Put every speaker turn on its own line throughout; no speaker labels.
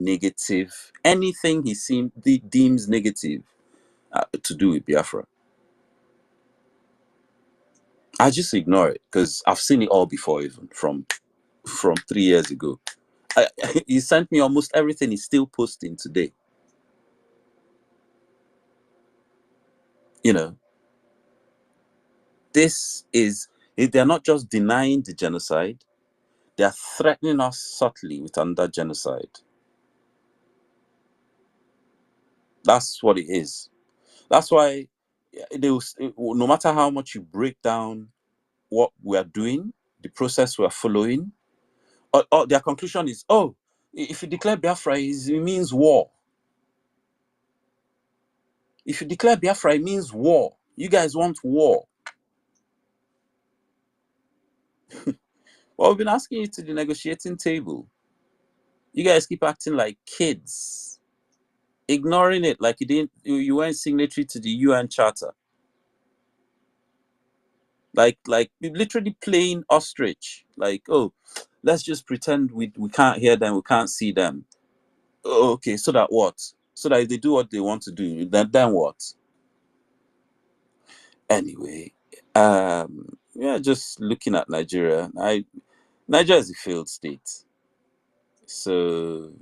negative, anything he deems negative to do with Biafra. I just ignore it because I've seen it all before, even from 3 years ago. He sent me almost everything he's still posting today. You know, they're not just denying the genocide, they're threatening us subtly with another genocide. That's what it is. That's why no matter how much you break down what we are doing, the process we are following, or their conclusion is, oh, if you declare Biafra, it means war. If you declare Biafra, it means war. You guys want war. Well, we've been asking you to the negotiating table. You guys keep acting like kids, ignoring it like you weren't signatory to the UN Charter. Like literally playing ostrich. Like, oh, let's just pretend we can't hear them, we can't see them. Oh, okay, so that what? So that if they do what they want to do, then what? Anyway, yeah, just looking at Nigeria. Nigeria is a failed state. So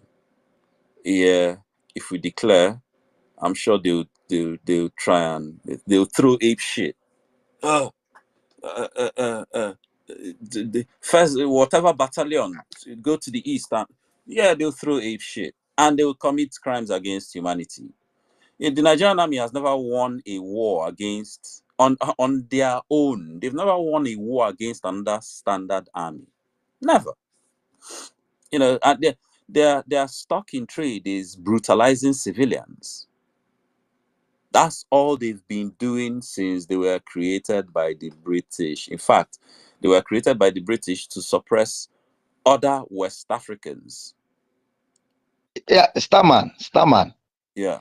yeah, if we declare, I'm sure they'll try and they'll throw ape shit. Oh, the first whatever battalion go to the east, and yeah, they'll throw ape shit and they'll commit crimes against humanity. The Nigerian army has never won a war against on their own. They've never won a war against another standard army. Never. You know, and their stock in trade is brutalizing civilians. That's all they've been doing since they were created by the British. In fact, they were created by the British to suppress other West Africans.
Yeah, Starman.
Yeah.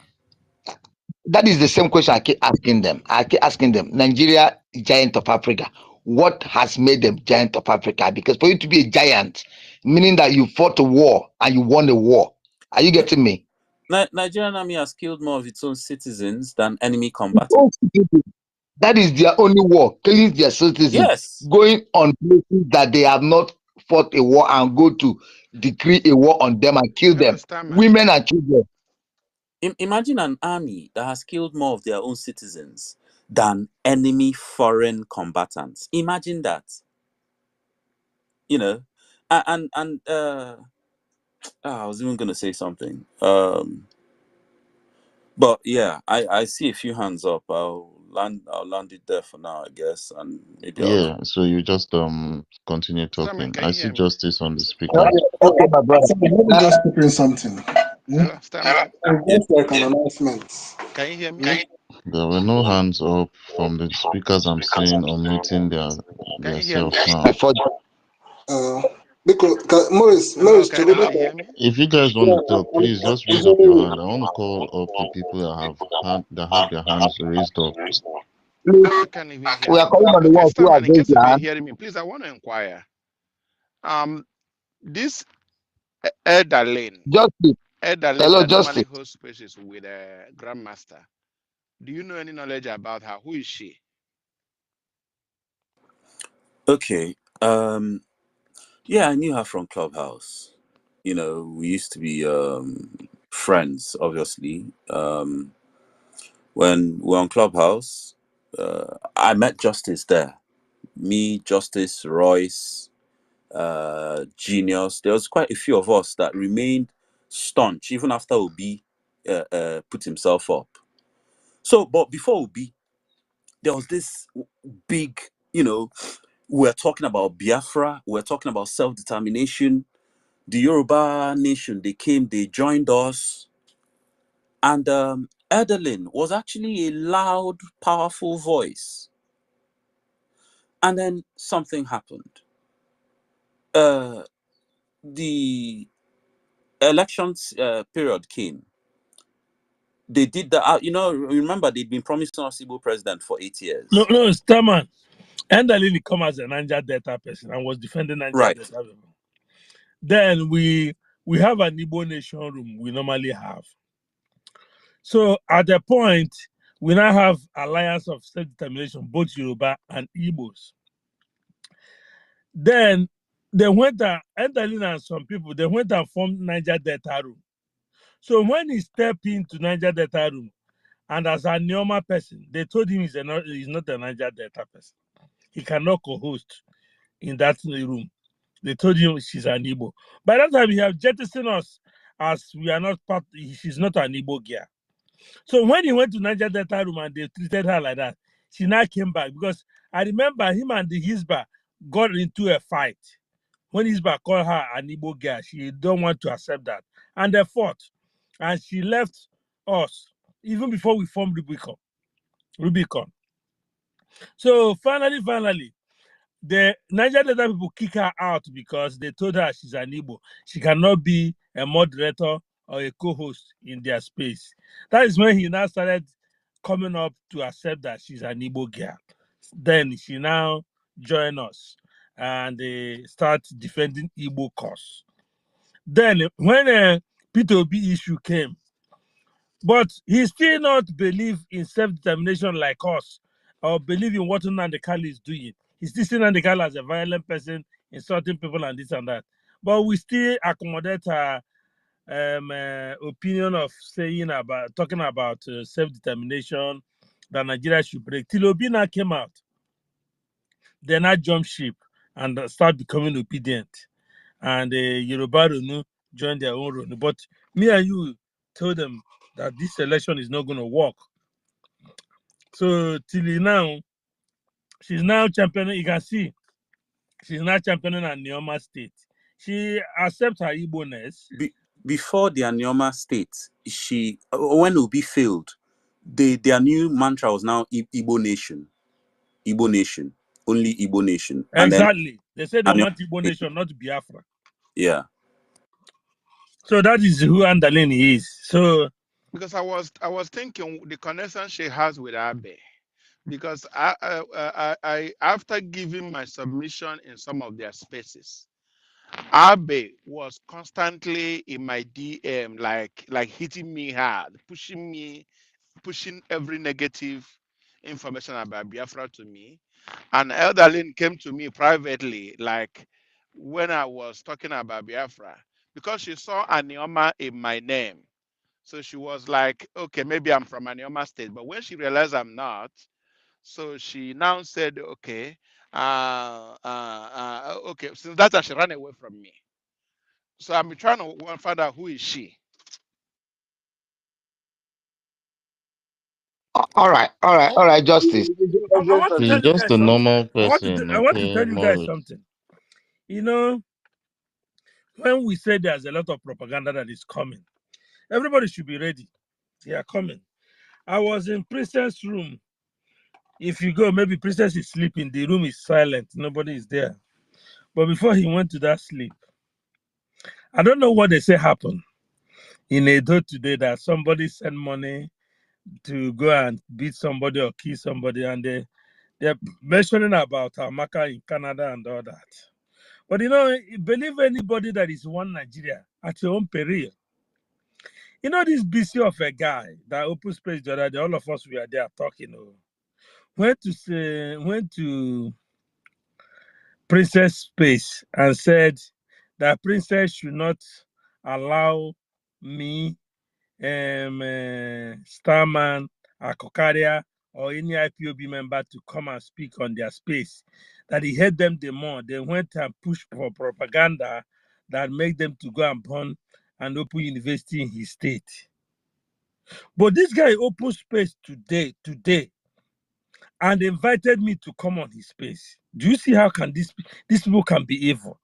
That is the same question I keep asking them. Nigeria, giant of Africa. What has made them giant of Africa? Because for you to be a giant, meaning that you fought a war and you won a war. Are you getting me?
Nigerian army has killed more of its own citizens than enemy combatants.
That is their only war, killing their citizens.
Yes.
Going on places that they have not fought a war and go to decree a war on them and kill them. Women and children.
Imagine an army that has killed more of their own citizens than enemy foreign combatants. Imagine that. You know, and I was even going to say something. But yeah, I see a few hands up. I'll land it there for now, I guess, and maybe
so you just continue talking. I see Justice on the speaker.
Okay, my brother.
Let me just put in something.
Just
like an announcement.
Can you hear me?
There were no hands up from the speakers I'm seeing unmuting themselves now.
Because Morris,
if you guys want to talk, please just raise up your hand. I want to call up the people that have their hands raised up.
I can't even hear
we are calling on the ones who are
in case you can hear me, please, I want to inquire. This Erdalin,
Hello,
that normally hosts spaces with a grandmaster. Do you know any knowledge about her? Who is she?
Okay. Yeah, I knew her from Clubhouse. You know, we used to be friends, obviously. When we were on Clubhouse, I met Justice there. Me, Justice, Royce, Genius. There was quite a few of us that remained staunch even after Obi put himself up. So, but before Obi, there was this big, you know, we're talking about Biafra, we're talking about self-determination. The Yoruba nation, they came, they joined us. And Erdalin was actually a loud, powerful voice. And then something happened. The elections period came. They did that, you know, remember they'd been promising us Igbo president for 8 years.
No, Starman. Erdalin come as a Niger Delta person and was defending Niger Delta. Then we we have an Igbo nation room we normally have. So at the point, we now have alliance of self-determination, both Yoruba and Igbos. Then they went and Endalin and some people, they went and formed Niger Delta room. So when he stepped into Niger Delta room, and as a Neoma person, they told him he's not a Niger Delta person. He cannot co-host in that room. They told him she's an Igbo. By that time, he have jettisoned us as we are not part. She's not an Igbo girl. So when he went to Niger Delta room and they treated her like that, she now came back because I remember him and the Hisba got into a fight. When Hisba called her an Igbo girl, she don't want to accept that, and they fought, and she left us even before we formed Rubicon. So finally, the Niger Delta people kick her out because they told her she's an Igbo. She cannot be a moderator or a co-host in their space. That is when he now started coming up to accept that she's an Igbo girl. Then she now joined us and they start defending Igbo cause. Then when P2B issue came, but he still not believe in self-determination like us or believe in what Nnamdi Kanu is doing. He still see Nnamdi Kanu as a violent person, insulting people and this and that. But we still accommodate her opinion of talking about self-determination, that Nigeria should break. Till Obina came out, they now jump ship and start becoming obedient. And Yoruba Ronu joined their own Ronu. But me and you told them that this election is not going to work. So till now, she's now championing. You can see, she's now championing at Neoma State. She accepts her Igbo-ness.
Before the Neoma State, when Obi failed, their new mantra was now Igbo Nation. Igbo Nation. Only Igbo Nation.
Exactly. They said they want Igbo Nation, not Biafra.
Yeah.
So that is who Andaleni is. So
because I was thinking the connection she has with Abe, because I after giving my submission in some of their spaces, Abe was constantly in my DM, like hitting me hard, pushing every negative information about Biafra to me. And Elderlin came to me privately, like when I was talking about Biafra, because she saw Anioma in my name. So she was like, okay, maybe I'm from Anioma State. But when she realized I'm not, so she now said, okay, okay, since that time she ran away from me. So I'm trying to find out who is she.
All right, Justice.
I want to
He's
tell you
just
guys
a
something.
normal
I
person,
want to
okay,
tell you guys
Morris.
something. You know, when we say there's a lot of propaganda that is coming, everybody should be ready. They are coming. I was in Princess' room. If you go, maybe Princess is sleeping. The room is silent. Nobody is there. But before he went to that sleep, I don't know what they say happened in Edo today, that somebody sent money to go and beat somebody or kill somebody, and they're mentioning about Amaka in Canada and all that. But you know, believe anybody that is one Nigeria at your own peril. You know, this BC of a guy that opened space the other day, all of us were there talking. Went to Princess Space and said that Princess should not allow me, Starman, Akokaria, or any IPOB member to come and speak on their space. That he hate them the more. They went and pushed for propaganda that made them to go and burn and open university in his state. But this guy opened space today, and invited me to come on his space. Do you see how can these people can be evil?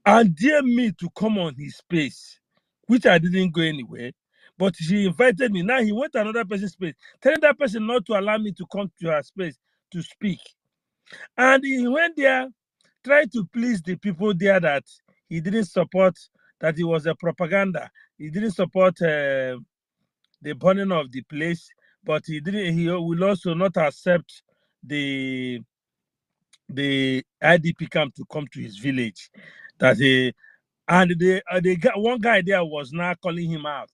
And dare me to come on his space, which I didn't go anywhere. But she invited me. Now he went to another person's space, telling that person not to allow me to come to her space to speak. And he went there, tried to please the people there that he didn't support, that it was a propaganda. He didn't support the burning of the place, but he will also not accept the IDP camp to come to his village. That And they got one guy there was now calling him out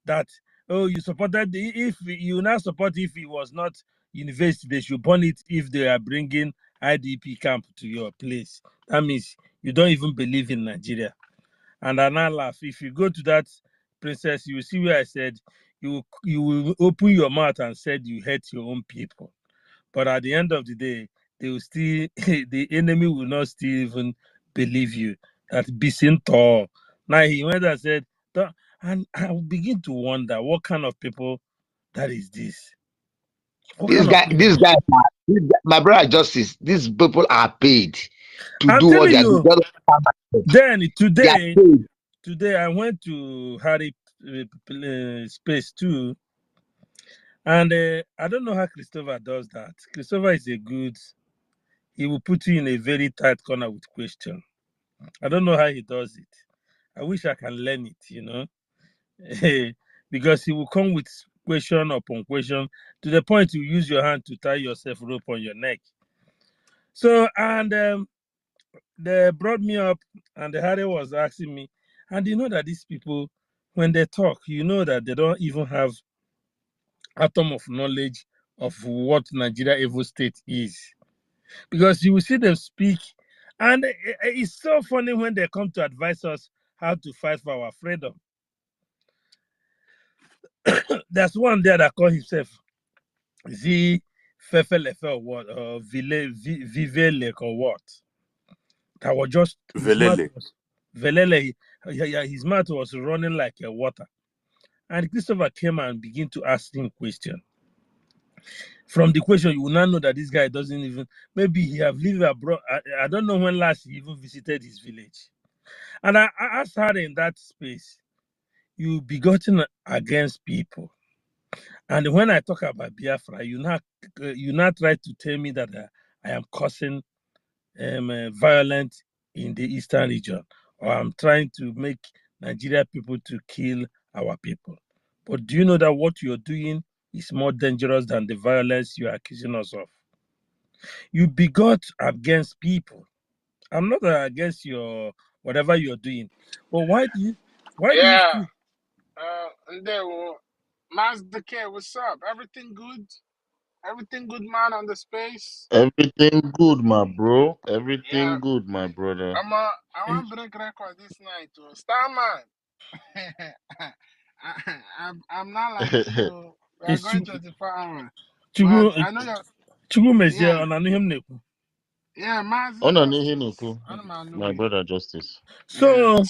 that, oh, you supported if you now support if he was not university, they should burn it if they are bringing IDP camp to your place. That means you don't even believe in Nigeria. And I now laugh. If you go to that princess, you will see where I said you will open your mouth and said you hate your own people. But at the end of the day, they will still the enemy will not still even believe you. That Bisin tall. Now he went and said, and I will begin to wonder what kind of people that is this. What kind of people?
My brother Justice, these people are paid to
I'm
do what
telling
they are doing.
you. Then
They are paid.
today I went to Harry Space too, and I don't know how Christopher does that. Christopher is a good. He will put you in a very tight corner with question. I don't know how he does it. I wish I can learn it, because he will come with question upon question to the point you use your hand to tie yourself rope on your neck. So, and they brought me up, and the Harry was asking me, and you know that these people, when they talk, you know that they don't even have atom of knowledge of what Nigeria Evo State is. Because you will see them speak, and it's so funny when they come to advise us how to fight for our freedom. There's one there that called himself Z Fefelefe or what, or Vivelek or what. That was just his mouth
Velele.
was Velele. His mouth was running like a water. And Christopher came and began to ask him question. From the question, you will now know that this guy doesn't even, maybe he have lived abroad. I don't know when last he even visited his village. And I asked her in that space, you begotten against people. And when I talk about Biafra, you not try to tell me that I am causing violence in the eastern region, or I'm trying to make Nigeria people to kill our people. But do you know that what you're doing is more dangerous than the violence you are accusing us of? You begot against people. I'm not against your whatever you're doing, but why do you
Yeah.
still?
And then, Mazda K, what's up? Everything good? Everything good, man, on the space?
Everything good, my bro.
Yeah.
Everything good, my brother.
I want to break record this night, too. Starman. I'm not like you. We are
It's
going 24 hours. But
Chukwu
I know you're,
Chukwu mezie
yeah.
ọ na-anụ ihe m na-ekwu.
Yeah, Mazi
On an
Justice.
my brother Justice.
So,
Yeah.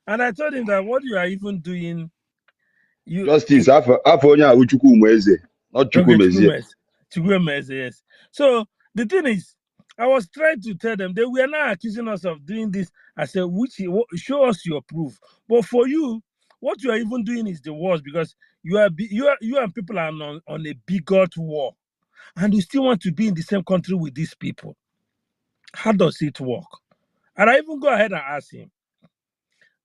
and I told him that what you are even doing, you
Justice afọ onye a Chukwumeze, not
okay,
Chukwumezie.
Chukwumeze, yes. So the thing is, I was trying to tell them they were not accusing us of doing this. I said, show us your proof. But for you, what you are even doing is the worst, because you and people are on a bigot war, and you still want to be in the same country with these people. How does it work? And I even go ahead and ask him,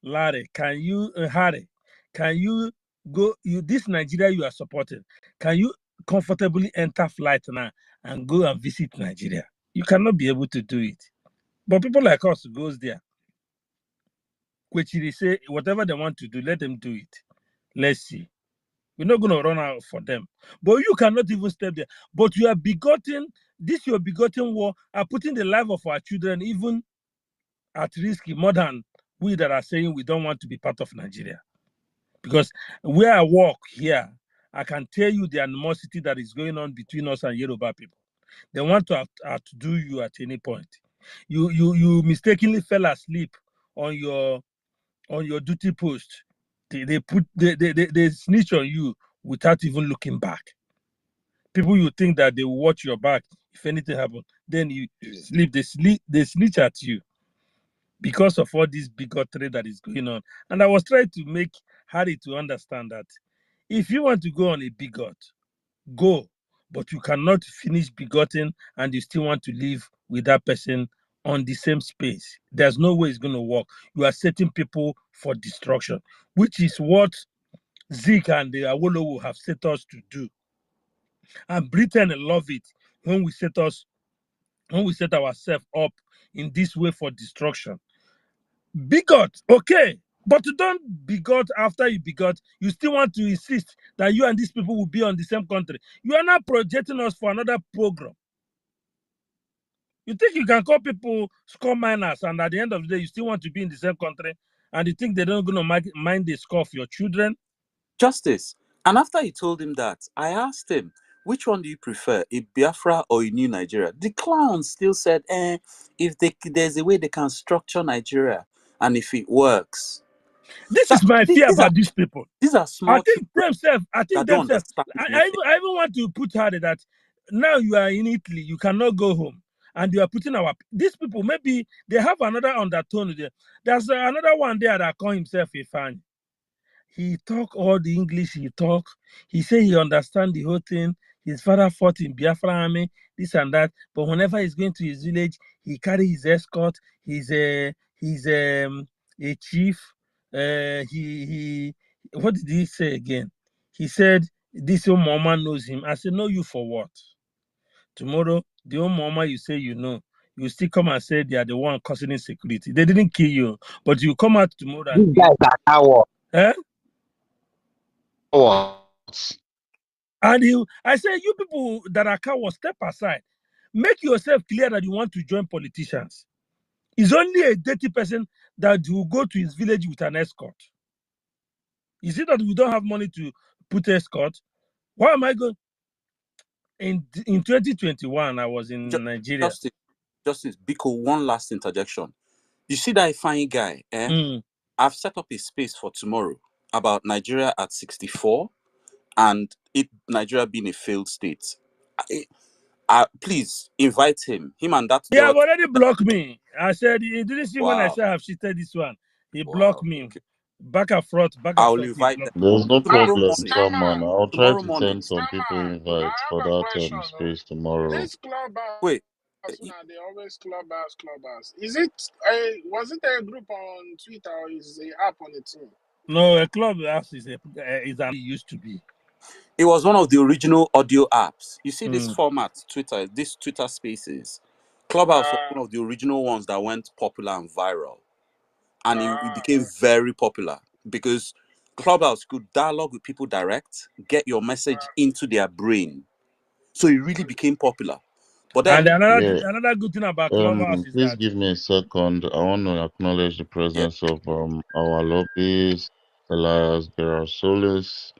Larry, Harry, can you go, this Nigeria you are supporting, can you comfortably enter flight now and go and visit Nigeria? You cannot be able to do it. But people like us goes there, which they say whatever they want to do, let them do it. Let's see. We're not going to run out for them. But you cannot even step there. But you are begotten, your begotten war are putting the life of our children even at risk more than we that are saying we don't want to be part of Nigeria. Because where I work here, I can tell you the animosity that is going on between us and Yoruba people. They want to outdo you at any point. You mistakenly fell asleep on your duty post. They snitch on you without even looking back. People, you think that they will watch your back if anything happens, then you sleep. They snitch at you because of all this bigotry that is going on. And I was trying to make Harry to understand that if you want to go on a bigot, go, but you cannot finish bigotting and you still want to live with that person on the same space. There's no way it's going to work. You are setting people for destruction, which is what Zeke and the Awolowo have set us to do. And Britain love it when we set ourselves up in this way for destruction. Bigot, okay. But you don't bigot after you bigot. You still want to insist that you and these people will be on the same country. You are not projecting us for another program. You think you can call people score minors, and at the end of the day, you still want to be in the same country, and you think they're not going to mind the score of your children?
Justice. And after he told him that, I asked him, which one do you prefer, a Biafra or a new Nigeria? The clown still said, if there's a way they can structure Nigeria, and if it works.
This is my fear about these people.
These are small children
I think
that don't
themselves.
understand.
I even want to put her that now you are in Italy, you cannot go home, and you are putting these people, maybe they have another undertone there. There's another one there that call himself a fan. He talk all the English he talk. He say he understand the whole thing. His father fought in Biafra army, this and that. But whenever he's going to his village, he carry his escort. He's a chief. He what did he say again? He said this old mama knows him. I said, know you for what? Tomorrow, the old mama you say you know, you still come and say they are the one causing insecurity. They didn't kill you, but you come out tomorrow and
These guys are cowards.
eh?
Cowards.
And I say, you people that are cowards, step aside. Make yourself clear that you want to join politicians. It's only a dirty person that will go to his village with an escort. You see that we don't have money to put escort? Why am I going? In 2021, I was in Nigeria.
Justice, Biko, one last interjection. You see that fine guy, I've set up a space for tomorrow about Nigeria at 64 and Nigeria being a failed state. Please invite him and that.
He have already blocked me. I said, he didn't see when I said I have shifted this one. He blocked me. Okay. Back and forth.
I'll invite them.
There's no problem,
morning.
someone. I'll try to
morning.
send some people invites for that space tomorrow.
This clubhouse,
wait,
they always clubhouse. Is it was it a group on Twitter or is it app on the team?
No, a clubhouse is it used to be.
It was one of the original audio apps. You see this format, Twitter, this Twitter Spaces. Clubhouse was one of the original ones that went popular and viral. And it became very popular because Clubhouse could dialogue with people direct, get your message into their brain. So it really became popular. But then,
another good thing about Clubhouse is
please give me a second. I want to acknowledge the presence of our lobbyists, Elias Berasolis,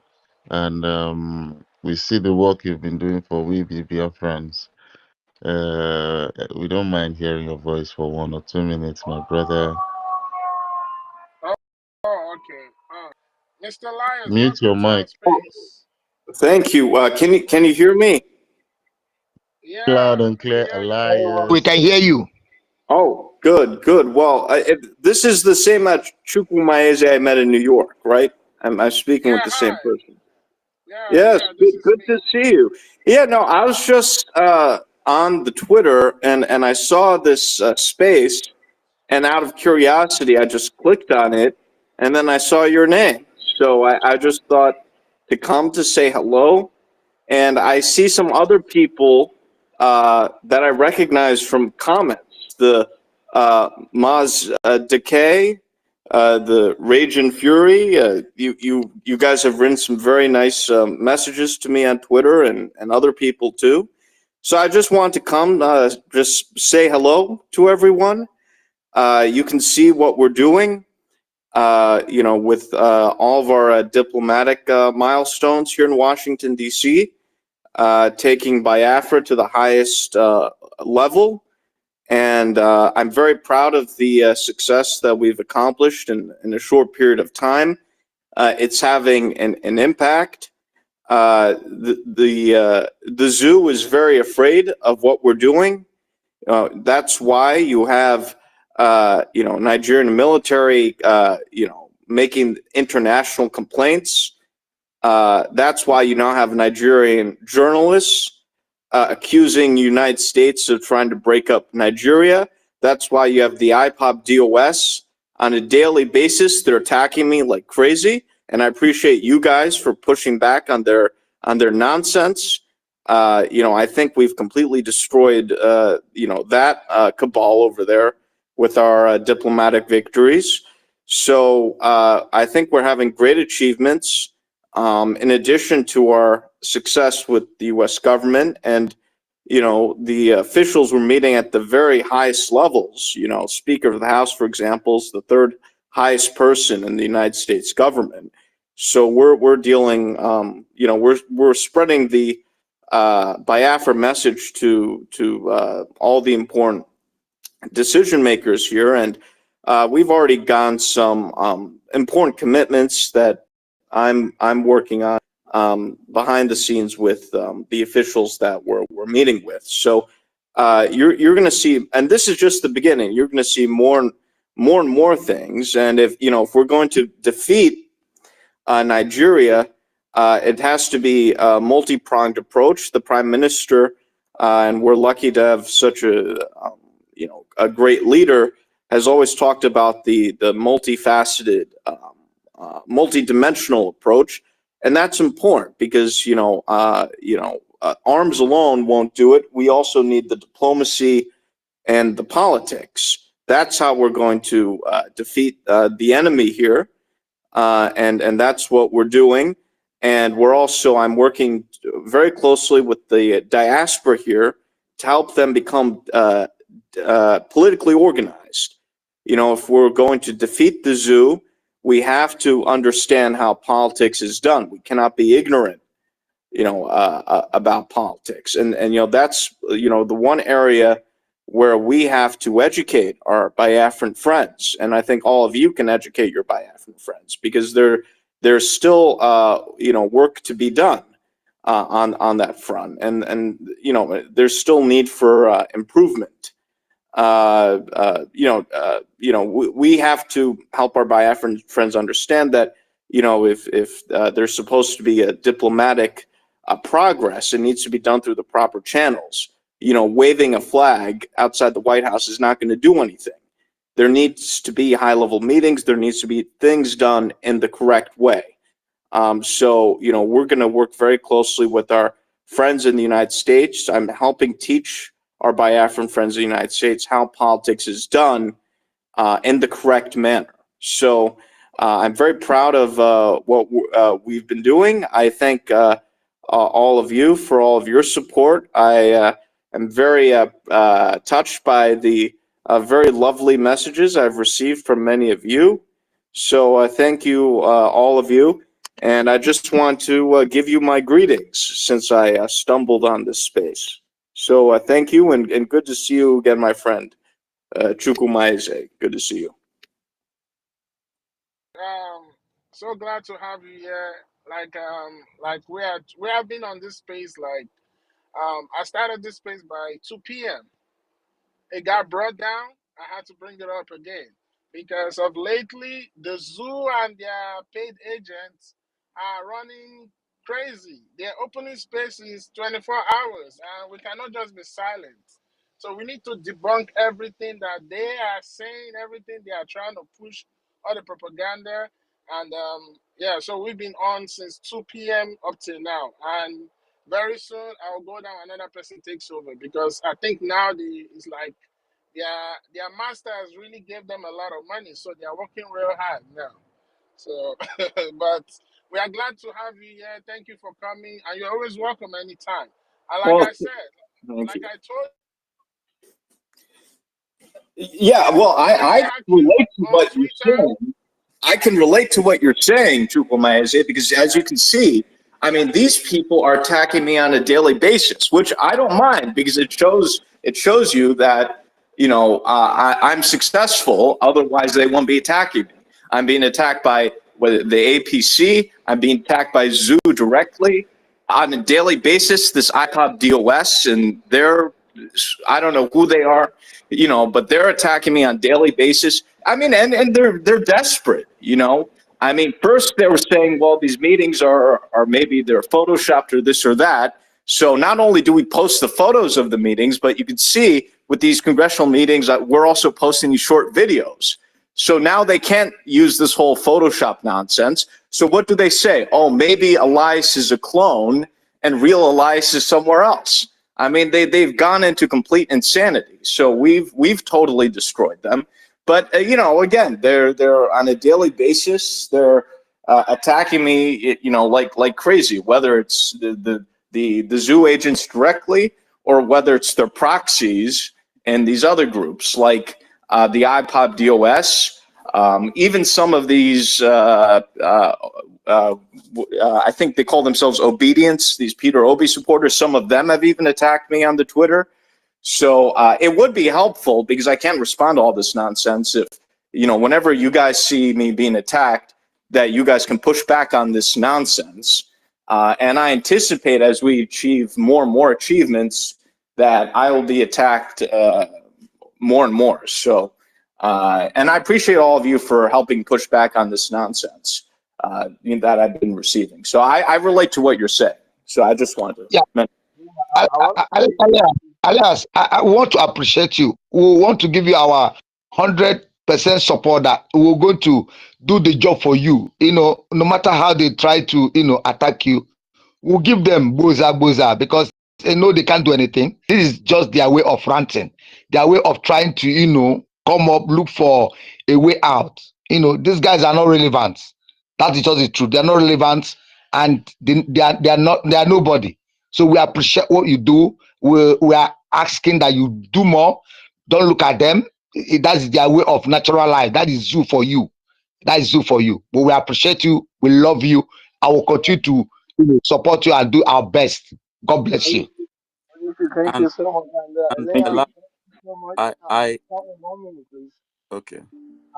and we see the work you've been doing for We Be Biafrans. We don't mind hearing your voice for 1 or 2 minutes, my brother.
Oh, okay. Mr. Elias,
mute your mic.
Thank you. Can you hear me?
Yeah,
loud and clear, Elias.
We can hear you.
Oh, good. Well, this is the same Chukwumaeze I met in New York, right? I'm speaking with the same person. Yes, good to see you. Yeah, no, I was just on the Twitter and I saw this space, and out of curiosity, I just clicked on it, and then I saw your name. So I just thought to come to say hello, and I see some other people that I recognize from comments. The Maz Decay, the Rage and Fury. You guys have written some very nice messages to me on Twitter and other people too. So I just want to come just say hello to everyone. You can see what we're doing, with all of our diplomatic milestones here in Washington, D.C., taking Biafra to the highest level. And I'm very proud of the success that we've accomplished in a short period of time. It's having an impact. The zoo is very afraid of what we're doing. That's why you have Nigerian military making international complaints. That's why you now have Nigerian journalists accusing the United States of trying to break up Nigeria. That's why you have the IPOP DOS on a daily basis. They're attacking me like crazy, and I appreciate you guys for pushing back on their nonsense. I think we've completely destroyed that cabal over there. with our diplomatic victories. So I think we're having great achievements in addition to our success with the U.S. government. And, you know, the officials were meeting at the very highest levels. You know, Speaker of the House, for example, is the third highest person in the United States government. So we're dealing, you know, we're spreading the Biafra message to all the important decision makers here, and we've already gotten some important commitments that I'm working on behind the scenes with the officials that we're meeting with. So you're going to see, and this is just the beginning. You're going to see more and more things, and if we're going to defeat Nigeria, it has to be a multi-pronged approach. The Prime Minister, and we're lucky to have such a great leader, has always talked about the multifaceted, multi-dimensional approach, and that's important because arms alone won't do it. We also need the diplomacy and the politics. That's how we're going to defeat the enemy here. And that's what we're doing. And I'm working very closely with the diaspora here to help them become politically organized. If we're going to defeat the zoo, we have to understand how politics is done. We cannot be ignorant, about politics. And that's, the one area where we have to educate our Biafran friends. And I think all of you can educate your Biafran friends because there's still, work to be done on that front. And there's still need for improvement. We have to help our Biafran friends understand that, if there's supposed to be a diplomatic progress, it needs to be done through the proper channels. Waving a flag outside the White House is not going to do anything. There needs to be high-level meetings. There needs to be things done in the correct way. So, we're going to work very closely with our friends in the United States. I'm helping teach our Biafran friends in the United States how politics is done in the correct manner. So I'm very proud of what we've been doing. I thank all of you for all of your support. I'm very touched by the very lovely messages I've received from many of you. So I thank you, all of you. And I just want to give you my greetings since I stumbled on this space. So thank you, and good to see you again, my friend, Chukwumaeze. Good to see you.
So glad to have you here. Like we have been on this space. I started this space by 2 p.m. It got brought down. I had to bring it up again because of lately the zoo and their paid agents are running crazy. They're opening spaces 24 hours, and we cannot just be silent. So we need to debunk everything that they are saying, everything they are trying to push, all the propaganda. And so we've been on since 2 p.m. up till now. And very soon I'll go down, another person takes over because I think now it's like their masters really gave them a lot of money, so they are working real hard now. So, but we are glad to have you here. Thank you for coming, and you're always welcome anytime. And like I said, like I told
Yeah, well, I relate to what you're saying. I can relate to what you're saying, Chukwumaeze, because as you can see, I mean, these people are attacking me on a daily basis, which I don't mind because it shows you that, I'm successful. Otherwise, they won't be attacking me. I'm being attacked by the APC. I'm being attacked by Zoo directly on a daily basis. This IKOM and I don't know who they are, but they're attacking me on a daily basis. I mean, and they're desperate, I mean, first they were saying, well, these meetings are maybe they're photoshopped or this or that. So not only do we post the photos of the meetings, but you can see with these congressional meetings that we're also posting these short videos. So now they can't use this whole Photoshop nonsense. So what do they say? Oh, maybe Elias is a clone and real Elias is somewhere else. I mean, they've gone into complete insanity. So we've totally destroyed them. But you know, again, they're on a daily basis. They're attacking me, you know, like crazy. Whether it's the zoo agents directly, or whether it's their proxies and these other groups like the iPod DOS. Even some of these, I think they call themselves Obedience, these Peter Obi supporters, some of them have even attacked me on the Twitter. So it would be helpful, because I can't respond to all this nonsense, if, you know, whenever you guys see me being attacked, that you guys can push back on this nonsense. And I anticipate, as we achieve more and more achievements, that I will be attacked more and more. So, and I appreciate all of you for helping push back on this nonsense that I've been receiving. So I relate to what you're saying. So I just wanted to mention.
Alias, I want to appreciate you. We want to give you our 100% support that we're going to do the job for you. You know, no matter how they try to, you know, attack you, we'll give them boza, because they know they can't do anything. This is just their way of ranting, their way of trying to, you know, come up, look for a way out. You know, these guys are not relevant. That is just the truth. They are not relevant, and they are nobody. So we appreciate what you do. We are asking that you do more. Don't look at them. That's their way of natural life. That is zoo for you. That is zoo for you. But we appreciate you. We love you. I will continue to support you and do our best. God bless you.
Thank you so much. And
And
Elias, thank you so much.
I
1 minute, please.
okay.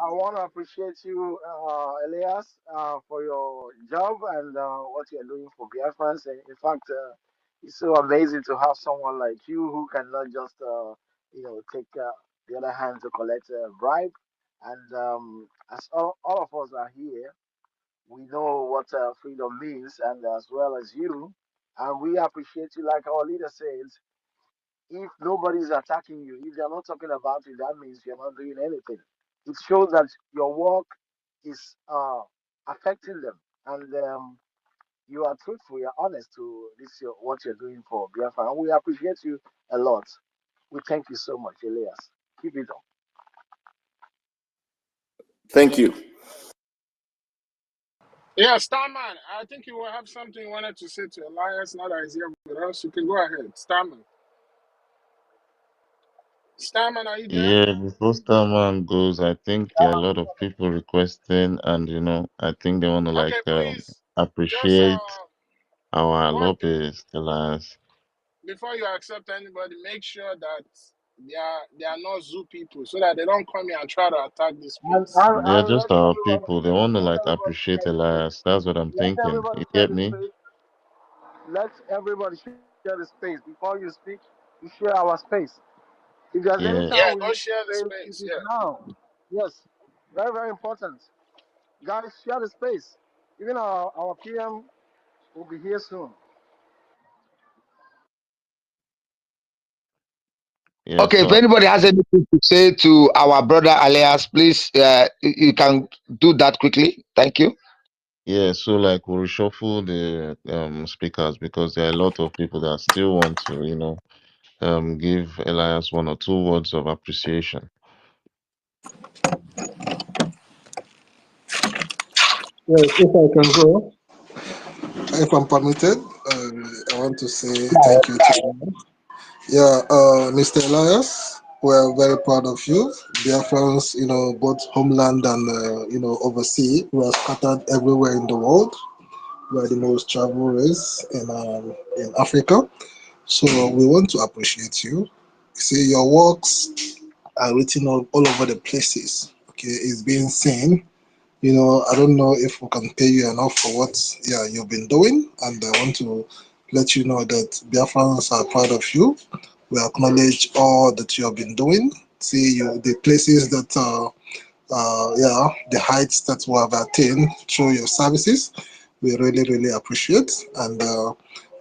I want to appreciate you, Elias, for your job and what you're doing for Biafrans. And in fact, it's so amazing to have someone like you who cannot just, take the other hand to collect a bribe. And as all of us are here, we know what freedom means, and as well as you. And we appreciate you, like our leader says. If nobody is attacking you, if they're not talking about it, that means you're not doing anything. It shows that your work is affecting them, and you are truthful, you're honest to what you're doing for Biafra, and we appreciate you a lot. We thank you so much, Elias. Keep it up.
Thank you.
Yeah, Starman, I think you will have something you wanted to say to Elias, now that he's here with us. You can go ahead. Starman. Starman, are you there?
Yeah, before Starman goes, I think there are a lot of people requesting, and you know, I think they want to
Okay,
like
please, just
appreciate our
one thing.
lobbyists, Elias.
Before you accept anybody, make sure that they are not zoo people, so that they don't come here and try to attack this
And,
place.
and,
They're
and
just our people. They want to like appreciate Elias. That's what I'm
let
thinking.
everybody
You
share
get
the
me?
space. Let everybody share the space. Before you speak, you share our space. If there's any
Yeah.
Yeah,
time we
go
need
share the
space, it
space.
is
Yeah.
now. Yes, very, very important. Guys, share the space. Even our PM will be here soon.
Yeah,
Okay, if
so
anybody has anything to say to our brother Alias, please, you can do that quickly. Thank you.
yeah, so like we'll reshuffle the speakers because there are a lot of people that still want to, you know, give Elias 1 or 2 words of appreciation.
Yes, if I can go, if I'm permitted, I want to say thank you to you. Yeah, Mr. Elias, we're very proud of you. Biafrans, both homeland and, overseas, we are scattered everywhere in the world. We are the most traveled race in Africa. So we want to appreciate you. See, your works are written all over the places. Okay, it's being seen. I don't know if we can pay you enough for what you've been doing, and I want to let you know that Biafrans are proud of you. We acknowledge all that you have been doing. See you the places that the heights that we have attained through your services. We really, really appreciate, and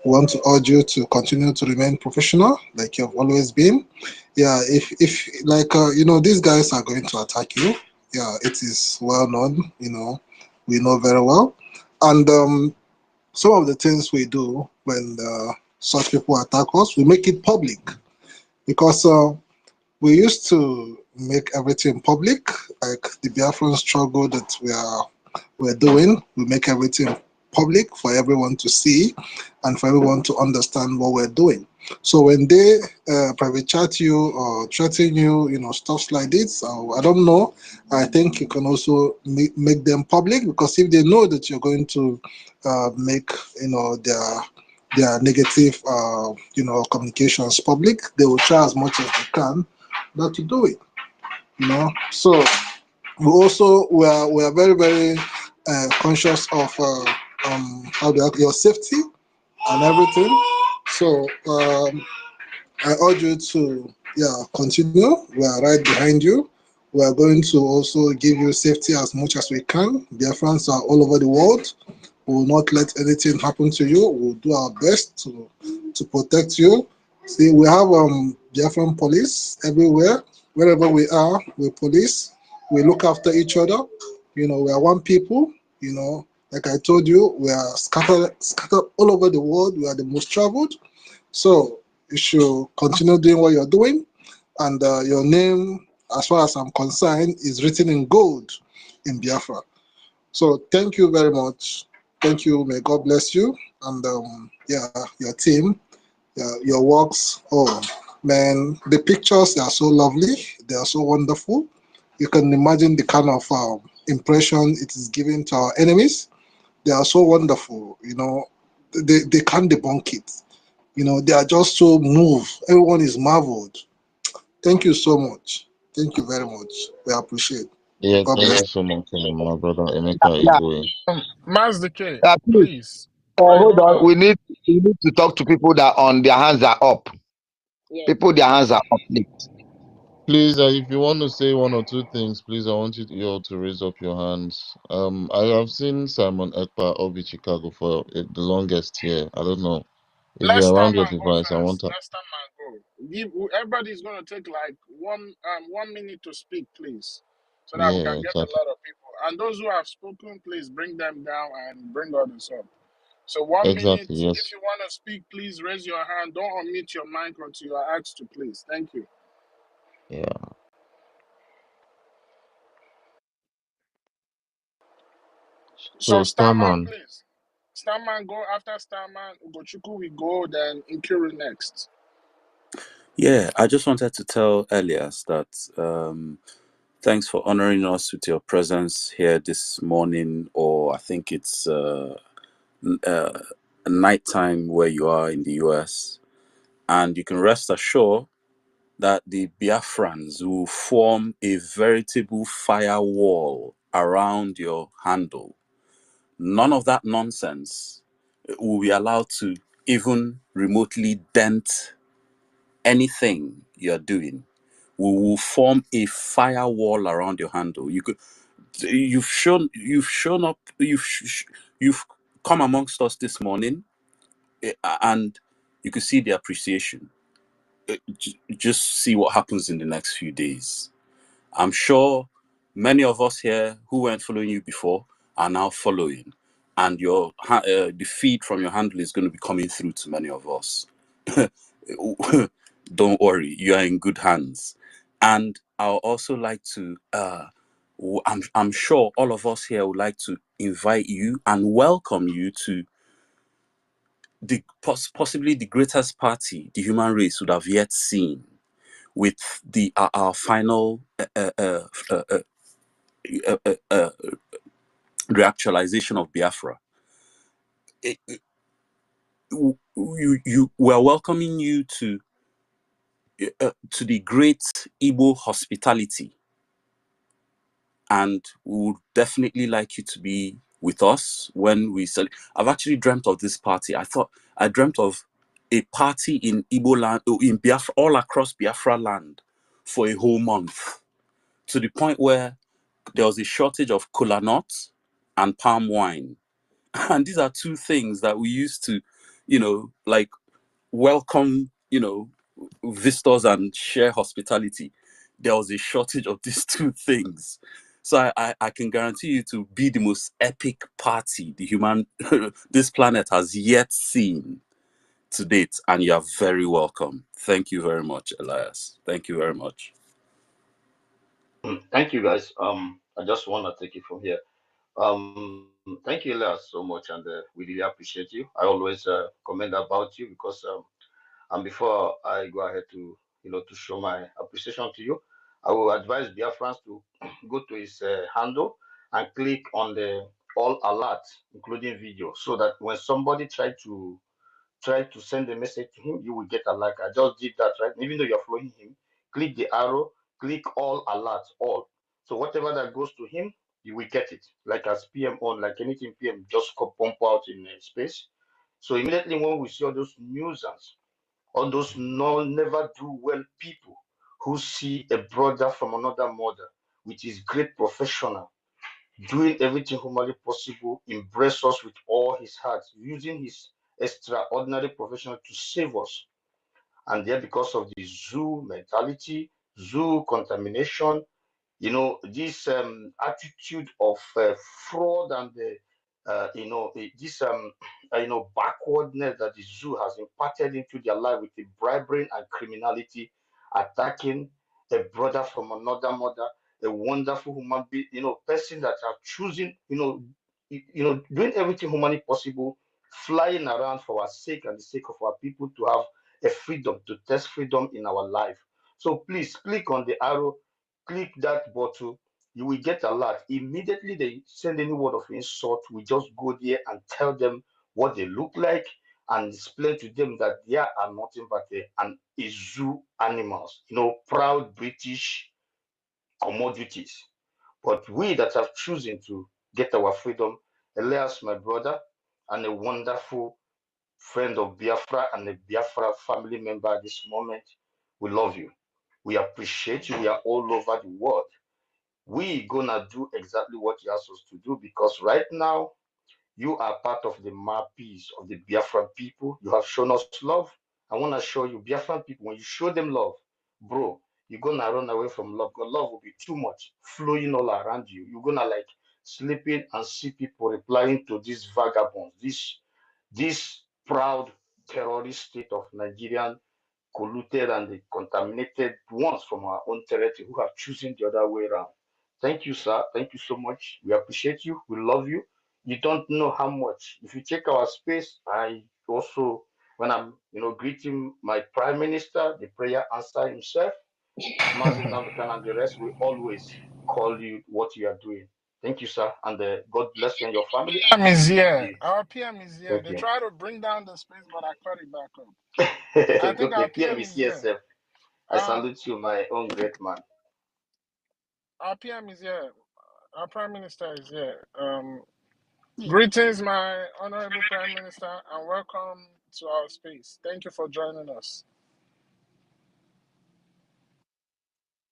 we want to urge you to continue to remain professional like you've always been. Yeah, if like these guys are going to attack you. Yeah, it is well known. We know very well, and some of the things we do when such people attack us, we make it public. Because we used to make everything public, like the Biafran struggle that we're doing. We make everything public for everyone to see and for everyone to understand what we're doing. So when they private chat you or threaten you, stuff like this, I don't know. I think you can also make them public, because if they know that you're going to make their negative communications public, they will try as much as they can not to do it. So we are very, very conscious of your safety and everything. So I urge you to continue. We are right behind you. We are going to also give you safety as much as we can. Biafrans are all over the world. We will not let anything happen to you. We'll do our best to protect you. See, we have Biafran police everywhere. Wherever we are, we police. We look after each other. We are one people. Like I told you, we are scattered all over the world. We are the most traveled. So you should continue doing what you're doing. And your name, as far as I'm concerned, is written in gold in Biafra. So thank you very much. Thank you. May God bless you. And your team, your works. Oh, man, the pictures, they are so lovely. They are so wonderful. You can imagine the kind of impression it is giving to our enemies. They are so wonderful. They can't debunk it. They are just so moved. Everyone is marveled. Thank you so much. Thank you very much. We appreciate.
Yeah,
God
thank
bless.
you so much, my brother Emeka
Yeah,
Igwe.
Master K,
please,
please. Wait,
hold
hold
on.
on.
We need to talk to people that on their hands are up. People, their hands are up, please.
Please, if you want to say one or two things, please, I want you all to raise up your hands. I have seen Simon Ekpa of Chicago for the longest here. I don't know. If
Let's
you're
start
around your
man go
device, I want
first.
to.
Let's start man go. Everybody's gonna take like 1 minute to speak, please. So that we
Yeah,
can get a
exactly.
lot of people. And those who have spoken, please bring them down and bring others up. So 1 minute,
Exactly,
if
yes.
you want to speak, please raise your hand. Don't unmute your mic until you are asked to, please. Thank you.
Yeah.
So
So,
Starman,
Starman,
please. Starman go after Starman. Ugochukwu we go, then Nkiru next.
Yeah, I just wanted to tell Elias that thanks for honoring us with your presence here this morning, or I think it's nighttime where you are in the US. And you can rest assured that the Biafrans will form a veritable firewall around your handle. None of that nonsense will be allowed to even remotely dent anything you're doing. We will form a firewall around your handle. You've shown up. You've come amongst us this morning, and you can see the appreciation. Just see what happens in the next few days. I'm sure many of us here who weren't following you before are now following, and the feed from your handle is going to be coming through to many of us. Don't worry, you are in good hands. And I'll also like to I'm sure all of us here would like to invite you and welcome you to possibly the greatest party the human race would have yet seen, with our final reactualization of Biafra. We're welcoming you to the great Igbo hospitality, and we would definitely like you to be with us when we sell. I've actually dreamt of this party. I dreamt of a party in Igbo land, in Biafra, all across Biafra land, for a whole month, to the point where there was a shortage of kola nuts and palm wine. And these are two things that we used to, like, welcome, visitors and share hospitality. There was a shortage of these two things. So I can guarantee you to be the most epic party this planet has yet seen. to date, and you are very welcome. Thank you very much, Elias. Thank you very much.
Thank you, guys. I just want to take it from here. Thank you, Elias, so much, and we really appreciate you. I always comment about you because and before I go ahead to to show my appreciation to you, I will advise Biafrans to go to his handle and click on the all alerts, including video, so that when somebody try to send a message to him, you will get a like. I just did that, right? Even though you're following him, click the arrow, click all alerts, all. So whatever that goes to him, you will get it. Like as PM on, like anything PM, just pump out in space. So immediately when we see all those nuisance, all those never do well people who see a brother from another mother, which is great professional, doing everything humanly possible, embrace us with all his heart, using his extraordinary profession to save us. And there, because of the zoo mentality, zoo contamination, this attitude of fraud and this backwardness that the zoo has imparted into their life with the bribery and criminality, attacking a brother from another mother, a wonderful human being, person that are choosing, doing everything humanly possible, flying around for our sake and the sake of our people to have a freedom, to test freedom in our life. So please click on the arrow, click that button, you will get a lot. Immediately they send any word of insult, we just go there and tell them what they look like and explain to them that they are nothing but a zoo animals, proud British commodities. But we that have chosen to get our freedom, Elias, my brother, and a wonderful friend of Biafra and a Biafra family member at this moment, we love you. We appreciate you. We are all over the world. We gonna do exactly what you asked us to do because right now you are part of the mouthpiece of the Biafran people. You have shown us love. I want to show you Biafran people, when you show them love, bro, you're gonna run away from love because love will be too much flowing all around you. You're gonna like sleeping and see people replying to these vagabonds, this proud terrorist state of Nigerian polluted and the contaminated ones from our own territory who have chosen the other way around. Thank you, sir. Thank you so much. We appreciate you. We love you. You don't know how much. If you check our space, I also, when I'm, greeting my prime minister, the prayer answer himself, Mazin Namdekan and the rest, we always call you what you are doing. Thank you, sir. And God bless you and your family and
PM
keep
is
you in
here.
peace.
Our PM is here.
Thank
They
you.
try to bring down the space, but I cut it back up. I think our
Okay, PM
PM
is
is
here,
here.
sir. I salute you, my own great man.
Our PM is here. Our Prime Minister is here. Greetings, my honorable Prime Minister, and welcome to our space. Thank you for joining us.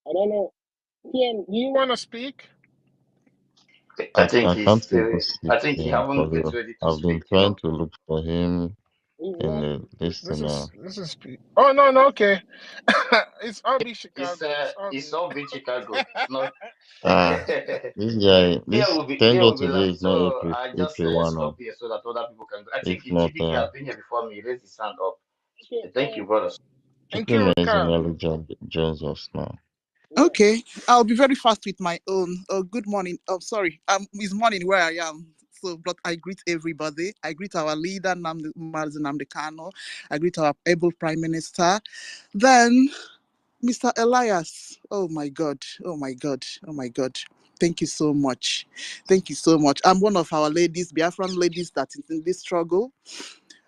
I don't know. PM, do you want to speak?
I think
I
he's
can't
still.
even see
I think he
him for
haven't get
real.
ready to
I've been
speak.
trying to look for him in
Well,
the
this
listener.
is speak. Oh no, okay. It's all be
It's
Chicago. It's all
it's
be.
all big Chicago. It's not.
Ah, this guy,
Here
this
will be
thank
here will
God
be
today
like
is not
so.
April
I just
April 1
stop
oh.
here so that other people can go. I
If
think
not
GBK has been here before me. Raise his hand up.
Okay,
Thank you, brothers.
Chukwuma is
Nkiruka.
nearly joins us now.
Okay, I'll be very fast with my own. Oh, good morning. Oh, sorry. It's morning where I am. So, but I greet everybody. I greet our leader, Mazi Namdekano. I greet our able Prime Minister. Then, Mr. Elias. Oh my God. Oh my God. Oh my God. Thank you so much. Thank you so much. I'm one of our ladies, Biafran ladies, that is in this struggle.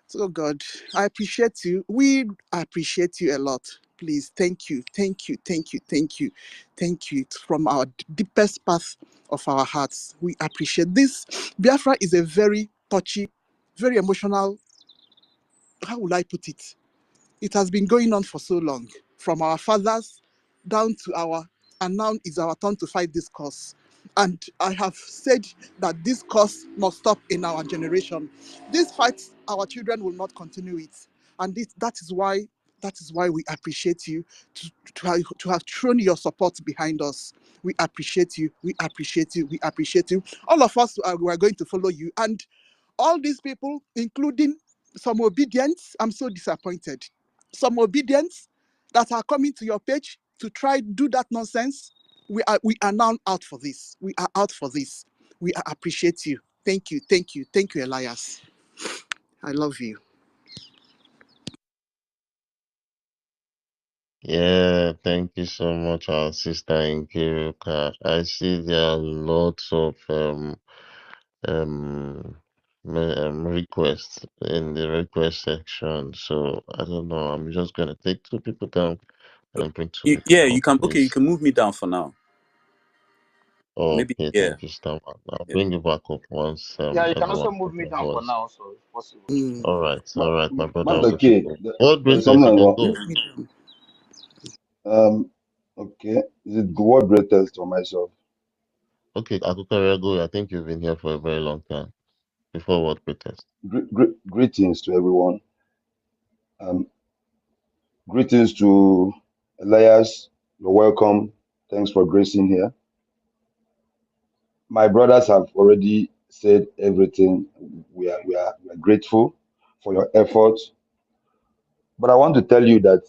So God, I appreciate you. We appreciate you a lot. Please, thank you, thank you, thank you, thank you, thank you from our deepest path of our hearts. We appreciate this. Biafra is a very touchy, very emotional. How will I put it? It has been going on for so long, from our fathers down to and now it's our turn to fight this cause. And I have said that this cause must stop in our generation. This fight, our children will not continue it. And that is why we appreciate you to have thrown your support behind us. We appreciate you. We appreciate you. We appreciate you. All of us we are going to follow you. And all these people, including some obedience. I'm so disappointed. Some obedience that are coming to your page to try to do that nonsense. We are now out for this. We are out for this. We appreciate you. Thank you, Elias. I love you.
Yeah, thank you so much, our sister Nkiruka. I see there are lots of requests in the request section. So I don't know. I'm just gonna take two people down and bring two people
Yeah, you
up,
can. Okay, you
please.
can move me down for now. Maybe.
Okay,
Yeah.
thank you, Stammer. I'll
Yeah.
bring you back up once
Yeah, you can also
everyone
move
has
me
their
down for
voice.
now, so if possible.
All right, my brother. I'll put you
Okay,
up. What
there's
greatest
something
you
I
can
want.
go?
Okay, is it the word greatest or myself?
Okay, Akukare, go. I think you've been here for a very long time. Before what greatest?
Greetings to everyone. Greetings to Elias. You're welcome. Thanks for gracing here. My brothers have already said everything. We are grateful for your efforts. But I want to tell you that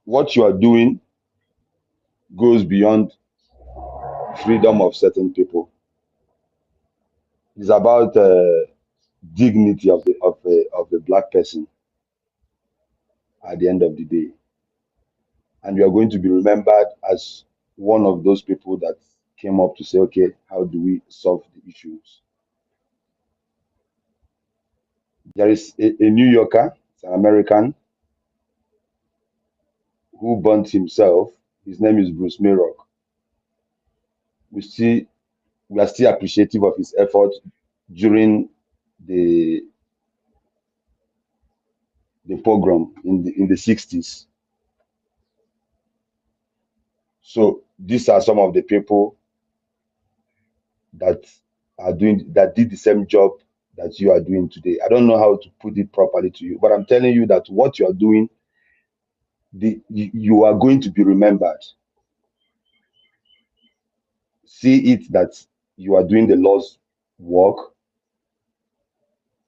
what you are doing goes beyond freedom of certain people. It's about dignity of the black person at the end of the day, and you are going to be remembered as one of those people that came up to say, okay, how do we solve the issues? There is a New Yorker, it's an American, who burnt himself. His name is Bruce Mayrock. We are still appreciative of his effort during the pogrom in the 60s. So these are some of the people that did the same job that you are doing today. I don't know how to put it properly to you, but I'm telling you that what you are doing, you are going to be remembered. See it that you are doing the Lord's work,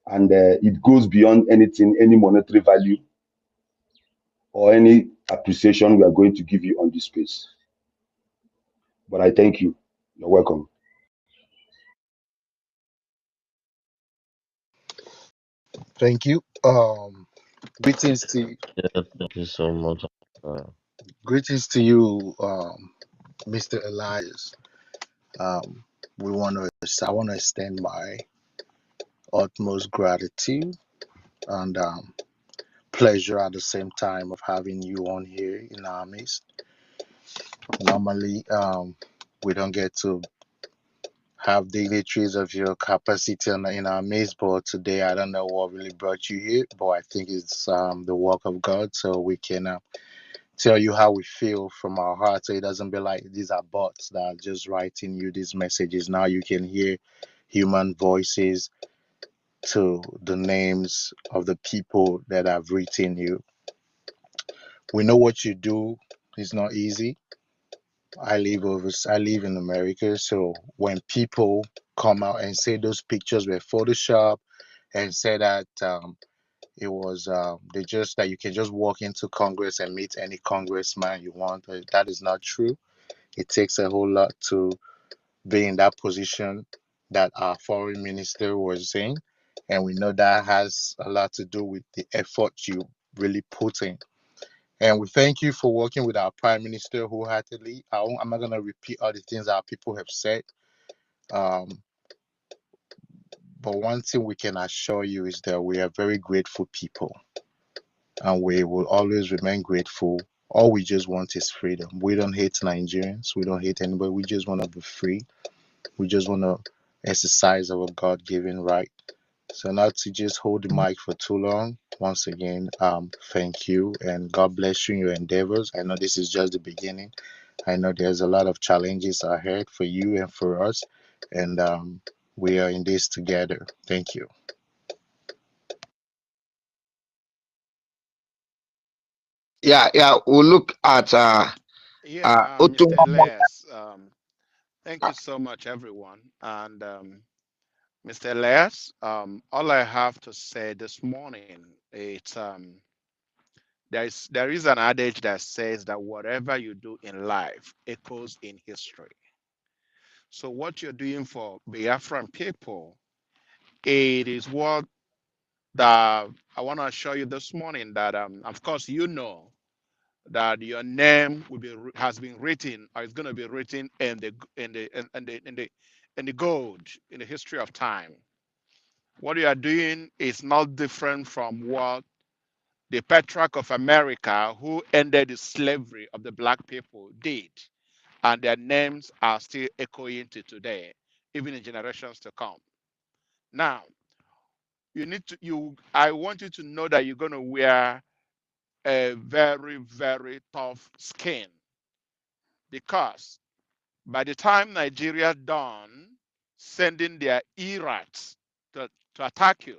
and it goes beyond anything, any monetary value or any appreciation we are going to give you on this space. But I thank you. You're welcome.
Thank you. Greetings to
Yeah, thank you so much.
you, Mr. Elias. Um, I want to extend my utmost gratitude and pleasure at the same time of having you on here in our midst. Normally, we don't get to have daily trace of your capacity in our midst, but today I don't know what really brought you here, but I think it's the work of God, so we can tell you how we feel from our heart, so it doesn't be like these are bots that are just writing you these messages. Now you can hear human voices to the names of the people that have written you. We know what you do is not easy. I live in America, so when people come out and say those pictures were photoshopped and say that it was they just that you can just walk into Congress and meet any congressman you want, that is not true. It takes a whole lot to be in that position that our foreign minister was in, and we know that has a lot to do with the effort you really put in. And we thank you for working with our Prime Minister wholeheartedly. I'm not going to repeat all the things our people have said. Um, but one thing we can assure you is that we are very grateful people. And we will always remain grateful. All we just want is freedom. We don't hate Nigerians. We don't hate anybody. We just want to be free. We just want to exercise our God given right. So, not to just hold the mic for too long, once again, thank you and God bless you in your endeavors. I know this is just the beginning. I know there's a lot of challenges ahead for you and for us, and we are in this together. Thank you.
Yeah. We'll look at
Mr. Elias, thank you so much, everyone. And Mr. Elias, all I have to say this morning is there is an adage that says that whatever you do in life echoes in history. So what you're doing for Biafran people, it is what that I want to assure you this morning that of course you know that your name has been written or is going to be written in the gold in the history of time. What you are doing is not different from what the patriarch of America who ended the slavery of the black people did, and their names are still echoing to today, even in generations to come. Now, I want you to know that you're going to wear a very, very tough skin, because by the time Nigeria done sending their ERATs to attack you,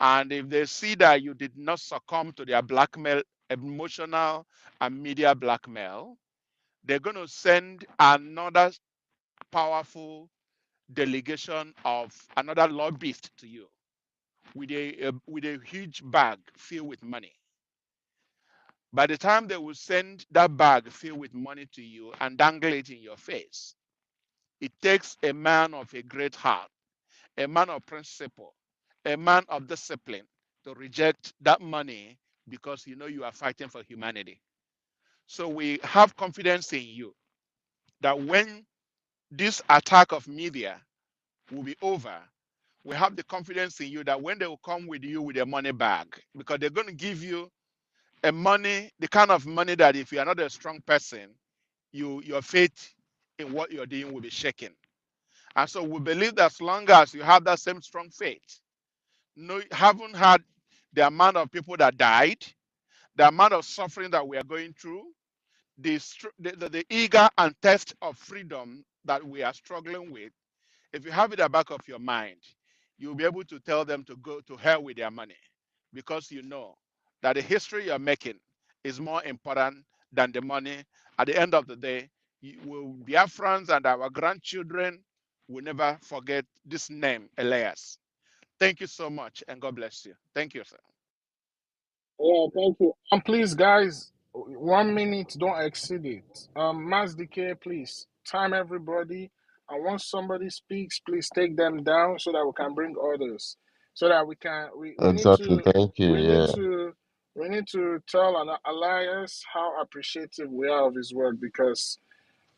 and if they see that you did not succumb to their blackmail, emotional and media blackmail, they're going to send another powerful delegation of another lobbyist to you with a huge bag filled with money. By the time they will send that bag filled with money to you and dangle it in your face, it takes a man of a great heart, a man of principle, a man of discipline to reject that money, because you know you are fighting for humanity. So we have confidence in you that when this attack of media will be over, we have the confidence in you that when they will come with you with a money bag, because they're going to give you the kind of money that if you are not a strong person, your faith in what you're doing will be shaken. And so we believe that as long as you have that same strong faith, no, haven't had the amount of people that died, the amount of suffering that we are going through, the eager and thirst of freedom that we are struggling with. If you have it at the back of your mind, you'll be able to tell them to go to hell with their money, because you know that the history you're making is more important than the money. At the end of the day, Biafrans and our grandchildren will never forget this name, Elias. Thank you so much, and God bless you. Thank you, sir.
Yeah, thank you. Please, guys, 1 minute, don't exceed it. Mass decay, please time everybody. And once somebody speaks, please take them down so that we can bring others. So that we need
Exactly.
to
Thank you.
we need
Yeah.
to we need to tell an Elias how appreciative we are of his work, because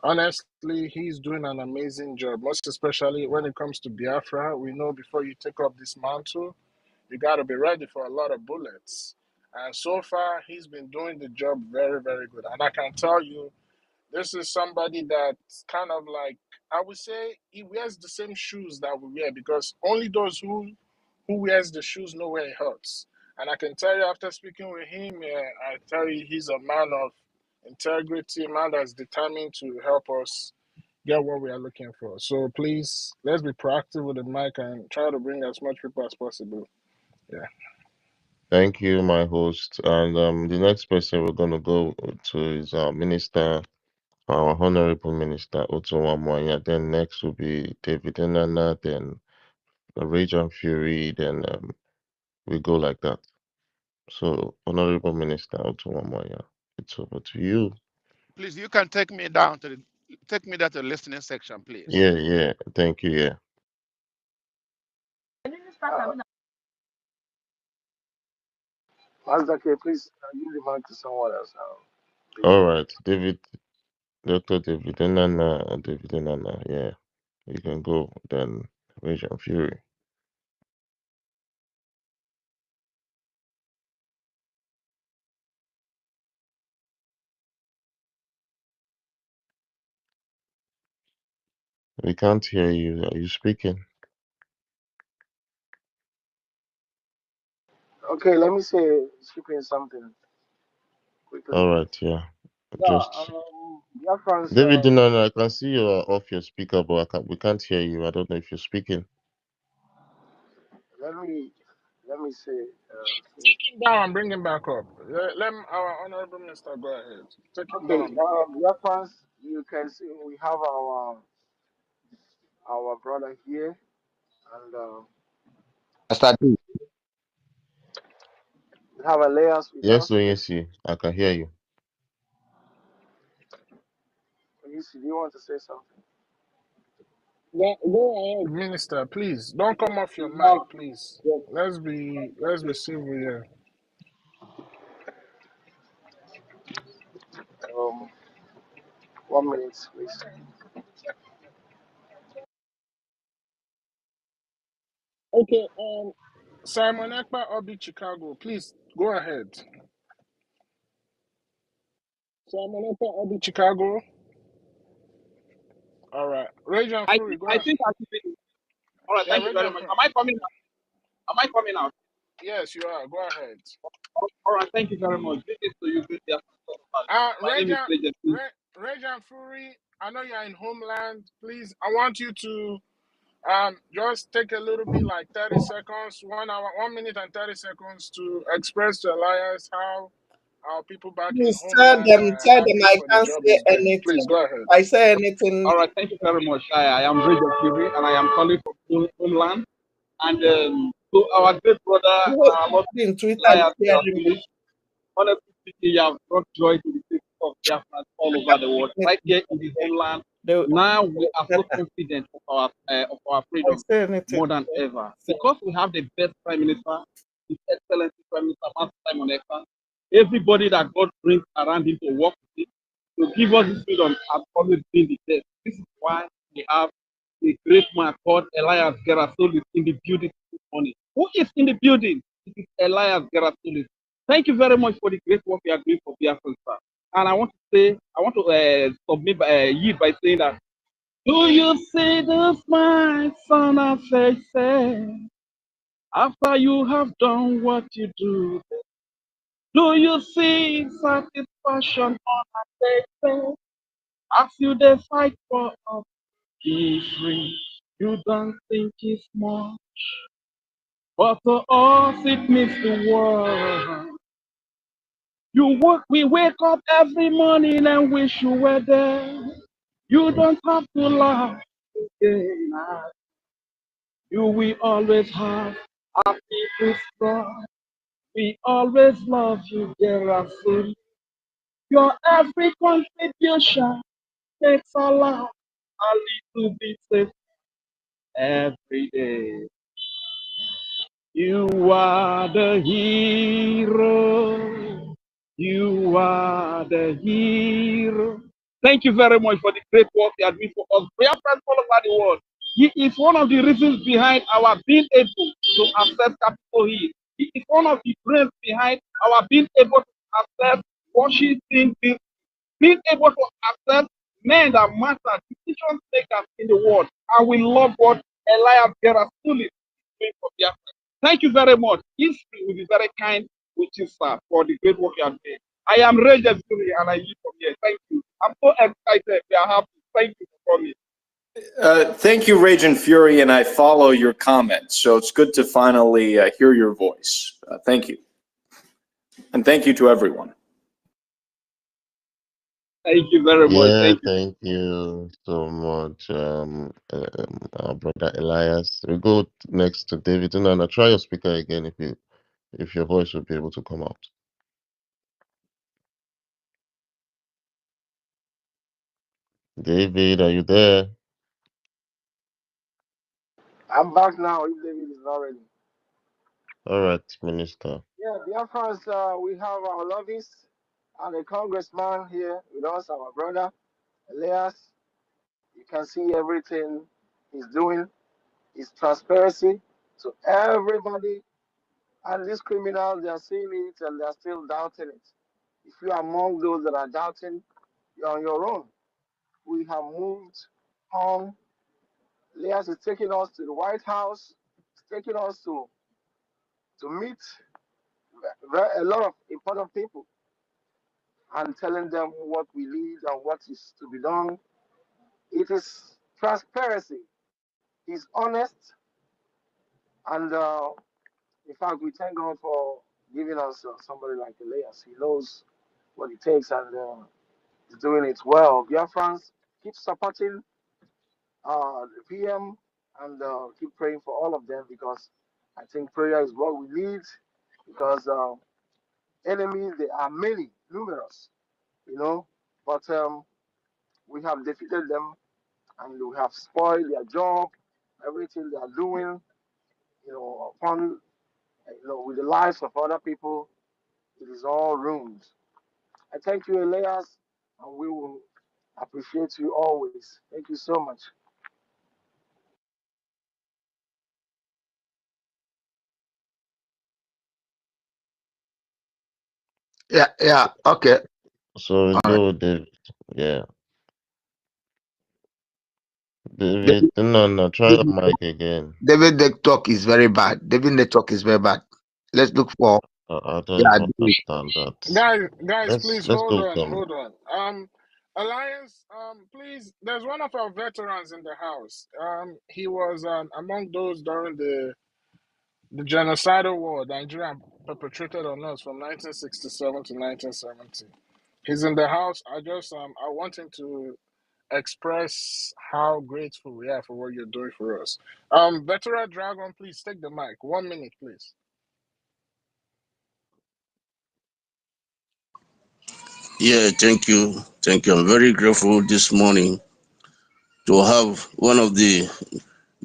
honestly, he's doing an amazing job. Most especially when it comes to Biafra, we know before you take up this mantle, you got to be ready for a lot of bullets. And so far, he's been doing the job very, very good. And I can tell you, this is somebody that's kind of like, I would say he wears the same shoes that we wear, because only those who wears the shoes know where it hurts. And I can tell you, after speaking with him, I tell you, he's a man of integrity, a man that's determined to help us get what we are looking for. So please, let's be proactive with the mic and try to bring as much people as possible. Yeah.
Thank you, my host. And the next person we're gonna go to is our minister, our honorable minister, Otto Wamwanya. Then next will be David Enana, then Region Fury, then we go like that. So, honorable minister Otto Wamwanya, it's over to you.
Please, you can take me down to the listening section, please.
Yeah. Thank you. Yeah.
Uh, Master K, please give the mic to someone else. Please.
All right, Dr. David Enana, yeah. You can go then Region Fury. We can't hear you. Are you speaking?
Okay, let me say, skipping something quickly.
All right, yeah.
Yeah,
Just
Biafrans,
David Enana, I can see you are off your speaker, but we can't hear you. I don't know if you're speaking.
let me let me say,
Take him down and bring him back up. Let our honorable minister go ahead. Take him
okay,
down. Bring him up.
Biafrans, you can see we have our brother here, And
Pastor D.
we have Elias with
Yes,
us.
Oyesi, I can hear you.
Do you want to say something?
Go ahead, Minister. Please don't come off your mic, please. Let's be civil here.
1 minute, please.
Okay. Simon Ekpa, Obi, Chicago. Please go ahead. Simon Ekpa, Obi, Chicago. All right. Rajan Fury, go
I
ahead.
think I should be. All right,
Yeah,
thank you very
Rajan
much.
Fury.
Am I coming out? Am I coming out?
Yes, you are. Go ahead.
All right, thank you very much. This is to you, good Biafrans. My name is Legend.
Rajan Fury, I know you're in Homeland. Please, I want you to just take a little bit, like 30 seconds, 1 hour, 1 minute and 30 seconds to express to Elias how our people back in
Please
Homeland are
tell them
happy
I
for the
can't
job
say
he's doing. Please
anything.
go ahead.
If I say anything,
All right, thank you very much. I am Legend Fury, and I am calling from Homeland. And to our great brother, Lord
in Twitter
Elias
is hearing me.
honestly speaking, you have brought joy to the people of Biafra all over the world. Right here in the homeland, now we are so confident of our freedom more than ever because we have the best prime minister, his excellency prime minister Master Simon Ekpa. Everybody that God brings around him to work with him to give us his freedom has always been the best. This is why we have a great man called Elias Gerasolis in the building this morning. Who is in the building? It is Elias Gerasolis. Thank you very much for the great work you are doing for Biafra. And I want to submit yield by saying that, do you see the smile on our faces after you have done what you do? Do you see satisfaction on our faces as you dey fight for us? Be free. You don't think it's much, but to us it means the world. We wake up every morning and wish you were there. You don't have to laugh again. You will always have our people's pride. We always love you, dear soon. Your every contribution takes a lot, a little bit safe every day. You are the hero. You are the hero. Thank you very much for the great work you are doing for us. We are friends all over the world. He is one of the reasons behind our being able to access Capitol Hill. He is one of the brains behind our being able to access Washington, D.C., being able to access men that matter, decision makers in the world. And we love what Elias Gerasuli is doing for Biafra. Thank you very much. History will be very kind with you, sir, for the great work you are doing. I am Ranger Fury and I live from here. Thank you. I'm so excited. We are happy. Thank you for coming.
Thank you, Raging Fury, and I follow your comments. So it's good to finally hear your voice. Thank you. And thank you to everyone.
Thank you very much.
Yeah,
Thank you.
thank you so much, our brother Elias. We go next to David. And try your speaker again if your voice will be able to come out. David, are you there?
I'm back now if David is not ready.
All right, Minister.
Yeah, Biafrans, we have our lobbyists and a congressman here with us, our brother Elias. You can see everything he's doing. His transparency to everybody. And these criminals, they are seeing it and they are still doubting it. If you are among those that are doubting, you're on your own. We have moved on. Elias is taking us to the White House. He's taking us to meet a lot of important people and telling them what we need and what is to be done. It is transparency. He's honest, and in fact, we thank God for giving us somebody like Elias. He knows what it takes and he's doing it well. Biafrans, keep supporting the PM. and keep praying for all of them because I think prayer is what we need because enemies, they are many, numerous, you know, but we have defeated them and we have spoiled their job, everything they are doing, upon, with the lives of other people, it is all ruined. I thank you, Elias, and we will appreciate you always. Thank you so much.
Yeah, okay.
So we
All right.
go with David. Yeah. David,
David,
no, try your
David,
mic again.
David, the talk is very bad. David, the talk is very bad. Let's look for,
I don't
yeah, David.
understand that.
Guys, please
Let's
hold
go
on,
from
hold on. Alliance, please. There's one of our veterans in the house. He was among those during the genocidal war Nigeria perpetrated on us from 1967 to 1970. He's in the house. I want him to express how grateful we are for what you're doing for us. Veteran Dragon, please take the mic. 1 minute, please.
Yeah, thank you. Thank you. I'm very grateful this morning to have one of the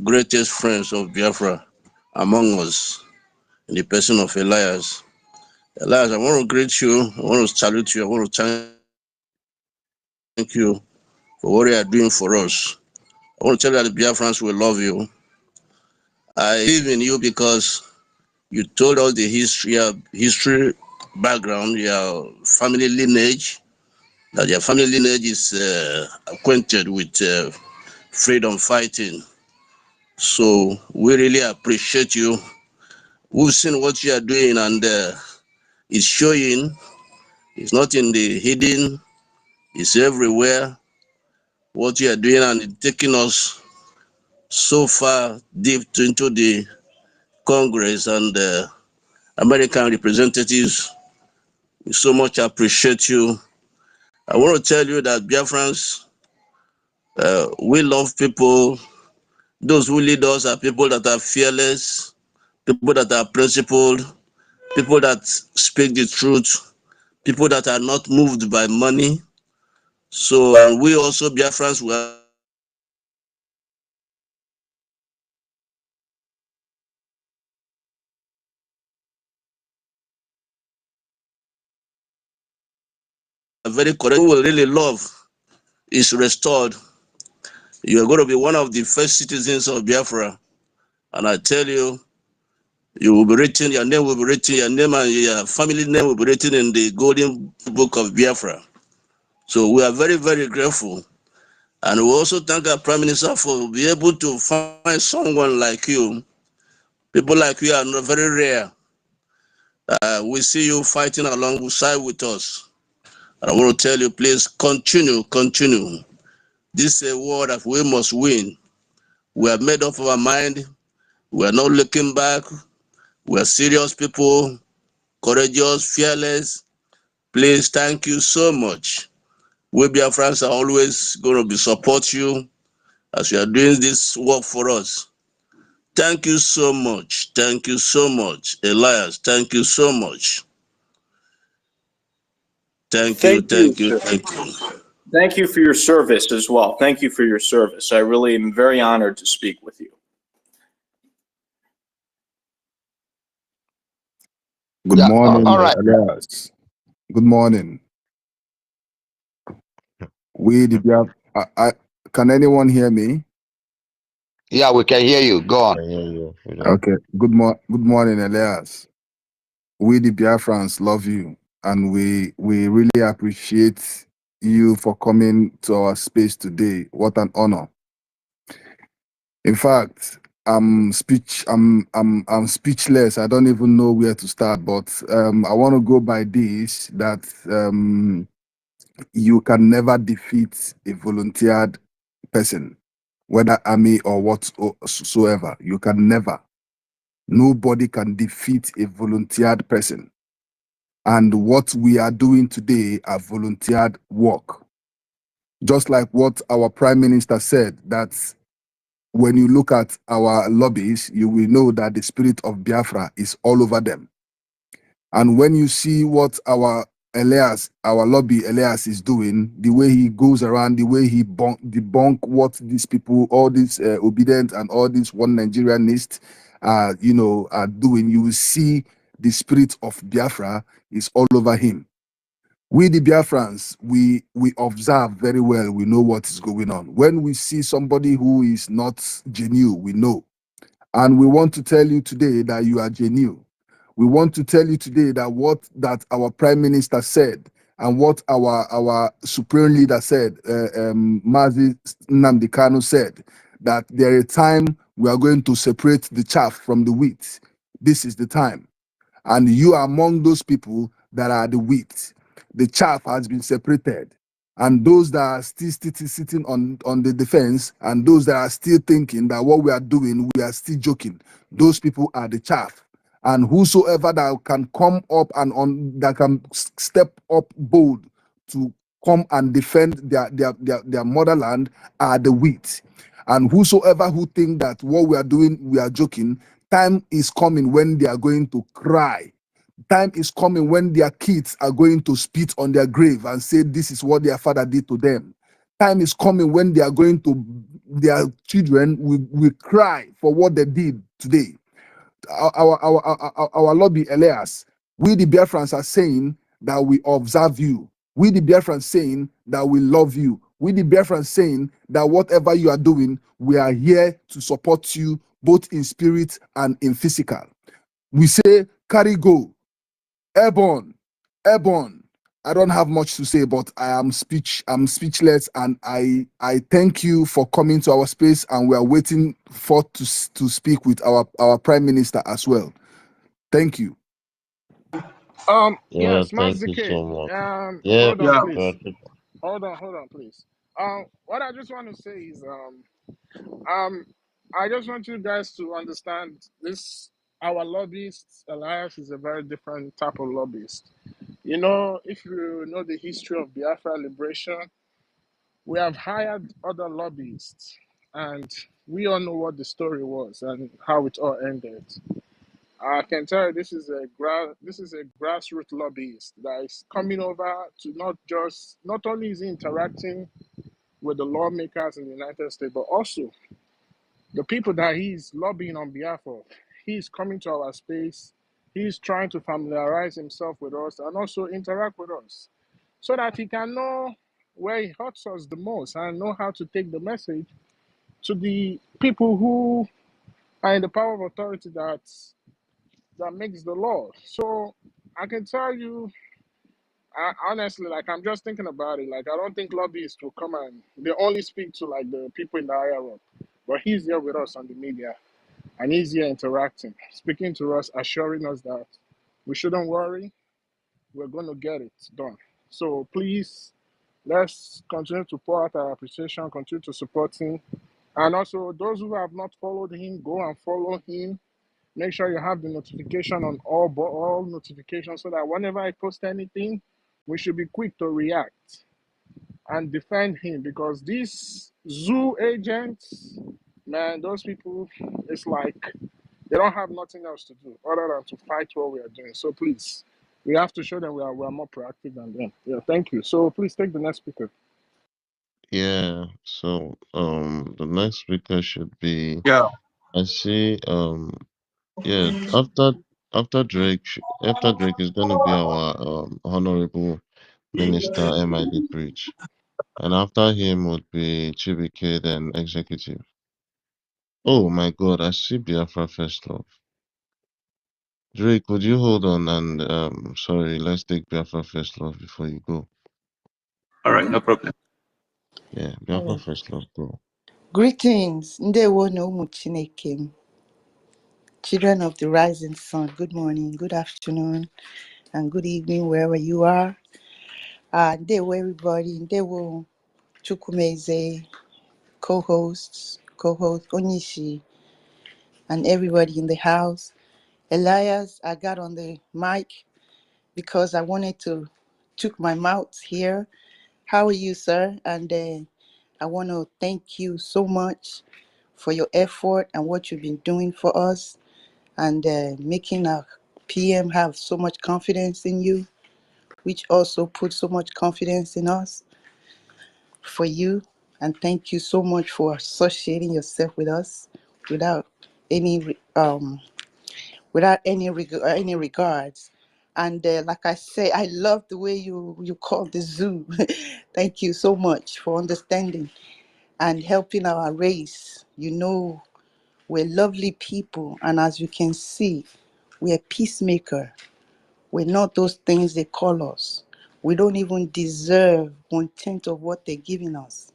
greatest friends of Biafra among us in the person of Elias. Elias, I want to greet you. I want to salute you. I want to thank you for what you are doing for us. I want to tell you that the Biafrans will love you. I believe in you because you told us the history, your history background, your family lineage, that your family lineage is acquainted with freedom fighting. So we really appreciate you. We've seen what you are doing, and it's showing. It's not in the hidden. It's everywhere. What you are doing, and it's taking us so far deep into the Congress and American representatives. We so much appreciate you. I want to tell you that Biafrans, we love people. Those who lead us are people that are fearless, people that are principled, people that speak the truth, people that are not moved by money. So, and we also, Biafrans, we are very correct. We will really love is restored. You are going to be one of the first citizens of Biafra. And I tell you, you will be written, your name will be written, your name and your family name will be written in the golden book of Biafra. So we are very, very grateful. And we also thank our Prime Minister for being able to find someone like you. People like you are not very rare. We see you fighting alongside with us. And I want to tell you, please continue, continue. This is a war that we must win. We have made up our mind. We are not looking back. We are serious people, courageous, fearless. Please, thank you so much. We Biafrans are always going to be support you as you are doing this work for us. Thank you so much. Thank you so much. Elias, thank you so much. Thank you,
Thank you,
thank you,
sir.
thank you.
Thank you for your service as well. Thank you for your service. I really am very honored to speak with you.
Good
Yeah,
morning,
all right.
Elias. Good morning. Can anyone hear me?
Yeah, we can hear you. Go on.
I hear you.
Okay. Good morning, Elias. We the Biafrans love you, and we really appreciate you for coming to our space today. What an honor. In fact, I'm speechless. I don't even know where to start, but I want to go by this that you can never defeat a volunteered person, whether army or whatsoever. You can never. Nobody can defeat a volunteered person. And what we are doing today are volunteered work. Just like what our Prime Minister said, that when you look at our lobbies, you will know that the spirit of Biafra is all over them. And when you see what our Elias, our lobby Elias is doing, the way he goes around, the way he debunk what these people, all these obedient and all these one Nigerianists are doing, you will see the spirit of Biafra is all over him. We the Biafrans, we observe very well, we know what is going on. When we see somebody who is not genuine, we know. And we want to tell you today that you are genuine. We want to tell you today that our Prime Minister said and what our Supreme Leader said, Mazi Nnamdi Kanu said, that there is a time we are going to separate the chaff from the wheat. This is the time. And you are among those people that are the wheat. The chaff has been separated. And those that are still sitting on the defense, and those that are still thinking that what we are doing, we are still joking, those people are the chaff. And whosoever that can come up and that can step up bold to come and defend their motherland are the wheat. And whosoever who think that what we are doing, we are joking, time is coming when they are going to cry. Time is coming when their kids are going to spit on their grave and say this is what their father did to them. Time is coming when they are going to, their children will cry for what they did today. Our lobby, Elias, we the Biafrans are saying that we observe you. We the Biafrans saying that we love you. We the Biafrans saying that whatever you are doing, we are here to support you both in spirit and in physical. We say, carry go. Airborne, airborne. I don't have much to say, but I'm speechless, and I thank you for coming to our space, and we are waiting to speak with our Prime Minister as well. Thank you.
Yeah,
Yes,
thank you
Mazike.
so much. Yeah,
Hold on,
uh,
please. Hold on, please. What I just want to say is, I just want you guys to understand this. Our lobbyist alliance is a very different type of lobbyist. You know, if you know the history of Biafra liberation, we have hired other lobbyists, and we all know what the story was and how it all ended. I can tell you this is a grassroots lobbyist that is coming over to not only is he interacting with the lawmakers in the United States, but also the people that he's lobbying on behalf of. He's coming to our space. He's trying to familiarize himself with us and also interact with us so that he can know where he hurts us the most and know how to take the message to the people who are in the power of authority that makes the law. So I can tell you, honestly, like I'm just thinking about it. Like I don't think lobbyists will come and they only speak to like the people in the higher up. But he's here with us on the media, and he's here interacting, speaking to us, assuring us that we shouldn't worry. We're going to get it done. So please, let's continue to pour out our appreciation, continue to support him, and also those who have not followed him, go and follow him. Make sure you have the notification on all notifications so that whenever I post anything, we should be quick to react and defend him because these zoo agents, man, those people, it's like they don't have nothing else to do other than to fight what we are doing. So please, we have to show them we are more proactive than them. Yeah, thank you. So please take the next speaker.
yeah. So the next speaker should be.
Yeah.
I see. Yeah. After Drake is gonna be our honorable minister MID Bridge, and after him would be Chibike then executive. Oh my God! I see Biafra first love. Drake, would you hold on and sorry, let's take Biafra first love before you go.
All right, no problem.
Yeah, Biafra first love, go.
Greetings, Ndewo no Umu Chineke, children of the rising sun. Good morning, good afternoon, and good evening, wherever you are. Ndewo everybody, Ndewo Chukwumeze, co-host Onishi, and everybody in the house. Elias, I got on the mic because I wanted to took my mouth here. How are you, sir? And I want to thank you so much for your effort and what you've been doing for us, and making our PM have so much confidence in you, which also puts so much confidence in us for you. And thank you so much for associating yourself with us without any any regards. And like I say, I love the way you call the zoo. Thank you so much for understanding and helping our race. You know, we're lovely people, and as you can see, we're peacemaker. We're not those things they call us. We don't even deserve 1/10 of what they're giving us.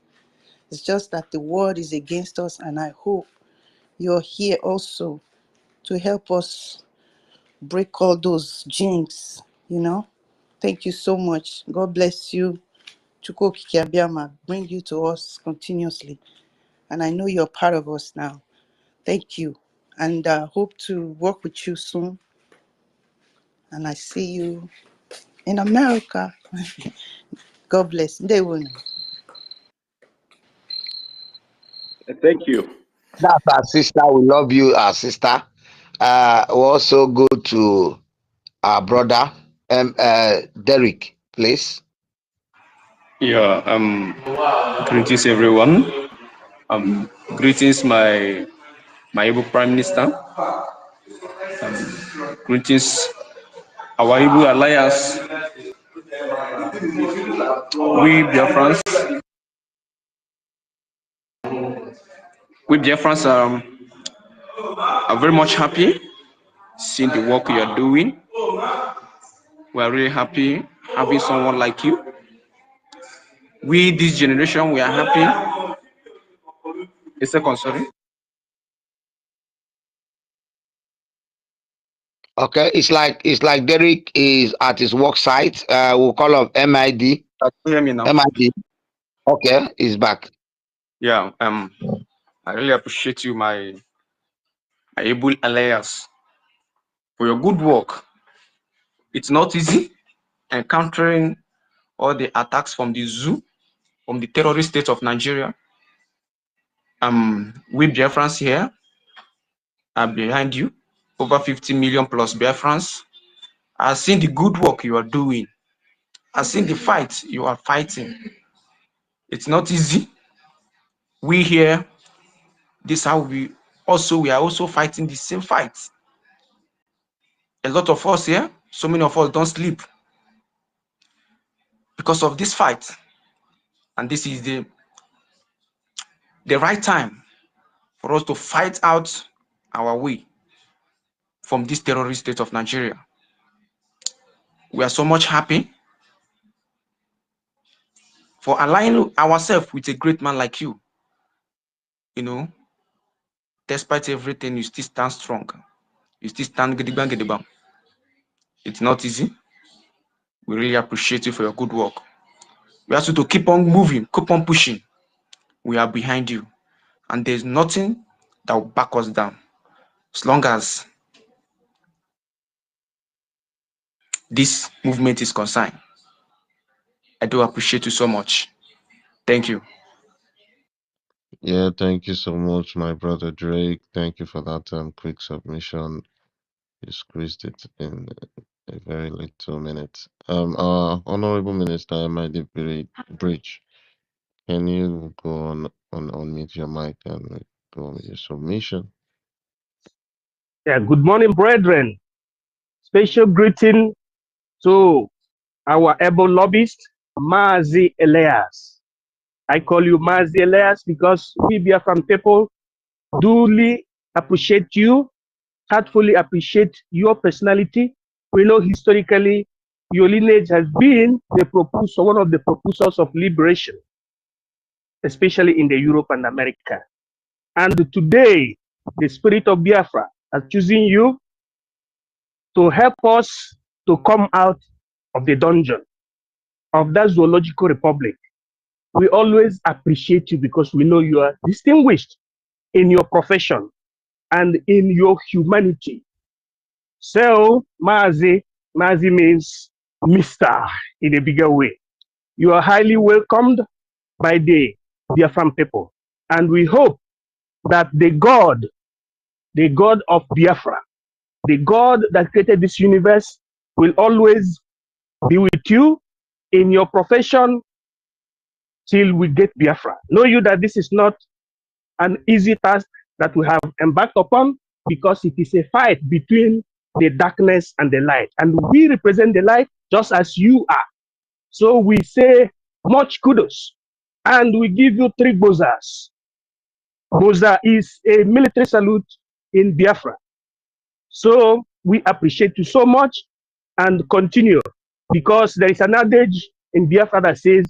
It's just that the world is against us, and I hope you're here also to help us break all those jinx, you know. Thank you so much. God bless you. Chukwu Okike Abiama, bring you to us continuously. And I know you're part of us now. Thank you. And hope to work with you soon. And I see you in America. God bless. Ndewonu.
Thank you.
That's our sister. We love you, our sister. We also go to our brother, Derek, please.
Yeah, greetings everyone. Greetings my Igbo Prime Minister. Greetings our Igbo alliance. We Biafrans, are very much happy seeing the work you are doing. We are really happy having someone like you. We this generation, we are happy. A second, sorry.
Okay, it's like Derek is at his work site. We'll call him MID.
Can you hear me now?
MID. Okay, he's back.
Yeah, I really appreciate you, my Able alliance, for your good work. It's not easy encountering all the attacks from the zoo, from the terrorist state of Nigeria. We Biafrans here are behind you, over 50 million plus Biafrans. I've seen the good work you are doing. I've seen the fight you are fighting. It's not easy. We here, this how we are also fighting the same fight. A lot of us here, so many of us don't sleep because of this fight. And this is the right time for us to fight out our way from this terrorist state of Nigeria. We are so much happy for aligning ourselves with a great man like you. You know, despite everything, you still stand strong. You still stand gidigba gidigba. It's not easy. We really appreciate you for your good work. We ask you to keep on moving, keep on pushing. We are behind you. And there's nothing that will back us down. As long as this movement is concerned, I do appreciate you so much. Thank you.
Yeah, thank you so much, my brother Drake. Thank you for that quick submission. You squeezed it in a very little minute. Our Honorable Minister Mighty Bridge, can you go on unmute your mic and go on with your submission?
Yeah, good morning, brethren. Special greeting to our able lobbyist, Mazi Elias. I call you Mazi Elias because we Biafran people duly appreciate you, heartfully appreciate your personality. We know historically your lineage has been the propulsor, one of the propulsors of liberation, especially in the Europe and America. And today, the spirit of Biafra has chosen you to help us to come out of the dungeon of that zoological republic. We always appreciate you because we know you are distinguished in your profession and in your humanity. So, Mazi means Mr. in a bigger way. You are highly welcomed by the Biafran people. And we hope that the God of Biafra, the God that created this universe, will always be with you in your profession till we get Biafra. Know you that this is not an easy task that we have embarked upon, because it is a fight between the darkness and the light. And we represent the light just as you are. So we say much kudos. And we give you 3 bozas. Boza is a military salute in Biafra. So we appreciate you so much, and continue, because there is an adage in Biafra that says,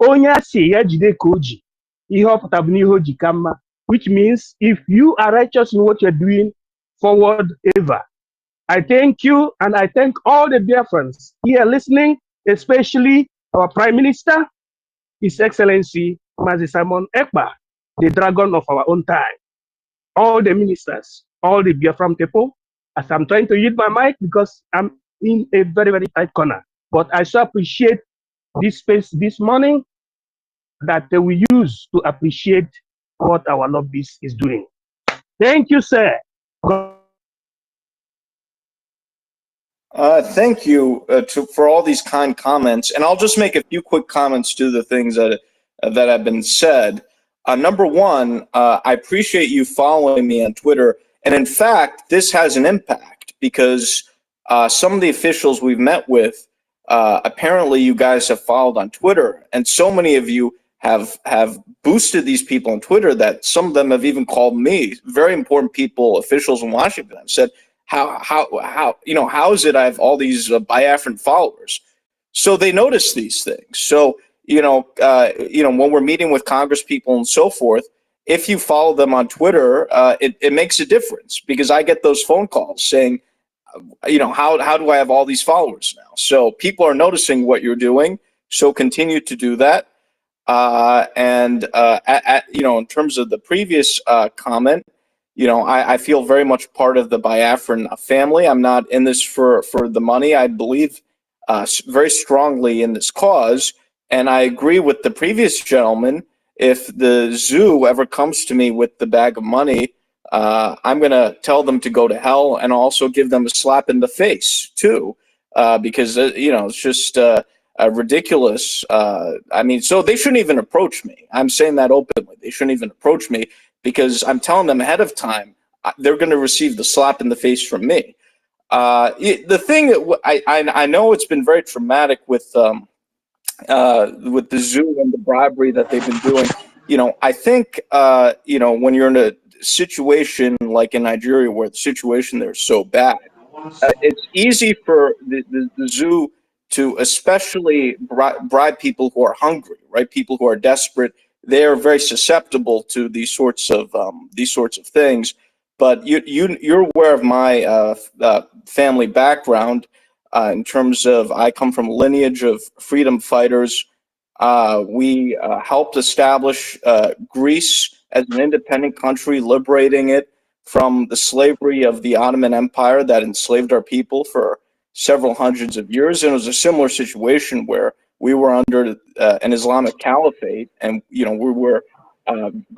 Onya si ya jide ka oji, ihe ọ pụtara bụ na ihe o ji ka mma, which means if you are righteous in what you're doing, forward ever. I thank you, and I thank all the Biafrans here listening, especially our Prime Minister, His Excellency Mazi Simon Ekpa, the dragon of our own time. All the ministers, all the Biafran people, as I'm trying to use my mic because I'm in a very, very tight corner. But I so appreciate this space this morning that we use to appreciate what our lobbyist is doing. Thank you, sir.
Thank you for all these kind comments, and I'll just make a few quick comments to the things that have been said. Number one, I appreciate you following me on Twitter, and in fact, this has an impact because some of the officials we've met with, apparently you guys have followed on Twitter, and so many of you have boosted these people on Twitter that some of them have even called me, very important people, officials in Washington, and said, how is it I have all these Biafran followers? So they notice these things. So when we're meeting with Congress people and so forth, if you follow them on Twitter, it makes a difference, because I get those phone calls saying, how do I have all these followers now? So people are noticing what you're doing. So continue to do that. In terms of the previous comment, I feel very much part of the Biafran family. I'm not in this for the money. I believe very strongly in this cause, and I agree with the previous gentleman. If the zoo ever comes to me with the bag of money, I'm going to tell them to go to hell, and also give them a slap in the face too, because it's just ridiculous. So they shouldn't even approach me. I'm saying that openly. They shouldn't even approach me, because I'm telling them ahead of time they're going to receive the slap in the face from me. The thing that I know, it's been very traumatic with the zoo and the bribery that they've been doing. I think when you're in a situation like in Nigeria, where the situation there is so bad, it's easy for the zoo to especially bribe people who are hungry, right? People who are desperate. They are very susceptible to these sorts of things. But you're aware of my family background in terms of, I come from a lineage of freedom fighters. We helped establish Greece as an independent country, liberating it from the slavery of the Ottoman Empire that enslaved our people for several hundreds of years. And it was a similar situation where we were under an Islamic caliphate, and we were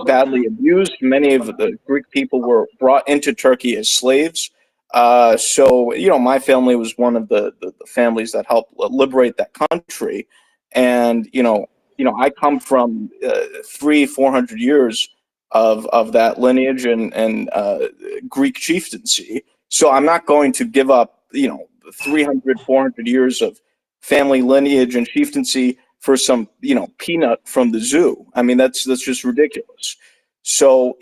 badly abused. Many of the Greek people were brought into Turkey as slaves. So my family was one of the families that helped liberate that country. And I come from 400 years of that lineage and Greek chieftaincy. So I'm not going to give up 300, 400 years of family lineage and chieftaincy for some peanut from the zoo. I mean, that's just ridiculous. So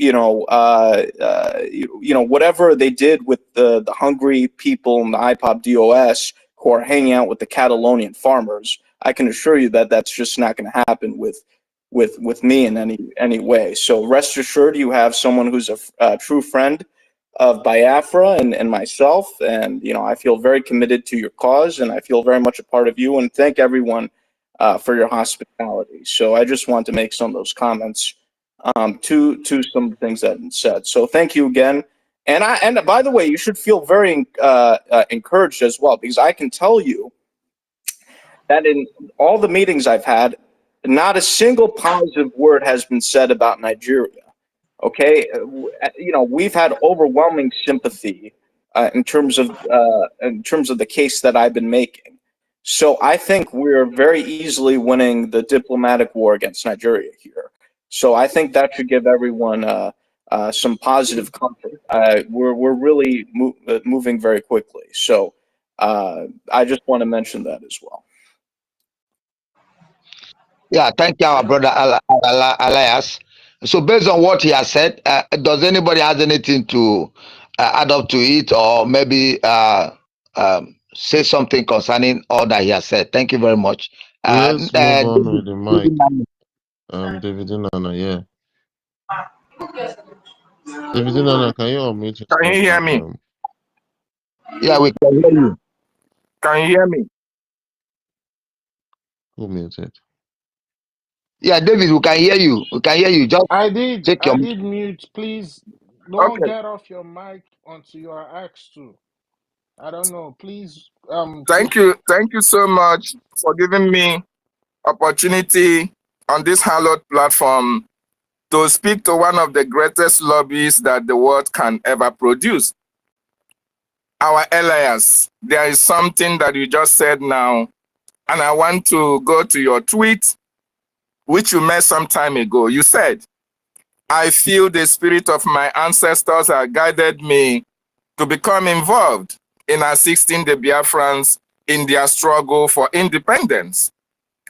whatever they did with the hungry people in the IPOP DOS who are hanging out with the Catalonian farmers, I can assure you that that's just not going to happen with me in any way. So rest assured, you have someone who's a true friend of Biafra and myself, and I feel very committed to your cause, and I feel very much a part of you, and thank everyone for your hospitality. So I just want to make some of those comments to some things that have been said. So thank you again. And by the way, you should feel very encouraged as well, because I can tell you that in all the meetings I've had, not a single positive word has been said about Nigeria. Okay, we've had overwhelming sympathy in terms of the case that I've been making. So I think we're very easily winning the diplomatic war against Nigeria here. So I think that should give everyone some positive comfort. We're really moving very quickly. So I just want to mention that as well.
Yeah, thank you, our brother Elias. So, based on what he has said, does anybody has anything to add up to it, or maybe say something concerning all that he has said? Thank you very much.
Let's move on with the mic.
David,
David Nana, yeah. David Nana, can you unmute yourself?
Can you hear me?
Yeah, we can hear you.
Can you hear me?
Who muted?
Yeah, David, we can hear you. We can hear you. Just
I did
take your.
mute. Please don't
Okay.
get off your mic until you are asked to. I don't know. Please
Thank you so much for giving me opportunity on this hallowed platform to speak to one of the greatest lobbies that the world can ever produce. Our alliance. There is something that you just said now, and I want to go to your tweet, which you made some time ago. You said, I feel the spirit of my ancestors have guided me to become involved in assisting the Biafrans in their struggle for independence.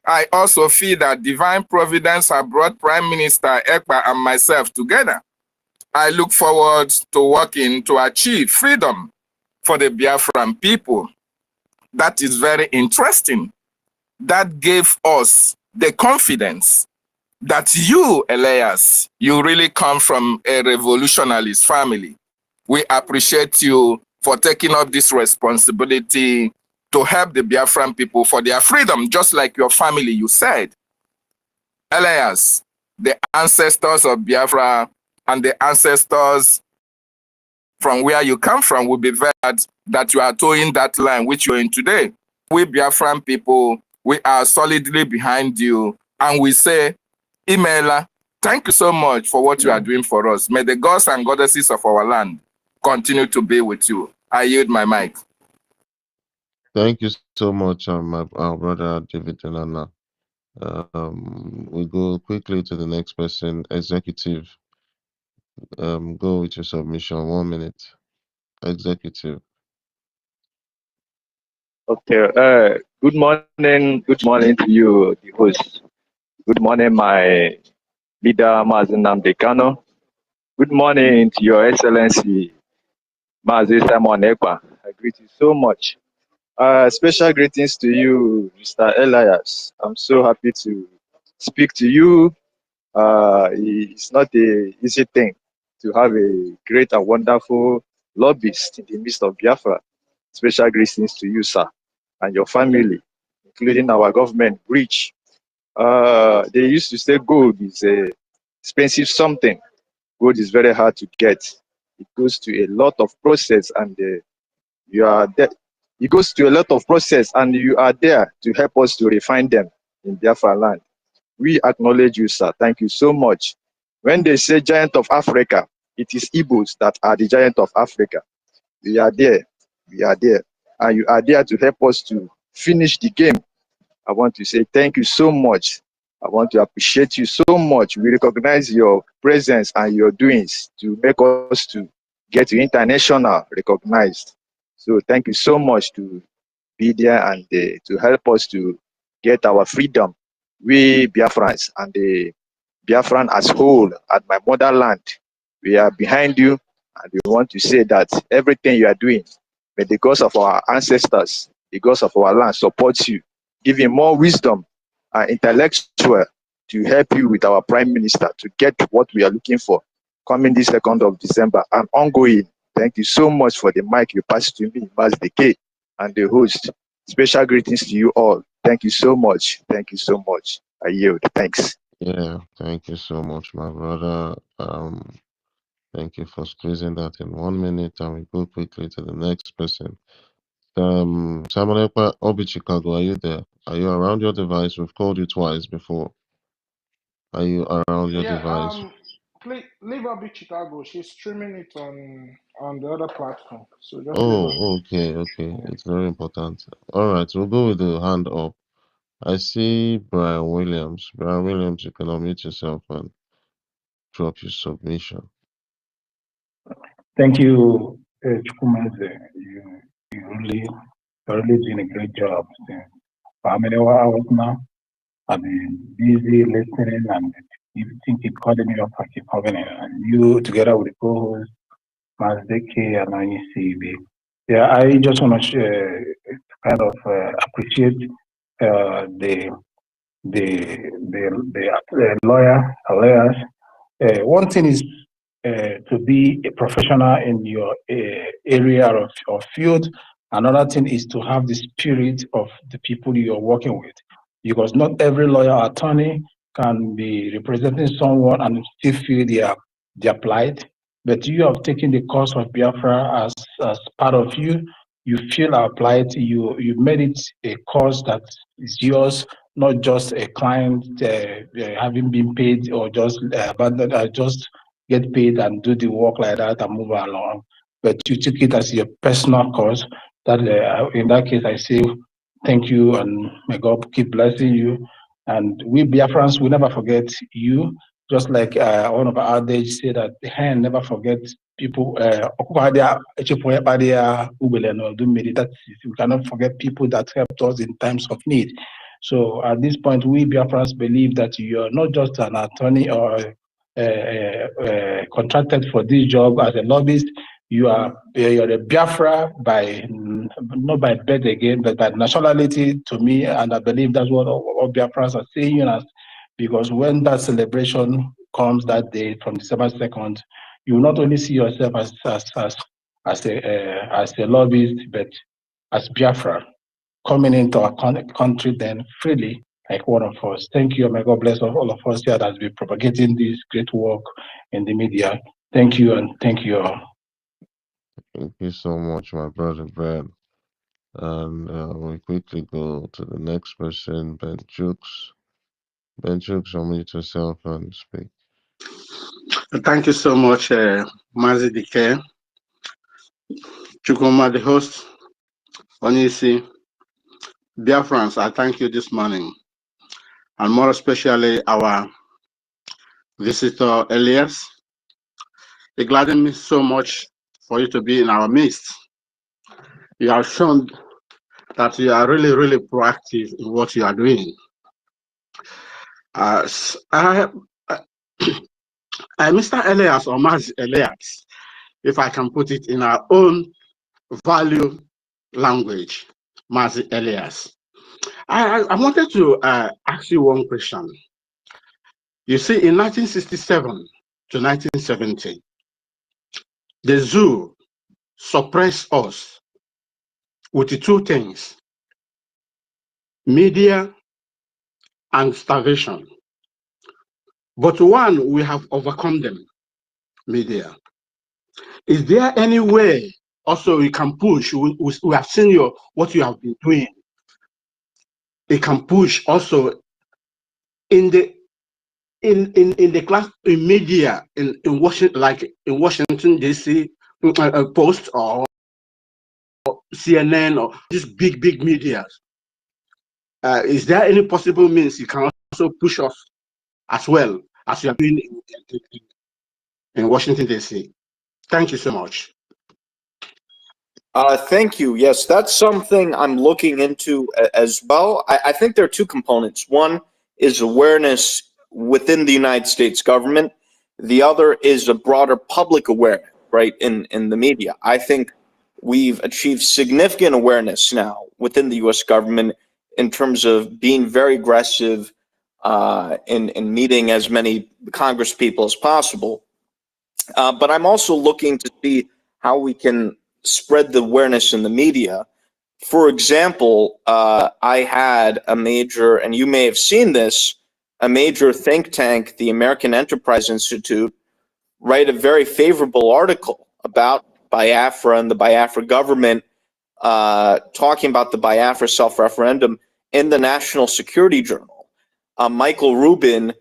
I also feel that divine providence has brought Prime Minister Ekpa and myself together. I look forward to working to achieve freedom for the Biafran people. That is very interesting. That gave us the confidence that you, Elias, you really come from a revolutionalist family. We appreciate you for taking up this responsibility to help the Biafran people for their freedom, just like your family, you said. Elias, the ancestors of Biafra and the ancestors from where you come from will be glad that you are towing that line which you're in today. We Biafran people, we are solidly behind you, and we say, Imela, thank you so much for what you are doing for us. May the gods and goddesses of our land continue to be with you. I yield my mic.
Thank you so much, our brother David Nana. We go quickly to the next person, Executive. Go with your submission. 1 minute. Executive.
Okay. Good morning. Good morning to you, the host. Good morning, my leader, Mazen Namdekano. Good morning to Your Excellency, Mazi Simon Ekpa. I greet you so much. Special greetings to you, Mr. Elias. I'm so happy to speak to you. It's not an easy thing to have a great and wonderful lobbyist in the midst of Biafra. Special greetings to you, sir, and your family, including our government breach. They used to say gold is a expensive something. Gold is very hard to get. It goes to a lot of process, and you are there. It goes to a lot of process, and you are there to help us to refine them in Biafra land. We acknowledge you, sir. Thank you so much. When they say giant of Africa, it is Igbos that are the giant of Africa. We are there. We are there. And you are there to help us to finish the game. I want to say thank you so much. I want to appreciate you so much. We recognize your presence and your doings to make us to get international recognized. So thank you so much to be there and to help us to get our freedom. We Biafrans and the Biafran as whole at my motherland, we are behind you, and we want to say that everything you are doing, may the gods of our ancestors, the gods of our land support you, give you more wisdom and intellectual to help you with our prime minister to get what we are looking for coming this 2nd of December and ongoing. Thank you so much for the mic you passed to me, Mas Deke, and the host. Special greetings to you all. Thank you so much. Thank you so much. I yield. Thanks.
Yeah, thank you so much, my brother. Thank you for squeezing that in 1 minute, and we go quickly to the next person. Simon Ekpa, Obi Chicago, are you there? Are you around your device? We've called you twice before. Are you around your device?
Leave her be Chicago. She's streaming it on the other platform. So just leave her.
Oh, okay, okay.
Yeah.
It's very important. All right, we'll go with the hand up. I see Brian Williams. Brian Williams, you can unmute yourself and drop your submission.
Thank you, Chukwumaze. You're really doing a great job. For many hours now, I've been busy listening and you think keep calling me up, I keep coming in. And you, together with the co-host, Mazdeke and ICB. Yeah, I just want to kind of appreciate the lawyer, Elias. One thing is to be a professional in your area of field. Another thing is to have the spirit of the people you're working with, because not every lawyer or attorney can be representing someone and still feel their plight. But you have taken the cause of Biafra as part of you. You feel our plight. You made it a cause that is yours, not just a client having been paid or just abandoned, just get paid and do the work like that and move along. But you took it as your personal cause. That in that case, I say thank you and may God keep blessing you. And we Biafrans will never forget you. Just like one of our adage said that the hand never forgets people. That we cannot forget people that helped us in times of need. So at this point, we Biafrans believe that you are not just an attorney or contracted for this job as a lobbyist. You're a Biafra by not by birth again, but by nationality to me, and I believe that's what all Biafrans are saying us. Because when that celebration comes that day from December 2nd, you will not only see yourself as a lobbyist, but as Biafra coming into our country then freely like one of us. Thank you. May God bless all of us here that's been propagating this great work in the media. Thank you and thank you all.
Thank you so much, my brother Brad. And we quickly go to the next person, Ben Jukes. Ben Jukes, unmute yourself and speak.
Thank you so much, Mazi Dike, Chukuma, the host, Onisi, Biafrans. I thank you this morning, and more especially our visitor Elias. It gladdens me so much for you to be in our midst. You have shown that you are really, really proactive in what you are doing. Mr. Elias or Mazi Elias, if I can put it in our own value language, Mazi Elias. I wanted to ask you one question. You see, in 1967 to 1970, the zoo suppressed us with the two things, media and starvation. But one, we have overcome them, media. Is there any way also you can push? We have seen what you have been doing. It can push also in the class in media in Washington, like in Washington DC, Post or CNN or these big media. Is there any possible means you can also push us as well as you are doing in Washington DC? Thank you so much.
Thank you. Yes, that's something I'm looking into as well. I think there are two components. One is awareness within the United States government. The other is a broader public awareness, right, in the media. I think we've achieved significant awareness now within the U.S. government in terms of being very aggressive in meeting as many Congress people as possible. But I'm also looking to see how we can spread the awareness in the media. For example, I had a major, and you may have seen this, a major think tank, the American Enterprise Institute, write a very favorable article about Biafra and the Biafra government, talking about the Biafra self-referendum in the National Security Journal. Michael Rubin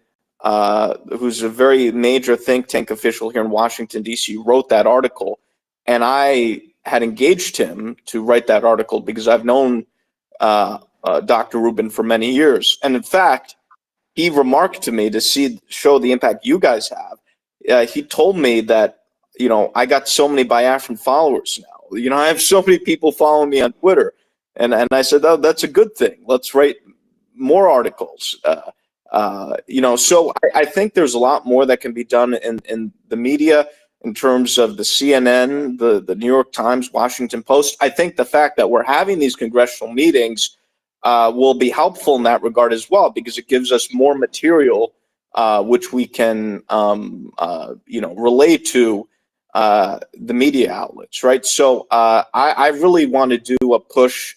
who's a very major think tank official here in Washington, D.C., wrote that article. And I had engaged him to write that article because I've known Dr. Rubin for many years. And in fact, he remarked to me to show the impact you guys have. He told me that, I got so many Biafran followers now. I have so many people following me on Twitter. And I said, oh, that's a good thing. Let's write more articles. So I think there's a lot more that can be done in the media in terms of the CNN, the New York Times, Washington Post. I think the fact that we're having these congressional meetings will be helpful in that regard as well, because it gives us more material which we can relay to the media outlets, right? So I really want to do a push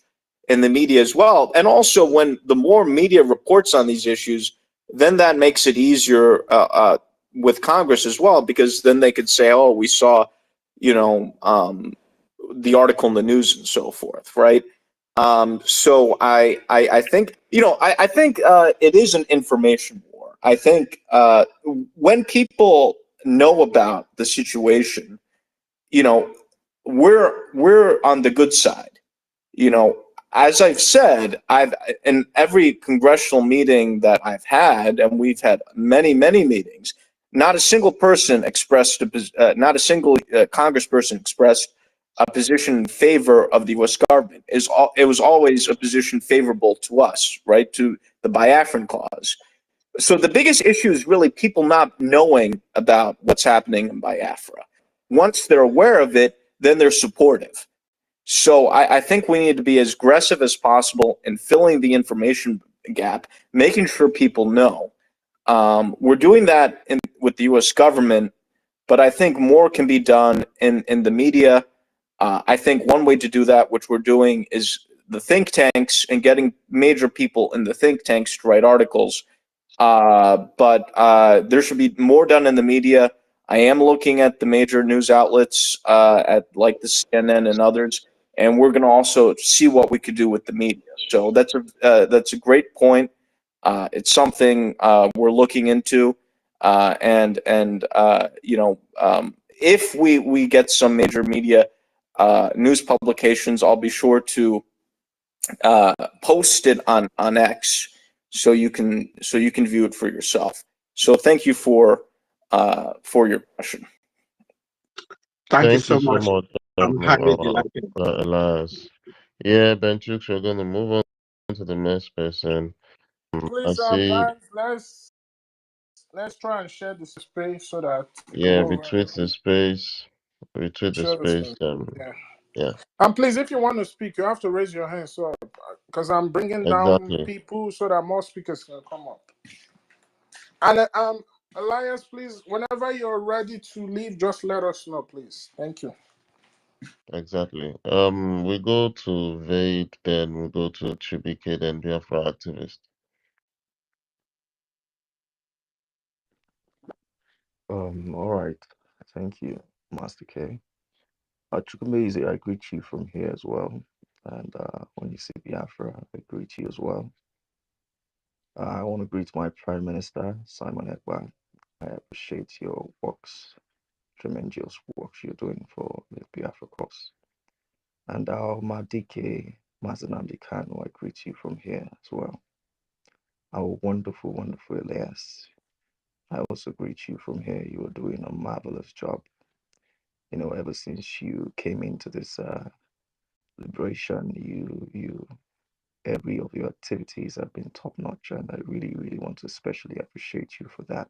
in the media as well. And also, when the more media reports on these issues, then that makes it easier with Congress as well, because then they could say, oh, we saw, the article in the news and so forth, right? So I think, I think it is an information war. I think when people know about the situation, we're on the good side. As I've said, in every congressional meeting that I've had, and we've had many, many meetings, not a single person expressed, not a single congressperson expressed a position in favor of the U.S. government. It was always a position favorable to us, right, to the Biafran cause. So the biggest issue is really people not knowing about what's happening in Biafra. Once they're aware of it, then they're supportive. So I think we need to be as aggressive as possible in filling the information gap, making sure people know. We're doing that with the U.S. government, but I think more can be done in the media. I think one way to do that, which we're doing, is the think tanks and getting major people in the think tanks to write articles. But there should be more done in the media. I am looking at the major news outlets, at like the CNN and others, and we're going to also see what we could do with the media. So that's a great point. It's something we're looking into, and if we get some major media news publications, I'll be sure to post it on X so you can view it for yourself. So thank you for your question.
Thank you
Thank you
so
so
much.
much,
I'm highly delighted.
Elias. Yeah, Benchuk, we're going to move on to the next person. I
Please,
see.
guys, let's try and share the space so that
Yeah,
people
retweet the space. Retweet the
share the
space.
space. Yeah.
Yeah,
And please, if you want to speak, you have to raise your hand. So, because I'm bringing down
exactly.
people so that more speakers can come up. And Elias, please, whenever you're ready to leave, just let us know, please. Thank you.
Exactly. We go to Vade, then we go to Chibike, then Biafra activist.
All right. Thank you, Master K. Chukwumeze, I greet you from here as well. And when you say Biafra, I greet you as well. I want to greet my Prime Minister, Simon Ekpa. I appreciate your works, tremendous works you're doing for the Biafra cause. And our Madike Mazenamdi Kanu, I greet you from here as well. Our wonderful, wonderful Elias, I also greet you from here. You are doing a marvelous job. Ever since you came into this liberation, every of your activities have been top notch, and I really, really want to especially appreciate you for that.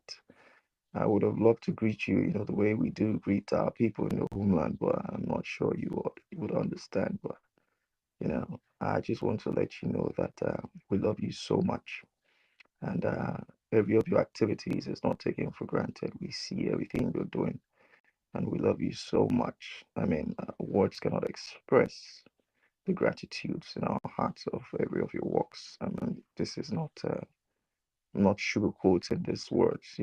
I would have loved to greet you, the way we do greet our people in the homeland, but I'm not sure you would understand. But I just want to let you know that we love you so much, and every of your activities is not taken for granted. We see everything you're doing, and we love you so much. I mean, words cannot express the gratitudes in our hearts of every of your works. I mean, this is not sugarcoating these words.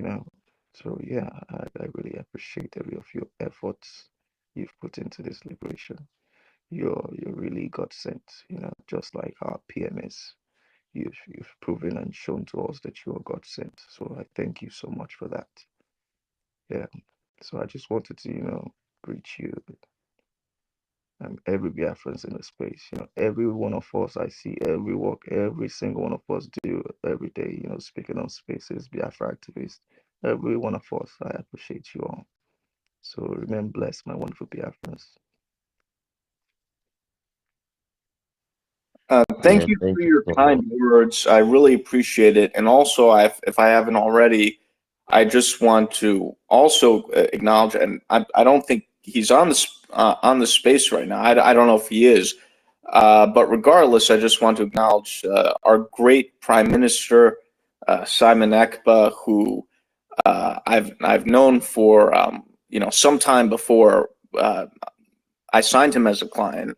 So yeah, I really appreciate every of your efforts you've put into this liberation. You're really God sent, just like our PMS. you've proven and shown to us that you are God sent. So I thank you so much for that. Yeah. So I just wanted to, greet you and every Biafrans in the space. Every one of us, I see every work every single one of us do every day, speaking on spaces, Biafra activists, every one of us. I appreciate you all. So remain blessed, my wonderful Biafrans.
Thank you for your kind words. I really appreciate it. And also, if I haven't already, I just want to also acknowledge, and I don't think he's on the space right now. I don't know if he is, but regardless, I just want to acknowledge our great Prime Minister Simon Ekpa, who I've known for some time before I signed him as a client.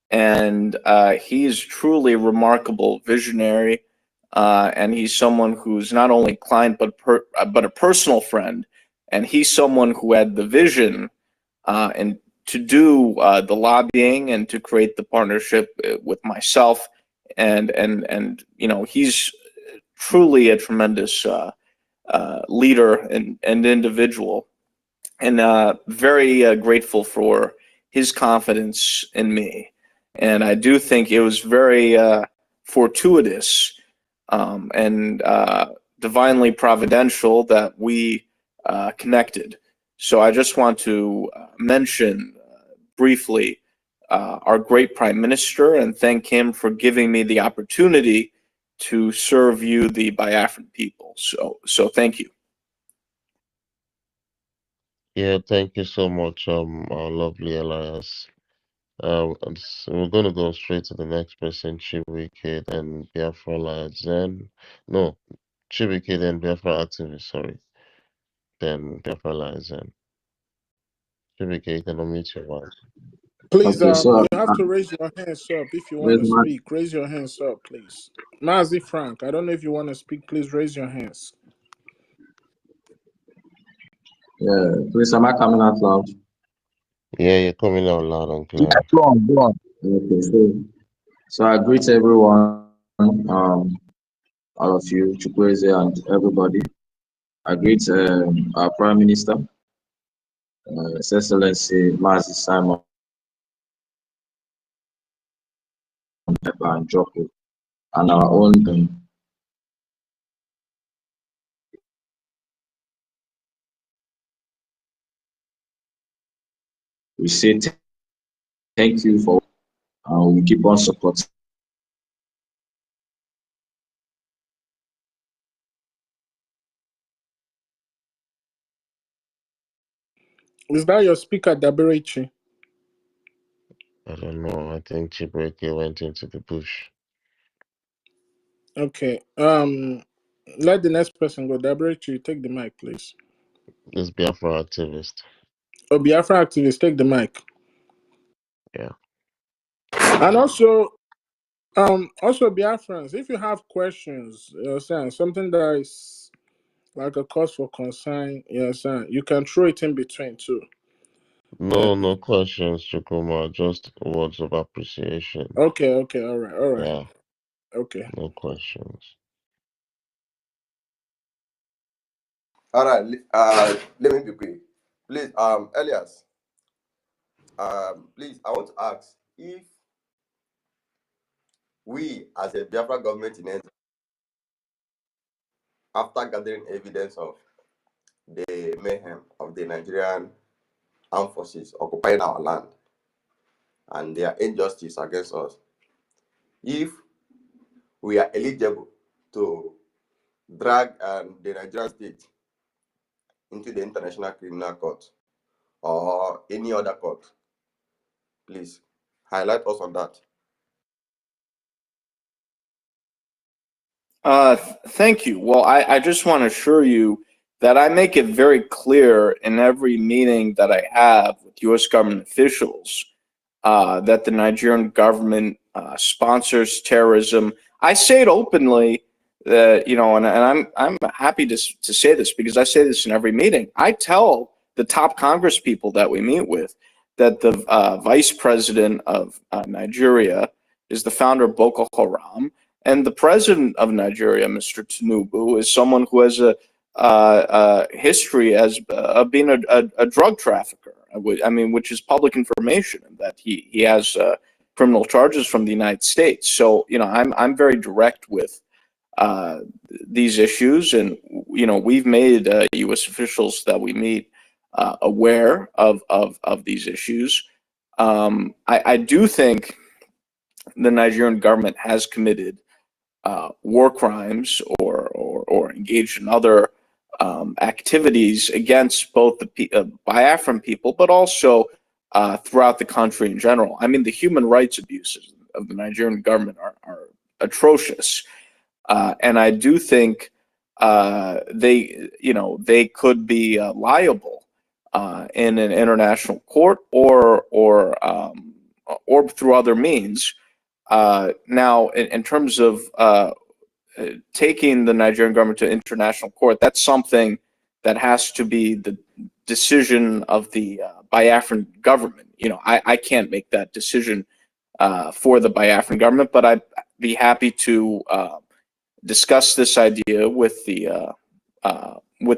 And he's truly a remarkable visionary, and he's someone who's not only a client but a personal friend. And he's someone who had the vision and to do the lobbying and to create the partnership with myself. And he's truly a tremendous leader and individual, and very grateful for his confidence in me. And I do think it was very fortuitous and divinely providential that we connected. So I just want to mention briefly our great Prime Minister and thank him for giving me the opportunity to serve you, the Biafran people. So thank you.
Yeah, thank you so much, our lovely Elias. We're gonna go straight to the next person, Chibuike, then Biafra Alliance, then no, Chibuike, then Biafra activist, sorry, then Biafra Alliance, then Chibuike, you can unmute your mic.
Please,
Okay, so
you have to raise your hands up if you want
there's
to
my
speak. Raise your hands up, please. Mazi Frank, I don't know if you want to speak. Please raise your hands.
please, am I coming out loud?
Yeah, you're coming out loud and clear.
Yeah, go on, go on. Okay, so I greet everyone, all of you, Chukwueze and everybody. I greet our Prime Minister, His Excellency Mazi Simon and Joko, and our own. We say thank you for, we keep on supporting.
Is that your speaker, Daberechi?
I don't know. I think Chibuike went into the bush.
Okay. Let the next person go. Daberechi, take the mic, please.
This Biafra activist.
Oh, Biafra activist, take the mic.
Yeah.
And also Biafrans, if you have questions, you understand, something that is like a cause for concern, you understand, you can throw it in between too.
No questions, Chukuma. Just words of appreciation.
Okay, all right.
Yeah.
Okay.
No questions.
All right, let me be quick. Please, Elias, please, I want to ask if we, as a Biafra government in Nigeria, after gathering evidence of the mayhem of the Nigerian armed forces occupying our land and their injustice against us, if we are eligible to drag the Nigerian state into the International Criminal Court or any other court, please highlight us on that.
Thank you. Well, I just want to assure you that I make it very clear in every meeting that I have with U.S. government officials that the Nigerian government sponsors terrorism. I say it openly, and I'm happy to say this because I say this in every meeting. I tell the top Congress people that we meet with that the vice president of Nigeria is the founder of Boko Haram, And the president of Nigeria, Mr. Tinubu, is someone who has a history as of being a drug trafficker. I mean, which is public information, that he has criminal charges from the United States. So, you know, I'm very direct with these issues, and you know, we've made U.S. officials that we meet aware of these issues. I do think the Nigerian government has committed war crimes or engaged in other activities against both the Biafran people, but also throughout the country in general. I mean, the human rights abuses of the Nigerian government are atrocious, and I do think they could be liable in an international court or through other means. Now, in terms of taking the Nigerian government to international court, that's something that has to be the decision of the Biafran government. You know, I can't make that decision for the Biafran government, but I'd be happy to discuss this idea with the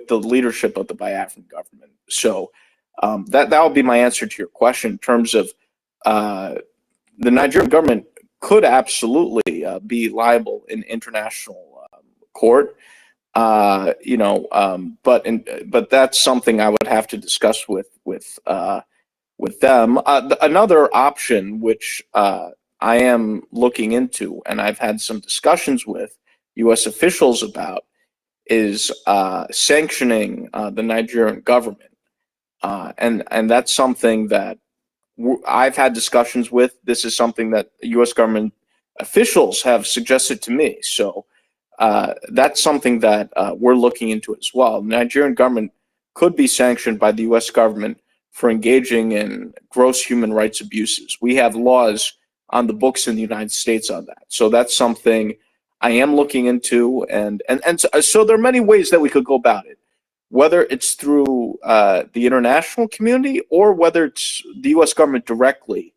leadership of the Biafran government. So that will be my answer to your question in terms of the Nigerian government could absolutely be liable in international court. You know, but that's something I would have to discuss with them. Another option, which I am looking into, and I've had some discussions with U.S. officials about, is sanctioning the Nigerian government, and that's something that I've had discussions with. This is something that U.S. government officials have suggested to me. So that's something that we're looking into as well. The Nigerian government could be sanctioned by the U.S. government for engaging in gross human rights abuses. We have laws on the books in the United States on that. So that's something I am looking into, and so there are many ways that we could go about it, whether it's through the international community or whether it's the U.S. government directly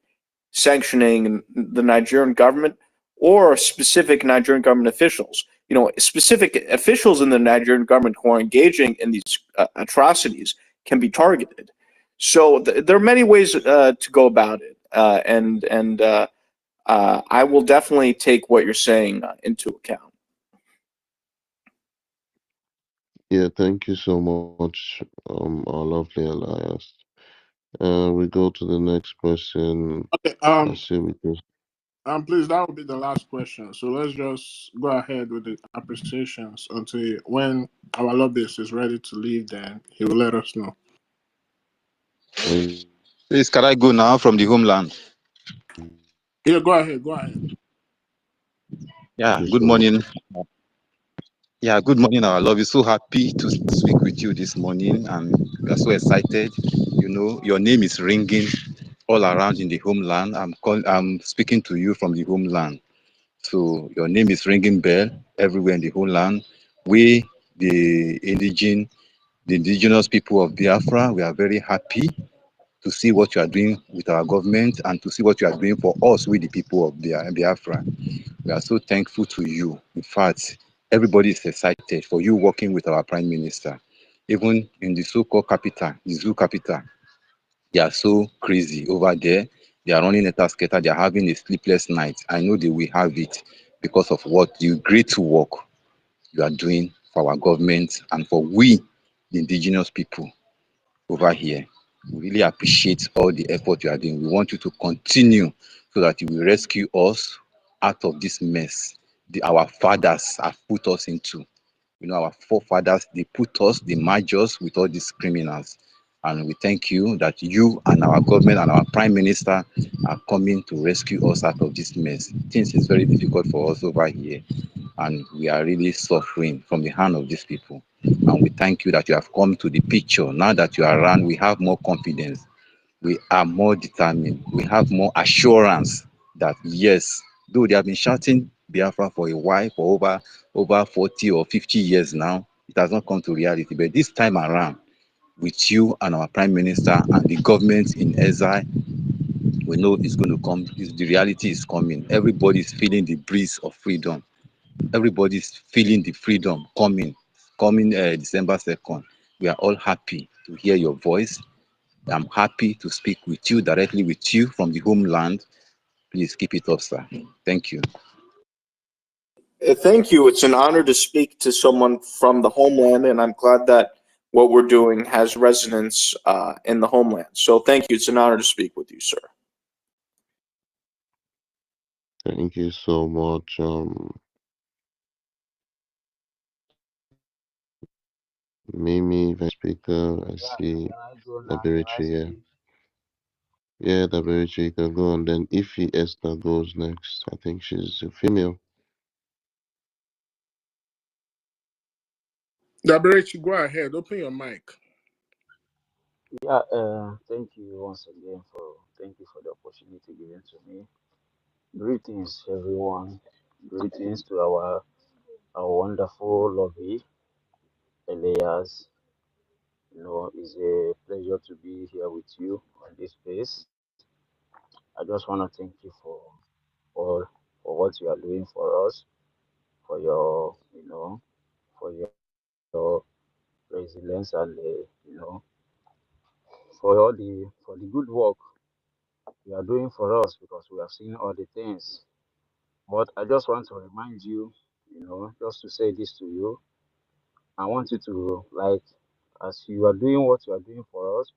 sanctioning the Nigerian government or specific Nigerian government officials. You know, specific officials in the Nigerian government who are engaging in these atrocities can be targeted. So there are many ways to go about it, and I will definitely take what you're saying into account.
Yeah, thank you so much, our lovely Elias. We go to the next question.
Okay.
I see we just.
Please, that will be the last question. So let's just go ahead with the appreciations until when our lobbyist is ready to leave. Then he will let us know.
Please, can I go now from the homeland?
Yeah, go ahead. Go ahead.
Yeah. Good morning. Yeah, good morning, our love. We're so happy to speak with you this morning, and we are so excited. You know, your name is ringing all around in the homeland. I'm speaking to you from the homeland. So your name is ringing bell everywhere in the homeland. We, the indigenous people of Biafra, we are very happy to see what you are doing with our government and to see what you are doing for us, we the people of Biafra. We are so thankful to you. In fact, everybody is excited for you working with our Prime Minister. Even in the so-called capital, the zoo capital, they are so crazy over there. They are running a skater. They are having a sleepless night. I know they will have it because of what you great work you are doing for our government and for we, the indigenous people over here. We really appreciate all the effort you are doing. We want you to continue so that you will rescue us out of this mess our fathers have put us into. You know, our forefathers, they merge us with all these criminals. And we thank you that you and our government and our prime minister are coming to rescue us out of this mess. Things is very difficult for us over here, and we are really suffering from the hand of these people. And we thank you that you have come to the picture. Now that you are around, we have more confidence. We are more determined. We have more assurance that yes, though they have been shouting Biafra for a while, for over 40 or 50 years now, it has not come to reality. But this time around, with you and our prime minister and the government in exile, we know it's going to come. The reality is coming. Everybody is feeling the breeze of freedom. Everybody's feeling the freedom coming December 2nd. We are all happy to hear your voice. I'm happy to speak with you, directly with you from the homeland. Please keep it up, sir. Thank you.
Thank you. It's an honor to speak to someone from the homeland, and I'm glad that what we're doing has resonance in the homeland. So thank you. It's an honor to speak with you, sir.
Thank you so much. Mimi, Vice Speaker, I see Dabirichi here. Yeah, Dabirichi, you can go on. Then Ify Esther goes next. I think she's a female.
Daberichi, go ahead. Open your mic.
Yeah, thank you once again thank you for the opportunity given to me. Greetings, everyone. Greetings to our wonderful lobby, Elias. It's a pleasure to be here with you on this space. I just want to thank you for for what you are doing for us, for your for your resilience and for the good work you are doing for us because we have seen all the things. But I just want to remind you, just to say this to you. I want you to, like, as you are doing what you are doing for us,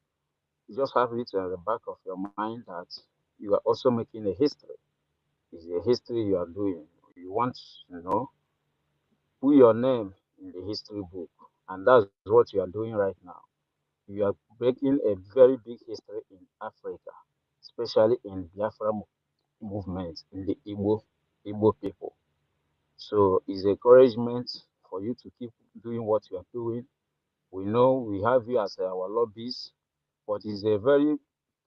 you just have it at the back of your mind that you are also making a history. It's a history you are doing. You want, put your name in the history book. And that's what you are doing right now. You are making a very big history in Africa, especially in Biafra movement, in the Igbo people. So it's encouragement for you to keep doing what you are doing. We know we have you as our lobbies, but it's a very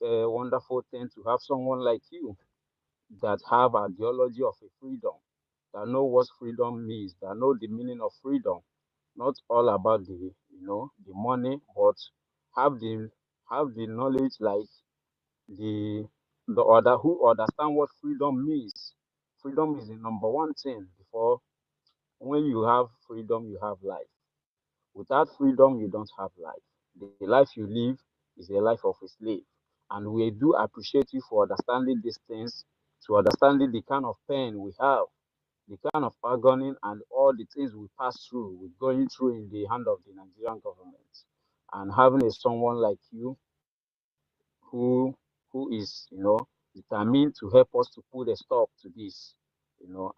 wonderful thing to have someone like you that have ideology of a freedom, that know what freedom means, that know the meaning of freedom. Not all about the money, but have the knowledge like the the other who understand what freedom means. Freedom is the number one thing before. When you have freedom, you have life. Without freedom, you don't have life. The life you live is a life of a slave. And we do appreciate you for understanding these things, to understanding the kind of pain we have, the kind of agony and all the things we pass through, we're going through in the hand of the Nigerian government. And having someone like you who who is, determined to help us to put a stop to this.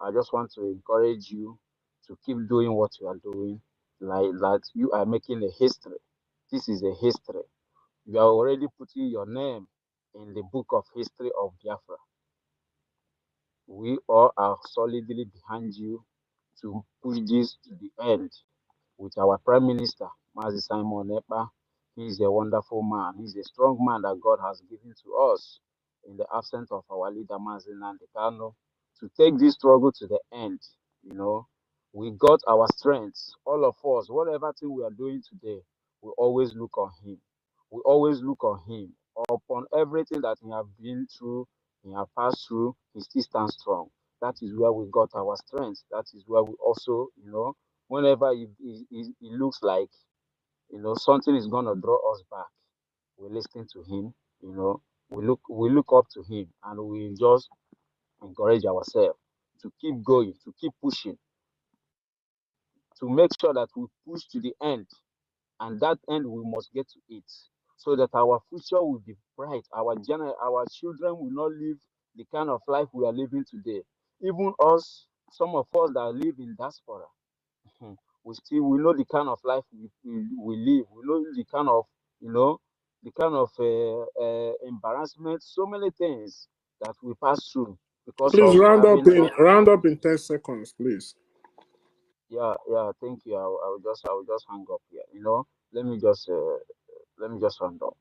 I just want to encourage you to keep doing what you are doing, like that you are making a history. This is a history. You are already putting your name in the book of history of Biafra. We all are solidly behind you to push this to the end with our Prime Minister, Mazi Simon Epa. He's a wonderful man. He's a strong man that God has given to us in the absence of our leader, Mazi Nandekano, to take this struggle to the end. You know, we got our strengths, all of us, whatever thing we are doing today, we always look on him. We always look on him. Upon everything that he have been through, he have passed through, he still stands strong. That is where we got our strength. That is where we also, whenever it looks like something is gonna draw us back, we listen to him. We look up to him, and we just encourage ourselves to keep going, to keep pushing, to make sure that we push to the end, and that end we must get to it, so that our future will be bright. Our children will not live the kind of life we are living today. Even us, some of us that live in diaspora, we know the kind of life we live. We know the kind of embarrassment, so many things that we pass through because
Please
of having
round up in 10 seconds, please.
yeah, thank you. I will just hang up here. Let me just round up.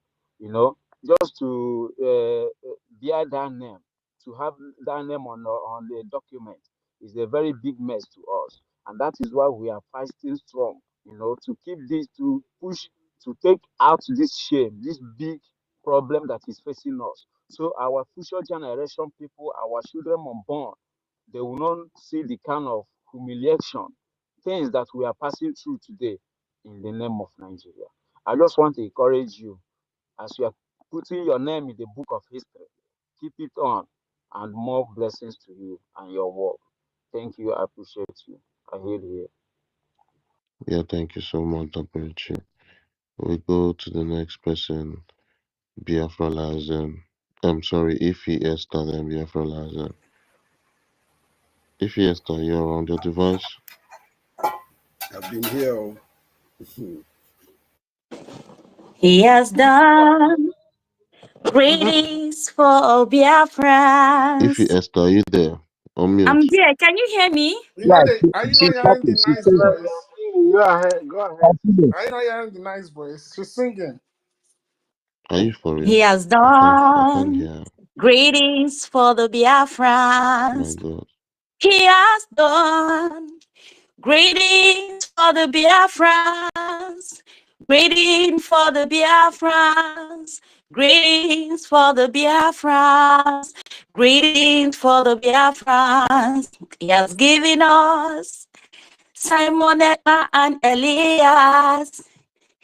Just to bear that name, to have that name on the document is a very big mess to us, and that is why we are fighting strong. To keep this, to push, to take out this shame, this big problem that is facing us. So our future generation people, our children unborn, they will not see the kind of humiliation, things that we are passing through today in the name of Nigeria. I just want to encourage you as you are putting your name in the book of history. Keep it on, and more blessings to you and your work. Thank you. I appreciate you. I hear you.
Yeah, thank you so much, Abuchi. We go to the next person, Biafra Lazen. I'm sorry, Ify Esther, then Biafra Lazen. Ify Esther, you're on your device.
I've been here.
He has done greatness for
Ify
Biafrans.
Esther, are you there? On
I'm
mute.
there. Can you hear me?
Yeah,
Are you
she's
not hearing
talking.
the
She's
nice
saying.
voice?
Go ahead. Go ahead.
Are you not hearing the nice voice? She's singing.
Are you for
He
real?
has
I can't
done
hear.
greatness for the
My
Biafrans.
God.
He has done greetings for the Biafrans. Greetings for the Biafrans. Greetings for the Biafrans. Greetings for the Biafrans. He has given us Simon and Elias.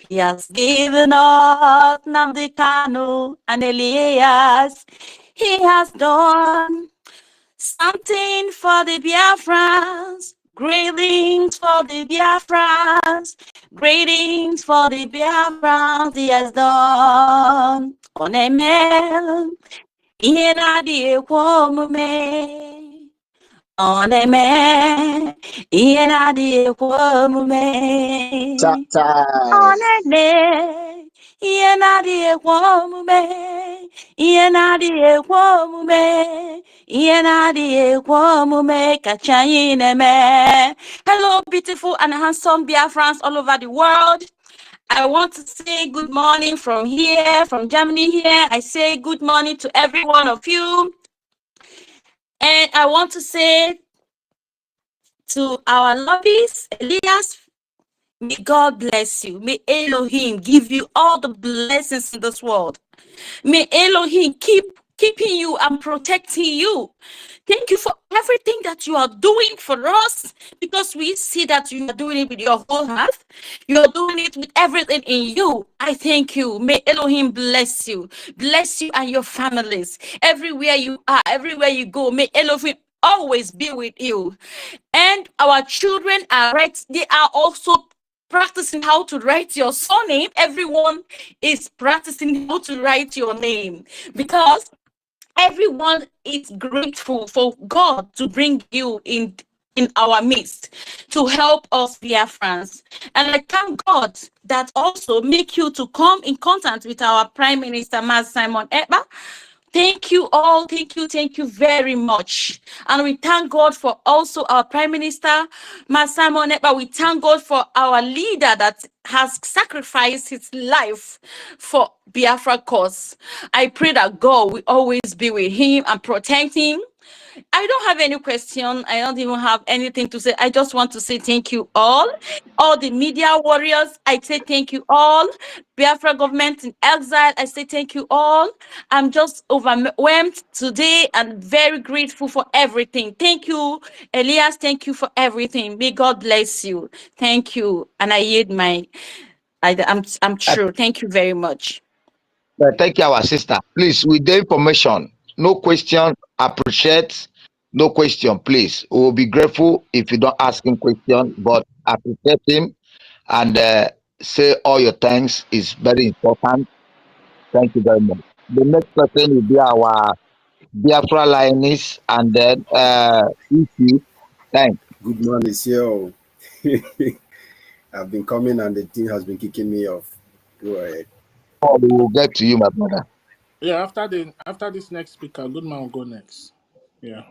He has given us Nnamdi Kanu and Elias. He has done something for the Biafrans. Greetings for the Biafrans. Greetings for the Biafrans. He has done. Oneme. Iena omume. Oneme. Iena omume.
Time.
Onene. Iena omume. Iena omume. Hello, beautiful and handsome Biafrans all over the world. I want to say good morning from here, from Germany here. I say good morning to every one of you. And I want to say to our lobbies, Elias, may God bless you. May Elohim give you all the blessings in this world. May Elohim keeping you and protecting you. Thank you for everything that you are doing for us, because we see that you are doing it with your whole heart. You are doing it with everything in you. I thank you. May Elohim bless you and your families. Everywhere you are, everywhere you go, may Elohim always be with you. And our children are right. They are also practicing how to write your surname. Everyone is practicing how to write your name, because everyone is grateful for God to bring you in our midst to help us, Biafrans. And I thank God that also make you to come in contact with our Prime Minister, Mas Simon Ekpa. Thank you all. Thank you very much. And we thank God for also our Prime Minister, Mas Simon Ekpa. We thank God for our leader that has sacrificed his life for Biafra cause. I pray that God will always be with him and protect him. I don't have any question. I don't even have anything to say. I just want to say thank you all the media warriors. I say thank you all. Biafra government in exile. I say thank you all. I'm just overwhelmed today and very grateful for everything. Thank you, Elias. Thank you for everything. May God bless you. Thank you. And I yield my. I'm true. Thank you very much.
Thank you, our sister. Please, with the information, no question, appreciate, no question, please. We will be grateful if you don't ask him question, but appreciate him and say all your thanks is very important. Thank you very much. The next person will be our Biafra lioness and then EC. Thanks.
Good man is here. I've been coming and the team has been kicking me off. Go ahead.
Oh, we will get to you, my brother.
Yeah, after this next speaker, good man will go next. Yeah.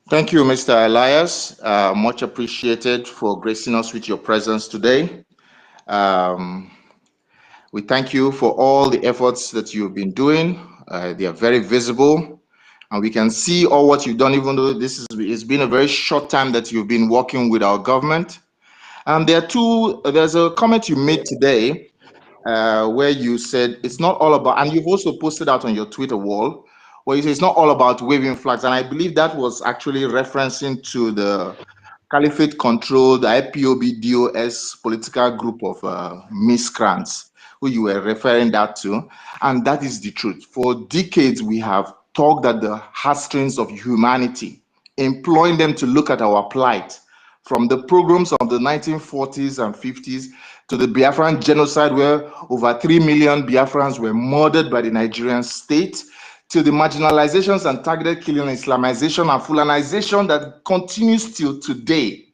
Thank you, Mr. Elias. Much appreciated for gracing us with your presence today. We thank you for all the efforts that you've been doing. They are very visible, and we can see all what you've done, even though it's been a very short time that you've been working with our government. And there's a comment you made today where you said it's not all about, and you've also posted out on your Twitter wall, Well, you say it's not all about waving flags, and I believe that was actually referencing to the caliphate-controlled IPOB-DOS political group of miscreants who you were referring that to, and that is the truth. For decades, we have talked at the heartstrings of humanity, employing them to look at our plight, from the programs of the 1940s and 50s to the Biafran genocide, where over 3 million Biafrans were murdered by the Nigerian state, to the marginalizations and targeted killing, Islamization and Fulanization that continues till today.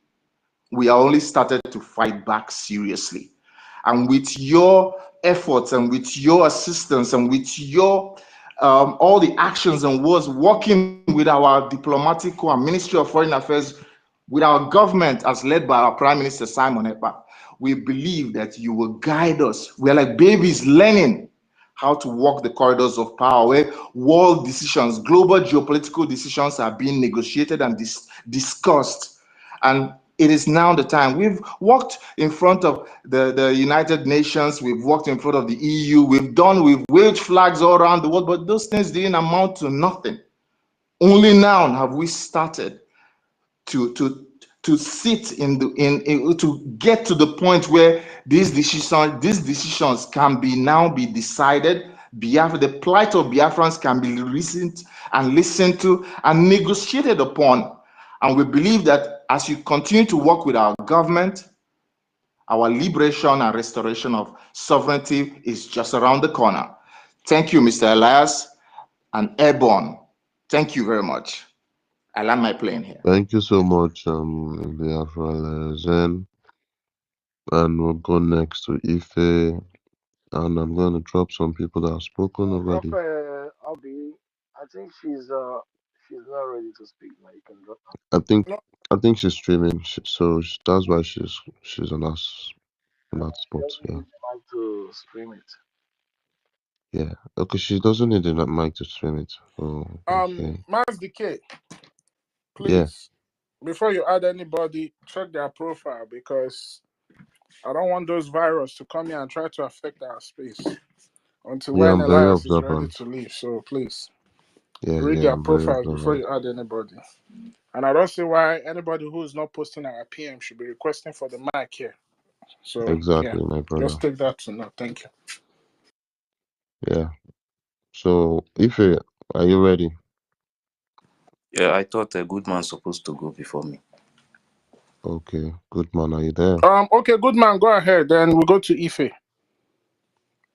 We are only started to fight back seriously. And with your efforts and with your assistance and with your all the actions and words, working with our diplomatic corps and Ministry of Foreign Affairs, with our government as led by our Prime Minister Simon Ekpa, we believe that you will guide us. We're like babies learning how to walk the corridors of power, where world decisions, global geopolitical decisions are being negotiated and discussed. And it is now the time. We've walked in front of the United Nations, we've walked in front of the EU, we've waved flags all around the world, but those things didn't amount to nothing. Only now have we started to sit to get to the point where these decisions can now be decided. The plight of Biafrans can be listened to and negotiated upon. And we believe that as you continue to work with our government, our liberation and restoration of sovereignty is just around the corner. Thank you, Mr. Elias and Airborne. Thank you very much. I land my plane here.
Thank you so much, Biafra Zen. And we'll go next to Ife. And I'm going to drop some people that have spoken already.
Obi, I think she's not ready to speak now. You can drop her.
I think she's streaming, so that's why she's on that spot. Yeah.
Like to stream it.
Yeah. Okay. She doesn't need a mic to stream it. Oh. Okay.
Mass Decay, please. Before you add anybody, check their profile, because I don't want those viruses to come here and try to affect our space until when Elias is ready to leave. So please read their profiles before you add anybody. And I don't see why anybody who is not posting our PM should be requesting for the mic here. So
exactly, my brother.
Just take that to note. Thank you.
Yeah. So Ife, are you ready?
Yeah, I thought a good man supposed to go before me.
Okay, good man, are you there?
Okay, good man, go ahead. Then we'll go to Ife.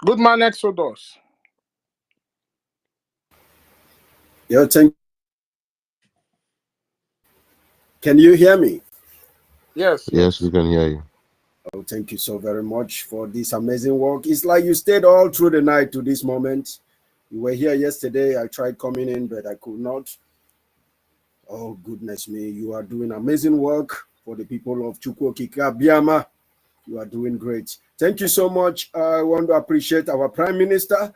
Good man, Exodus.
Yeah, can you hear me?
Yes.
Yes, we can hear you.
Oh, thank you so very much for this amazing work. It's like you stayed all through the night to this moment. You were here yesterday. I tried coming in, but I could not. Oh, goodness me. You are doing amazing work for the people of EFIK-IBIBIO. You are doing great. Thank you so much. I want to appreciate our Prime Minister,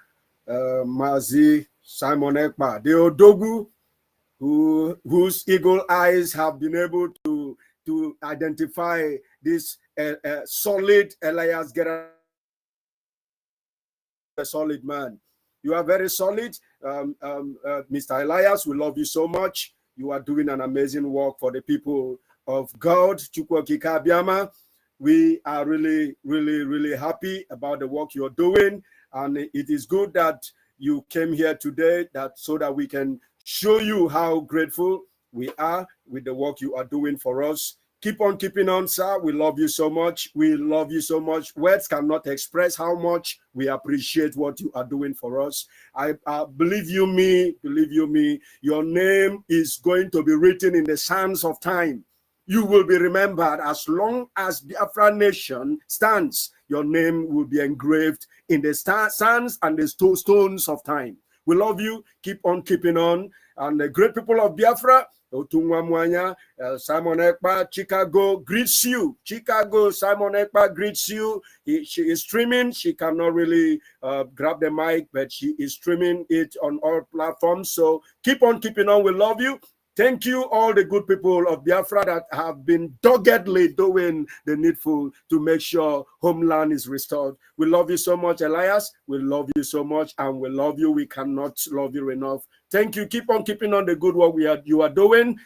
Mazi Simon Ekpa, the Odogu, whose eagle eyes have been able to identify this solid Elias Gerard, a solid man. You are very solid. Mr. Elias, we love you so much. You are doing an amazing work for the people of God. EFIK-IBIBIO. We are really, really, really happy about the work you're doing. And it is good that you came here today so that we can show you how grateful we are with the work you are doing for us. Keep on keeping on, sir. We love you so much. We love you so much. Words cannot express how much we appreciate what you are doing for us. I believe you me, your name is going to be written in the sands of time. You will be remembered as long as the Biafra nation stands. Your name will be engraved in the sands and the stones of time. We love you. Keep on keeping on. And the great people of Biafra, Simon Ekpa, Chicago greets you. Chicago, Simon Ekpa greets you. She is streaming. She cannot really grab the mic, but she is streaming it on all platforms. So keep on keeping on. We love you. Thank you, all the good people of Biafra that have been doggedly doing the needful to make sure homeland is restored. We love you so much, Elias. We love you so much, and we love you. We cannot love you enough. Thank you. Keep on keeping on the good work you are doing.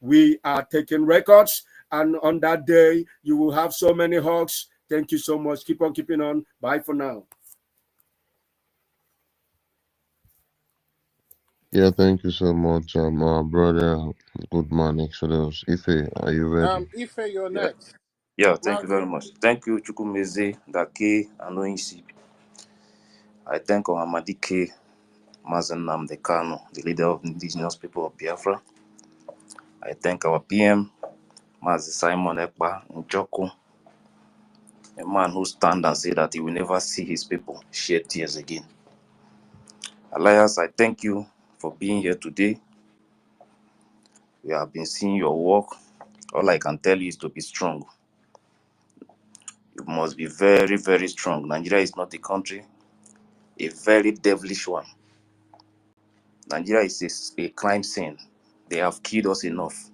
We are taking records, and on that day, you will have so many hugs. Thank you so much. Keep on keeping on. Bye for now.
Yeah, thank you so much, brother. Good man, Exodus. Ife, are you ready?
Ife, you're
Yeah,
next.
yeah. Thank you very much. Thank you, Chukwumeze, Dake, Anoinsi. I thank Ohamadike, Mazen Namdekano, the leader of the indigenous people of Biafra. I thank our PM, Mazi Simon Ekpa Njoko, a man who stand and say that he will never see his people shed tears again. Elias, I thank you for being here today. We have been seeing your work. All I can tell you is to be strong. You must be very, very strong. Nigeria is not a country, a very devilish one. Nigeria is a crime scene. They have killed us enough.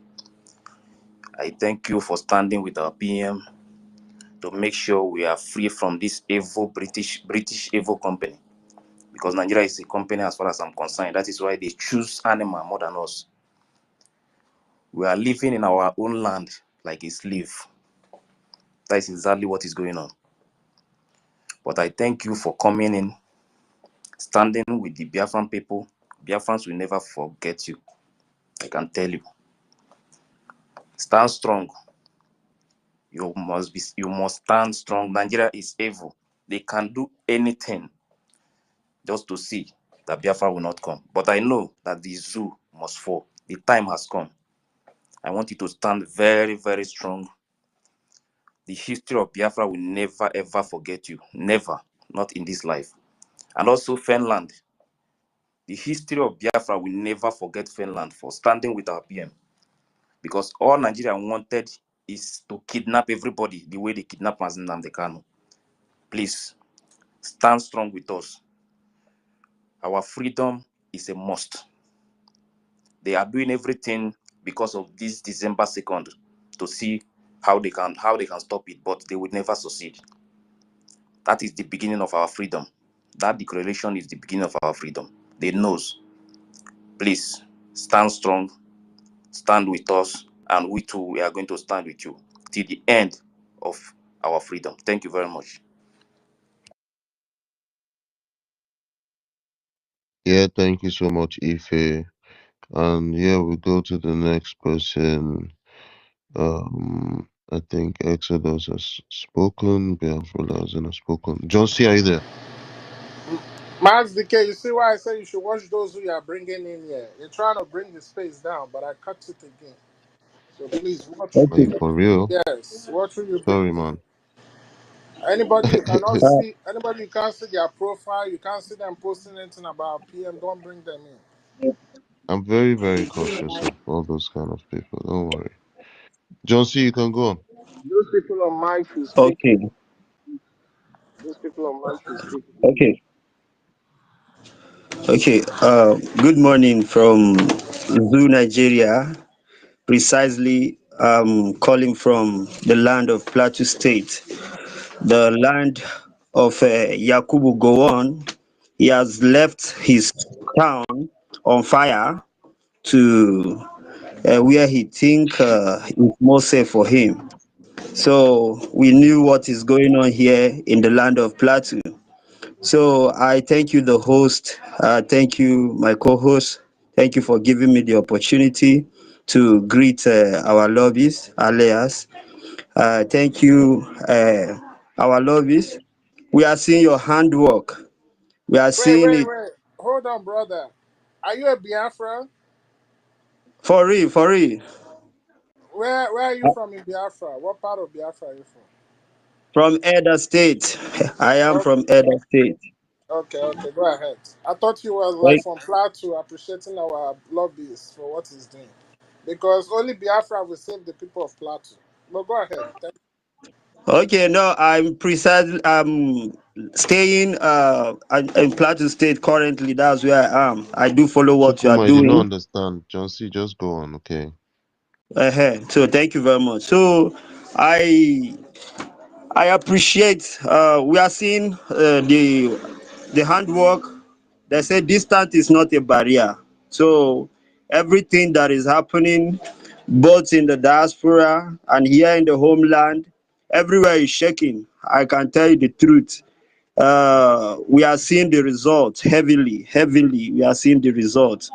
I thank you for standing with our PM to make sure we are free from this evil British evil company. Because Nigeria is a company as far as I'm concerned. That is why they choose animal more than us. We are living in our own land like a slave. That is exactly what is going on. But I thank you for coming in, standing with the Biafran people. Biafrans will never forget you. I can tell you. Stand strong. You must stand strong. Nigeria is evil. They can do anything just to see that Biafra will not come. But I know that the zoo must fall. The time has come. I want you to stand very, very strong. The history of Biafra will never, ever forget you. Never. Not in this life. And also Finland. The history of Biafra will never forget Finland for standing with our PM. Because all Nigeria wanted is to kidnap everybody the way they kidnapped Mazen Namdekano. Please, stand strong with us. Our freedom is a must. They are doing everything because of this December 2nd to see how they can stop it, but they will never succeed. That is the beginning of our freedom. That declaration is the beginning of our freedom. They knows. Please stand strong, stand with us, and we too, we are going to stand with you till the end of our freedom. Thank you very much.
Yeah, thank you so much, Ife. And yeah, we go to the next person. I think Exodus has spoken, Biafra hasn't spoken. John C, are you there?
Max DK, you see why I say you should watch those who you are bringing in here. You're trying to bring the space down, but I cut it again. So please watch.
Are you for real?
Yes, watch who you bring.
Sorry, man.
Anybody you cannot see, anybody you can't see their profile, you can't see them posting anything about PM, don't bring them in.
I'm very, very cautious of all those kind of people. Don't worry. John C, you can go on.
Those people on mic should speak.
Okay,
Those people on mic should speak.
okay, okay. Good morning from Zoo, Nigeria. Precisely, calling from the land of Plateau State, the land of Yakubu Gowon. He has left his town on fire to where he think is more safe for him. So we knew what is going on here in the land of Plateau. So I thank you, the host. Thank you, my co-host. Thank you for giving me the opportunity to greet our lobbies, alias. Thank you, our lobbies. We are seeing your handwork. We are seeing it
Wait. Hold on, brother. Are you a Biafra?
for real, for real.
Where are you from in Biafra? What part of Biafra are you from?
From Edo State. I am
Oh,
from Edo State.
okay, go ahead. I thought you were like
Right.
from Plateau appreciating our lobbies for what he's doing. Because only Biafra will save the people of Plateau. But go ahead.
Okay, no, I'm precisely staying in Plateau State currently. That's where I am. I do follow what you are
Chukuma, I did not
doing.
understand. John C, just go on, okay?
So thank you very much. So I I appreciate we are seeing the handwork. They say distance is not a barrier. So everything that is happening, both in the diaspora and here in the homeland, everywhere is shaking. I can tell you the truth. We are seeing the results heavily. We are seeing the results,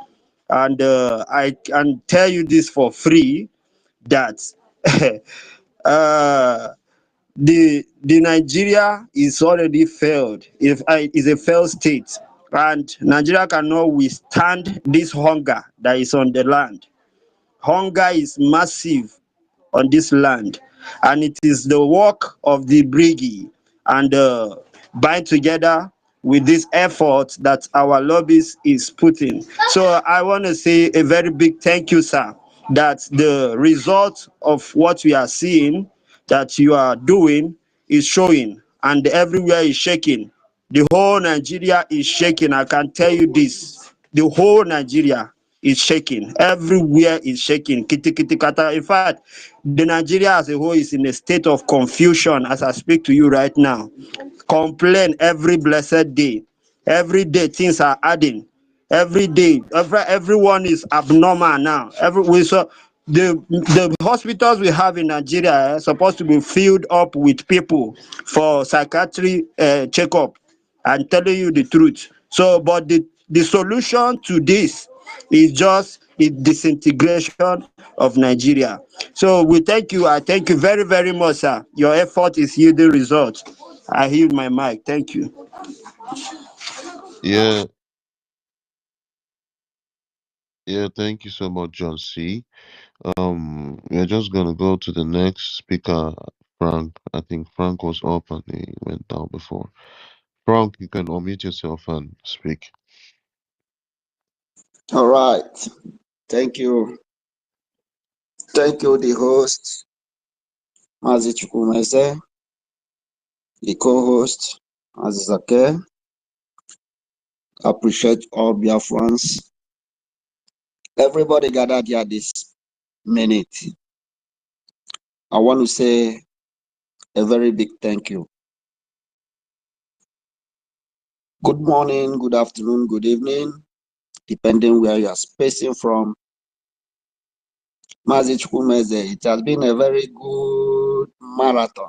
and I can tell you this for free that uh, the Nigeria is already failed. If I is a failed state, and Nigeria cannot withstand this hunger that is on the land. Hunger is massive on this land, and it is the work of the brigade and bind together with this effort that our lobbies is putting. So I want to say a very big thank you, sir, that the result of what we are seeing that you are doing is showing, and everywhere is shaking. The whole Nigeria is shaking. I can tell you this. The whole Nigeria is shaking. Everywhere is shaking. Kiti kiti kata. In fact, the Nigeria as a whole is in a state of confusion as I speak to you right now. Complain every blessed day. Every day things are adding. Every day, everyone is abnormal now. We saw the hospitals we have in Nigeria are supposed to be filled up with people for psychiatry checkup. I'm telling you the truth. So, but the solution to this is just the disintegration of Nigeria. So we thank you. I thank you very, very much, sir. Your effort is yielding results. I yield my mic. Thank you.
Yeah, yeah, thank you so much, John C. We're just gonna go to the next speaker, Frank. I think Frank was up and he went down before. Frank, you can unmute yourself and speak.
All right. Thank you. Thank you, the host, Mazi Chukwumeze, the co-host, Azizake. Appreciate all Biafrans. Everybody gathered here this minute. I want to say a very big thank you. Good morning, good afternoon, good evening, depending where you are spacing from. Mazi Chukwumeze, it has been a very good marathon.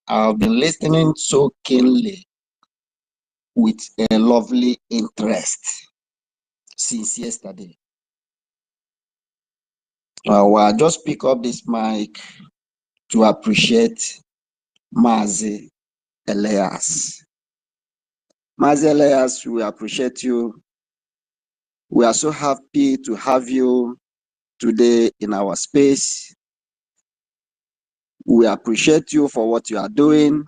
I've been listening so keenly with a lovely interest since yesterday. I just pick up this mic to appreciate Mazi Elias. Mazi Elias, we appreciate you. We are so happy to have you today in our space. We appreciate you for what you are doing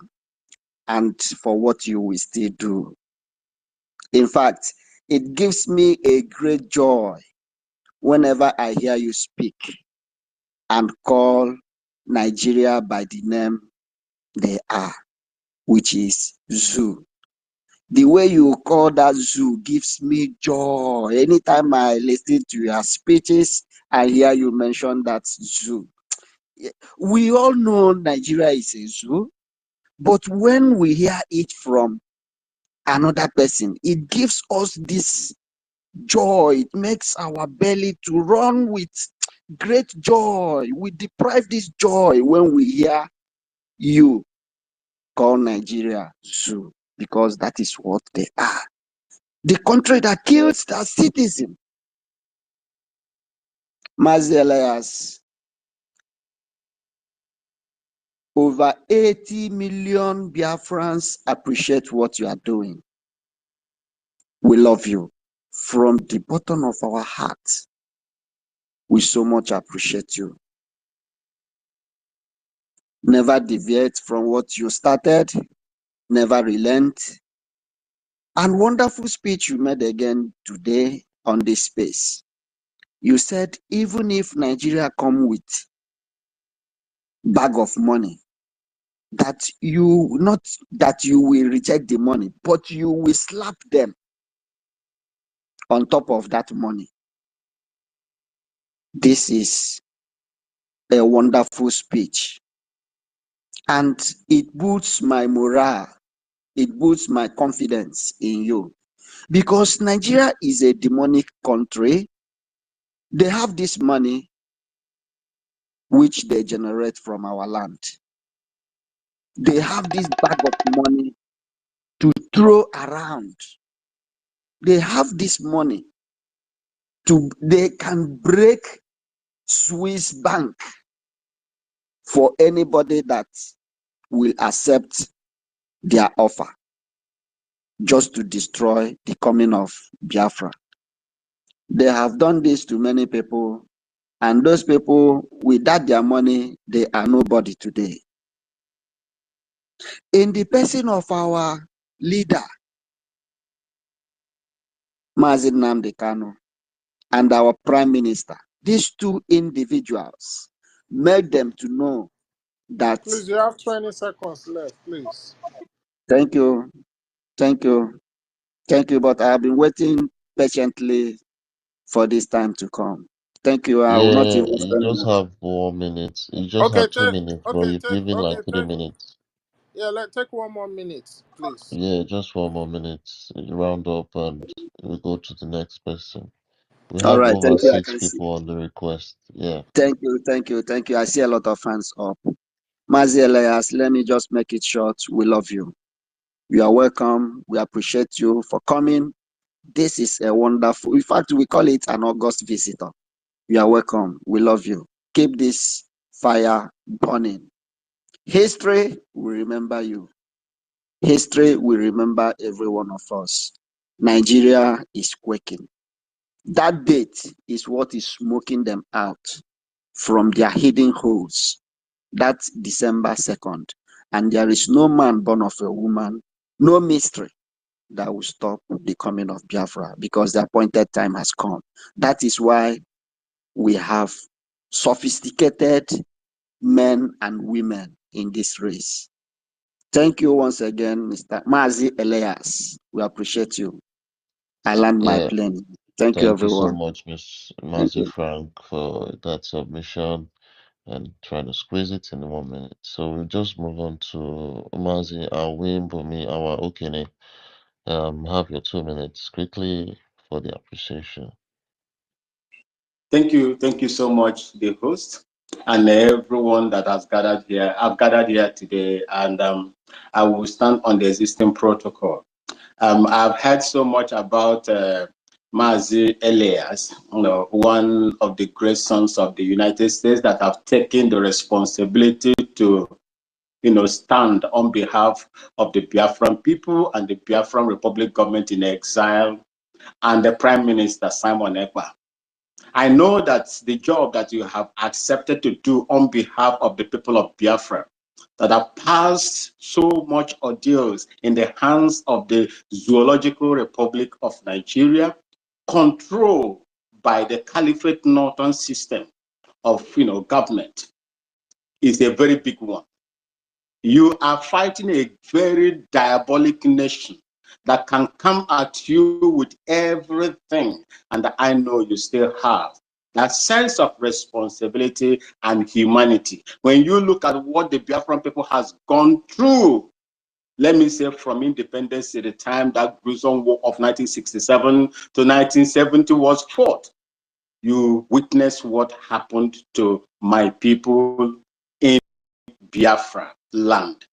and for what you will still do. In fact, it gives me a great joy whenever I hear you speak and call Nigeria by the name they are, which is zoo. The way you call that zoo gives me joy. Anytime I listen to your speeches, I hear you mention that zoo. We all know Nigeria is a zoo, but when we hear it from another person, it gives us this joy. It makes our belly to run with great joy. We deprive this joy when we hear you call Nigeria zoo, because that is what they are. The country that kills their citizen. Mazi Elias, over 80 million Biafrans appreciate what you are doing. We love you from the bottom of our hearts. We so much appreciate you. Never deviate from what you started, never relent. And wonderful speech you made again today on this space. You said even if Nigeria come with bag of money, that you not that you will reject the money, but you will slap them on top of that money. This is a wonderful speech, and it boosts my morale. It boosts my confidence in you.
Because Nigeria is a demonic country. They have this money which they generate from our land. They have this bag of money to throw around. They have this money they can break Swiss bank for anybody that will accept their offer, just to destroy the coming of Biafra. They have done this to many people, and those people, without their money, they are nobody today. In the person of our leader, Mazi Nnamdi Kanu, and our prime minister, these two individuals made them to know that.
Please, you have 20 seconds left, please.
Thank you. Thank you. Thank you. But I have been waiting patiently for this time to come. Thank you. I will not
Yeah,
even
you
spend
just
much.
have 1 minute. You just
Okay,
have 2 minutes, but you've given like 3 minutes.
Yeah, let's take 1 more minute, please.
Yeah, just 1 more minute. You round up and we go to the next person. We
All
have
right.
over
Thank you. I
six
can see.
people on the request. Yeah.
Thank you. Thank you. Thank you. I see a lot of hands up. Mazi Elias, let me just make it short. We love you. You are welcome. We appreciate you for coming. This is a wonderful, in fact, we call it an August visitor. You are welcome. We love you. Keep this fire burning. History will remember you. History will remember every one of us. Nigeria is quaking. That date is what is smoking them out from their hidden holes. That's December 2nd. And there is no man born of a woman, no mystery that will stop the coming of Biafra, because the appointed time has come. That is why we have sophisticated men and women in this race. Thank you once again, Mr. Mazi Elias. We appreciate you. I land my
Yeah.
plane. Thank you,
Thank you so
everyone.
much, Miss
Thank
Mazi
you.
Frank, for that submission and trying to squeeze it in 1 minute. So we'll just move on to Mazi Awimbomi, our Okene. Have your 2 minutes quickly for the appreciation.
Thank you so much, the host, and everyone that has gathered here. I've gathered here today, and I will stand on the existing protocol. I've heard so much about Mazi Elias, one of the great sons of the United States that have taken the responsibility to, stand on behalf of the Biafran people and the Biafran Republic government in exile, and the Prime Minister Simon Ekpa. I know that the job that you have accepted to do on behalf of the people of Biafra, that have passed so much ordeals in the hands of the Zoological Republic of Nigeria, controlled by the Caliphate Northern system of government, is a very big one. You are fighting a very diabolic nation that can come at you with everything, and I know you still have that sense of responsibility and humanity. When you look at what the Biafran people has gone through, let me say from independence at the time that gruesome war of 1967 to 1970 was fought, you witness what happened to my people in Biafra land.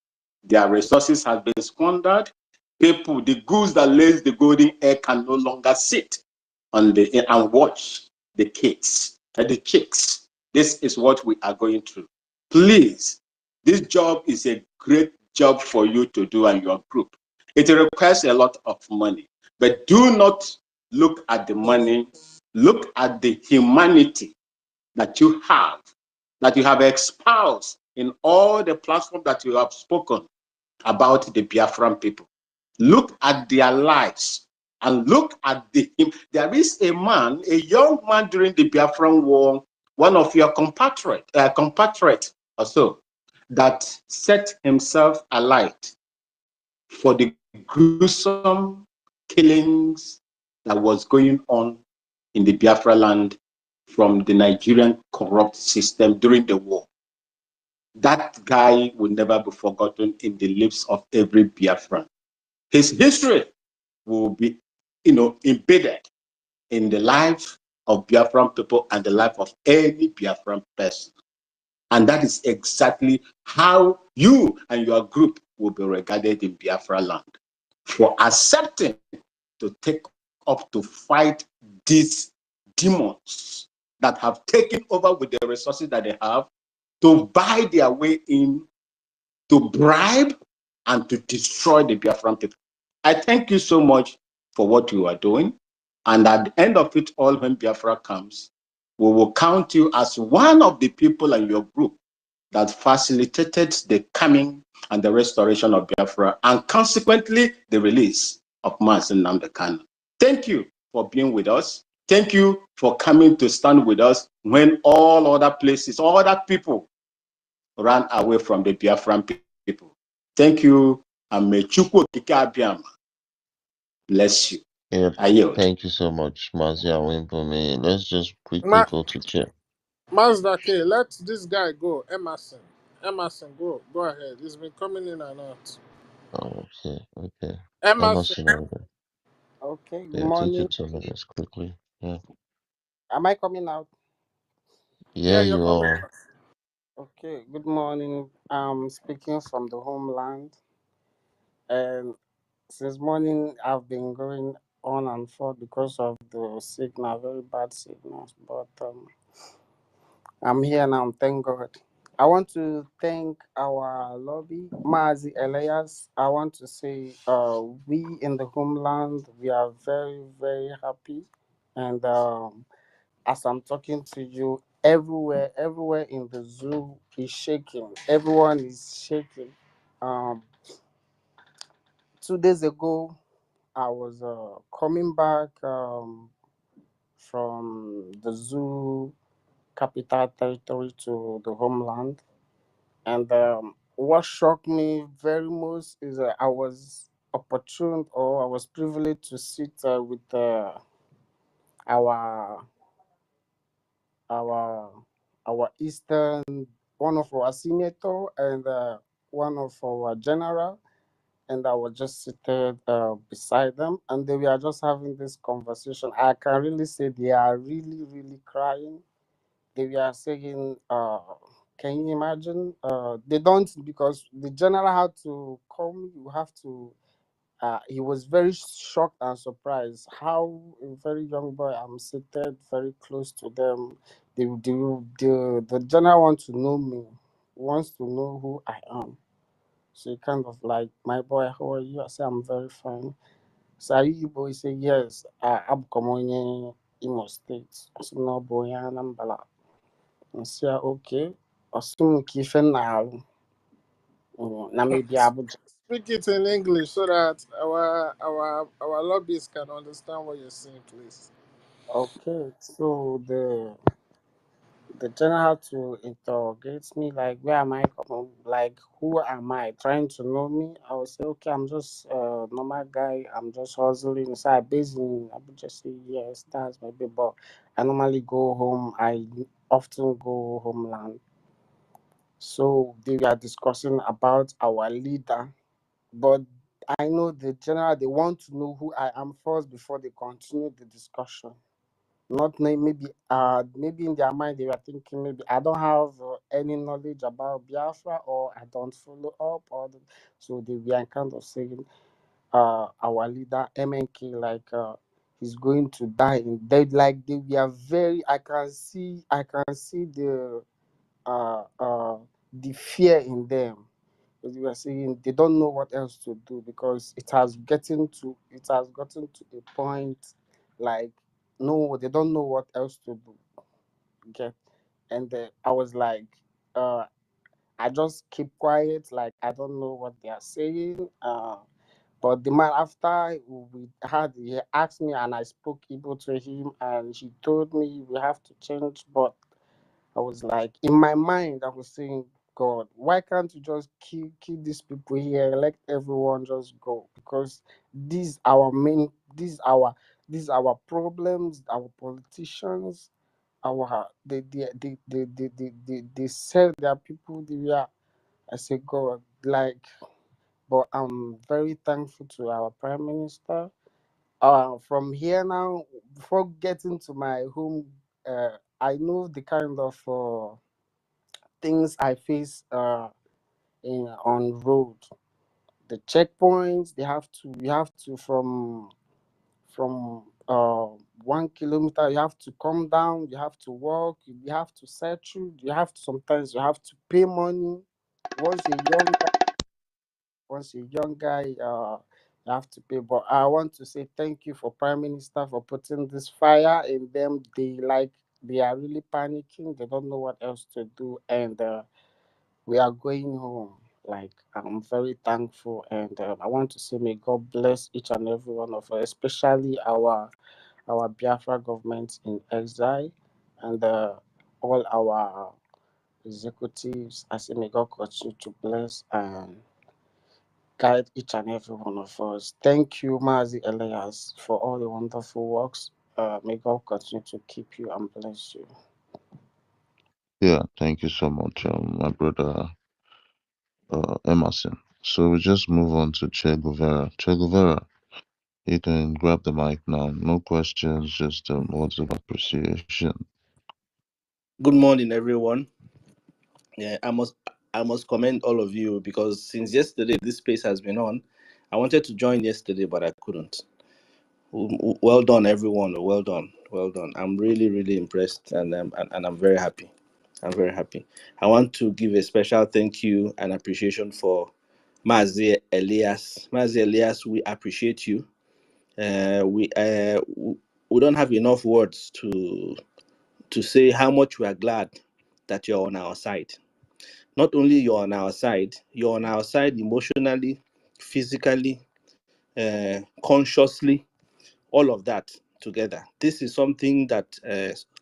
Their resources have been squandered. People, the goose that lays the golden egg can no longer sit on the and watch the kids and the chicks. This is what we are going through. Please, this job is a great job for you to do and your group. It requires a lot of money, but do not look at the money. Look at the humanity that you have espoused in all the platforms that you have spoken about the Biafran people. Look at their lives and look at there is a man, a young man during the Biafran war, one of your compatriot or so, that set himself alight for the gruesome killings that was going on in the Biafra land from the Nigerian corrupt system during the war. That guy will never be forgotten in the lips of every Biafran. His history will be embedded in the life of Biafran people and the life of any Biafran person. And that is exactly how you and your group will be regarded in Biafra land, for accepting to take up to fight these demons that have taken over with the resources that they have to buy their way in, to bribe and to destroy the Biafran people. I thank you so much for what you are doing. And at the end of it all, when Biafra comes, we will count you as one of the people in your group that facilitated the coming and the restoration of Biafra, and consequently the release of Mazi Nnamdi Kanu. Thank you for being with us. Thank you for coming to stand with us when all other places, all other people ran away from the Biafran people. Thank you, and may Chukwu Okike Abiama bless you.
Yeah,
I yield.
thank you so much, Mazia Wimpome. Let's just quickly
Ma
go to chat.
Mazda K, let this guy go. Emerson. Emerson, go ahead. He's been coming in and out.
Oh, okay.
Emerson.
Emerson, over there.
Okay, good
Yeah, take
morning.
your 2 minutes quickly. Yeah.
Am I coming out?
Yeah,
Yeah,
you're
you
coming
are.
out.
Okay, good morning. I'm speaking from the homeland. And since morning, I've been going on and forth because of the signal, very bad signals. But I'm here now, thank God. I want to thank our lobby, Mazi Elias. I want to say we in the homeland, we are very, very happy. And as I'm talking to you, everywhere in the zoo is shaking. Everyone is shaking. Um, 2 days ago, I was coming back from the zoo capital territory to the homeland, and what shocked me very most is that I was opportune or I was privileged to sit with our our our eastern, one of our senator and one of our general, and I was just seated beside them, and they were just having this conversation. I can really say they are really crying. They were saying, can you imagine? They don't, because the general had to come. You have to. He was very shocked and surprised how a very young boy, I'm seated very close to them. The general wants to know me, wants to know who I am. So he kind of like, my boy, how are you? I say, I'm very fine. So are you boy? He say, yes, I'm coming Imo State. I said, no boy, I'm Bala. I say, okay. Assume kifen na maybe Abuja.
Speak it in English so that our lobbyists can understand what you're saying, please.
Okay, so the general had to interrogate me like, where am I coming, like, who am I, trying to know me. I would say, okay, I'm just a normal guy, I'm just hustling. So I based in Abuja. Say yes, that's my baby, but I normally go home. I often go homeland. So they were discussing about our leader, but I know the general, they want to know who I am first before they continue the discussion. Not maybe in their mind they were thinking, maybe I don't have any knowledge about Biafra, or I don't follow up, so they were kind of saying our leader MNK, like, he's going to die in dead. Like, they were very, I can see uh uh the fear in them. Because we are saying they don't know what else to do, because it has gotten to a point, like, no, they don't know what else to do. Get. And I was like, uh I just keep quiet, like, I don't know what they are saying. But the man, after he asked me, and I spoke Igbo to him, and he told me we have to change. But I was like, in my mind, I was saying, God, why can't you just kill these people here? Let everyone just go, because these our problems. Our politicians, they sell their people. I say, God, like, but I'm very thankful to our prime minister. From here now, before getting to my home, I know the kind of things I face in on road. The checkpoints, you have to from 1 kilometer, you have to come down, you have to walk, you have to settle, you have to sometimes you have to pay money. Once a young once a young guy, you have to pay. But I want to say thank you for Prime Minister for putting this fire in them. They are really panicking. They don't know what else to do, and we are going home. Like, I'm very thankful, and I want to say may God bless each and every one of us, especially our Biafra government in exile, and all our executives. I say may God continue to bless and guide each and every one of us. Thank you, Mazi Elias, for all the wonderful works. May God continue to keep you and bless you.
Yeah, thank you so much, my brother Emerson. So we just move on to Che Guevara. Che Guevara, you can grab the mic now. No questions, just words of appreciation.
Good morning, everyone. Yeah, I must commend all of you because since yesterday this space has been on. I wanted to join yesterday, but I couldn't. Well done, everyone. Well done. Well done. I'm really, really impressed, and I'm very happy. I'm very happy. I want to give a special thank you and appreciation for Mazi Elias. Mazi Elias, we appreciate you. We don't have enough words to say how much we are glad that you're on our side. Not only you're on our side emotionally, physically, consciously, all of that together. This is something that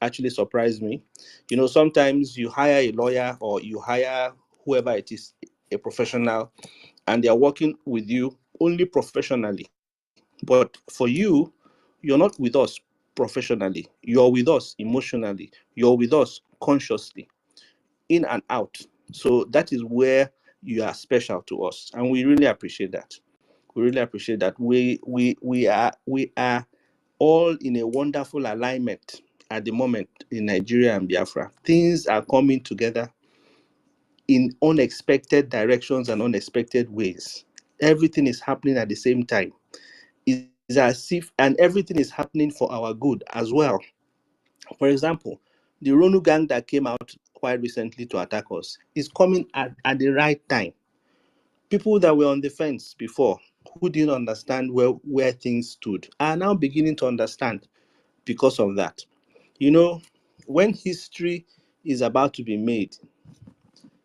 actually surprised me. You know, sometimes you hire a lawyer or you hire whoever it is, a professional, and they're working with you only professionally. But for you, you're not with us professionally. You're with us emotionally. You're with us consciously, in and out. So that is where you are special to us, and we really appreciate that. We really appreciate that. We are all in a wonderful alignment at the moment in Nigeria and Biafra. Things are coming together in unexpected directions and unexpected ways. Everything is happening at the same time. It's as if, and everything is happening for our good as well. For example, the Ronu gang that came out quite recently to attack us is coming at the right time. People that were on the fence before, who didn't understand where things stood, are now beginning to understand because of that. You know, when history is about to be made,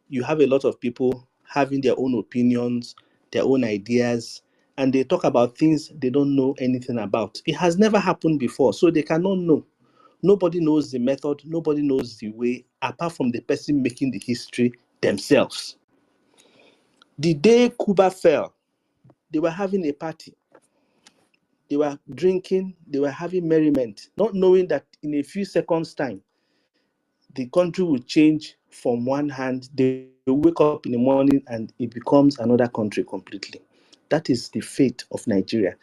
you have a lot of people having their own opinions, their own ideas, and they talk about things they don't know anything about. It has never happened before, so they cannot know. Nobody knows the method, nobody knows the way, apart from the person making the history themselves. The day Cuba fell, they were having a party. They were drinking, they were having merriment, not knowing that in a few seconds' time, the country will change from one hand. They wake up in the morning and it becomes another country completely. That is the fate of Nigeria.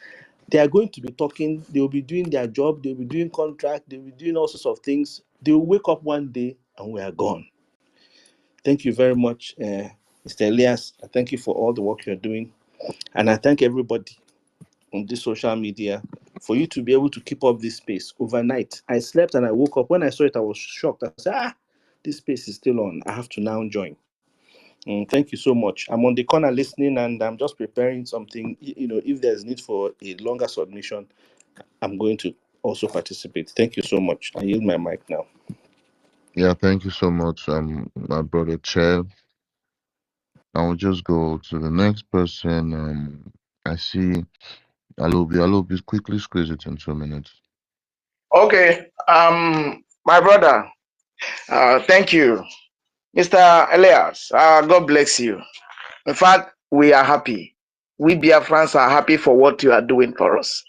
They are going to be talking, they will be doing their job, they will be doing contract, they will be doing all sorts of things. They will wake up one day and we are gone. Thank you very much, Mr. Elias. I thank you for all the work you're doing. And I thank everybody on this social media for you to be able to keep up this space overnight. I slept and I woke up. When I saw it, I was shocked. I said, this space is still on. I have to now join. Thank you so much. I'm on the corner listening and I'm just preparing something. You know, if there's need for a longer submission, I'm going to also participate. Thank you so much. I yield my mic now.
Yeah, thank you so much, my brother Che. I will just go to the next person. I see Alobi, quickly squeeze it in 2 minutes.
Okay, my brother, thank you. Mr. Elias, God bless you. In fact, we are happy. We Biafrans are happy for what you are doing for us.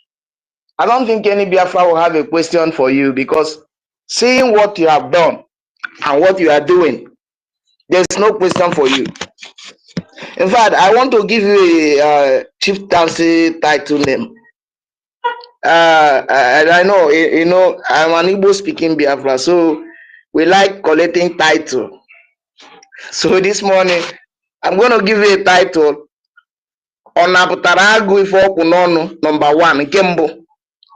I don't think any Biafra will have a question for you because seeing what you have done and what you are doing, there's no question for you. In fact, I want to give you a chieftaincy title name.
And I know, I'm an Igbo speaking Biafra, so we like collecting title. So this morning, I'm going to give you a title. Ọnapụtara agụ ife ọkwụ n'ọnụ, number 1, nke mbụ.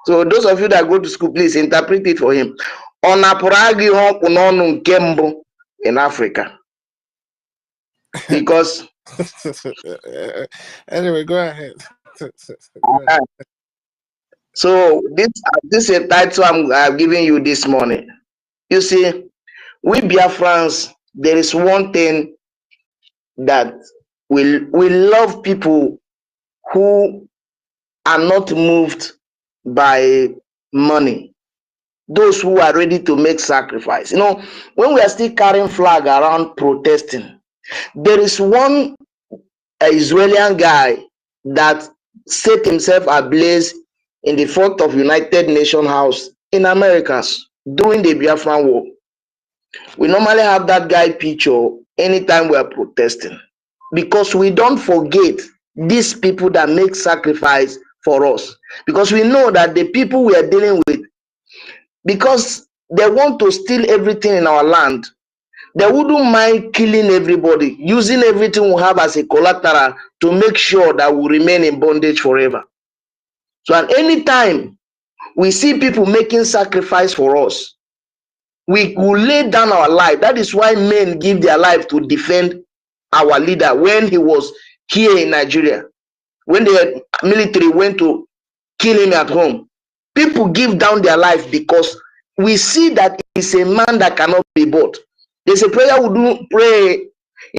So those of you that go to school, please interpret it for him. Ọnapụrụ agụ ihe ọkwụ n'ọnụ nke mbụ in Africa. Because
anyway, go ahead. Go ahead.
So this is a title I'm giving you this morning. You see, we Biafrans, there is one thing that we love people who are not moved by money. Those who are ready to make sacrifice. When we are still carrying flag around protesting, there is one Israeli guy that set himself ablaze in the front of United Nations House in Americas during the Biafran War. We normally have that guy picture anytime we are protesting because we don't forget these people that make sacrifice for us, because we know that the people we are dealing with, because they want to steal everything in our land, they wouldn't mind killing everybody, using everything we have as a collateral to make sure that we remain in bondage forever. So at any time we see people making sacrifice for us, we will lay down our life. That is why men give their life to defend our leader when he was here in Nigeria. When the military went to kill him at home, people give down their life because we see that he's a man that cannot be bought. There's a prayer we do pray.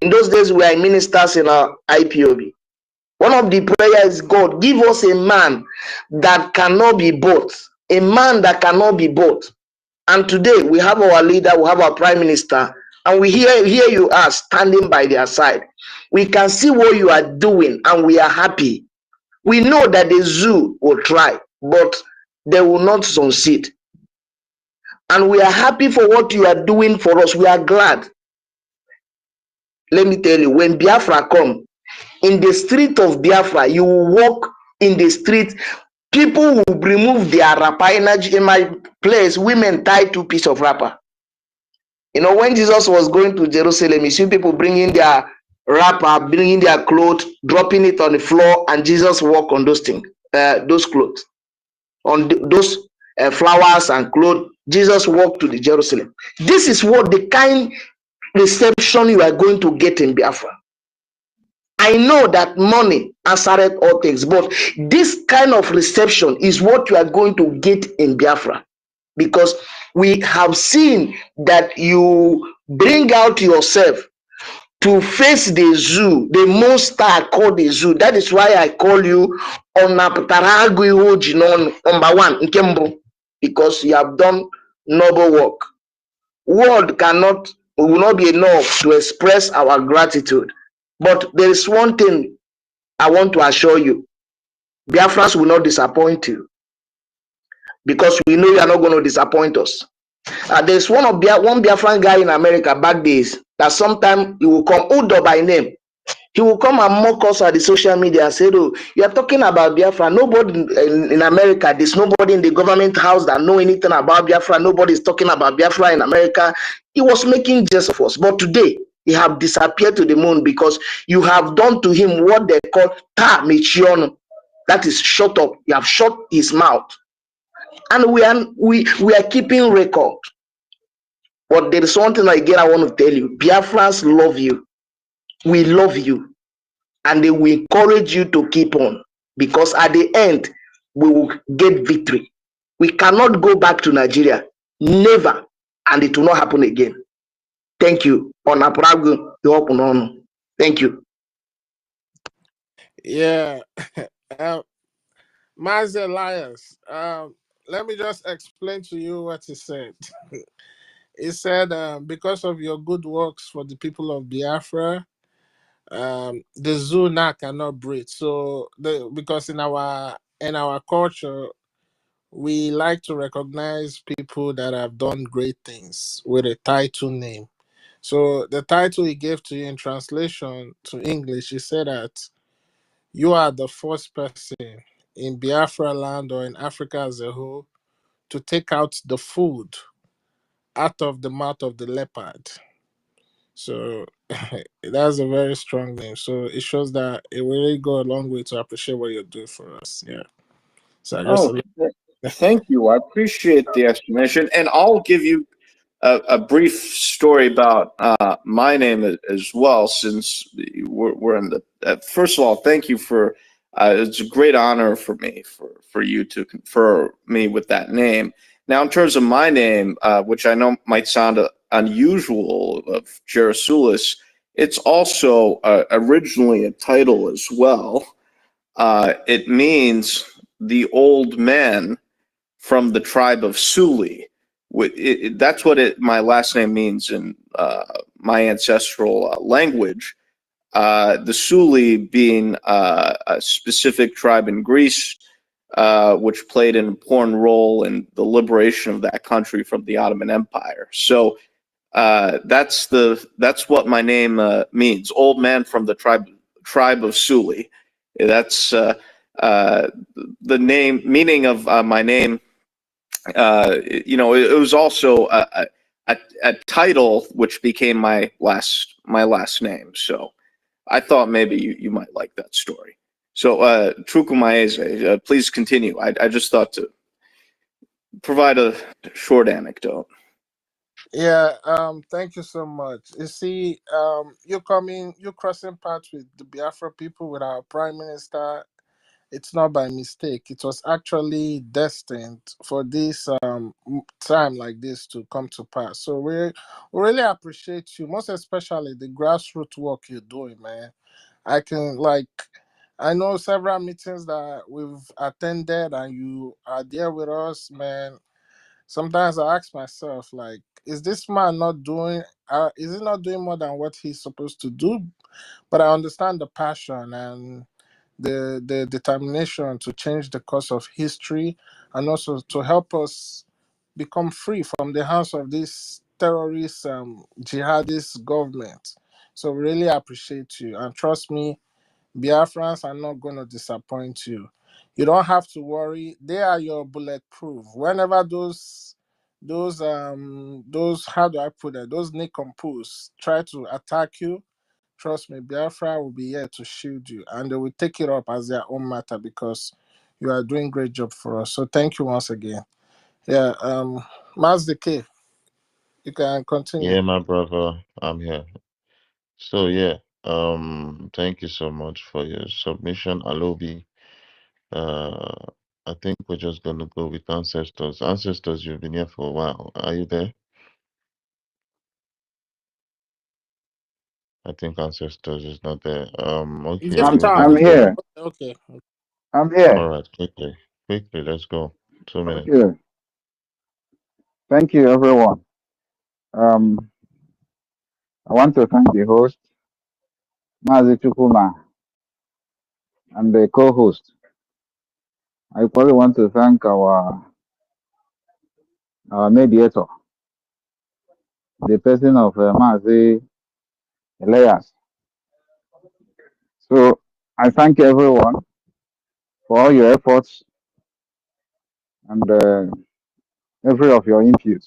In those days, we are ministers in our IPOB. One of the prayers is, God, give us a man that cannot be bought. A man that cannot be bought. And today, we have our leader, we have our prime minister, and here you are standing by their side. We can see what you are doing, and we are happy. We know that the zoo will try, but they will not succeed. And we are happy for what you are doing for us. We are glad. Let me tell you, when Biafra come, in the street of Biafra, you will walk in the street, people will remove their wrapper. In my place, women tie 2 pieces of wrapper. When Jesus was going to Jerusalem, you see people bringing their wrapper, bringing their clothes, dropping it on the floor, and Jesus walked on those things, those clothes, on those flowers and clothes. Jesus walked to the Jerusalem. This is what the kind reception you are going to get in Biafra. I know that money answered all things, but this kind of reception is what you are going to get in Biafra, because we have seen that you bring out yourself to face the zoo, the monster called the zoo. That is why I call you Onaptaragu Jinon number 1, Nkembo, because you have done noble work. Word will not be enough to express our gratitude. But there is one thing I want to assure you: Biafrans will not disappoint you, because we know you are not going to disappoint us. There's one Biafran guy in America back days that sometimes he will come, Udo by name. He will come and mock us at the social media and say, "Oh, you are talking about Biafra. Nobody in America, there's nobody in the government house that know anything about Biafra. Nobody is talking about Biafra in America." He was making jest of us. But today, he have disappeared to the moon, because you have done to him what they call ta michiono. That is, shut up. You have shut his mouth. And we are keeping record. But there is something again I want to tell you. Biafrans love you. We love you. And they will encourage you to keep on, because at the end, we will get victory. We cannot go back to Nigeria. Never. And it will not happen again. Thank you. Thank you.
Yeah. Mazi Elias, let me just explain to you what he said. He said, because of your good works for the people of Biafra, the zoo now cannot breathe. So, because in our culture, we like to recognize people that have done great things with a title name. So the title he gave to you in translation to English, he said that you are the first person in Biafra land or in Africa as a whole to take out the food out of the mouth of the leopard. So that's a very strong name. So it shows that it will really go a long way to appreciate what you're doing for us. Yeah. So I just
Oh, thank you. I appreciate the explanation, and I'll give you a brief story about my name as well, since we're in the. First of all, thank you for. It's a great honor for me for you to confer me with that name. Now, in terms of my name, which I know might sound unusual, of Jerasulis, it's also originally a title as well. It means the old man from the tribe of Suli. That's what my last name means in my ancestral language. The Suli being a specific tribe in Greece, which played an important role in the liberation of that country from the Ottoman Empire. So that's what my name means. Old man from the tribe of Suli. That's the meaning of my name. It was also a title which became my last name. So I thought maybe you might like that story. So Trukumaeze, please continue. I just thought to provide a short anecdote.
Yeah, thank you so much. You see, you're crossing paths with the Biafra people, with our Prime Minister. It's not by mistake. It was actually destined for this time like this to come to pass. So we really appreciate you, most especially the grassroots work you're doing, man. I know several meetings that we've attended and you are there with us, man. Sometimes I ask myself, like, is this man not doing? Is he not doing more than what he's supposed to do? But I understand the passion and the determination to change the course of history, and also to help us become free from the hands of this terrorist jihadist government. So we really appreciate you, and trust me, Biafrans are not going to disappoint you. You don't have to worry. They are your bulletproof. Whenever those how do I put it? Those nincompoos try to attack you, trust me, Biafra will be here to shield you, and they will take it up as their own matter because you are doing great job for us. So thank you once again. Yeah, Mazda K, you can continue.
Yeah, my brother, I'm here. So yeah, thank you so much for your submission, Alobi. Uh, I think we're just gonna go with ancestors. Ancestors, you've been here for a while. Are you there? I think ancestors is not there.
It's
Okay,
game
we're
time.
gonna
I'm
go with.
here.
Okay.
I'm here.
All right, quickly, let's go. 2 minutes.
Okay. Thank you, everyone. I want to thank the host, Mazi Chukuma, and the co-host. I probably want to thank our mediator, the person of Mazi Elias. So I thank everyone for all your efforts and every of your input.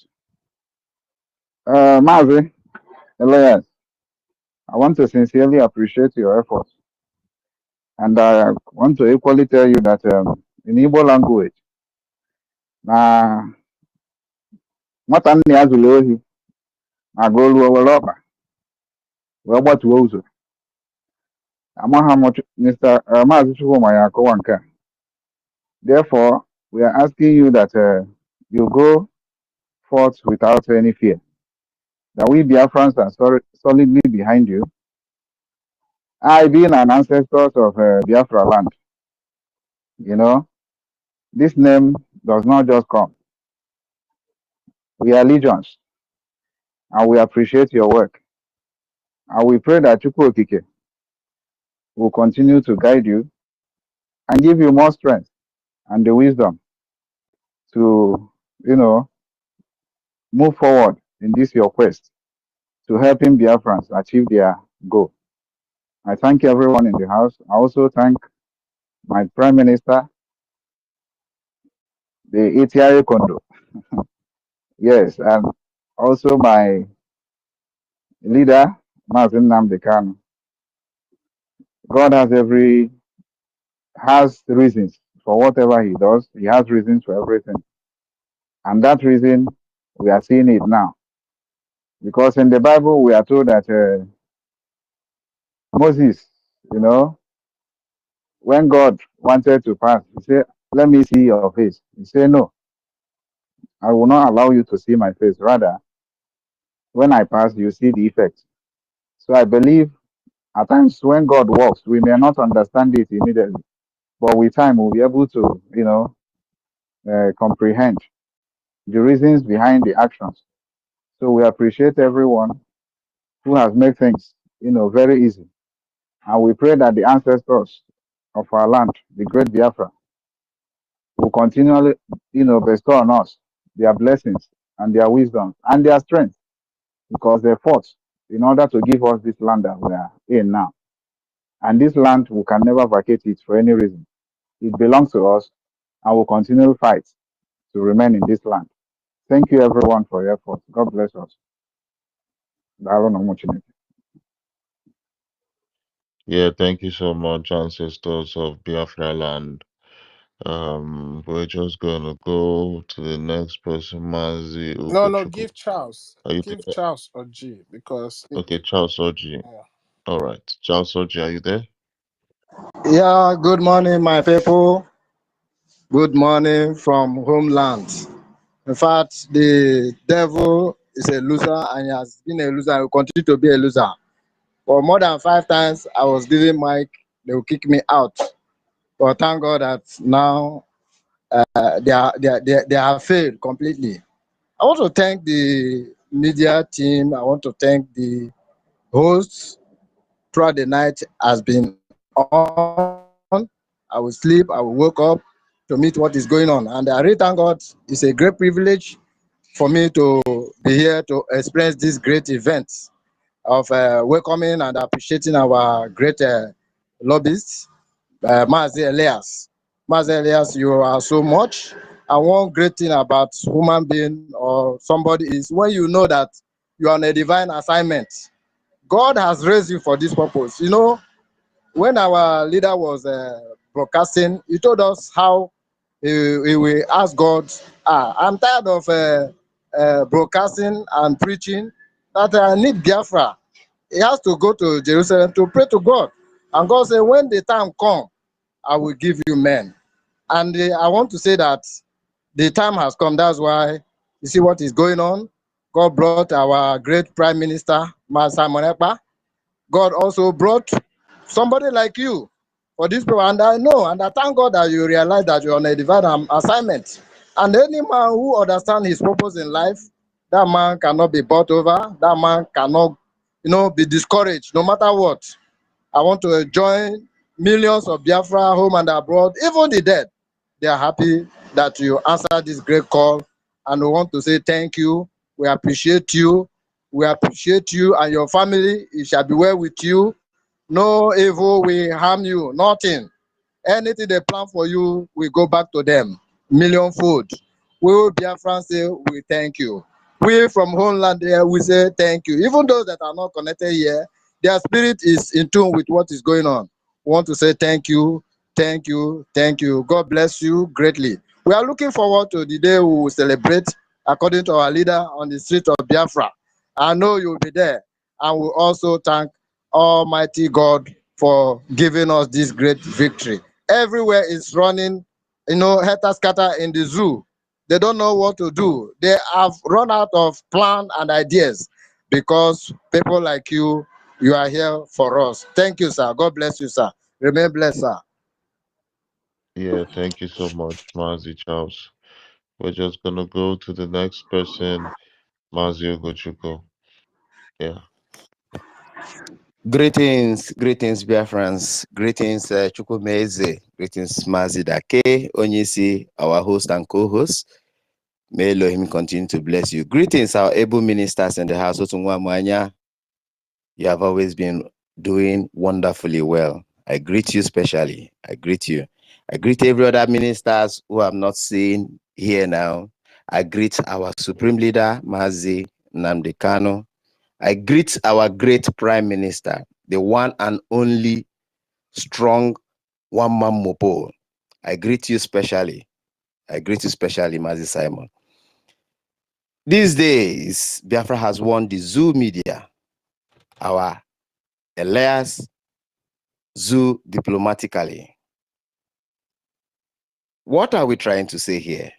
Mazi Elias, I want to sincerely appreciate your efforts. And I want to equally tell you that in Igbo language, na nwata nna ya zuru ohi aga olu owere ọkpa wee gbatuo ụzọ. Amaha m Mr. Maazị Chukwuma ya akọwa nke a. Therefore, we are asking you that you go forth without any fear. That we Biafrans are solidly behind you. I, being an ancestor of Biafra land, you know, this name does not just come. We are legions, and we appreciate your work. And we pray that Chukwu Okike will continue to guide you and give you more strength and the wisdom to, move forward in this your quest to helping Biafrans achieve their goal. I thank everyone in the house. I also thank my Prime Minister
the ATI condo. Yes, and also my leader, Martin Namdekan. God has reasons for whatever he does. He has reasons for everything. And that reason, we are seeing it now. Because in the Bible, we are told that Moses, you know, when God wanted to pass, he said, let me see your face. He said, no, I will not allow you to see my face. Rather, when I pass, you see the effect. So I believe at times when God walks, we may not understand it immediately, but with time we'll be able to, comprehend the reasons behind the actions. So we appreciate everyone who has made things, very easy. And we pray that the ancestors of our land, the great Biafra, will continually, bestow on us their blessings and their wisdom and their strength because they fought in order to give us this land that we are in now. And this land, we can never vacate it for any reason. It belongs to us and will continue to fight to remain in this land. Thank you, everyone, for your effort. God bless us.
Yeah, thank you so much, ancestors of Biafra land. We're just gonna go to the next person, Mazi
No,
Ugochukwu.
give Charles.
Are you
Give
there?
Charles or G because
Okay, Charles Oji.
yeah.
All right, Charles Oji, are you there?
Yeah, good morning, my people. Good morning from homeland. In fact, the devil is a loser and he has been a loser and will continue to be a loser. For more than 5 times, I was given mic, they will kick me out. But thank God that now they have failed completely. I want to thank the media team. I want to thank the hosts throughout the night has been on. I will sleep, I will wake up to meet what is going on. And I really thank God. It's a great privilege for me to be here to experience this great event of welcoming and appreciating our great lobbyists, Mazi Elias. Mazi Elias, you are so much. And one great thing about human being or somebody is when you know that you are on a divine assignment. God has raised you for this purpose. You know, when our leader was broadcasting, he told us how he will ask God, I'm tired of broadcasting and preaching, that I need Biafra. He has to go to Jerusalem to pray to God. And God said, when the time comes, I will give you men. And I want to say that the time has come. That's why you see what is going on. God brought our great Prime Minister, Simon Ekpa. God also brought somebody like you for this program. And I know, and I thank God that you realize that you're on a divine assignment. And any man who understands his purpose in life, that man cannot be bought over. That man cannot, be discouraged no matter what. I want to join millions of Biafra home and abroad, even the dead. They are happy that you answered this great call. And we want to say thank you. We appreciate you. We appreciate you and your family. It shall be well with you. No evil will harm you, nothing. Anything they plan for you, we go back to them. Million fold. We will Biafran say, we thank you. We from homeland here, we say thank you. Even those that are not connected here, their spirit is in tune with what is going on. We want to say thank you, thank you, thank you. God bless you greatly. We are looking forward to the day we will celebrate according to our leader on the street of Biafra. I know you'll be there. And we also thank Almighty God for giving us this great victory. Everywhere is running, helter scatter in the zoo. They don't know what to do. They have run out of plan and ideas because people like you are here for us. Thank you, sir. God bless you, sir. Remain blessed, sir.
Yeah, thank you so much, Mazi Charles. We're just gonna go to the next person, Mazi Ugochukwu. Yeah.
Greetings, Biafrans. Greetings, Chukwumeze. Greetings, Mazidake, Onyisi, our host and co-host. May Elohim continue to bless you. Greetings, our able ministers in the house. Otungwa, you have always been doing wonderfully well. I greet you specially. I greet you. I greet every other ministers who have not seen here now. I greet our Supreme Leader, Mazi Nnamdi Kanu. I greet our great Prime Minister, the one and only strong one-man mopo. I greet you specially. I greet you specially, Mazi Simon. These days, Biafra has won the zoo media. Our Elias zoo diplomatically. What are we trying to say here?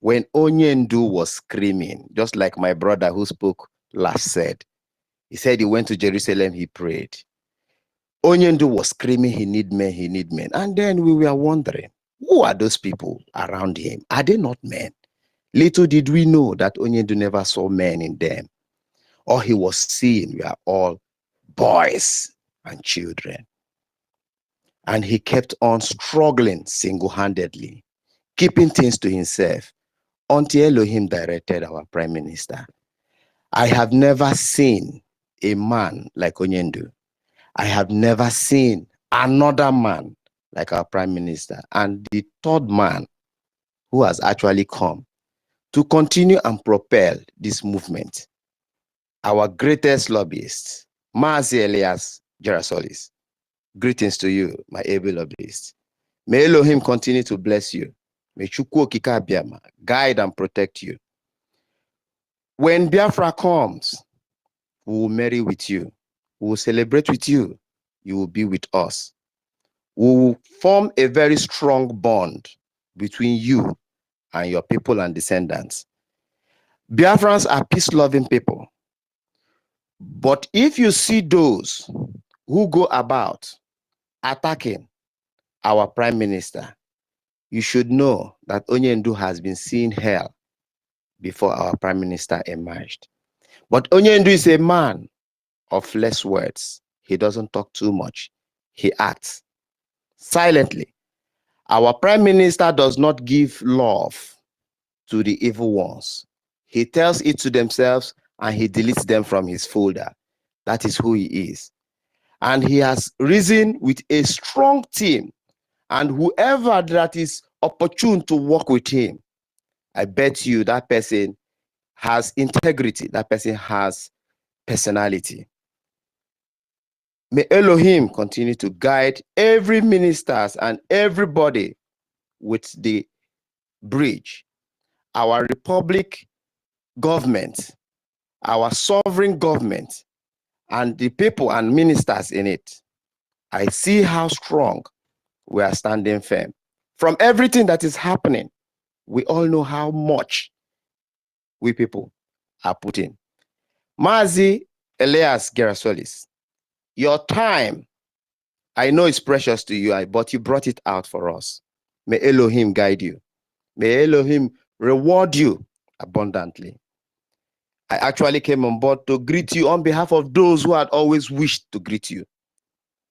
When Onyendu was screaming, just like my brother who spoke last said, he said he went to Jerusalem, he prayed. Onyendu was screaming, he need men, he need men. And then we were wondering, who are those people around him? Are they not men? Little did we know that Onyendu never saw men in them. All he was seeing were all boys and children. And he kept on struggling single-handedly, keeping things to himself until Elohim directed our Prime Minister. I have never seen a man like Onyendu. I have never seen another man like our Prime Minister. And the third man who has actually come to continue and propel this movement, our greatest lobbyist, Mazi Elias Gerasolis. Greetings to you, my able lobbyist. May Elohim continue to bless you. May Chukwu Okike Abiama guide and protect you. When Biafra comes, we will marry with you. We will celebrate with you. You will be with us. We will form a very strong bond between you and your people and descendants. Biafrans are peace-loving people. But if you see those who go about attacking our Prime Minister, you should know that Onyendu has been seeing hell before our Prime Minister emerged. But Onyendu is a man of less words. He doesn't talk too much. He acts silently. Our Prime Minister does not give love to the evil ones. He tells it to themselves and he deletes them from his folder. That is who he is. And he has risen with a strong team. And whoever that is opportune to work with him, I bet you that person has integrity. That person has personality. May Elohim continue to guide every ministers and everybody with the bridge. Our republic government, our sovereign government, and the people and ministers in it. I see how strong we are standing firm. From everything that is happening, we all know how much we people are putting. Mazi Elias Gerasolis, your time, I know it's precious to you, but you brought it out for us. May Elohim guide you. May Elohim reward you abundantly. I actually came on board to greet you on behalf of those who had always wished to greet you.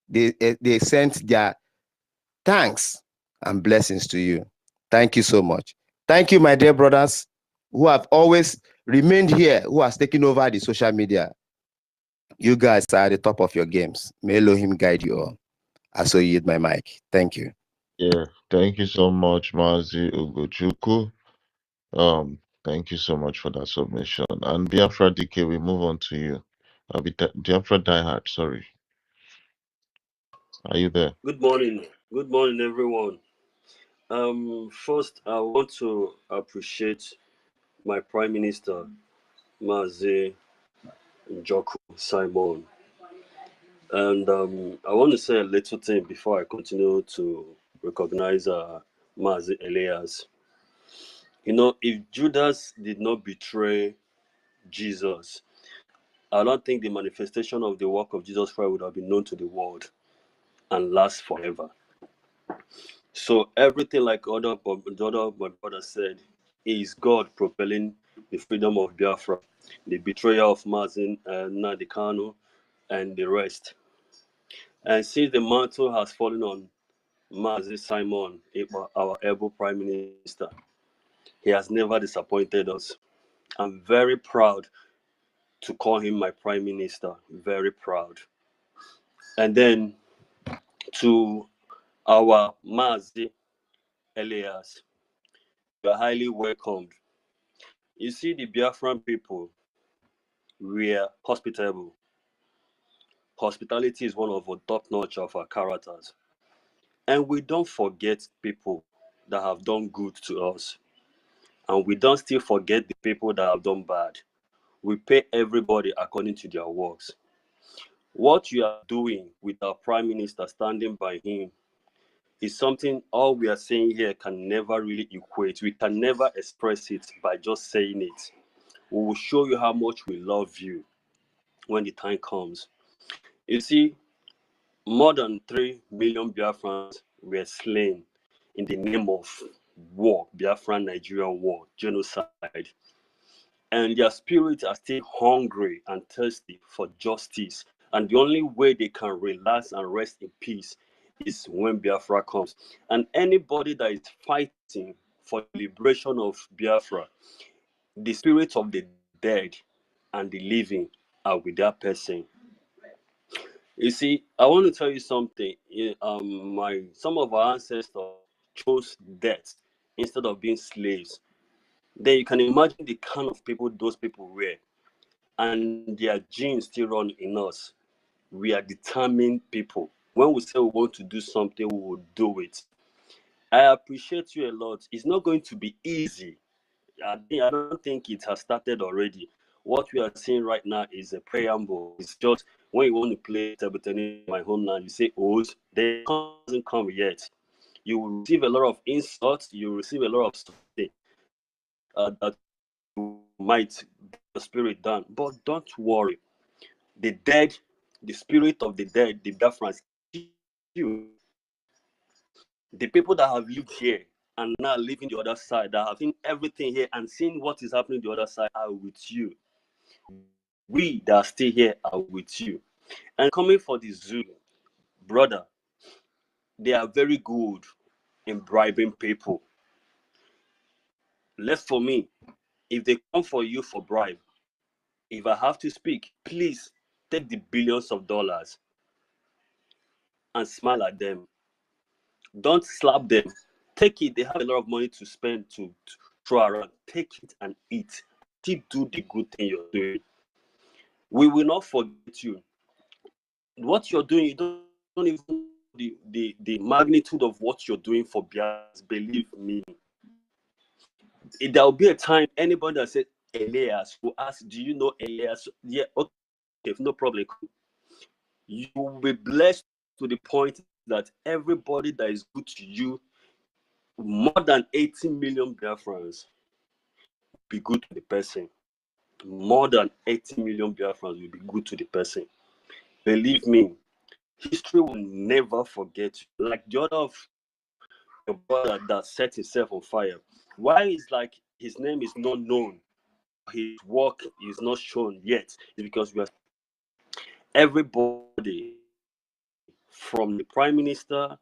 They sent their thanks and blessings to you. Thank you so much. Thank you, my dear brothers, who have always remained here, who has taken over the social media. You guys are at the top of your games. May Elohim guide you all. I so yield my mic. Thank you.
Yeah, thank you so much, Mazi Ugochukwu. Thank you so much for that submission. And Biafra DK, we move on to you. Biafra Diehard, sorry. Are you there?
Good morning. Good morning, everyone. First, I want to appreciate my Prime Minister, Mazi Njoku Simon. And I want to say a little thing before I continue to recognize Mazi Elias. You know, if Judas did not betray Jesus, I don't think the manifestation of the work of Jesus Christ would have been known to the world and last forever. So everything, like the other my brother said, is God propelling the freedom of Biafra, the betrayal of Mazi Nnamdi Kanu, and the rest. And since the mantle has fallen on Mazi Simon, our able Prime Minister, he has never disappointed us. I'm very proud to call him my Prime Minister. Very proud. And then to our Mazi Elias, you're highly welcomed. You see, the Biafran people, we are hospitable. Hospitality is one of the top notch of our characters. And we don't forget people that have done good to us. And we don't still forget the people that have done bad. We pay everybody according to their works. What you are doing with our Prime Minister standing by him is something all we are saying here can never really equate. We can never express it by just saying it. We will show you how much we love you when the time comes. You see, more than 3 million Biafrans were slain in the name of war, Biafran Nigerian war, genocide. And their spirits are still hungry and thirsty for justice. And the only way they can relax and rest in peace is when Biafra comes. And anybody that is fighting for the liberation of Biafra, the spirits of the dead and the living are with that person. You see, I want to tell you something. Some of our ancestors chose death instead of being slaves. Then you can imagine the kind of people those people were, and their genes still run in us. We are determined people. When we say we want to do something, we will do it. I appreciate you a lot. It's not going to be easy. I don't think it has started already. What we are seeing right now is a preamble. It's just when you want to play table tennis in my homeland, you say "O's," then it hasn't come yet. You will receive a lot of insults. You will receive a lot of something that might get the spirit down. But don't worry. The dead, the spirit of the dead, the Biafrans, you, the people that have lived here and now living the other side, that have seen everything here and seen what is happening the other side, are with you. We that are still here are with you. And coming for the zoo, brother, they are very good in bribing people. Less for me, if they come for you for bribe, if I have to speak, please take the billions of dollars and smile at them. Don't slap them. Take it. They have a lot of money to spend to throw around. Take it and eat. Still do the good thing you're doing. We will not forget you. What you're doing, you don't even know the magnitude of what you're doing for Biafrans. Believe me. There will be a time anybody that says Elias will ask, do you know Elias? Yeah, okay, no problem. You will be blessed to the point that everybody that is good to you, more than 80 million Biafrans, be good to the person. More than 80 million Biafrans will be good to the person. Believe me, history will never forget you. Like the other of your brother that set himself on fire. Why is like his name is not known, his work is not shown yet? It's because we are everybody from the Prime Minister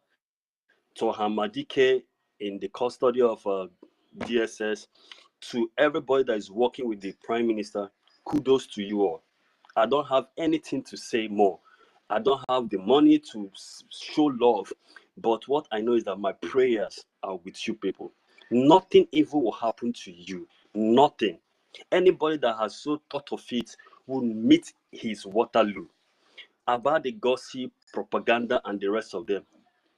to Hamadike in the custody of DSS to everybody that is working with the Prime Minister. Kudos to you all. I don't have anything to say more. I don't have the money to show love, but what I know is that my prayers are with you people. Nothing evil will happen to you. Nothing. Anybody that has so thought of it will meet his Waterloo. About the gossip, propaganda, and the rest of them,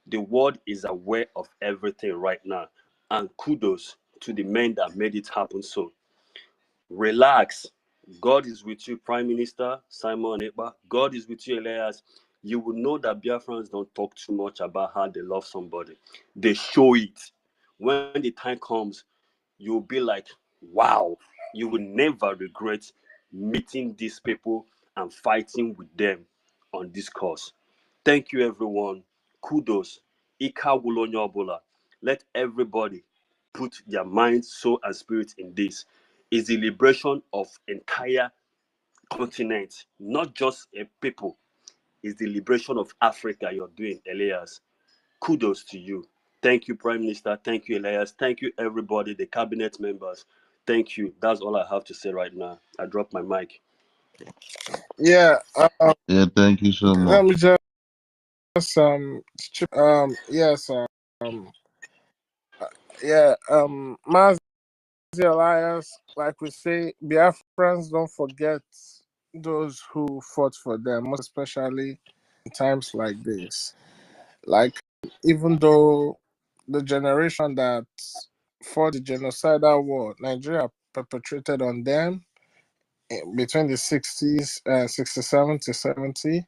the world is aware of everything right now. And kudos to the men that made it happen so. Relax. God is with you, Prime Minister Simon Ekpa. God is with you, Elias. You will know that Biafrans don't talk too much about how they love somebody. They show it. When the time comes, you'll be like, wow. You will never regret meeting these people and fighting with them on this cause. Thank you, everyone. Kudos. Ika Wulonyobola. Let everybody put their mind, soul, and spirit in this. Is the liberation of entire continent, not just a people. Is the liberation of Africa you're doing, Elias. Kudos to you. Thank you, Prime Minister. Thank you, Elias. Thank you, everybody, the cabinet members. Thank you. That's all I have to say right now. I dropped my mic.
Yeah.
Yeah, thank you so much.
Let me just yes. Yeah, Mazi Elias, like we say, Biafrans don't forget those who fought for them, most especially in times like this. Like, even though the generation that fought the genocidal war Nigeria perpetrated on them between the 60s, 67 to 70,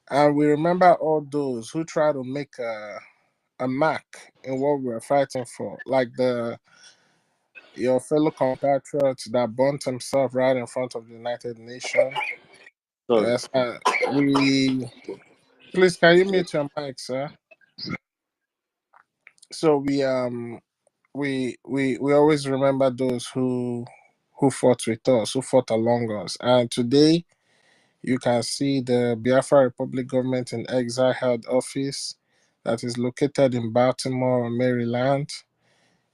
and we remember all those who try to make a mark in what we're fighting for, like your fellow compatriots that burnt himself right in front of the United Nations.
Sorry.
Yes, we please can you mute your mic, sir? So we always remember those who fought with us, who fought along us, and today you can see the Biafra Republic government in exile held office that is located in Baltimore, Maryland,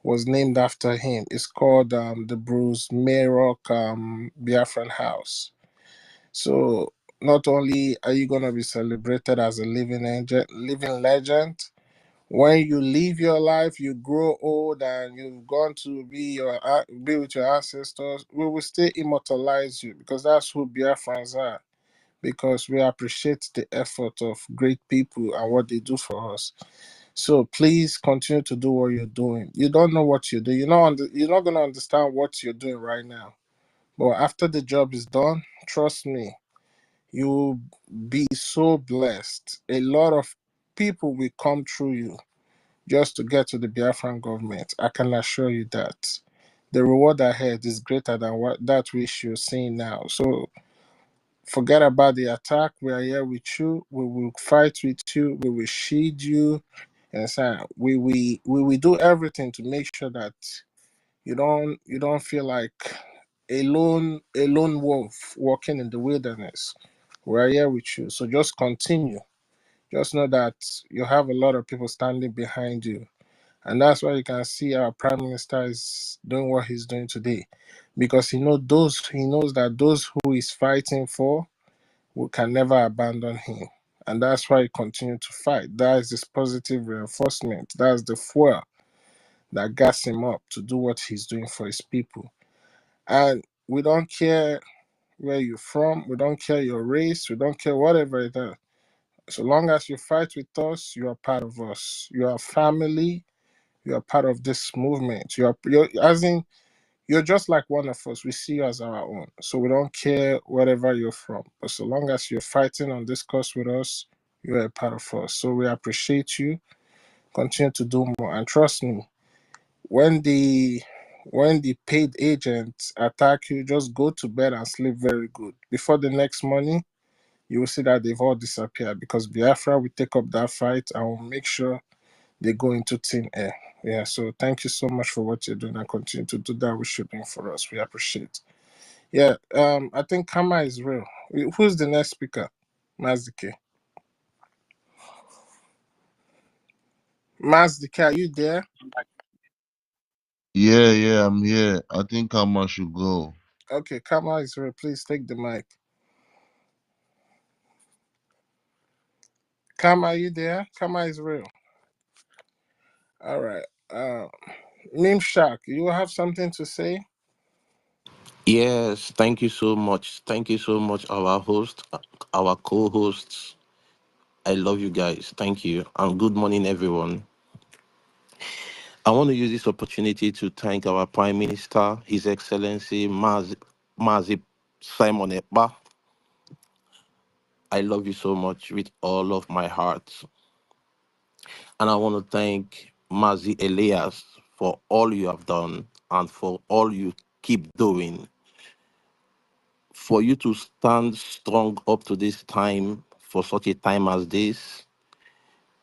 was named after him. It's called the Bruce Mayrock Biafran House. So not only are you gonna be celebrated as a living legend, when you live your life, you grow old, and you've gone to be with your ancestors, we will still immortalize you because that's who Biafrans are. Because we appreciate the effort of great people and what they do for us. So please continue to do what you're doing. You don't know what you do. You're not gonna understand what you're doing right now. But after the job is done, trust me, you'll be so blessed. A lot of people will come through you just to get to the Biafran government. I can assure you that. The reward ahead is greater than what that which you're seeing now. So forget about the attack. We are here with you. We will fight with you. We will shield you. And so we will do everything to make sure that you don't feel like a lone wolf walking in the wilderness. We are here with you. So just continue. Just know that you have a lot of people standing behind you. And that's why you can see our prime minister is doing what he's doing today. Because he knows that those who he's fighting for, we can never abandon him. And that's why he continued to fight. That is this positive reinforcement. That's the fuel that gas him up to do what he's doing for his people. And we don't care where you're from, we don't care your race, we don't care whatever it is. So long as you fight with us, you are part of us. You are family, you are part of this movement. You're as in you're just like one of us. We see you as our own. So we don't care wherever you're from. But so long as you're fighting on this cause with us, you're a part of us. So we appreciate you. Continue to do more. And trust me, when the paid agents attack you, just go to bed and sleep very good. Before the next morning, you will see that they've all disappeared because Biafra will take up that fight and will make sure they go into thin air. Yeah, so thank you so much for what you're doing and continue to do that with shipping for us. We appreciate. Yeah, I think Kama is real. Who's the next speaker? Mazdike. Mazdike, are you there?
Yeah, I'm here. I think Kama should go.
Okay, Kama is real. Please take the mic. Kama, are you there? Kama is real. All right. Meme Shark, you have something to say?
Yes, thank you so much. Thank you so much, our host, our co-hosts. I love you guys. Thank you. And good morning, everyone. I want to use this opportunity to thank our Prime Minister, His Excellency Mazi Simon Ekpa. I love you so much with all of my heart. And I want to thank Mazi Elias for all you have done and for all you keep doing. For you to stand strong up to this time, for such a time as this,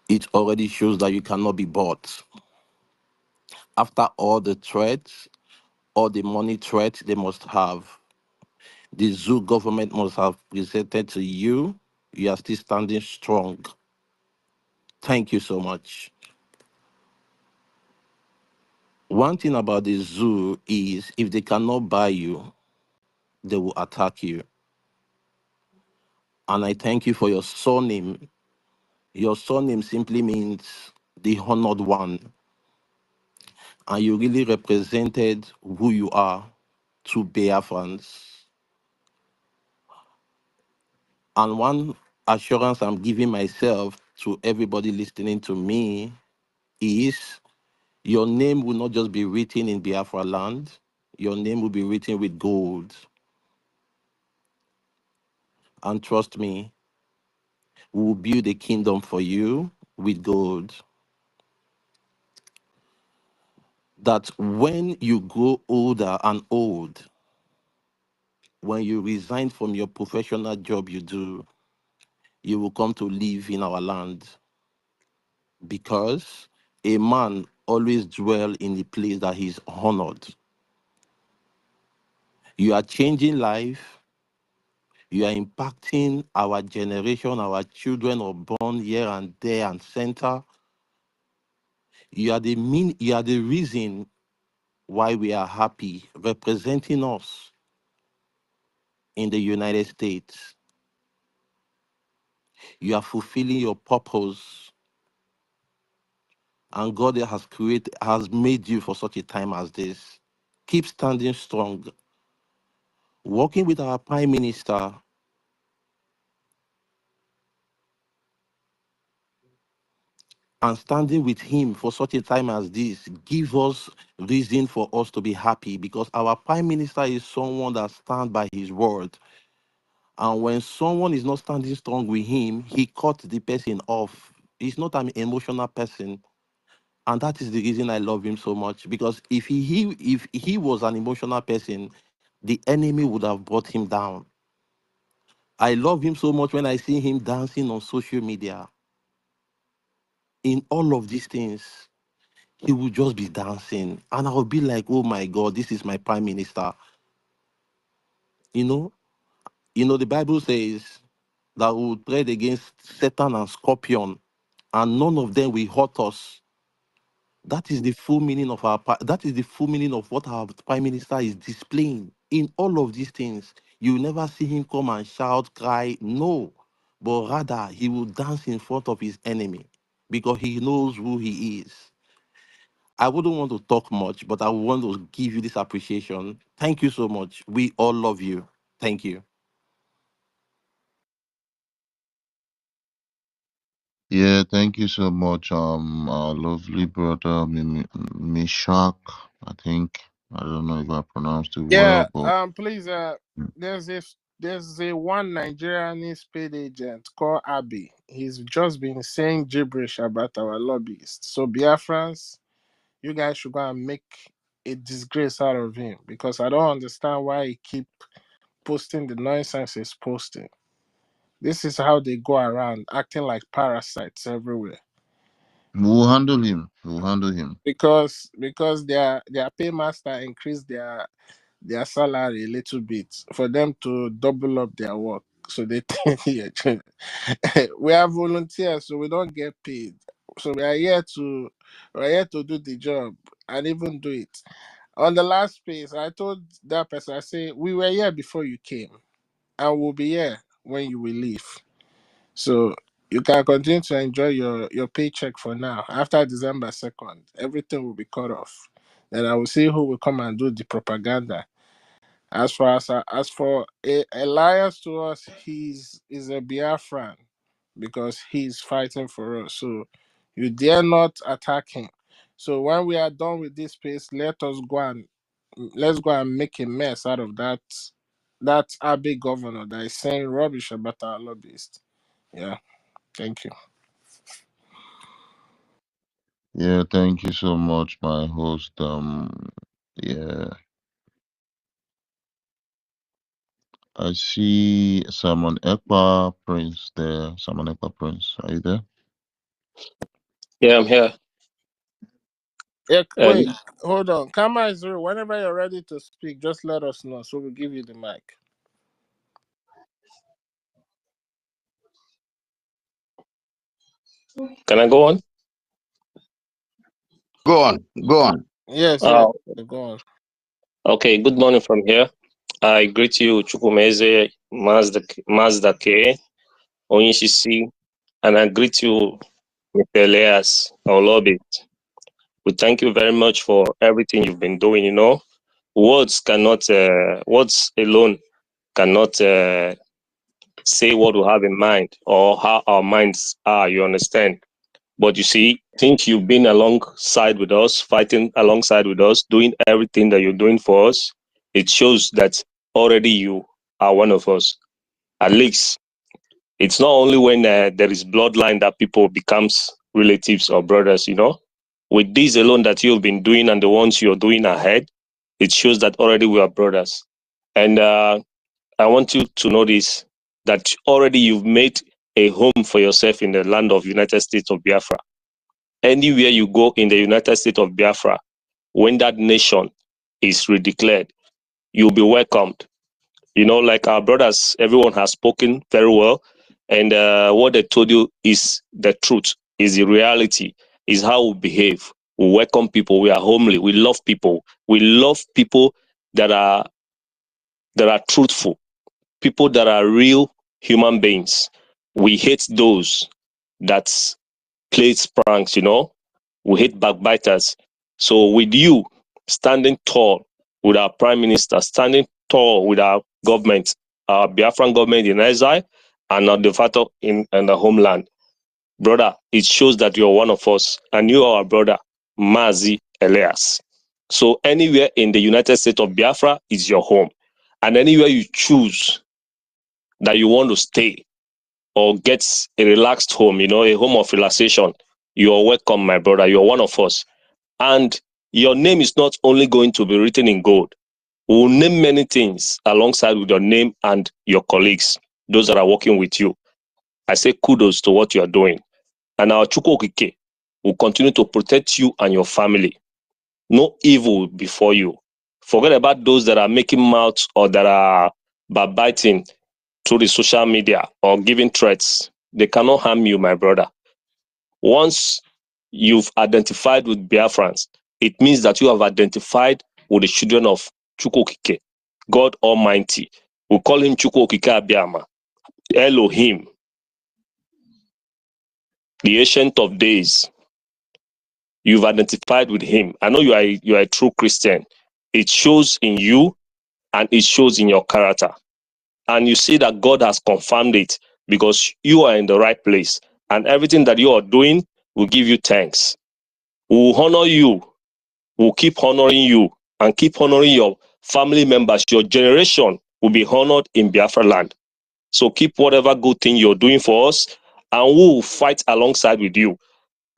it already shows that you cannot be bought. After all the threats, all the money threats they must have, the zoo government must have presented to you, you are still standing strong. Thank you so much. One thing about the zoo is if they cannot buy you, they will attack you. And I thank you for your surname. Your surname simply means the honored one. and you really represented who you are to Biafrans. And one assurance I'm giving myself to everybody listening to me is your name will not just be written in Biafra land, your name will be written with gold. And trust me, we will build a kingdom for you with gold. That when you grow older and old, when you resign from your professional job you do, you will come to live in our land. Because a man always dwell in the place that he's honored. You are changing life. You are impacting our generation. Our children are born here and there and center. You are the reason why we are happy, representing us in the United States. You are fulfilling your purpose, and God has made you for such a time as this. Keep standing strong. Working with our Prime Minister, and standing with him for such a time as this give us reason for us to be happy, because our Prime Minister is someone that stands by his word. And when someone is not standing strong with him, he cuts the person off. He's not an emotional person. And that is the reason I love him so much. Because if he was an emotional person, the enemy would have brought him down. I love him so much when I see him dancing on social media. In all of these things, he will just be dancing. And I'll be like, oh my God, this is my Prime Minister. You know, the Bible says that we will tread against Satan and Scorpion, and none of them will hurt us. That is the full meaning of that is the full meaning of what our Prime Minister is displaying in all of these things. You will never see him come and shout, cry, no, but rather he will dance in front of his enemy because he knows who he is. I wouldn't want to talk much, but I want to give you this appreciation. Thank you so much. We all love you. Thank you.
Yeah, thank you so much, our lovely brother Mishak. I think I don't know if I pronounced it
Yeah,
well, but
please, there's a one Nigerian paid agent called Abi. He's just been saying gibberish about our lobbyists. So Biafrans, you guys should go and make a disgrace out of him, because I don't understand why he keep posting the nonsense he's posting. This is how they go around acting like parasites everywhere.
we'll handle him. We'll handle him.
Because their paymaster increased their salary a little bit for them to double up their work. So they think we are volunteers, so we don't get paid. So we're here to do the job and even do it. On the last space, I told that person, I say, we were here before you came, and we'll be here when you will leave. So you can continue to enjoy your paycheck for now. After December 2nd, everything will be cut off. Then I will see who will come and do the propaganda. As for Elias, to us, he's a Biafran because he's fighting for us. So you dare not attack him. So when we are done with this space, let's go and make a mess out of that Abbey governor that is saying rubbish about our lobbyists. Yeah, thank you.
Yeah, thank you so much, my host. Yeah, I see Simon Ekpa Prince there. Simon Ekpa Prince, are you there?
Yeah, I'm here.
Yeah,
And
wait, hold on. Kama is here. Whenever you're ready to speak, just let us know, so we'll give you the mic.
can I go on?
Go on, go on.
Yes,
Uh,
go on.
okay, good morning from here. I greet you, Chukwumeze, Mazda K, Onyishisi, and I greet you, Mr. Elias, our lobbyist. We thank you very much for everything you've been doing. You know, words alone cannot say what we have in mind or how our minds are. You understand? But you see, since you've been alongside with us, fighting alongside with us, doing everything that you're doing for us, it shows that already you are one of us. At least it's not only when there is bloodline that people becomes relatives or brothers, you know. With this alone that you've been doing and the ones you're doing ahead, it shows that already we are brothers. And I want you to know this, that already you've made a home for yourself in the land of United States of Biafra. Anywhere you go in the United States of Biafra, when that nation is redeclared, you'll be welcomed. You know, like our brothers, everyone has spoken very well. And what they told you is the truth, is the reality, is how we behave. We welcome people. We are homely. We love people. We love people that are truthful, people that are real human beings. We hate those that play pranks, you know. We hate backbiters. So with you standing tall with our prime minister, standing tall with our government, our Biafran government in exile, and our de facto in the homeland, brother, it shows that you're one of us, and you are our brother, Mazi Elias. So anywhere in the United States of Biafra is your home. And anywhere you choose that you want to stay or get a relaxed home, you know, a home of relaxation, you're welcome, my brother. You're one of us. And your name is not only going to be written in gold. We'll name many things alongside with your name and your colleagues, those that are working with you. I say kudos to what you are doing. And our Chukwokike will continue to protect you and your family. No evil before you. Forget about those that are making mouths or that are backbiting through the social media or giving threats. They cannot harm you, my brother. Once you've identified with Biafrans, it means that you have identified with the children of Chukwokike, God Almighty. We call him Chukwokike Abiyama, Elohim, the Ancient of Days. You've identified with him. I know you are a true Christian. It shows in you and it shows in your character. And you see that God has confirmed it because you are in the right place. And everything that you are doing will give you thanks. We will honor you. We'll keep honoring you and keep honoring your family members. Your generation will be honored in Biafra land. So keep whatever good thing you're doing for us, and we will fight alongside with you.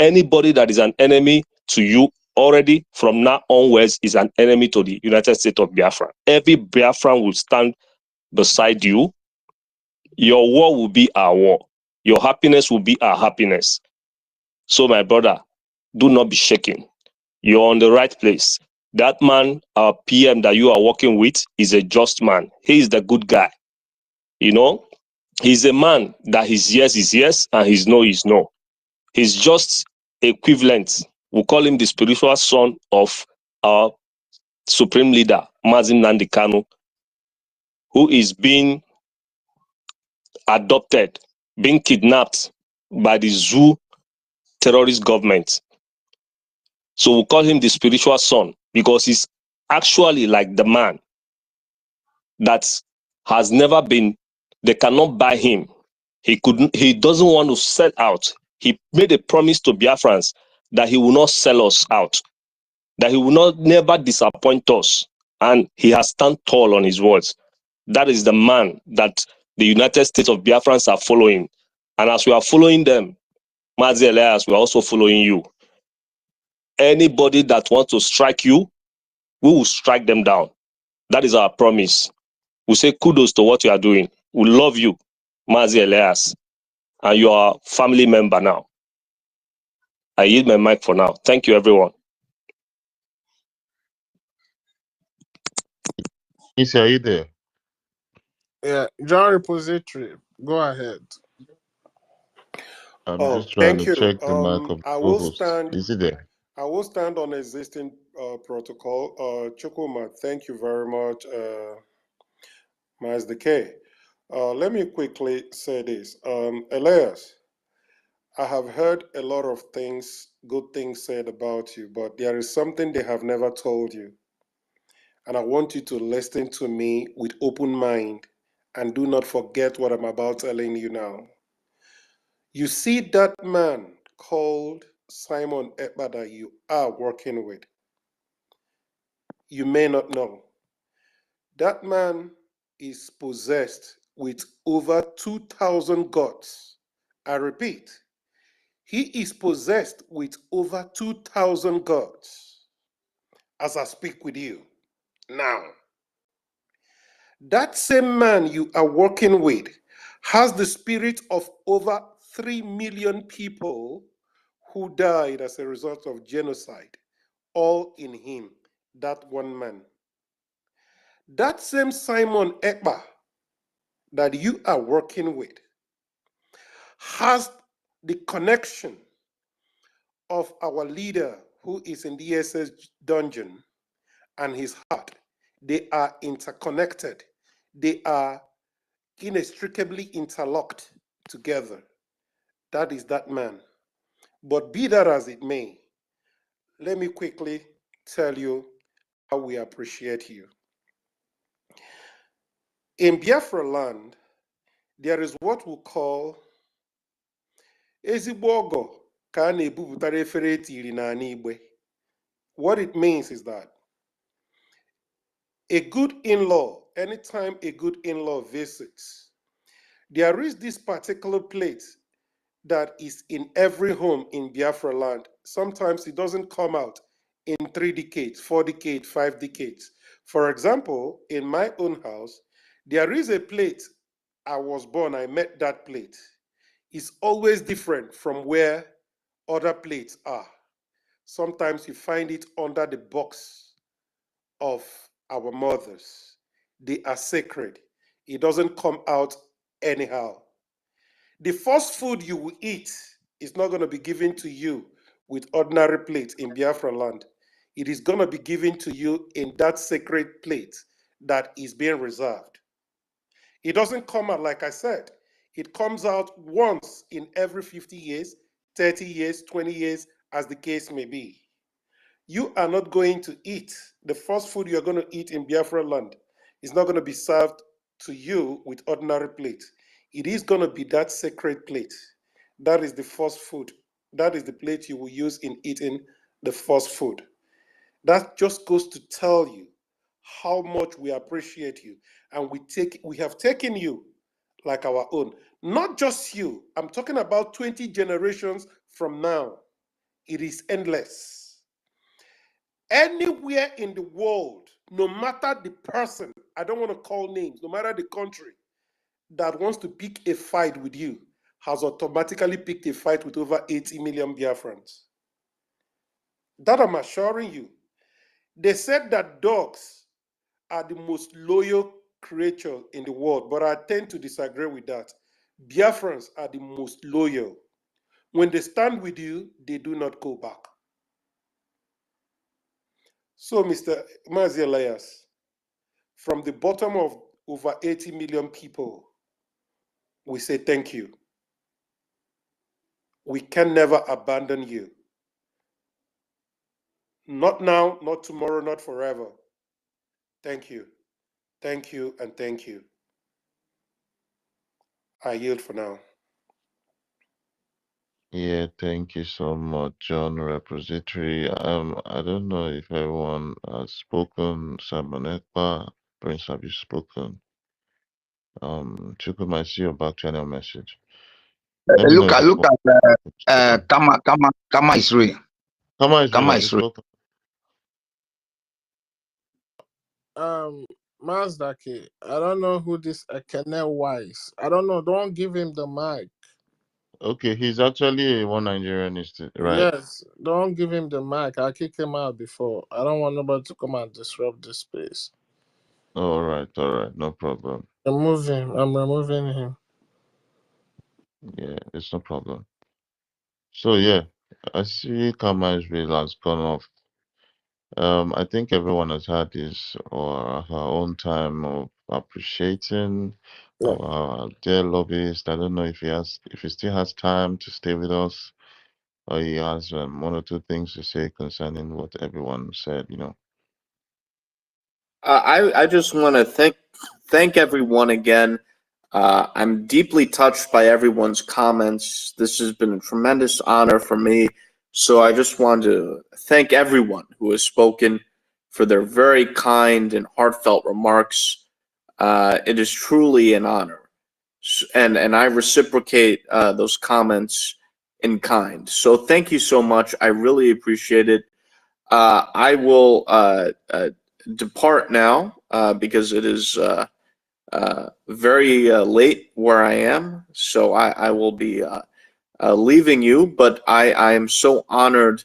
Anybody that is an enemy to you already from now onwards is an enemy to the United States of Biafra. Every Biafran will stand beside you. Your war will be our war. Your happiness will be our happiness. So my brother, do not be shaken. You're on the right place. That man, our PM that you are working with, is a just man. He is the good guy. You know, he's a man that his yes is yes and his no is no. He's just equivalent. We call him the spiritual son of our supreme leader, Mazin Nnamdi Kanu, who is being adopted, being kidnapped by the zoo terrorist government. So we call him the spiritual son because he's actually like the man that has never been, they cannot buy him. He doesn't want to sell out. He made a promise to Biafrans that he will not sell us out, that he will not never disappoint us. And he has stand tall on his words. That is the man that the United States of Biafrans are following. And as we are following them, Mazi Elias, we are also following you. Anybody that wants to strike you, we will strike them down. That is our promise. We say kudos to what you are doing. We love you, Mazi Elias, and you are a family member now. I yield my mic for now. Thank you, everyone.
Isi, are you there?
Yeah, John Repository, go ahead.
I'm
Oh,
just trying
thank
to
you.
check the mic of the
I will
co-host.
stand.
Is he there?
I will stand on existing protocol. Chukuma, thank you very much, Mazda K. Let me quickly say this. Elias,
I have heard a lot of things, good things said about you, but there is something they have never told you. And I want you to listen to me with open mind and do not forget what I'm about telling you now. You see that man called Simon Ekpa that you are working with. You may not know. That man is possessed with over 2,000 gods. I repeat, he is possessed with over 2,000 gods as I speak with you now. That same man you are working with has the spirit of over 3 million people who died as a result of genocide, all in him, that one man. That same Simon Ekpa that you are working with has the connection of our leader who is in the SS dungeon and his heart. They are interconnected. They are inextricably interlocked together. That is that man. But be that as it may, let me quickly tell you how we appreciate you. In Biafra land, there is what we call ezigbo ọgọ ka a na-ebupụtara efere etiri n'ala Igbe. What it means is that a good in-law, anytime a good in-law visits, there is this particular plate that is in every home in Biafra land. Sometimes it doesn't come out in 3 decades, 4 decades, 5 decades. For example, in my own house, there is a plate. I was born, I met that plate. It's always different from where other plates are. Sometimes you find it under the box of our mothers. They are sacred. It doesn't come out anyhow. The first food you will eat is not going to be given to you with ordinary plate in Biafra land. It is going to be given to you in that sacred plate that is being reserved. It doesn't come out, like I said, it comes out once in every 50 years, 30 years, 20 years, as the case may be. You are not going to eat. The first food you're going to eat in Biafra land is not going to be served to you with ordinary plate. It is going to be that sacred plate. That is the first food. That is the plate you will use in eating the first food. That just goes to tell you how much we appreciate you. And we have taken you like our own. Not just you. I'm talking about 20 generations from now. It is endless. Anywhere in the world, no matter the person, I don't want to call names, no matter the country that wants to pick a fight with you, has automatically picked a fight with over 80 million Biafrans. That I'm assuring you. They said that dogs are the most loyal creature in the world, but I tend to disagree with that. Biafrans are the most loyal. When they stand with you, they do not go back. So, Mr. Mazi Elias, from the bottom of over 80 million people, we say thank you. We can never abandon you. Not now, not tomorrow, not forever. Thank you. Thank you and thank you. I yield for now.
Yeah, thank you so much, John Repository. I don't know if everyone has spoken. Simon Ekpa, Prince, have you spoken? Chukwuma, I see your back channel message. Let me know
Look
if
at
everyone.
Kama Isri.
Come on,
Kama
have you
Isri.
spoken?
Mazdaki, I don't know who this Ekene Wise. I don't know. Don't give him the mic.
Okay, he's actually a one Nigerianist, right?
Yes, don't give him the mic. I kicked him out before. I don't want nobody to come and disrupt this space.
All right, no problem.
Remove him. I'm removing him.
Yeah, it's no problem. So yeah, I see Kama Israel has gone off. I think everyone has had his or her own time of appreciating
Yeah.
our dear lobbyist. I don't know if he still has time to stay with us, or he has one or two things to say concerning what everyone said.
I just want to thank everyone again. I'm deeply touched by everyone's comments. This has been a tremendous honor for me. So I just want to thank everyone who has spoken for their very kind and heartfelt remarks. It is truly an honor, and I reciprocate those comments in kind. So thank you so much. I really appreciate it. I will depart now because it is very late where I am. So I will be leaving you, but I am so honored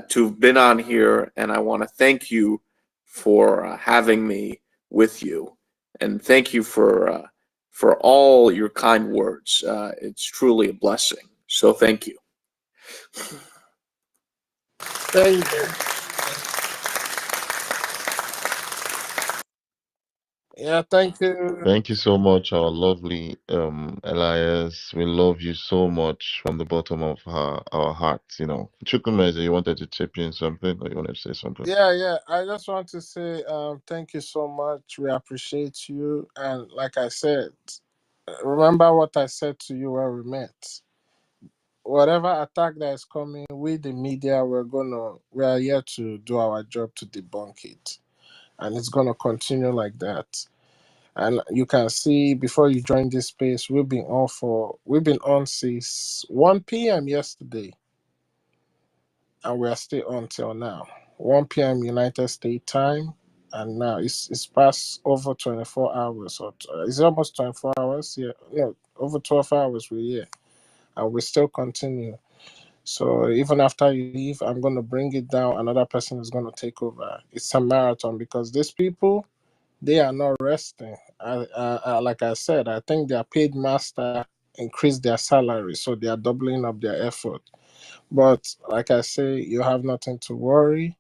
to have been on here, and I want to thank you for having me with you, and thank you for all your kind words. It's truly a blessing. So thank you.
Thank you. Yeah, thank you.
Thank you so much, our lovely Elias. We love you so much from the bottom of our hearts. Chukwumeze, you wanted to chip in something, or you wanted to say something?
Yeah. I just want to say thank you so much. We appreciate you. And like I said, remember what I said to you when we met. Whatever attack that is coming, we the media we are here to do our job to debunk it. And it's gonna continue like that. And you can see before you join this space, we've been on since 1 p.m. yesterday, and we are still on till now. 1 p.m. United States time, and now it's past over 24 hours, or it's almost 24 hours. Yeah, no, over 12 hours we're here, and we still continue. So even after you leave, I'm gonna bring it down. Another person is gonna take over. It's a marathon because these people, they are not resting. Like I said, I think their paid master increased their salary, so they are doubling up their effort. But like I say, you have nothing to worry.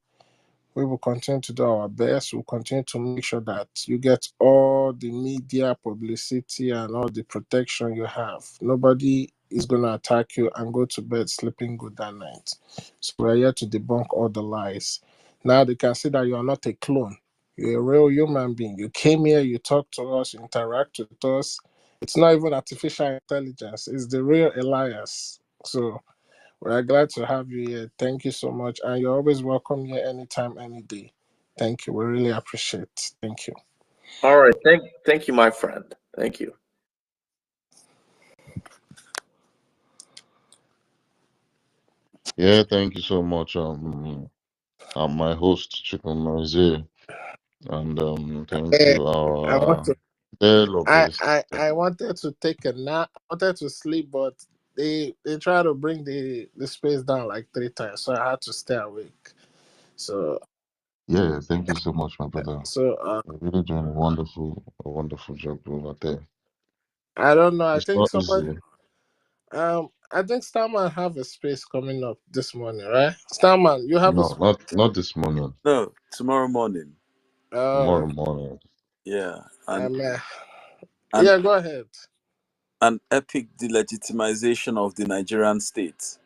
We will continue to do our best. We'll continue to make sure that you get all the media publicity and all the protection you have. Nobody is going to attack you and go to bed sleeping good that night. So we're here to debunk all the lies. Now they can see that you are not a clone. You're a real human being. You came here, you talk to us, you interact with us. It's not even artificial intelligence. It's the real Elias. So we're glad to have you here. Thank you so much. And you're always welcome here anytime, any day. Thank you. We really appreciate it. Thank you.
All right. Thank you, my friend. Thank you.
Yeah, thank you so much. I'm my host, Chukwumeze, and thank you,
I want
our
to
dear lobbyist.
I wanted to take a nap. I wanted to sleep, but they tried to bring the space down like 3 times, so I had to stay awake. So
Yeah, thank you so much, my brother.
so
You're really doing a wonderful job over there.
I don't know.
It's not easy.
I think Starman have a space coming up this morning, right? Starman, you have a
No,
space.
not this morning.
No, tomorrow morning.
Oh,
Tomorrow morning.
Yeah, and
um,
an
yeah. Go ahead.
an epic delegitimization of the Nigerian state.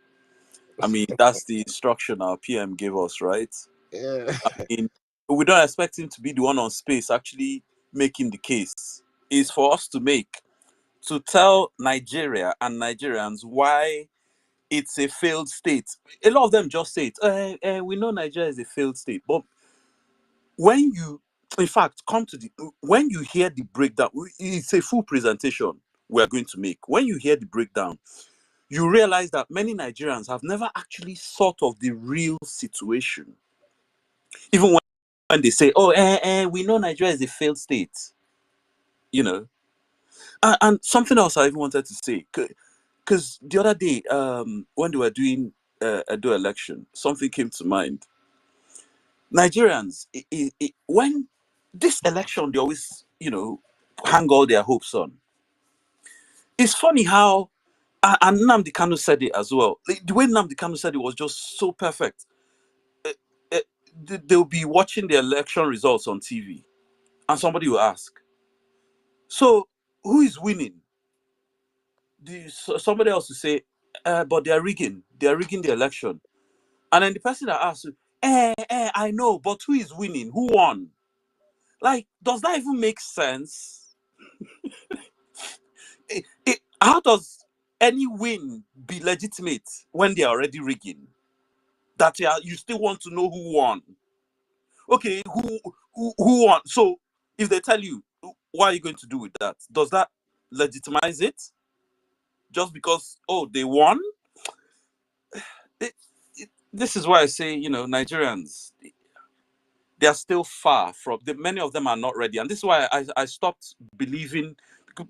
I mean, that's the instruction our PM gave us, right?
Yeah.
I mean, we don't expect him to be the one on space actually making the case. It's for us to tell Nigeria and Nigerians why it's a failed state. A lot of them just say it. We know Nigeria is a failed state, but when you, in fact, when you hear the breakdown, it's a full presentation we are going to make. When you hear the breakdown, you realize that many Nigerians have never actually thought of the real situation. Even when they say, oh, we know Nigeria is a failed state, you know. And something else I even wanted to say, because the other day, when they were doing a do election, something came to mind. Nigerians, when this election, they always, hang all their hopes on. It's funny how, and Nnamdi Kanu said it as well. The way Nnamdi Kanu said it was just so perfect. Uh, uh, they'll be watching the election results on TV, and somebody will ask, so who is winning? Somebody else will say, but they are rigging the election. And then the person that asks, I know, but who is winning? Who won? Like, does that even make sense? How does any win be legitimate when they are already rigging? That you still want to know who won? Okay, who won? So if they tell you, what are you going to do with that? Does that legitimize it? Just because, oh, they won? This is why I say, Nigerians, they are still far from, many of them are not ready. And this is why I stopped believing.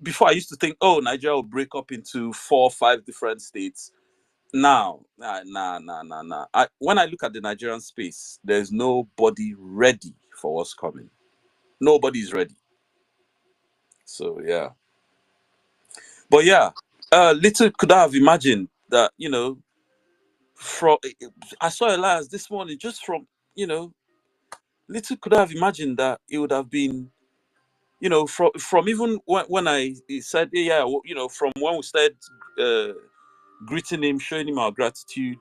Before I used to think, oh, Nigeria will break up into 4 or 5 different states. Now, nah. When I look at the Nigerian space, there's nobody ready for what's coming. Nobody's ready. So, yeah. But yeah, little could I have imagined that, from, I saw Elias this morning, just from, little could I have imagined that it would have been, from even when I said, from when we started greeting him, showing him our gratitude,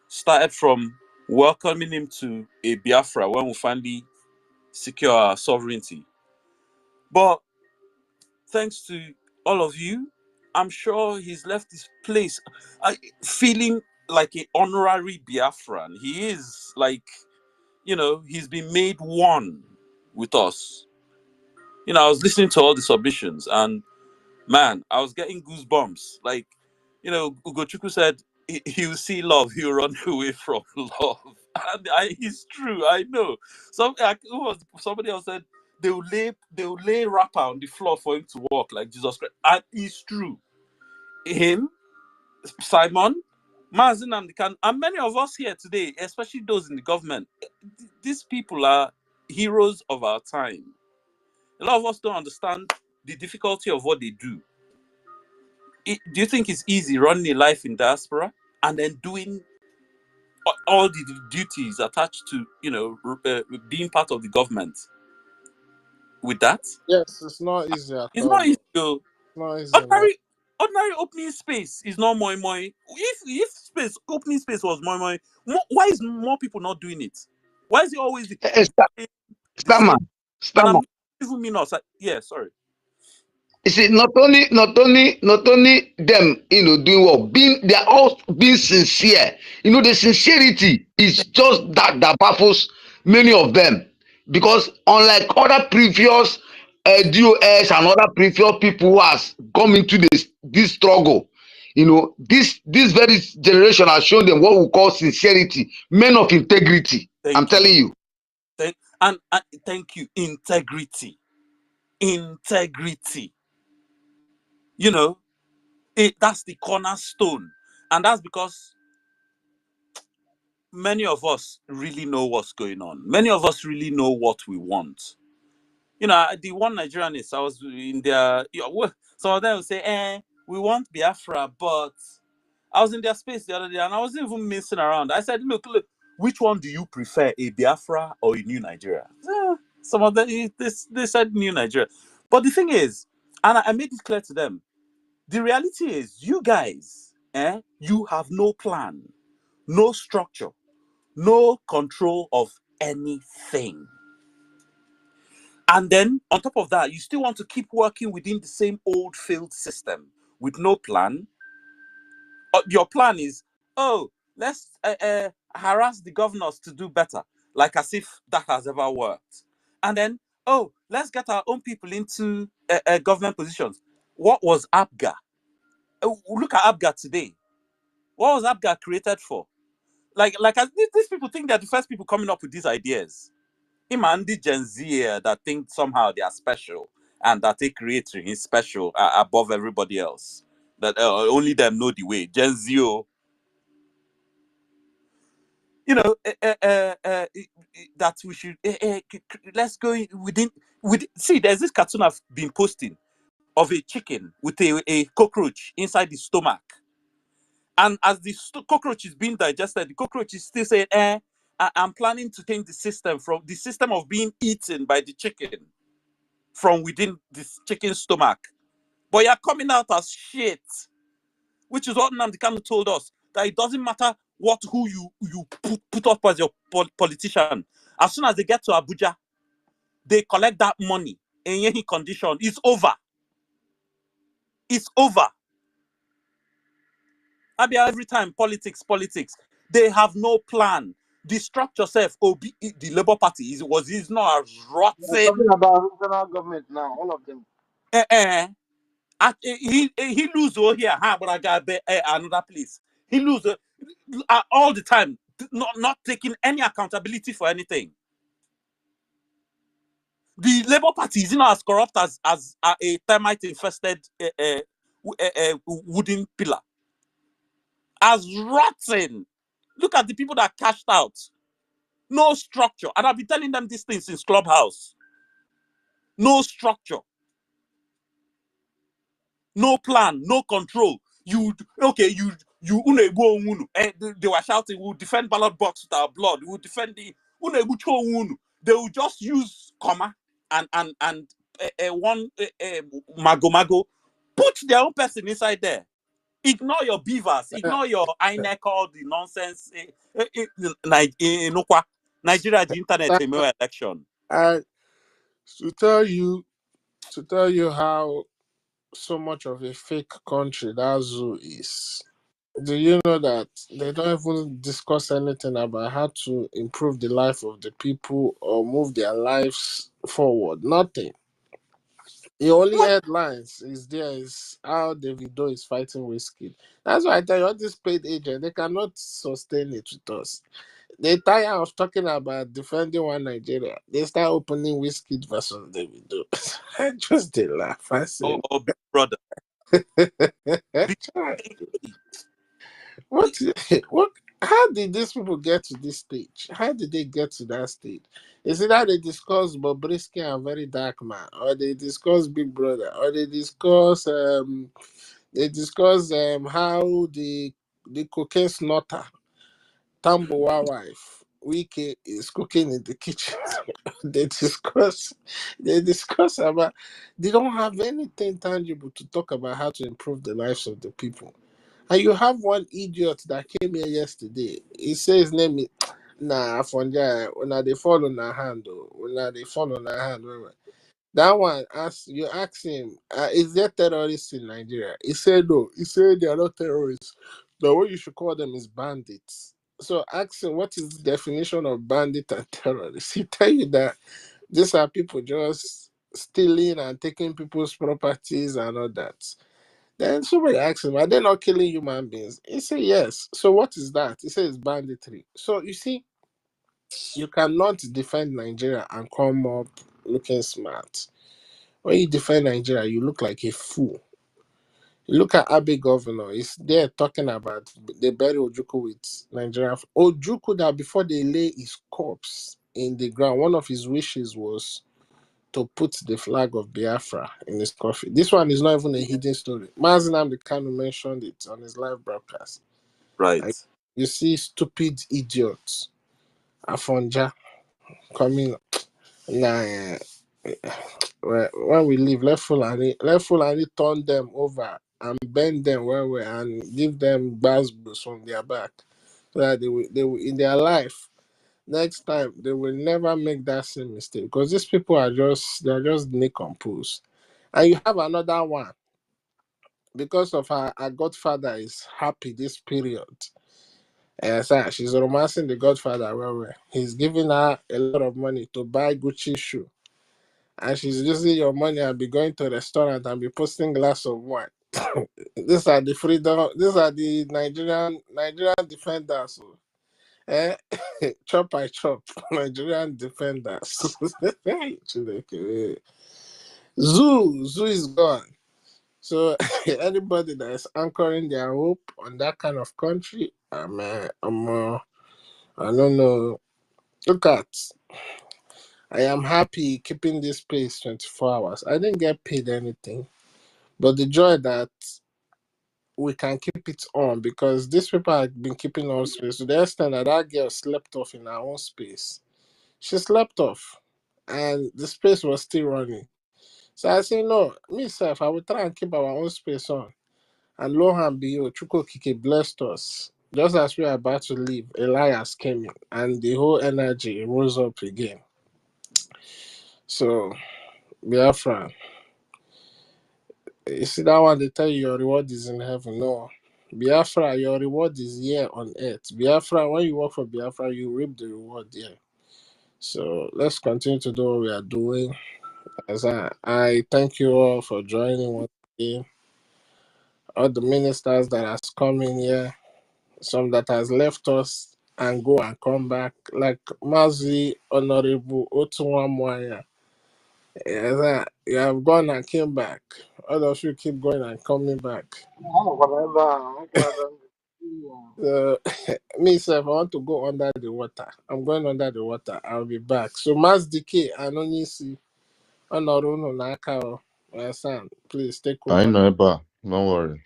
started from welcoming him to a Biafra when we finally secure our sovereignty. But thanks to all of you, I'm sure he's left his place feeling like an honorary Biafran. He is like, he's been made one with us. I was listening to all the submissions and man, I was getting goosebumps. Like, Ugochukwu said, he'll see love, he'll run away from love. And it's true, I know. Somebody else said they'll lay wrapper on the floor for him to walk like Jesus Christ. And it's true. Him, Simon, Mazin and many of us here today, especially those in the government, these people are heroes of our time. A lot of us don't understand the difficulty of what they do. Do you think it's easy running a life in diaspora and then doing all the duties attached to being part of the government with that?
Yes, it's not easy at
It's
all.
not easy though.
Not easy, man.
Ordinary opening space is not moi moi. If opening space was moi moi, why is more people not doing it? Why is it always the same? And I'm not even mean us. Yeah, sorry.
You see, not only them, doing well, they are all being sincere. The sincerity is just that baffles many of them, because unlike other previous DOS and other previous people who has come into this struggle, this very generation has shown them what we call sincerity, men of integrity. I'm telling you.
Thank you, integrity. That's the cornerstone, and that's because many of us really know what's going on. Many of us really know what we want. The one Nigerianist, I was in their, some of them will say, we want Biafra, but I was in their space the other day and I wasn't even messing around. I said, look, which one do you prefer, a Biafra or a new Nigeria? Some of them, they said new Nigeria. But the thing is, and I made it clear to them, the reality is, you guys, you have no plan, no structure, no control of anything. And then, on top of that, you still want to keep working within the same old failed system with no plan. Your plan is, oh, let's harass the governors to do better, like as if that has ever worked. And then, oh, let's get our own people into government positions. What was ABGA? Look at ABGA today. What was ABGA created for? These people think they're the first people coming up with these ideas. Imandi Gen Z that think somehow they are special and that they create is special above everybody else. That only them know the way. Gen Z, that we should let's go within. See, there's this cartoon I've been posting of a chicken with a cockroach inside the stomach. And as the cockroach is being digested, the cockroach is still saying, I'm planning to change the system from the system of being eaten by the chicken from within the chicken's stomach But you're coming out as shit, which is what Nnamdi Kanu told us, that it doesn't matter who you put up as your politician. As soon as they get to Abuja, they collect that money in any condition. It's over. It's over. Abia, every time politics. They have no plan. The structure self, the Labour Party is not as
We're talking
rotten.
about regional government now, all of them.
He lose here, but I got another place. He lose all the time, not taking any accountability for anything. The Labour Party is not as corrupt as a termite infested wooden pillar. As rotten. Look at the people that cashed out. No structure. And I've been telling them these things since Clubhouse. No structure. No plan. No control. They were shouting, we'll defend ballot box with our blood. We'll defend the they will just use comma and one mago. Put their own person inside there. Ignore your beavers. Ignore your INEC, all the nonsense. Nigeria, the internet, election.
And to tell you how so much of a fake country that zoo is. Do you know that they don't even discuss anything about how to improve the life of the people or move their lives forward? Nothing. The only headlines is how Davido is fighting Whiskey. That's why I tell you, all these paid agents, they cannot sustain it with us. They tire of talking about defending one Nigeria. They start opening Whiskey versus Davido. I just did laugh. I said,
Big brother.
what? What? How did these people get to this stage? How did they get to that stage? Is it that they discuss Bobrisky and Very Dark Man, or they discuss Big Brother, or they discuss how the cocaine snorter Tambowa wife Wiki is cooking in the kitchen. They discuss about, they don't have anything tangible to talk about how to improve the lives of the people. And you have one idiot that came here yesterday. He says his name is Fonja. When they fall on our hand, that one, you ask him, is there terrorists in Nigeria? He said no. He said they are not terrorists. The way you should call them is bandits. So ask him what is the definition of bandit and terrorist. He tell you that these are people just stealing and taking people's properties and all that. Then somebody asked him, are they not killing human beings? He said yes. So what is that? He says banditry. So you see, you cannot defend Nigeria and come up looking smart. When you defend Nigeria, you look like a fool. You look at Abe governor, he's there talking about they bury Ojukwu with Nigeria. Ojukwu, that before they lay his corpse in the ground, one of his wishes was to put the flag of Biafra in his coffin. This one is not even a hidden story. Mazinam the Kanu mentioned it on his live broadcast.
Right.
And you see stupid idiots, Afonja, coming. Nah, when we leave, let Fulani turn them over and bend them well and give them basbos from their back, so that they will in their life next time they will never make that same mistake, because these people are just decomposed. And you have another one, because of her godfather is happy this period. So she's romancing the godfather well. He's giving her a lot of money to buy Gucci shoe, and she's using your money and be going to a restaurant and be posting glass of wine. These are the freedom. These are the Nigerian defenders. Eh? Chop by chop, Nigerian defenders. Zoo is gone. So anybody that is anchoring their hope on that kind of country, I don't know. Look at, I am happy keeping this space 24 hours. I didn't get paid anything, but the joy that we can keep it on, because these people have been keeping on space to the extent that that girl slept off in her own space. She slept off, and the space was still running. So I say, no, myself, I will try and keep our own space on. And lo and behold, Chuko Kike blessed us. Just as we are about to leave, Elias came in and the whole energy rose up again. So, Biafra, you see that one, they tell you your reward is in heaven. No. Biafra, your reward is here on earth. Biafra, when you work for Biafra, you reap the reward here. So let's continue to do what we are doing. As I thank you all for joining once again. All the ministers that has come in here, some that has left us and go and come back, like Mazi Honorable Otunwamwanya. Yes, you have gone and came back. All of you keep going and coming back. So, me, sir, if I want to go under the water, I'm going under the water. I'll be back. So, Mass Decay, I don't need see. Honorable Naka, my son, please take
I
over.
know, but don't worry.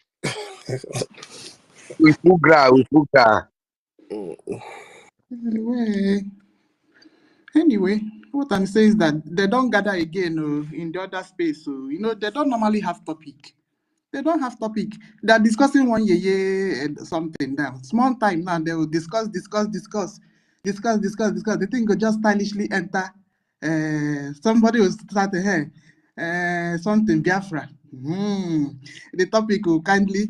We fuga.
Anyway, what I'm saying is that they don't gather again in the other space. So, they don't normally have topic. They don't have topic. They're discussing one and something now. Small time now, they will discuss. The thing will just stylishly enter. Somebody will start something Biafra. The topic will quietly,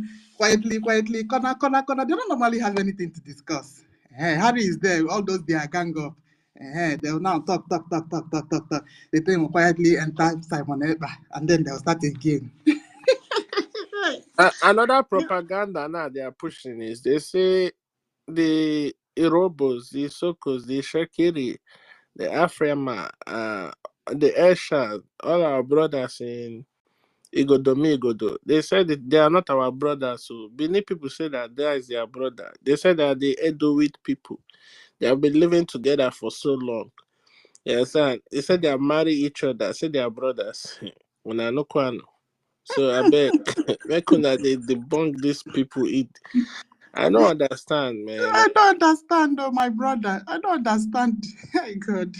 corner. They don't normally have anything to discuss. Harry is there, all those they are gang up. They will now talk. The thing will quietly enter Simon Eber, and then they'll start again.
Another propaganda now they are pushing is they say the Irobos, the Sokos, the Shekiri, the Afrima, the Esha, all our brothers in Igodo. They said that they are not our brothers. So Bini people say that there is their brother. They said that the Edoit people, they have been living together for so long. Yes, and they said they are married each other. Say they are brothers. When I know Kwano. So I beg, where could they debunk these people? I don't understand, man.
I don't understand, my brother. I don't understand. My God.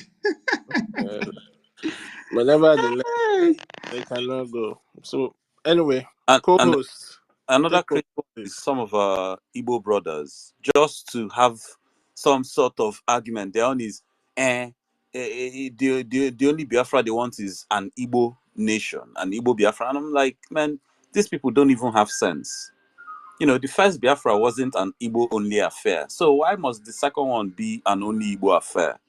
Whenever they left, they cannot go. So anyway,
And
co-host.
another
Take over,
crazy one is
please.
some of our Igbo brothers just to have some sort of argument. Their own is, the only Biafra they want is an Igbo nation, an Igbo Biafra. And I'm like, man, these people don't even have sense. The first Biafra wasn't an Igbo only affair. So why must the second one be an only Igbo affair?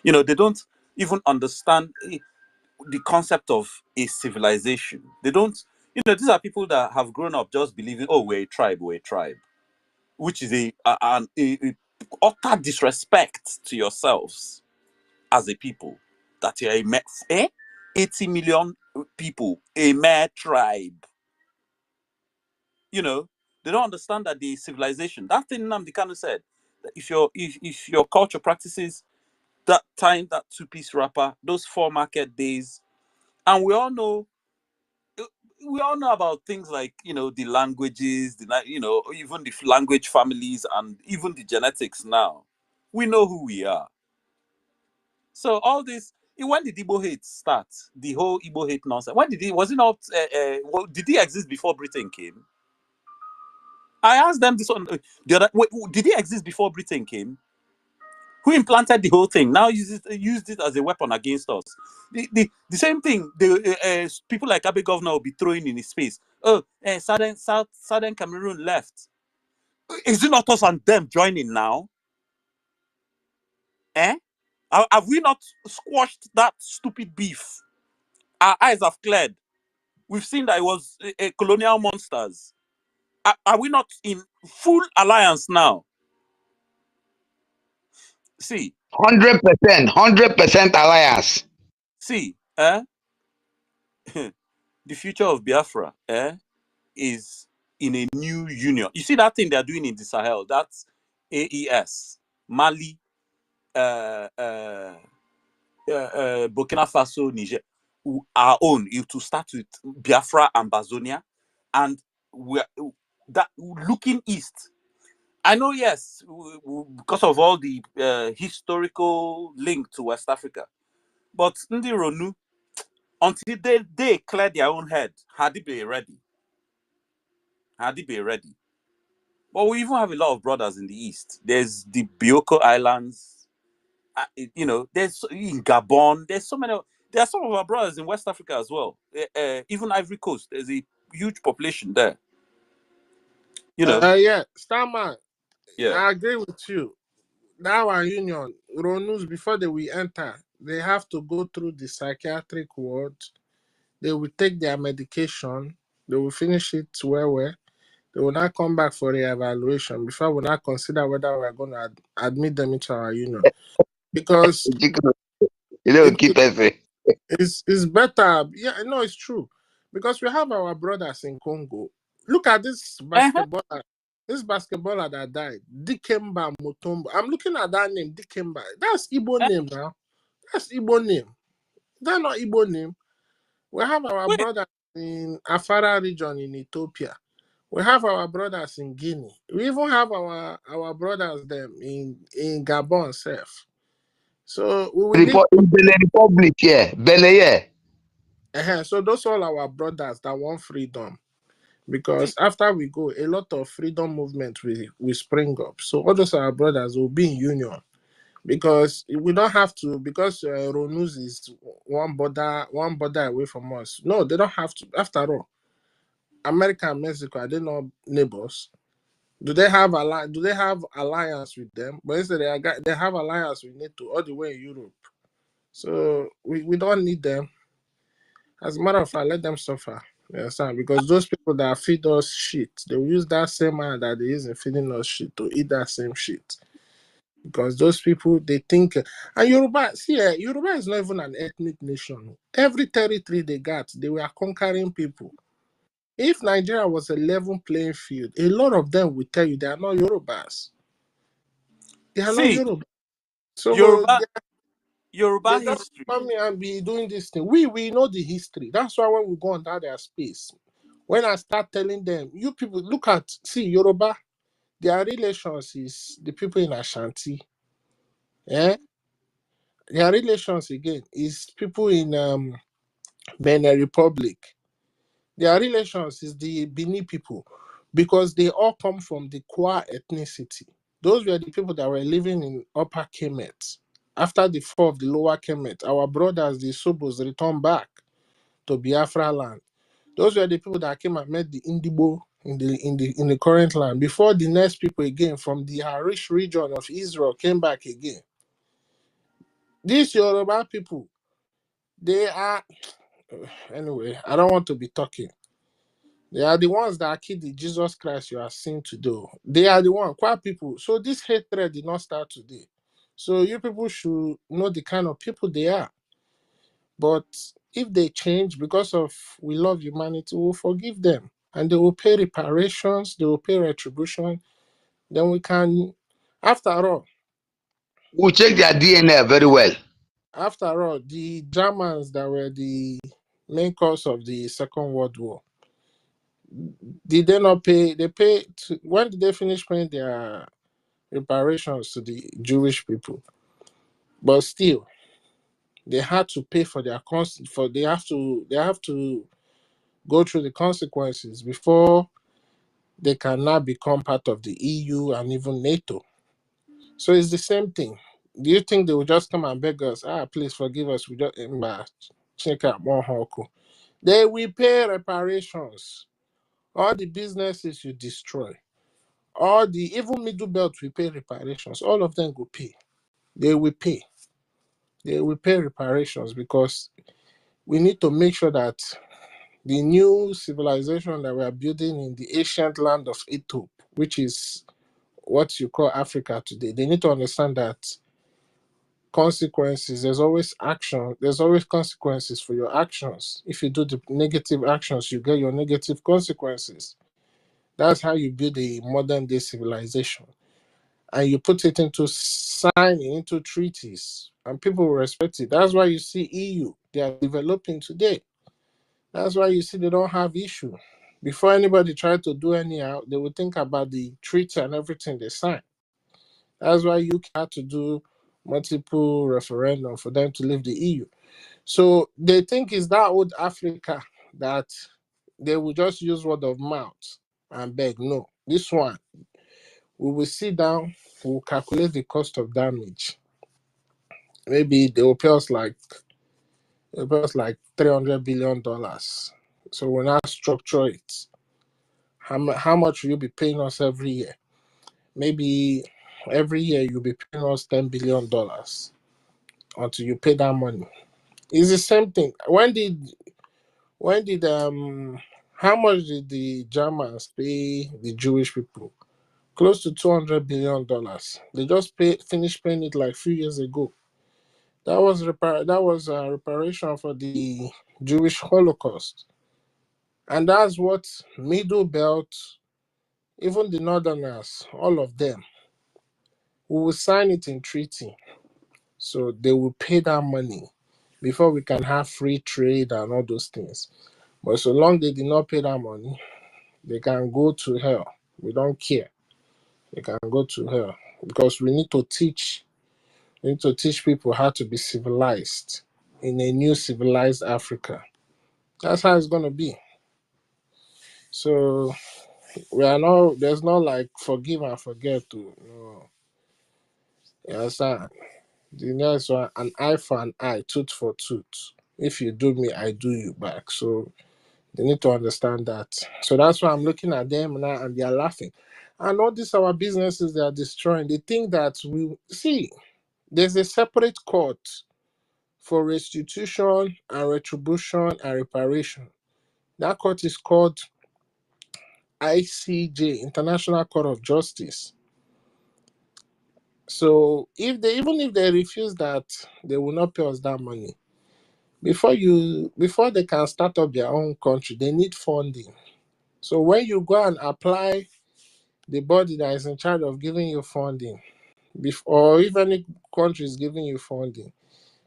They don't even understand the concept of a civilization. They don't, these are people that have grown up just believing, oh, we're a tribe, which is a utter disrespect to yourselves as a people, that you're 80 million people, a mere tribe. They don't understand that the civilization, that thing Nnamdi Kanu said, that if your culture practices that time, that two-piece wrapper, those 4 market days, and we all know about things like the languages, even the language families, and even the genetics. Now we know who we are. So all this, when did Igbo hate start? The whole Igbo hate nonsense, when did it, was it not did it exist before Britain came? I asked them this on the other. Wait, did it exist before Britain came? Who implanted the whole thing? Now used it as a weapon against us. The same thing. The people like Abe Governor will be throwing in his face. Oh, Southern Cameroon left. Is it not us and them joining now? Have we not squashed that stupid beef? Our eyes have cleared. We've seen that it was a colonial monsters. Are we not in full alliance now? See,
100% alliance.
see, the future of Biafra, is in a new union. You see that thing they're doing in the Sahel? That's AES, Mali, Burkina Faso, Niger. Our own, to start with Biafra and Bazonia, and we're that looking east. I know, yes, because of all the historical link to West Africa, but Ndi Ronu, until they clear their own head, had it be ready. Had it be ready. But we even have a lot of brothers in the East. There's the Bioko Islands. There's in Gabon. There's so many. There are some of our brothers in West Africa as well. Even Ivory Coast. There's a huge population there.
Yeah, Starman,
Yeah.
I agree with you. Now our union, Ronus, before they will enter, they have to go through the psychiatric ward. They will take their medication. They will finish it well. They will not come back for re-evaluation before we not consider whether we are going to admit them into our union. Because
keep everything.
it's better. Yeah, no, it's true. Because we have our brothers in Congo. Look at this basketballer. This basketballer that died, Dikemba Mutombo. I'm looking at that name, Dikemba. That's Igbo name now. That's Igbo name. That's not Igbo name. We have our brothers in Afara region in Ethiopia. We have our brothers in Guinea. We even have our brothers them in Gabon, self. So we will need.
In Benin Republic, yeah. Benin, yeah.
So those all our brothers that want freedom. Because after we go, a lot of freedom movement will spring up. So all those our brothers will be in union. Because we don't have to, because Ronus is one border away from us. No, they don't have to. After all, America and Mexico, are they not neighbors? Do they have alliance with them? But instead they have alliance with NATO all the way in Europe. So we don't need them. As a matter of fact, let them suffer. You understand? Because those people that feed us shit, they will use that same hand that they use in feeding us shit to eat that same shit. Because those people, they think, and Yoruba is not even an ethnic nation. Every territory they got, they were conquering people. If Nigeria was a level playing field, a lot of them will tell you they are not Yorubas. They are not Yoruba. So
Yoruba
they just
history.
come here and be doing this thing. We know the history. That's why when we go under their space, when I start telling them, you people see Yoruba, their relations is the people in Ashanti. Yeah. Their relations again is people in Benin Republic. Their relations is the Bini people because they all come from the Kwa ethnicity. Those were the people that were living in Upper Kemet. After the fall of the Lower Kemet, our brothers, the Sobos, returned back to Biafra land. Those were the people that came and met the Indigo in the current land. Before the next people again from the Harish region of Israel came back again. These Yoruba people, they are anyway, I don't want to be talking. They are the ones that killed the Jesus Christ you are seeing today. They are the ones, quite people. So this hatred did not start today. So you people should know the kind of people they are. But if they change because of we love humanity, we'll forgive them. And they will pay reparations, they will pay retribution. Then we can, after all.
We'll check their DNA very well.
After all, the Germans that were the main cause of the Second World War, did they not pay? When did they finish paying their reparations to the Jewish people? But still, they had to pay for their they have to go through the consequences before they can now become part of the EU and even NATO. So it's the same thing. Do you think they will just come and beg us? Please forgive us. We just check out more Hoko. They will pay reparations. All the businesses you destroy, even middle belt will pay reparations. All of them will pay. They will pay. They will pay reparations because we need to make sure that the new civilization that we are building in the ancient land of Ethiopia, which is what you call Africa today, they need to understand that consequences, there's always action, there's always consequences for your actions. If you do the negative actions, you get your negative consequences. That's how you build a modern day civilization. And you put it into signing into treaties, and people will respect it. That's why you see EU, they are developing today. That's why you see they don't have issue. Before anybody try to do anyhow, they will think about the treaty and everything they sign. That's why UK had to do multiple referendum for them to leave the EU. So they think it's that old Africa that they will just use word of mouth and beg. No, this one, we will sit down, we'll calculate the cost of damage. Maybe they will pay us like $300 billion. So we'll now structure it. How much will you be paying us every year? Maybe every year you'll be paying us $10 billion until you pay that money. It's the same thing. When did how much did the Germans pay the Jewish people? Close to $200 billion. They just finished paying it like a few years ago. That was reparation for the Jewish Holocaust, and that's what Middle Belt, even the Northerners, all of them, we will sign it in treaty, so they will pay that money before we can have free trade and all those things. But so long they did not pay that money, they can go to hell. We don't care. They can go to hell because we need to teach. We need to teach people how to be civilized in a new civilized Africa. That's how it's gonna be. So we are not. There's no like forgive and forget. To no. You understand? The next one, an eye for an eye, tooth for tooth. If you do me, I do you back. So they need to understand that. So that's why I'm looking at them now and they are laughing. And all these our businesses they are destroying. They think that we see there's a separate court for restitution and retribution and reparation. That court is called ICJ, International Court of Justice. So even if they refuse that, they will not pay us that money. Before they can start up their own country, they need funding. So when you go and apply the body that is in charge of giving you funding, or if any country is giving you funding,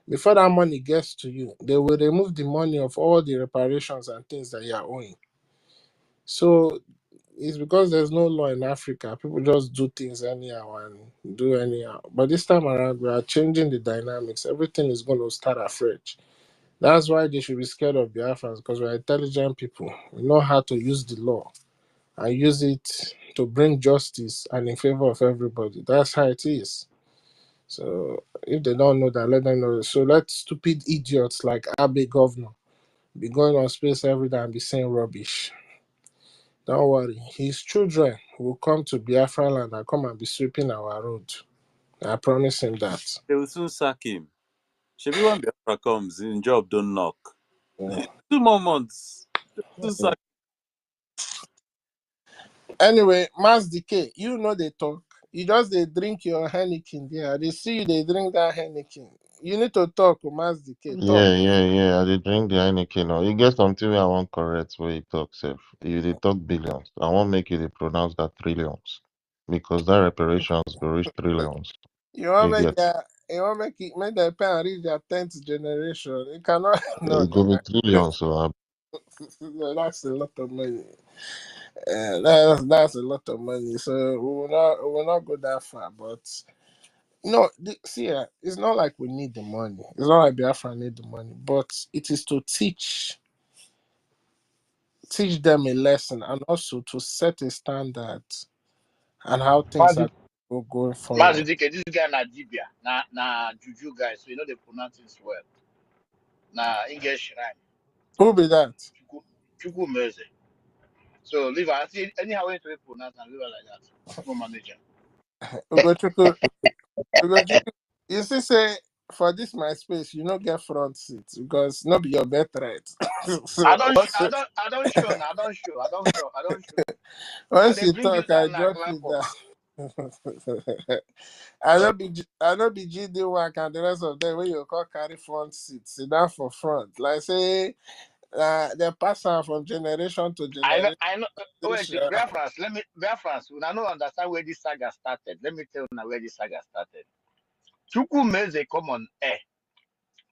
before that money gets to you, they will remove the money of all the reparations and things that you are owing. So it's because there's no law in Africa. People just do things anyhow and do anyhow. But this time around, we are changing the dynamics. Everything is going to start afresh. That's why they should be scared of Biafrans, because we're intelligent people. We know how to use the law and use it to bring justice and in favor of everybody. That's how it is. So if they don't know that, let them know. So let stupid idiots like Abe Governor be going on space every day and be saying rubbish. Don't worry. His children will come to Biafra land and come and be sweeping our road. I promise him that.
They will soon sack him. Shebi when Biafra comes, in job don't knock.
Yeah.
2 more months. They will soon sack.
Anyway, Mass Decay, you know they talk. You just they drink your Heineken there. They see you, they drink that Heineken. You need to talk, Mass Decay. Talk.
Yeah. I dey drink the Heineken now. You get something where I want correct where you talk safe. You dey talk billions. I want make you dey pronounce that trillions. Because that reparations go reach trillions.
You want
You
make
get
make the pen reach their 10th generation. It cannot
it go be trillions, so
no, that's a lot of money. That's a lot of money. So we will not go that far. But no, see, it's not like we need the money. It's not like Biafra need the money, but it is to teach them a lesson and also to set a standard and how things are going forward.
Mazidike, this guy na Dibia, na Juju guy, so you know they pronounce things well. Na English rhyme.
Who be that?
Chuku Meze. So leave her. See anyhow way to pronounce and leave her like that. No manager.
Ugochukwu, you see, say for this my space, you don't get front seats because not be your birthright. So
I don't show now. I don't show.
once
They
you
bring you
talk, I
down like
drop you
Lampo.
down. I don't be GD work and the rest of them when you call carry front seat, sit down for front. Like say they pass on from generation to generation.
I know. Wait, Biafrans. Biafrans. I don't understand where this saga started. Let me tell you now where this saga started. Chuku Meze come on air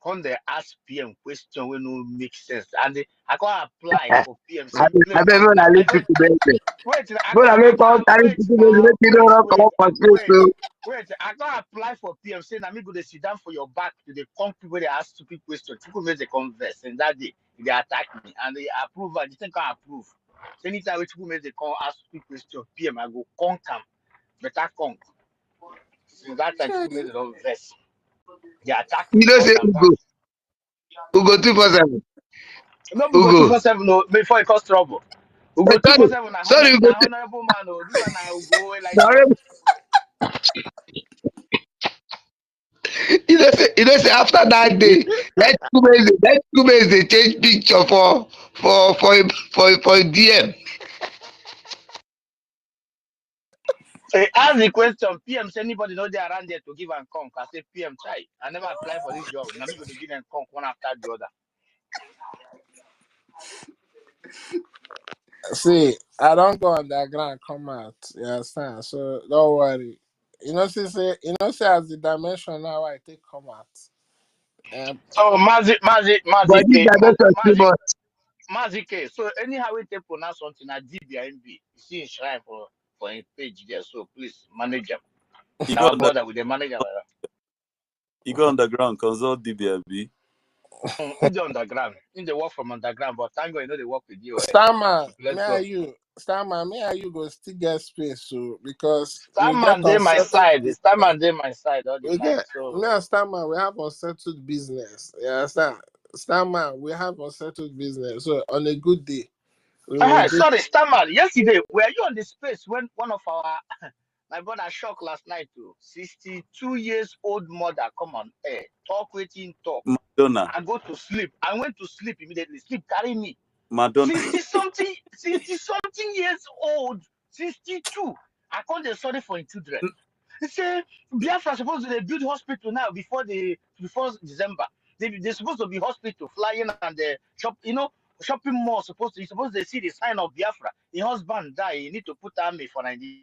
come they ask PM question when no make sense, and I go apply for PM.
I
Say
I
please,
don't know. I need to do.
wait,
But I mean, come carry
wait
people.
now,
Make you don't come up for space
wait.
too.
Wait, I go apply for PM. Say na me go dey sit down for your back to the country where they ask stupid questions. People make the converse, and that day they attack me and they approve. And the thing can approve. So anytime which people make the call ask stupid question, PM I go conk am, better conk. Since that time, people make the don't vex. They attack
You
me
know, say
front and back.
Ugo 247.
No, we go
Ugo.
247 no before it cause trouble. We go
Sorry,
247
sorry, Ugo.
na honorable man. Oh, this one I will go away like
Sorry.
this.
Say after that day, that 2 days they change picture for DM.
Hey, ask the question. PM say anybody know they around there to give and conk. I say PM try. I never apply for this job. Now me go to give and conk one after the other.
See, I don't go underground, come out. You understand? So don't worry. Say as the dimension now I take come out.
So
But this dimension too much.
Mazi K. So anyhow we take pronounce something at DBIMB. You see in shrine for a page there. So please manage them.
You go
Now
on the
brother with the manager like
you go underground, consult DBMB.
that. In the underground. In the work from underground, but thank God you know they work with you.
Starman,
Let's go.
Me and you go still get space, so because we get
Starman they my
unsettled
side.
business.
Starman they my side all the
We
time.
get me
So
and Starman, we have unsettled business. You understand? Starman, we have unsettled business. So on a good day, we will do.
sorry, Starman. Yesterday, were you on the space when one of our my brother shocked last night too? 62 years old mother come on air, talk waiting, talk.
Madonna.
I go to sleep. I went to sleep immediately. Sleep carry me.
Madonna.
60 something years old. 62. I called the sorry for his children. He said Biafra supposed to build hospital now before December. They're supposed to be hospital flying and the shop, shopping mall supposed to see the sign of Biafra. Your husband die, you need to put army for Nigeria.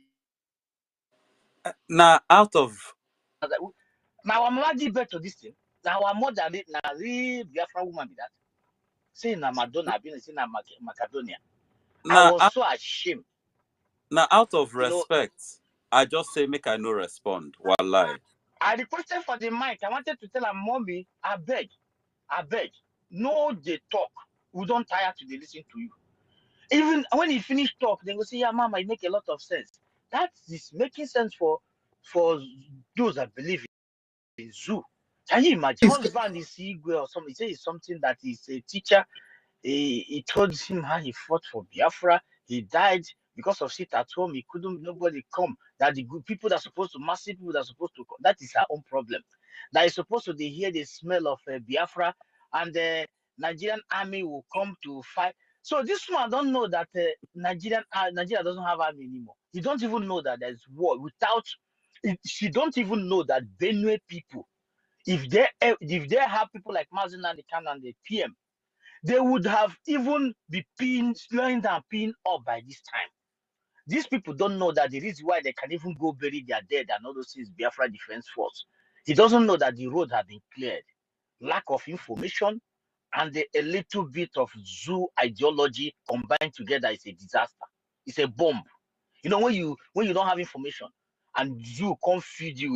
Now out of
Now I'm not give birth to this thing. Now I'm more than it now the Biafra woman be that. Saying na Madonna, being saying na Macedonia. I was so ashamed.
Now out of respect, I just say make I no respond. Wallahi.
I requested for the mic. I wanted to tell her, mommy, I beg, no, they talk. We don't tire to listen to you. Even when he finish talk, they go say, yeah, mama, it make a lot of sense. That is making sense for those that believe in zoo. Can you imagine? Husband is Igwe or something. He says it's something that is a teacher. He told him how he fought for Biafra. He died because of sit at home. He couldn't, nobody come. That the good people that are supposed to, massive people that are supposed to come, that is our own problem. That is supposed to, they hear the smell of Biafra and the Nigerian army will come to fight. So this one don't know that Nigeria doesn't have army anymore. He don't even know that there's war without, she don't even know that Benue people, if they have people like Mazen and the Khan and the PM, they would have even be slowing down, peeing up by this time. These people don't know that the reason why they can even go bury their dead and all those things, Biafra Defense Force. He doesn't know that the road has been cleared. Lack of information and a little bit of zoo ideology combined together is a disaster. It's a bomb. When you don't have information and zoo can't feed you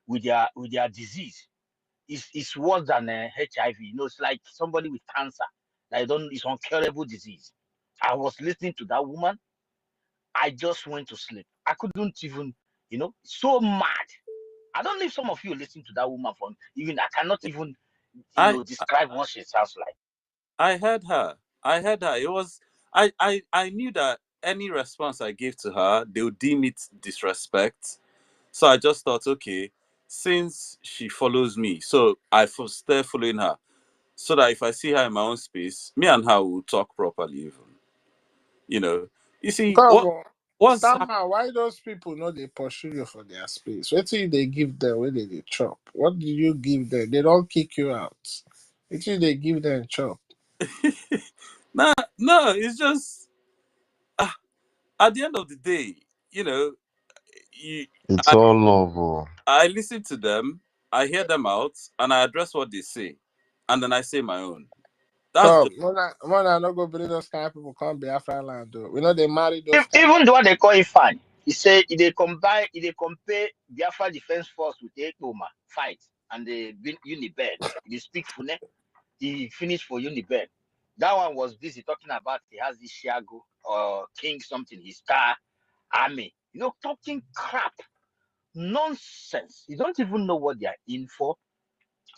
with their disease, it's worse than HIV. It's like somebody with cancer. It's uncurable disease. I was listening to that woman. I just went to sleep. I couldn't even, so mad. I don't know if some of you listen to that woman from I cannot even, describe what she sounds like.
I heard her. It was I knew that any response I gave to her, they would deem it disrespect. So I just thought, okay, since she follows me, so I stay following her, so that if I see her in my own space, me and her will talk properly. Even, you see what's
Starman, why those people know they pursue you for their space? What do they give them when they chop? What do you give them? They don't kick you out. What do they give them chop?
no, it's just at the end of the day,
it's all love.
I listen to them, I hear them out, and I address what they say. and then I say my own. That's
Come,
just
when I not go bring those kind of people come Biafra land though. We know they marry those kind.
Even the one they call it fine. He said they compare Biafra Defense Force with the EKOM fight and the Unibed. He speak Fune. He finished for Unibed. That one was busy talking about he has this Shiago or King something, his star army. You know, talking crap, nonsense. You don't even know what they are in for.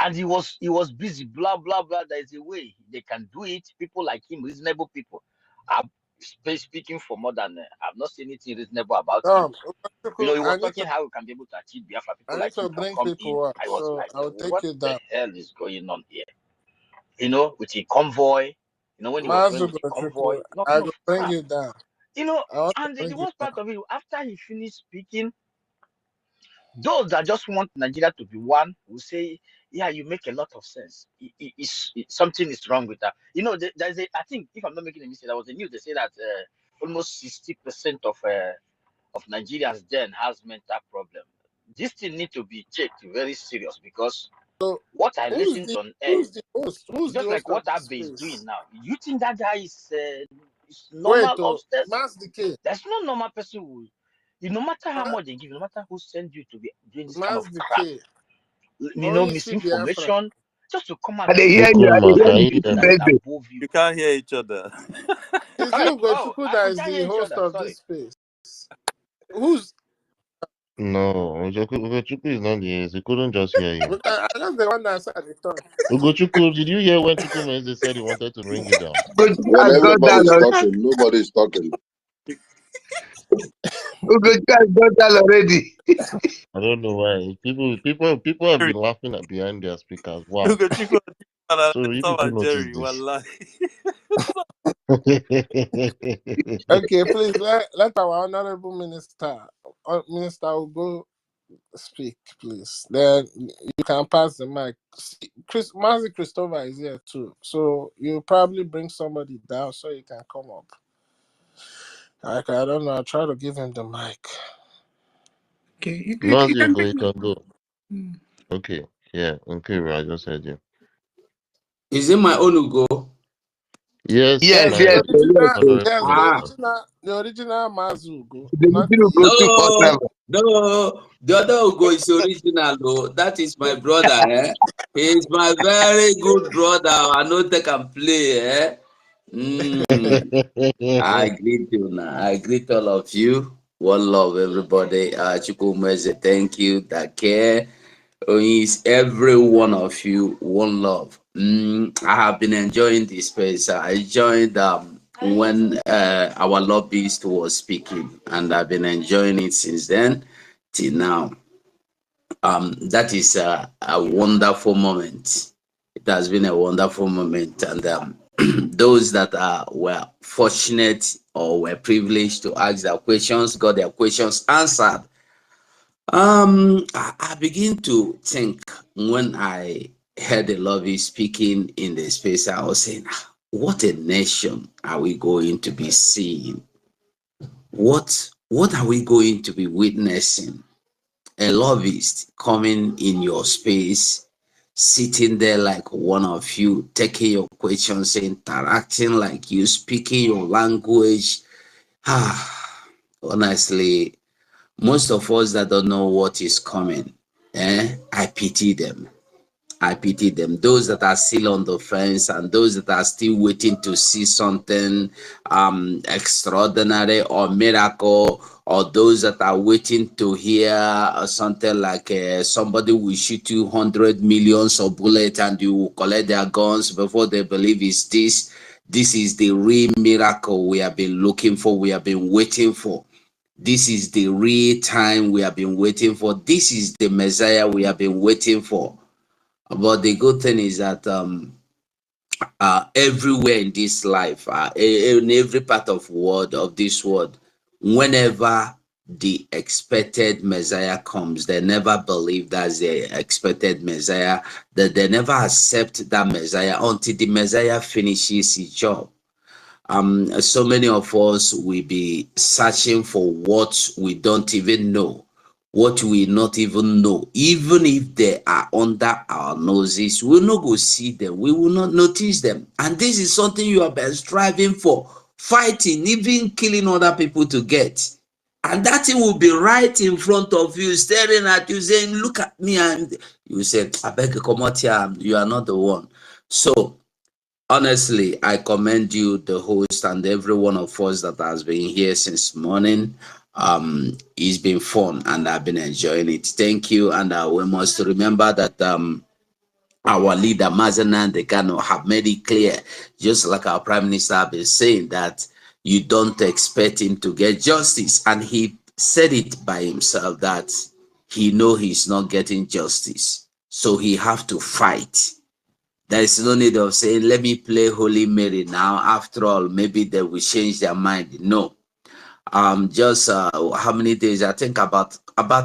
And he was busy, blah blah blah. There's a way they can do it. People like him, reasonable people. I'm speaking for more than I've not seen anything reasonable about him. You know, he was talking how we can be able to achieve Biafra. People
I need
like him
to
can
bring
come in.
people up,
I was
so
like,
I will take
what
you
the
down.
hell is going on here? You know, with the convoy. You know, when he was going
Mazu
with the
go
convoy,
I
nothing
go
of
bring
crap.
you down.
You know,
I want to
and the
bring you
worst
down.
part of it, after he finished speaking, those that just want Nigeria to be one will say, yeah, you make a lot of sense. Something is wrong with that. You know, there's a, I think, if I'm not making a mistake, there was a news, they say that almost 60% of Nigerians then has mental problem. This thing need to be checked very serious because
So
what I
who's
listened
the
on air,
who's the host? Who's the
just like
host of
what
this
Abe is doing
space?
now. You think that guy is
Wait,
normal
oh,
upstairs?
Mas Decay.
There's no normal person who, no matter how much they give, no matter who send you to be doing this kind of
Mas
crap,
Decay.
you know,
Only see Biafra.
misinformation, just to come out
I
and
dey
say
hear you. I
something
dey
Ikoma,
hear
can
about
you
you.
hear
people
me?
that is
Maybe.
above you.
you can't hear each other.
It's you,
Oh,
Gochuku, that
we
is
can't
the
hear each
host
other.
of
Sorry.
this space. Who's
No, Ugochukwu is not here. He couldn't just hear you.
I just the one that said the talk.
Ugochukwu, did you hear when Chukwumeze said he wanted to bring you down?
Ugochukwu
When
has gone down
everybody's
already.
talking, nobody's talking.
Ugochukwu has gone down already.
I don't know why. People have been laughing at behind their speakers. Wow.
Ugochukwu and
So you
Tom
people
and
notice
Jerry,
this.
wallahi.
Okay, please let our honorable minister will go speak, please. Then you can pass the mic. Mazi Christopher is here too, so you probably bring somebody down so he can come up. Like I don't know, I'll try to give him the mic.
Okay, you
Mazio,
can
you
bring me.
can go. Okay. Yeah. Okay, I just heard you.
Is it my own Ugo?
Yes,
Yes,
Yes,
my
yes, yes.
honorable
yes,
Ah,
minister.
the original Mazugo,
The
not
meeting will
the
go 247.
no, the other Ugo is original. Though. That is my brother. He's my very good brother. I know they can play. I greet you now. I greet all of you. One love, everybody. Chukwumeze, thank you. That care. Is every one of you. One love. I have been enjoying this space. I joined when our lobbyist was speaking, and I've been enjoying it since then till now. That is a wonderful moment. It has been a wonderful moment, and those that were fortunate or were privileged to ask their questions got their questions answered. I begin to think when I heard the lobby speaking in the space, I was saying, what a nation are we going to be seeing? What are we going to be witnessing? A lobbyist coming in your space, sitting there like one of you, taking your questions, interacting like you, speaking your language. Honestly, most of us that don't know what is coming, I pity them. I pity them. Those that are still on the fence and those that are still waiting to see something extraordinary or miracle, or those that are waiting to hear something like somebody will shoot you 100 millions of bullets and you will collect their guns before they believe it's this. This is the real miracle we have been looking for, we have been waiting for. This is the real time we have been waiting for. This is the Messiah we have been waiting for. But the good thing is that everywhere in this life, in every part of this world, whenever the expected Messiah comes, they never believe that's the expected Messiah. That they never accept that Messiah until the Messiah finishes his job. So many of us will be searching for what we don't even know. what we not even know, even if they are under our noses, we'll not go see them, we will not notice them. And this is something you have been striving for, fighting, even killing other people to get. And that thing will be right in front of you, staring at you, saying, look at me. And you say, I beg you, come out here, you are not the one. So honestly, I commend you, the host, and every one of us that has been here since morning. It's been fun and I've been enjoying it. Thank you. And we must remember that our leader, Mazenan Dekano, have made it clear, just like our Prime Minister have been saying, that you don't expect him to get justice. And he said it by himself that he know he's not getting justice. So he have to fight. There is no need of saying, let me play Holy Mary now. After all, maybe they will change their mind. No. Just how many days? I think about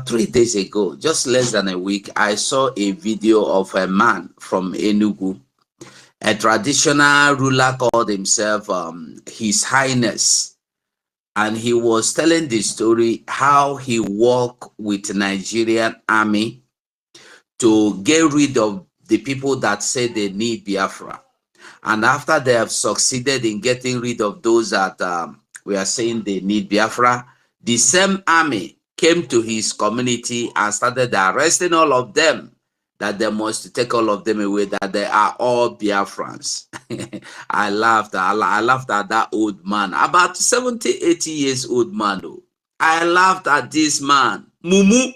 3 days ago, just less than a week, I saw a video of a man from Enugu, a traditional ruler called himself His Highness. And he was telling the story how he worked with the Nigerian army to get rid of the people that say they need Biafra. And after they have succeeded in getting rid of those that we are saying they need Biafra, the same army came to his community and started arresting all of them, that they must take all of them away, that they are all Biafrans. I laughed at that old man, about 70, 80 years old man. Though. I laughed at this man, Mumu.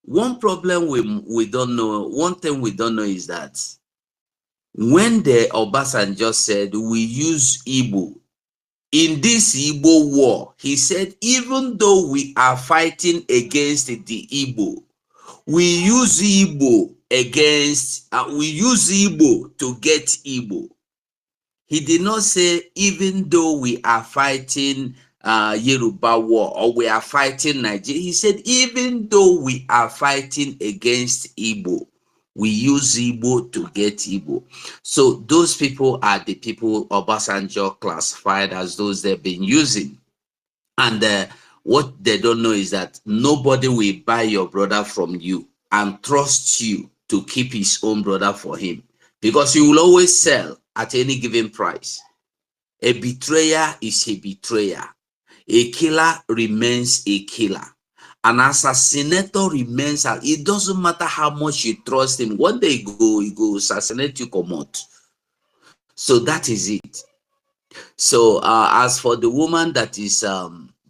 One problem we don't know, one thing we don't know is that when the Obasanjo said we use Igbo in this Igbo war, he said even though we are fighting against the Igbo, we use Igbo to get Igbo. He did not say even though we are fighting Yoruba war or we are fighting Nigeria. He said even though we are fighting against Igbo, we use Igbo to get Igbo. So those people are the people Obasanjo classified as those they've been using. And what they don't know is that nobody will buy your brother from you and trust you to keep his own brother for him, because he will always sell at any given price. A betrayer is a betrayer. A killer remains a killer. An assassinator remains, it doesn't matter how much you trust him. One day he go assassinate you, come out. So that is it. So as for the woman that is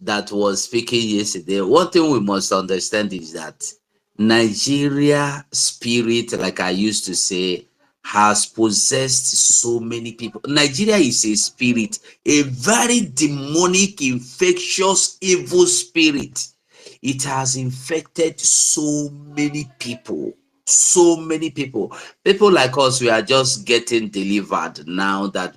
that was speaking yesterday, one thing we must understand is that Nigeria spirit, like I used to say, has possessed so many people. Nigeria is a spirit, a very demonic, infectious, evil spirit. It has infected so many people. So many people. People like us, we are just getting delivered now that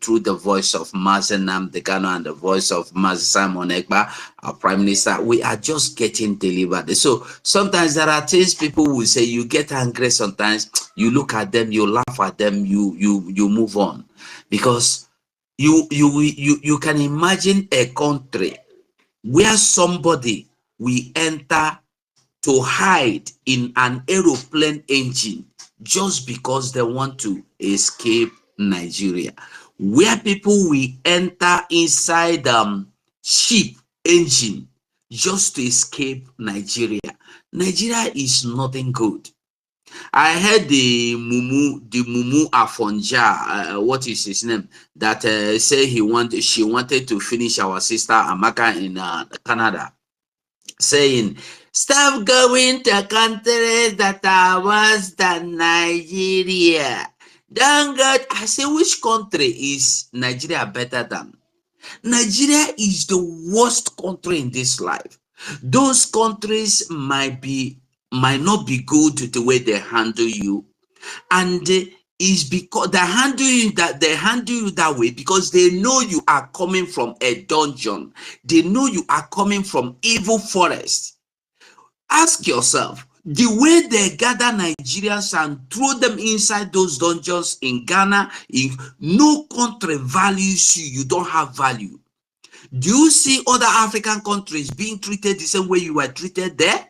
through the voice of Mazenam Dekano and the voice of Maz Simon Ekpa, our Prime Minister, we are just getting delivered. So sometimes there are things people will say, you get angry sometimes, you look at them, you laugh at them, you move on. Because you can imagine a country where somebody will enter to hide in an aeroplane engine just because they want to escape Nigeria, where people will enter inside ship engine just to escape Nigeria. Nigeria is nothing good. I heard the Mumu Afonja, what is his name, that say she wanted to finish our sister Amaka in Canada, saying, stop going to countries that are worse than Nigeria. Thank God. I say, which country is Nigeria better than? Nigeria is the worst country in this life. Those countries might not be good the way they handle you, and is because they handle you that way because they know you are coming from a dungeon. They know you are coming from evil forest. Ask yourself, the way they gather Nigerians and throw them inside those dungeons in Ghana, if no country values you, you don't have value. Do you see other African countries being treated the same way you were treated there?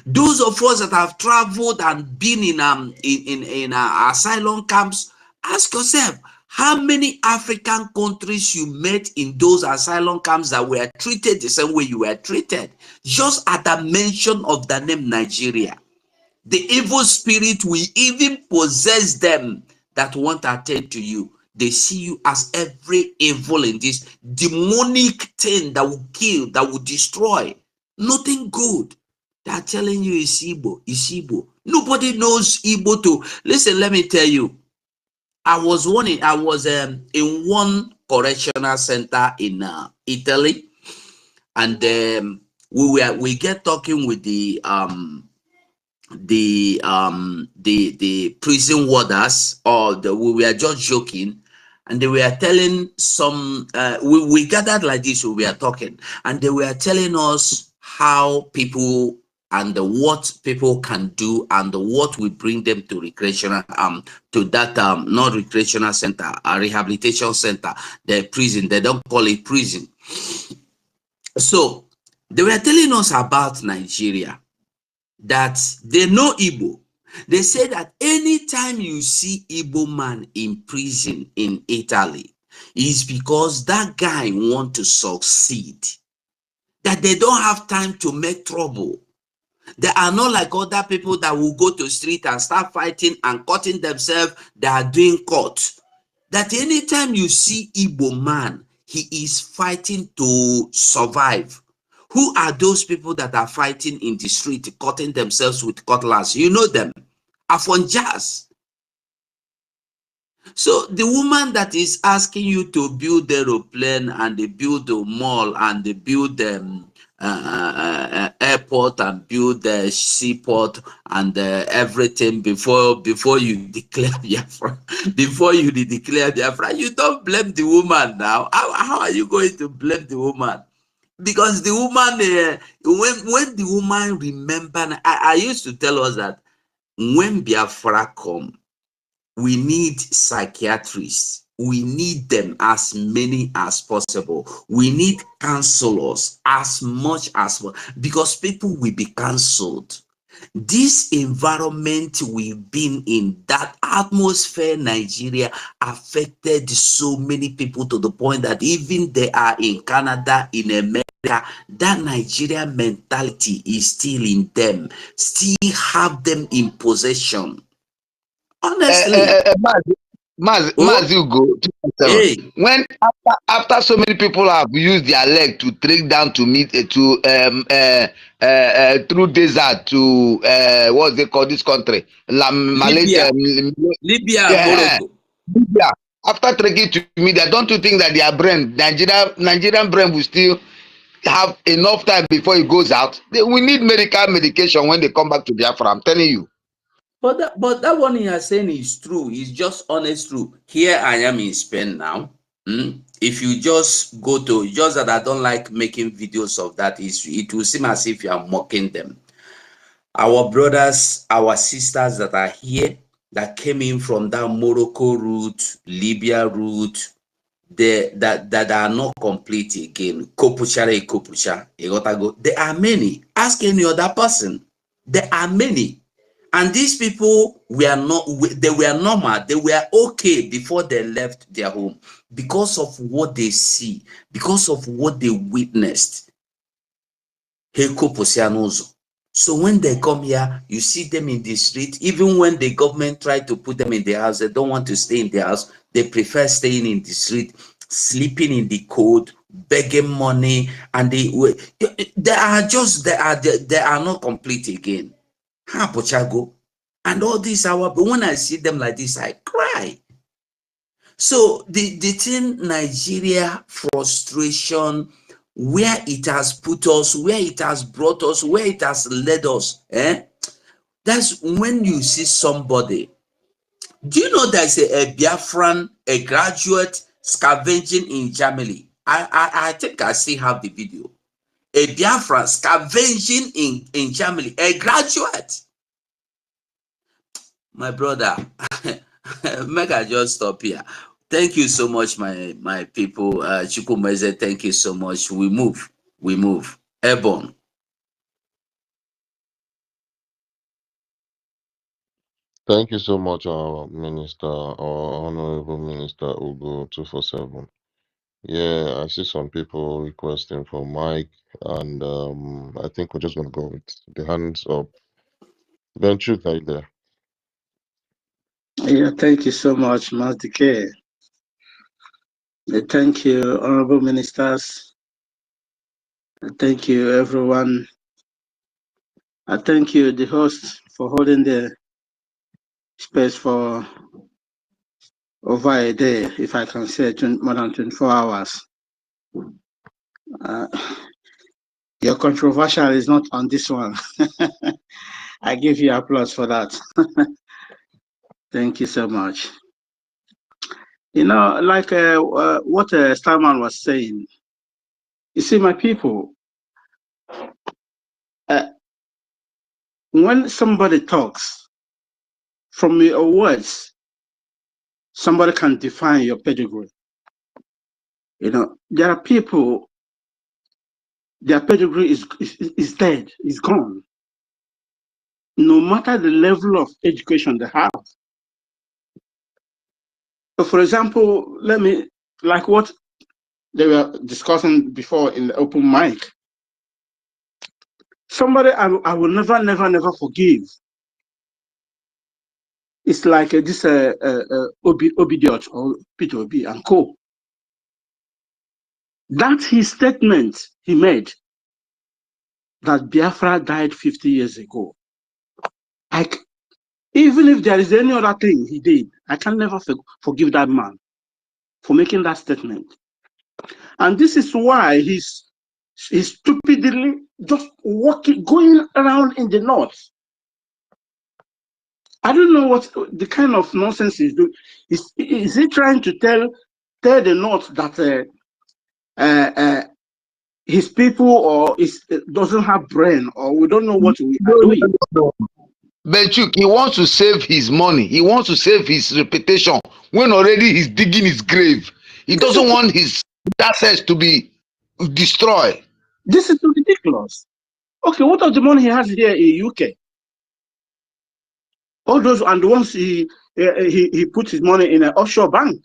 Those of us that have traveled and been in asylum camps, ask yourself, how many African countries you met in those asylum camps that were treated the same way you were treated? Just at the mention of the name Nigeria, the evil spirit will even possess them that won't attend to you. They see you as every evil in this demonic thing that will kill, that will destroy. Nothing good. They're telling you it's Igbo, it's Igbo. Nobody knows Igbo too. Listen, let me tell you. I was in one correctional center in Italy, and we get talking with the prison warders, or we were just joking, and they were telling some we gathered like this, we were talking, and they were telling us how people and what people can do and what we bring them to recreational to that not recreational center, a rehabilitation center, the prison. They don't call it prison. So they were telling us about Nigeria, that they know Igbo. They say that anytime you see Igbo man in prison in Italy, is because that guy want to succeed, that they don't have time to make trouble. They are not like other people that will go to street and start fighting and cutting themselves. They are doing court. That anytime you see Igbo man, he is fighting to survive. Who are those people that are fighting in the street, cutting themselves with cutlass? You know them. Afonjas. So the woman that is asking you to build the aeroplane and they build the mall and they build the airport and build the seaport and everything before you declare Biafra, before you declare Biafra, you don't blame the woman now. How are you going to blame the woman? Because the woman, when the woman remember, I used to tell us that when Biafra come, we need psychiatrists. We need them as many as possible. We need counselors as much as possible, because people will be cancelled. This environment we've been in, that atmosphere, Nigeria, affected so many people to the point that even they are in Canada, in America, that Nigerian mentality is still in them, still have them in possession. Honestly.
Mazi Ugo,
Hey.
when after so many people have used their leg to trek down to meet through desert to what's they call this country,
Libya, Morocco.
Libya. After trekking to media, don't you think that their brain, Nigerian brain, will still have enough time before it goes out? We need medication when they come back to Biafra. I'm telling you.
But that one you are saying is true. It's just honest true. Here I am in Spain now. If you just go to, just that I don't like making videos of that, it will seem as if you are mocking them. Our brothers, our sisters that are here, that came in from that Morocco route, Libya route, that are not complete again. There are many. Ask any other person. There are many. And these people were not, they were normal, they were okay before they left their home, because of what they see, because of what they witnessed. So when they come here, you see them in the street. Even when the government tried to put them in the house, they don't want to stay in the house. They prefer staying in the street, sleeping in the cold, begging money, and they are not complete again. And all this but when I see them like this, I cry. So the thing, Nigeria frustration, where it has put us, where it has brought us, where it has led us, that's when you see somebody. Do you know there's a Biafran, a graduate scavenging in Germany? I think I still have the video. A Biafran scavenging in Germany, a graduate. My brother, make I just stop here. Thank you so much, my people. Chukwumeze, thank you so much. We move. Airborne.
Thank you so much, our minister, our honorable minister Ugo 247. Yeah, I see some people requesting for mic, and I think we're just gonna go with the hands up. Ben Truth, are you there?
Yeah, thank you so much, Mazdike. Thank you, honorable ministers. Thank you, everyone. I thank you, the host, for holding the space for over a day, if I can say more than 24 hours. Your controversial is not on this one. I give you applause for that. Thank you so much. You know, like what Starman was saying, you see, my people, when somebody talks, from your words, somebody can define your pedigree. You know, there are people, their pedigree is dead, is gone. No matter the level of education they have. So for example, like what they were discussing before in the open mic. Somebody I will never forgive. It's like this Obidiot or Peter Obi and co. That's his statement he made that Biafra died 50 years ago. Even if there is any other thing he did, I can never forgive that man for making that statement. And this is why he's stupidly just going around in the north. I don't know what the kind of nonsense he's doing. Is he trying to tell the north that his people or doesn't have brain, or we don't know what we are doing?
No. Benchuk, he wants to save his money. He wants to save his reputation when already he's digging his grave. He doesn't want his assets to be destroyed.
This is ridiculous. Okay, what of the money he has here in UK? All those, and once he put his money in an offshore bank.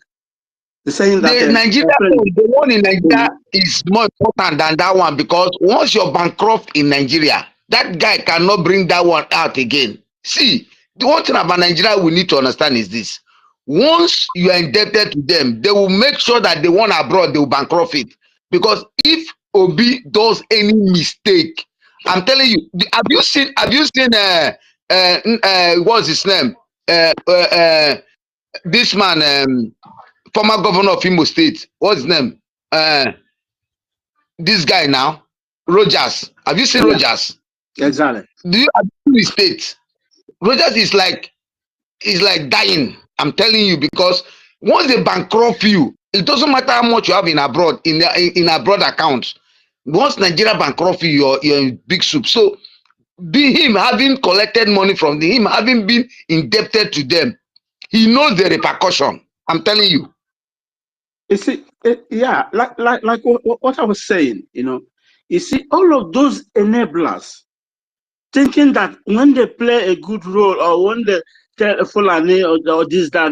Saying that
the one in Nigeria is more important than that one, because once you're bankrupt in Nigeria, that guy cannot bring that one out again. See, the one thing about Nigeria we need to understand is this: once you are indebted to them, they will make sure that the one abroad, they will bankrupt it. Because if Obi does any mistake, I'm telling you, have you seen what's his name, this man, former governor of Imo State, what's his name? This guy now, Rogers. Have you seen Rogers?
Exactly.
Do you have his state? Rogers is like dying. I'm telling you, because once they bankrupt you, it doesn't matter how much you have in abroad, in abroad accounts. Once Nigeria bankrupt you, you're in big soup. So him having collected money from him having been indebted to them, he knows the repercussion. I'm telling you.
You see, yeah, like what I was saying, you know, you see, all of those enablers thinking that when they play a good role, or when they tell Fulani or this, that,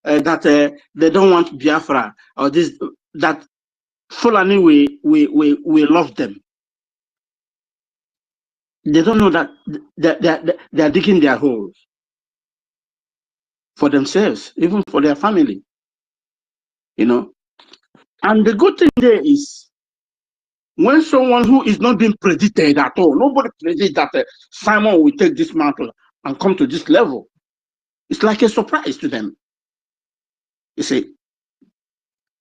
that they don't want Biafra, or this, that Fulani we love them. They don't know that they're digging their holes for themselves, even for their family, you know. And the good thing there is, when someone who is not being predicted at all, nobody predicted that Simon will take this mantle and come to this level. It's like a surprise to them, you see.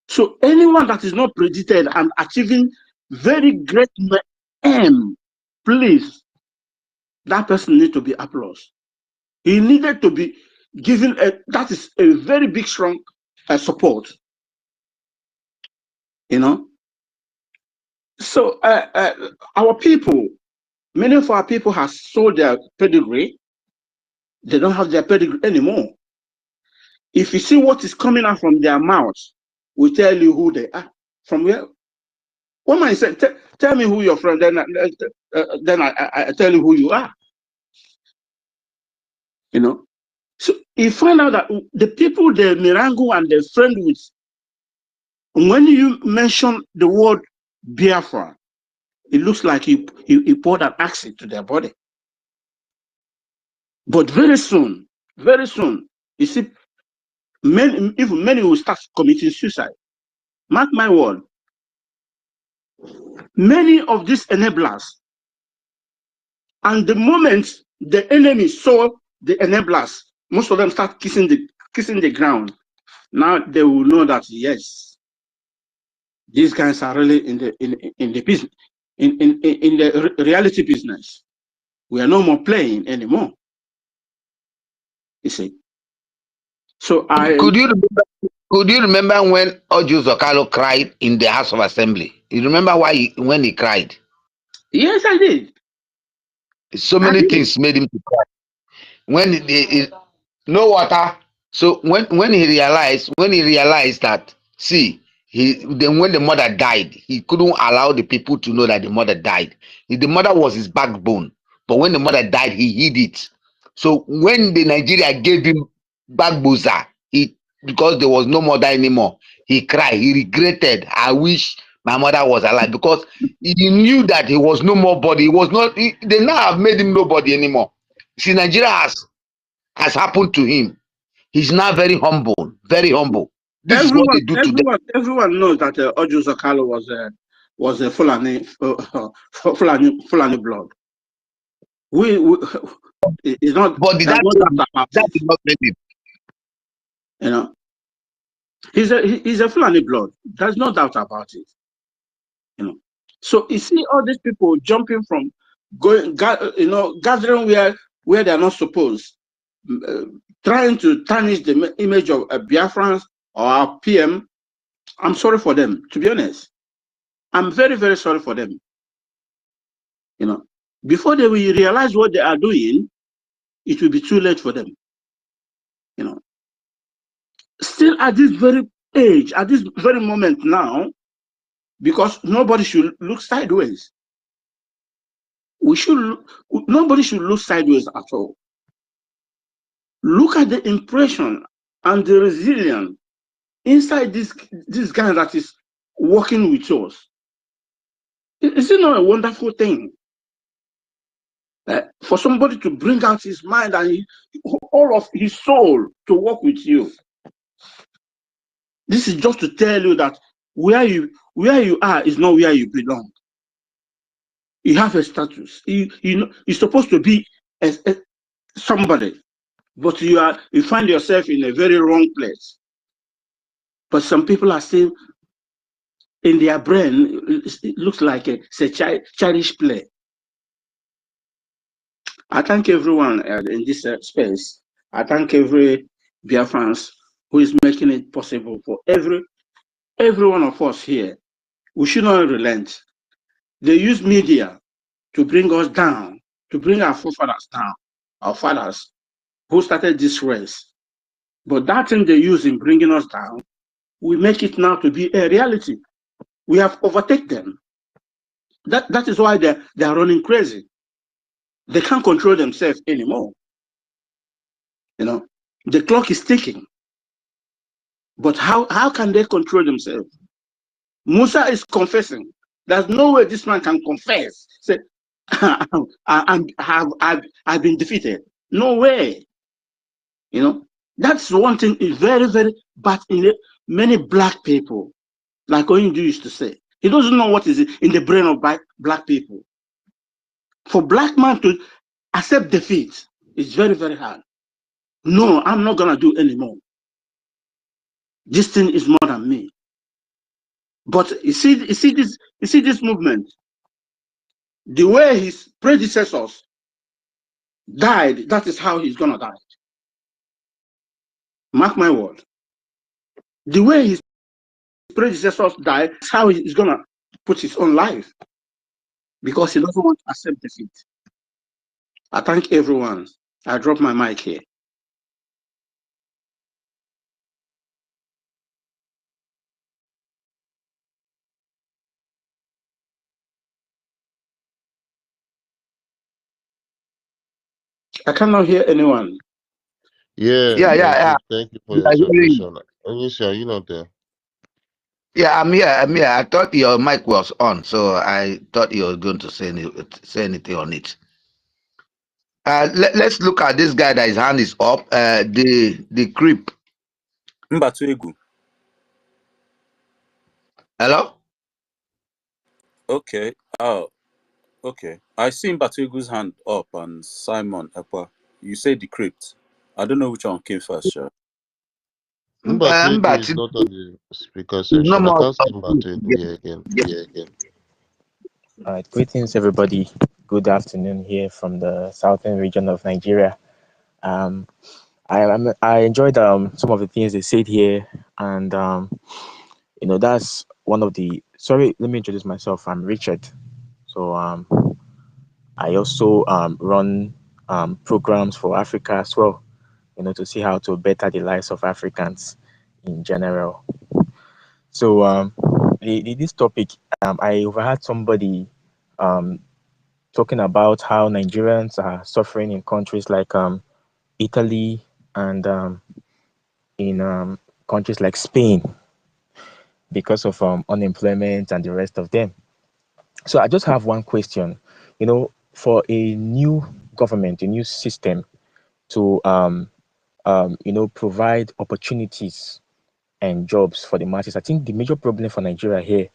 So anyone that is not predicted and achieving very great aim, please, that person needs to be applauded. He needed to be given that is a very big, strong support, you know. So our people, many of our people have sold their pedigree. They don't have their pedigree anymore.
If you see what is coming out from their mouths, will tell you who they are. From where? One man said, tell me who your friend, then I tell you who you are. You know? So you find out that the people they mirango and they friend with, when you mention the word Biafra, it looks like you poured an acid to their body. But very soon, you see, many will start committing suicide. Mark my word. Many of these enablers, and the moment the enemy saw the enablers, most of them start kissing the ground. Now they will know that yes, these guys are really in the business, in the reality business. We are no more playing anymore. You see. So
Could you remember when Ojo Zokalo cried in the House of Assembly? You remember when he cried?
Yes, I did.
So many things made him to cry. When no water. So when he realized that, see, then when the mother died, he couldn't allow the people to know that the mother died. The mother was his backbone, but when the mother died, he hid it. So when the Nigeria gave him backboza, because there was no mother anymore, he cried. He regretted. I wish my mother was alive, because he knew that he was no more body. He was not. They now have made him nobody anymore. See, Nigeria has happened to him. He's now very humble, very humble. This is what they do to them.
Everyone knows that Ojo Zokalo was a Fulani blood. It's not.
But that did not make him.
You know, he's a Fulani blood. There's no doubt about it. You know, so you see all these people jumping from gathering where they are not supposed, trying to tarnish the image of Biafrans or our PM. I'm sorry for them, to be honest. I'm very, very sorry for them. You know, before they will realize what they are doing, it will be too late for them. You know, still at this very age, at this very moment now, because nobody should look sideways. Nobody should look sideways at all. Look at the impression and the resilience inside this guy that is working with us. Is it not a wonderful thing? For somebody to bring out his mind and all of his soul to work with you. This is just to tell you that where you are is not where you belong. You have a status. You're supposed to be somebody, but you find yourself in a very wrong place. But some people are still in their brain. It looks like it's a childish play. I thank everyone in this space. I thank every Biafrans who is making it possible for every one of us here. We should not relent. They use media to bring us down, to bring our forefathers down, our fathers who started this race. But that thing they use in bringing us down, we make it now to be a reality. We have overtaken them. That is why they are running crazy. They can't control themselves anymore. You know, the clock is ticking. But how can they control themselves? Musa is confessing. There's no way this man can confess. Say, I've been defeated. No way. You know, that's one thing is very, very bad in many black people. Like Oyindu used to say, he doesn't know what is in the brain of black people. For black man to accept defeat is very, very hard. No, I'm not gonna do anymore. This thing is more than me. But you see this movement. The way his predecessors died, that is how he's gonna die. Mark my word. The way his predecessors died, that's how he's gonna put his own life. Because he doesn't want to accept defeat. I thank everyone. I drop my mic here. I cannot hear anyone.
Yeah, thank you for your submission. Onyisi, are you not there?
Yeah, I'm here. I'm here. I thought your mic was on, so I thought you were going to say anything on it. Let's look at this guy that his hand is up. The creep.
Mbatuegu.
Hello?
Okay. Oh, okay. I see Mbatuegu's hand up and Simon Ekpa. You say decrypt. I don't know which one came first, sure.
Mbatuegu is not on the speaker section. I can't see Mbatuegu here again.
All right, greetings everybody. Good afternoon here from the southern region of Nigeria. I enjoyed some of the things they said here, and that's one of the. Sorry, let me introduce myself. I'm Richard. So I also run programs for Africa as well. To see how to better the lives of Africans in general. So this topic, I overheard somebody talking about how Nigerians are suffering in countries like Italy and in countries like Spain because of unemployment and the rest of them. So I just have one question. For a new government, a new system to provide opportunities and jobs for the masses, I think the major problem for Nigeria here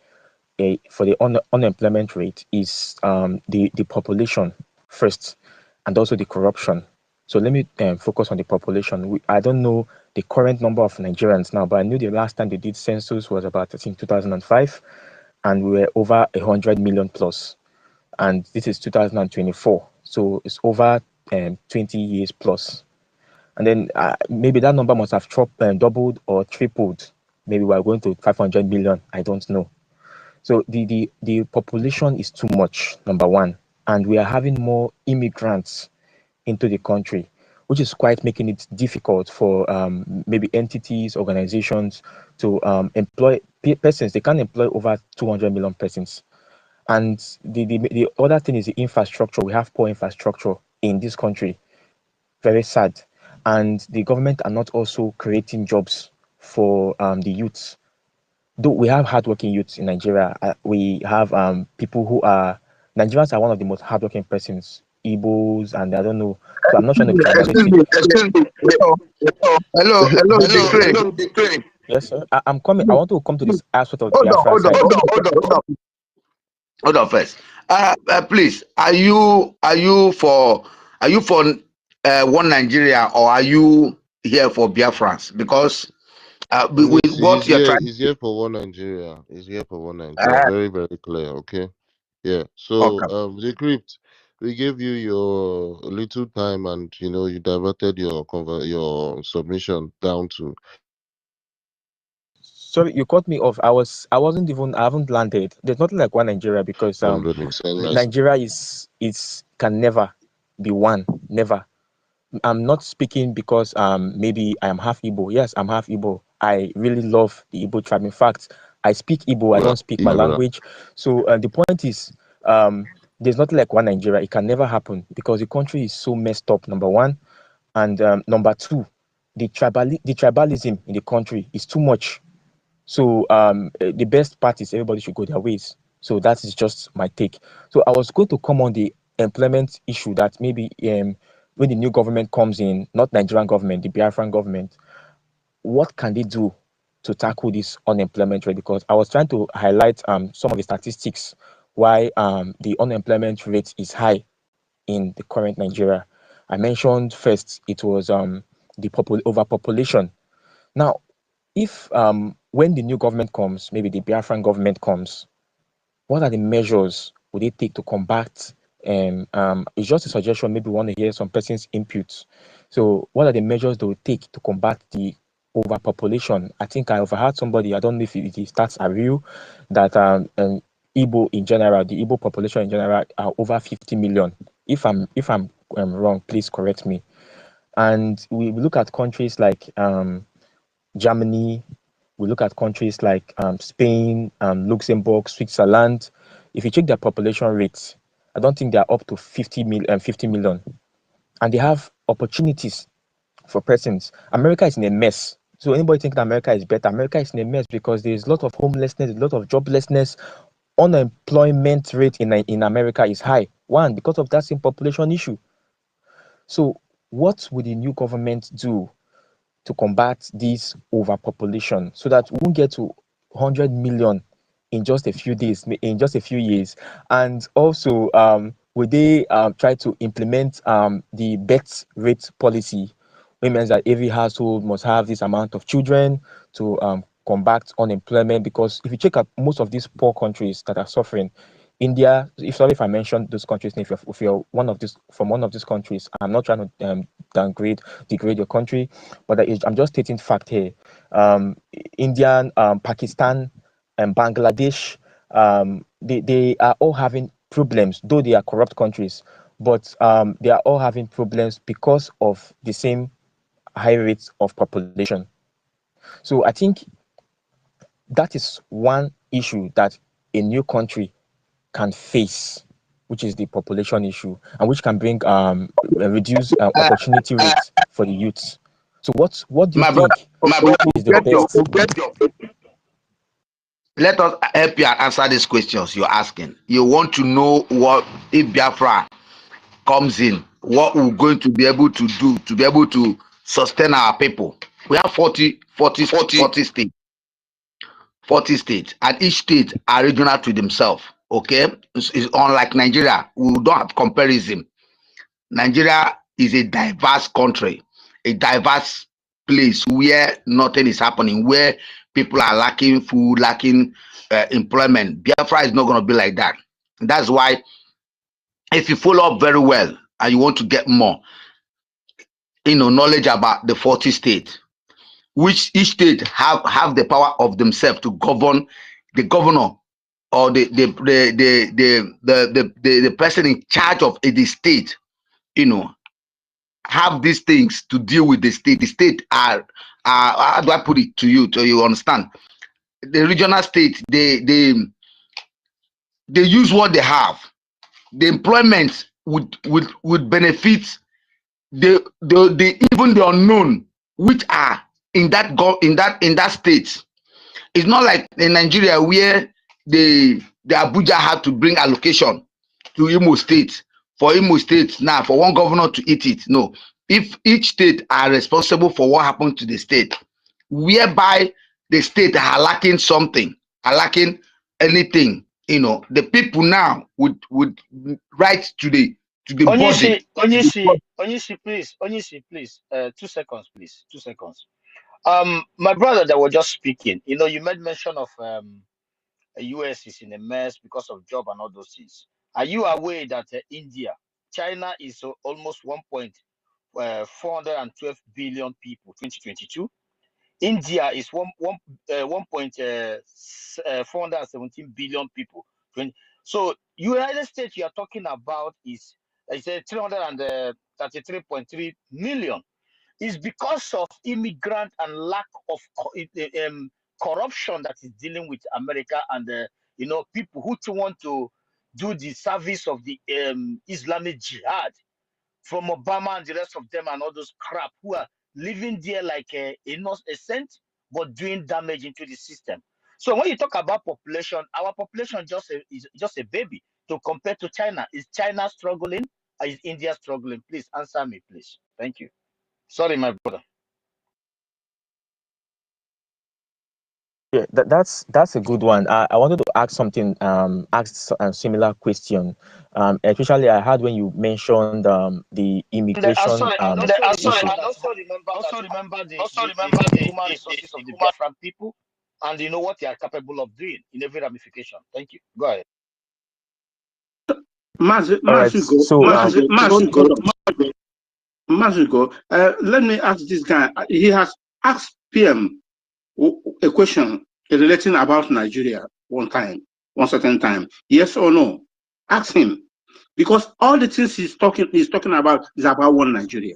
for the unemployment rate is the population first, and also the corruption. So let me focus on the population. I don't know the current number of Nigerians now, but I knew the last time they did census was about, I think, 2005, and we were over 100 million plus. And this is 2024, so it's over 20 years plus. And then maybe that number must have doubled or tripled. Maybe we're going to 500 million. I don't know. So the population is too much, number one, and we are having more immigrants into the country, which is quite making it difficult for maybe entities, organizations to employ persons. They can't employ over 200 million persons. And the other thing is the infrastructure. We have poor infrastructure in this country. Very sad. And the government are not also creating jobs for the youths. Though we have hardworking youths in Nigeria, we have people who are Nigerians are one of the most hardworking persons, Igbos, and I don't know. So I'm not trying to generalize
Excuse
it.
me. Excuse me. Hello, the crane.
Yes, sir. I'm coming. I want to come to this aspect of
Hold on,
Biafra
hold on,
side.
hold on first. Please, are you for one Nigeria, or are you here for Biafrans? Because with what you're trying.
He's here for one Nigeria. He's here for one Nigeria. Very, very clear. Okay. Yeah. So,
Okay.
Decrypt, we gave you your little time, and you diverted your submission down to.
Sorry, you cut me off. I haven't landed. There's nothing like one Nigeria because
100%.
Nigeria can never be one. Never. I'm not speaking because maybe I am half Igbo. Yes, I'm half Igbo. I really love the Igbo tribe. In fact, I speak Igbo. I don't speak my language. So the point is, there's nothing like one Nigeria. It can never happen because the country is so messed up. Number one, and number two, the tribalism in the country is too much. So the best part is everybody should go their ways. So that is just my take. So I was going to come on the employment issue that maybe when the new government comes in, not Nigerian government, the Biafran government, what can they do to tackle this unemployment rate? Because I was trying to highlight some of the statistics why the unemployment rate is high in the current Nigeria. I mentioned first it was the overpopulation. Now, if when the new government comes, maybe the Biafran government comes, what are the measures would they take to combat? It's just a suggestion. Maybe we want to hear some person's inputs. So, what are the measures they will take to combat the overpopulation? I think I overheard somebody. I don't know if the stats are real. That Igbo in general, the Igbo population in general, are over 50 million. If I'm wrong, please correct me. And we look at countries like Germany. We look at countries like Spain, Luxembourg, Switzerland. If you check their population rates, I don't think they are up to 50 million. and they have opportunities for persons. America is in a mess. So anybody think that America is better? America is in a mess because there's a lot of homelessness, a lot of joblessness. Unemployment rate in America is high. One, because of that same population issue. So what would the new government do to combat this overpopulation so that we won't get to 100 million in just a few days, in just a few years? And also, will they try to implement the birth rate policy, which means that every household must have this amount of children to combat unemployment? Because if you check out most of these poor countries that are suffering, India, if I mentioned those countries, if you're one of these from one of these countries, I'm not trying to degrade your country, but I'm just stating fact here. India, Pakistan, and Bangladesh, they are all having problems, though they are corrupt countries, but they are all having problems because of the same high rates of population. So I think that is one issue that a new country can face, which is the population issue, and which can bring reduce opportunity rates for the youths. So what do you
My brother,
think is the best?
let us help you answer these questions you're asking. You want to know what if Biafra comes in, what we're going to be able to do to be able to sustain our people. We have 40 states. 40 states, and each state are regional to themselves. Okay, it's unlike Nigeria. We don't have comparison. Nigeria is a diverse country, a diverse place where nothing is happening, where people are lacking food, lacking employment. Biafra is not going to be like that. That's why, if you follow up very well and you want to get more, knowledge about the 40 states, which each state have the power of themselves to govern the governor or the person in charge of the state, have these things to deal with the state. The state are how do I put it to you so you understand? The regional state, they use what they have. The employment would benefit the even the unknown which are in that state. It's not like in Nigeria where the Abuja had to bring allocation to Imo State for Imo State now for one governor to eat it. No, if each state are responsible for what happened to the state, whereby the state are lacking something, are lacking anything, the people now would write to the body.
Onyisi, please. 2 seconds, please. 2 seconds. My brother that was just speaking, you made mention of US is in a mess because of job and all those things. Are you aware that China is almost 1.412 billion people 2022? India is 1.417 billion people. So United States you are talking about is 333.3 million. It's because of immigrant and lack of corruption that is dealing with America and people who want to do the service of the Islamic Jihad, from Obama and the rest of them and all those crap who are living there like a saint but doing damage into the system. So when you talk about population, our population is just a baby to compare to China. Is China struggling or is India struggling? Please answer me, please. Thank you. Sorry, my brother.
Yeah, that's a good one. I wanted to ask something, ask a similar question. Especially I heard when you mentioned the immigration issue.
Also remember the human resources of the Biafran people, and you know what they are capable of doing in every ramification. Thank you. Go ahead.
All right. So
Mazigo, let me ask this guy. He has asked PM a question relating about Nigeria one certain time. Yes or no? Ask him. Because all the things he's talking about is about one Nigeria.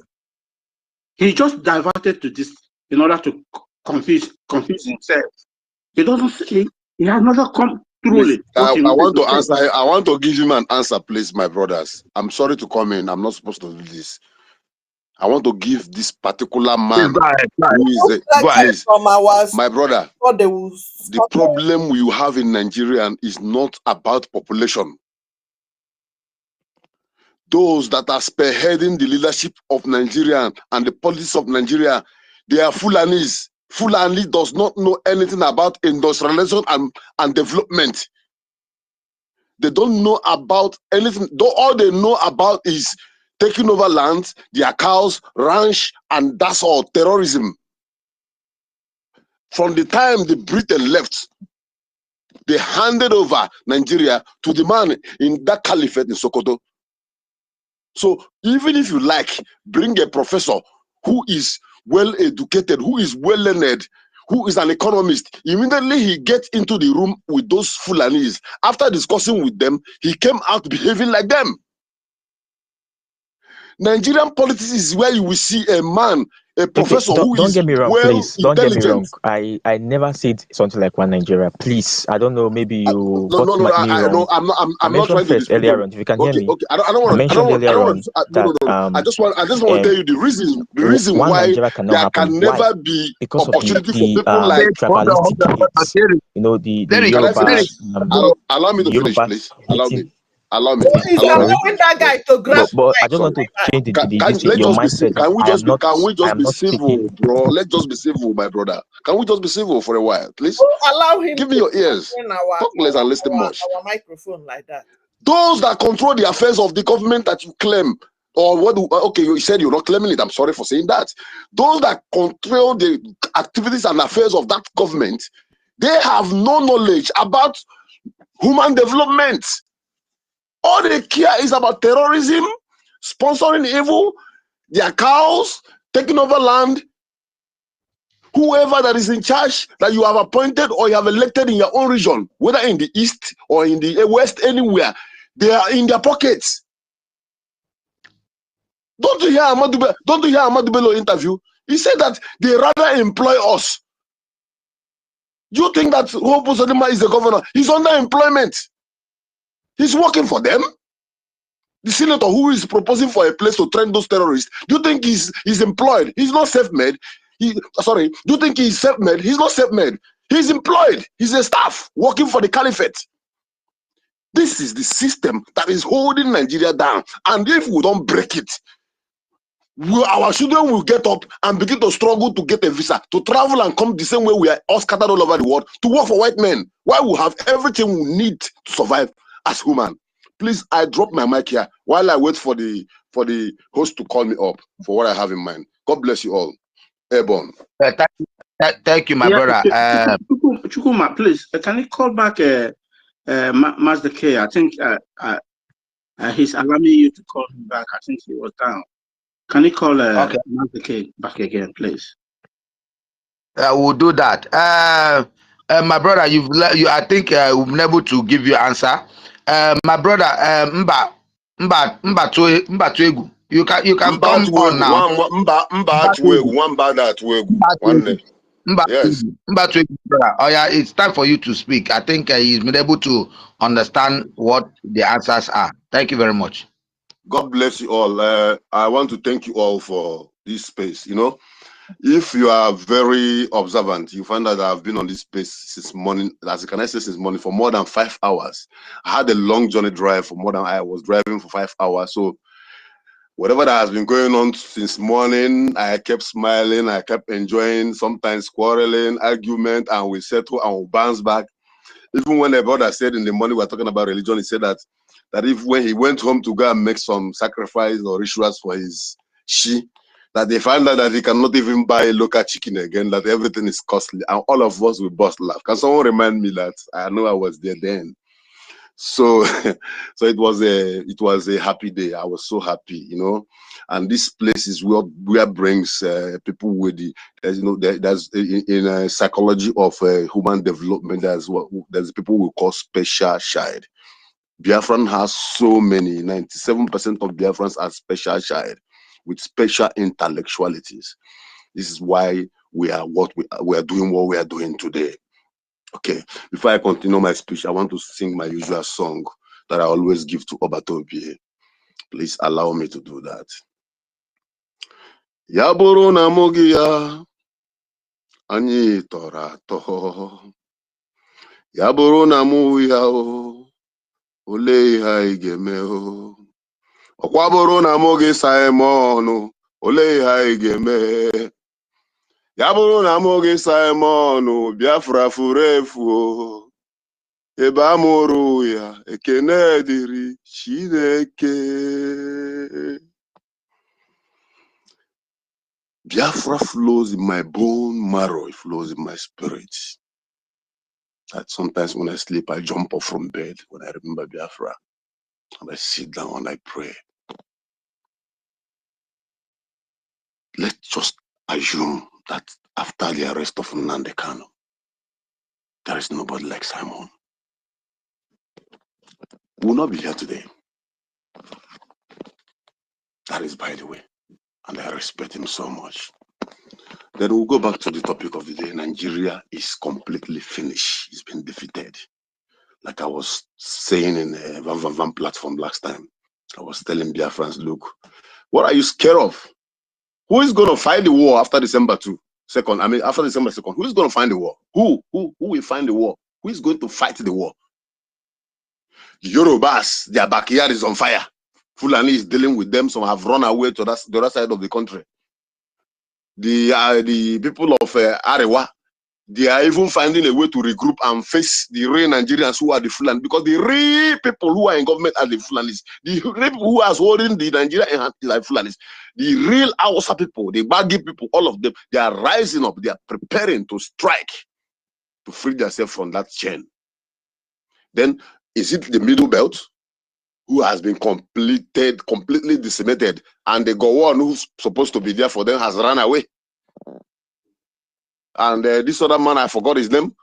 He just diverted to this in order to confuse himself. He doesn't see. He has never come truly.
I want to answer. I want to give him an answer, please, my brothers. I'm sorry to come in. I'm not supposed to do this. I want to give this particular
Please
man
go ahead.
who is a,
Like
please,
from ours,
my brother.
what they will
The problem you have in Nigeria is not about population. Those that are spearheading the leadership of Nigeria and the politics of Nigeria, they are Fulanis. Fulani does not know anything about industrialization and development. They don't know about anything. All they know about is taking over lands, their cows, ranch, and that's all, terrorism. From the time the Britain left, they handed over Nigeria to the man in that caliphate in Sokoto. So even if you like, bring a professor who is well educated, who is well learned, who is an economist. Immediately he gets into the room with those Fulanis. After discussing with them, he came out behaving like them. Nigerian politics is where you will see a man, a professor who
Don't
is
get me wrong,
well
please. Don't get me wrong.
intelligent.
I never said something like one Nigeria. Please, I don't know. Maybe you
No,
got me
no,
wrong.
I'm not.
I
I'm not
mentioned
trying to
first
dispute
earlier
you.
on. If you can hear me,
Okay. I don't
I
want to.
mentioned earlier on
No.
that
I just want to tell you the reason
one
why
Nigeria cannot
there
happen.
can
Why?
never be
Because of
opportunity for people
the
like.
tribalistic hate. You know, the
Can I
Yorubas,
finish? Allow me
the
to finish,
Yorubas
please.
hating.
Allow me.
who is
Allow me to
allowing
finish.
that guy to grab
Please.
But I just
Sorry.
want to change
Let's
your
just be
mindset. That
can we
I
just
am
be
not
civil,
speaking.
bro? Let's just be civil, my brother. Can we just be civil for a while, please?
Who allow him
Give
to
me your ears.
open
Talk less and listen much.
our microphone like that?
Those that control the affairs of the government that you claim, or what? Okay, you said you're not claiming it. I'm sorry for saying that. Those that control the activities and affairs of that government, they have no knowledge about human development. All they care is about terrorism, sponsoring evil, their cows, taking over land. Whoever that is in charge that you have appointed or you have elected in your own region, whether in the east or in the west, anywhere, they are in their pockets. Don't you hear Ahmadu Bello interview? He said that they rather employ us. Do you think that Hope Uzodinma is the governor? He's under employment. He's working for them. The senator who is proposing for a place to train those terrorists, do you think he's employed? He's not self-made. Do you think he's self-made? He's not self-made. He's employed. He's a staff working for the caliphate. This is the system that is holding Nigeria down. And if we don't break it, our children will get up and begin to struggle to get a visa, to travel and come the same way we are all scattered all over the world, to work for white men, while we have everything we need to survive as human. Please, I drop my mic here while I wait for the host to call me up for what I have in mind. God bless you all. Airborne.
Thank you, my brother.
Chukuma, please, can you call back Master K? I think he's allowing you to call him back. I think he was down. Can you call Master K back again, please?
We'll do that. My brother, I think we've been able to give you answer. My brother, Mbatuegu, you can come on now.
Yes.
Brother. Oh yeah, it's time for you to speak. I think he's been able to understand what the answers are. Thank you very much.
God bless you all. I want to thank you all for this space. You know, if you are very observant, you find that I've been on this space since morning, since morning, for more than 5 hours. I had a long journey drive I was driving for 5 hours. So whatever that has been going on since morning, I kept smiling, I kept enjoying, sometimes quarreling, argument, and we settle and we bounce back. Even when a brother said in the morning we were talking about religion, he said that if when he went home to go and make some sacrifice or rituals for his she, that they found out that he cannot even buy local chicken again, that everything is costly, and all of us will bust laugh. Can someone remind me that? I know I was there then. So so it was a happy day. I was so happy, you know. And this place is where brings people with there's in a psychology of human development, there's people we call special child. Biafran has so many, 97% of Biafrans are special child with special intellectualities. This is why we are doing what we are doing today. Okay, before I continue my speech, I want to sing my usual song that I always give to Obatobie. Please allow me to do that. Ya bụrụ na amụghị ya, anyị tọrọ atọ. Ya bụrụ na amụghị ya, olee ihe anyị ga-eme? Ọkwa bụrụ na amụghị Simon, olee ihe anyị ga-eme? Ya bụrụ na amụghị Simon, Biafra furu efu. Ebe a mụrụ ya, ekene dịrị Chineke. Biafra flows in my bone marrow, it flows in my spirit. That sometimes when I sleep, I jump up from bed when I remember Biafra, and I sit down and I pray. Let's just assume that after the arrest of Nnamdi Kanu, there is nobody like Simon. We will not be here today. That is by the way, and I respect him so much. Then we'll go back to the topic of the day. Nigeria is completely finished. It's been defeated. Like I was saying in a Van platform last time, I was telling Biafrans, look, what are you scared of? Who is going to fight the war after December 2nd? I mean, after December 2nd, who is going to find the war? Who will find the war? Who is going to fight the war? The Yorubas, their backyard is on fire. Fulani is dealing with them. Some have run away to the other side of the country. The people of Arewa, they are even finding a way to regroup and face the real Nigerians who are the Fulani, because the real people who are in government are the Fulanis. The real people who are holding the Nigeria in hand are the Fulanis. The real Hausa people, the Bagi people, all of them, they are rising up. They are preparing to strike to free themselves from that chain. Then, is it the middle belt who has been completely decimated, and the Gowon who's supposed to be there for them has run away? And this other man, I forgot his name,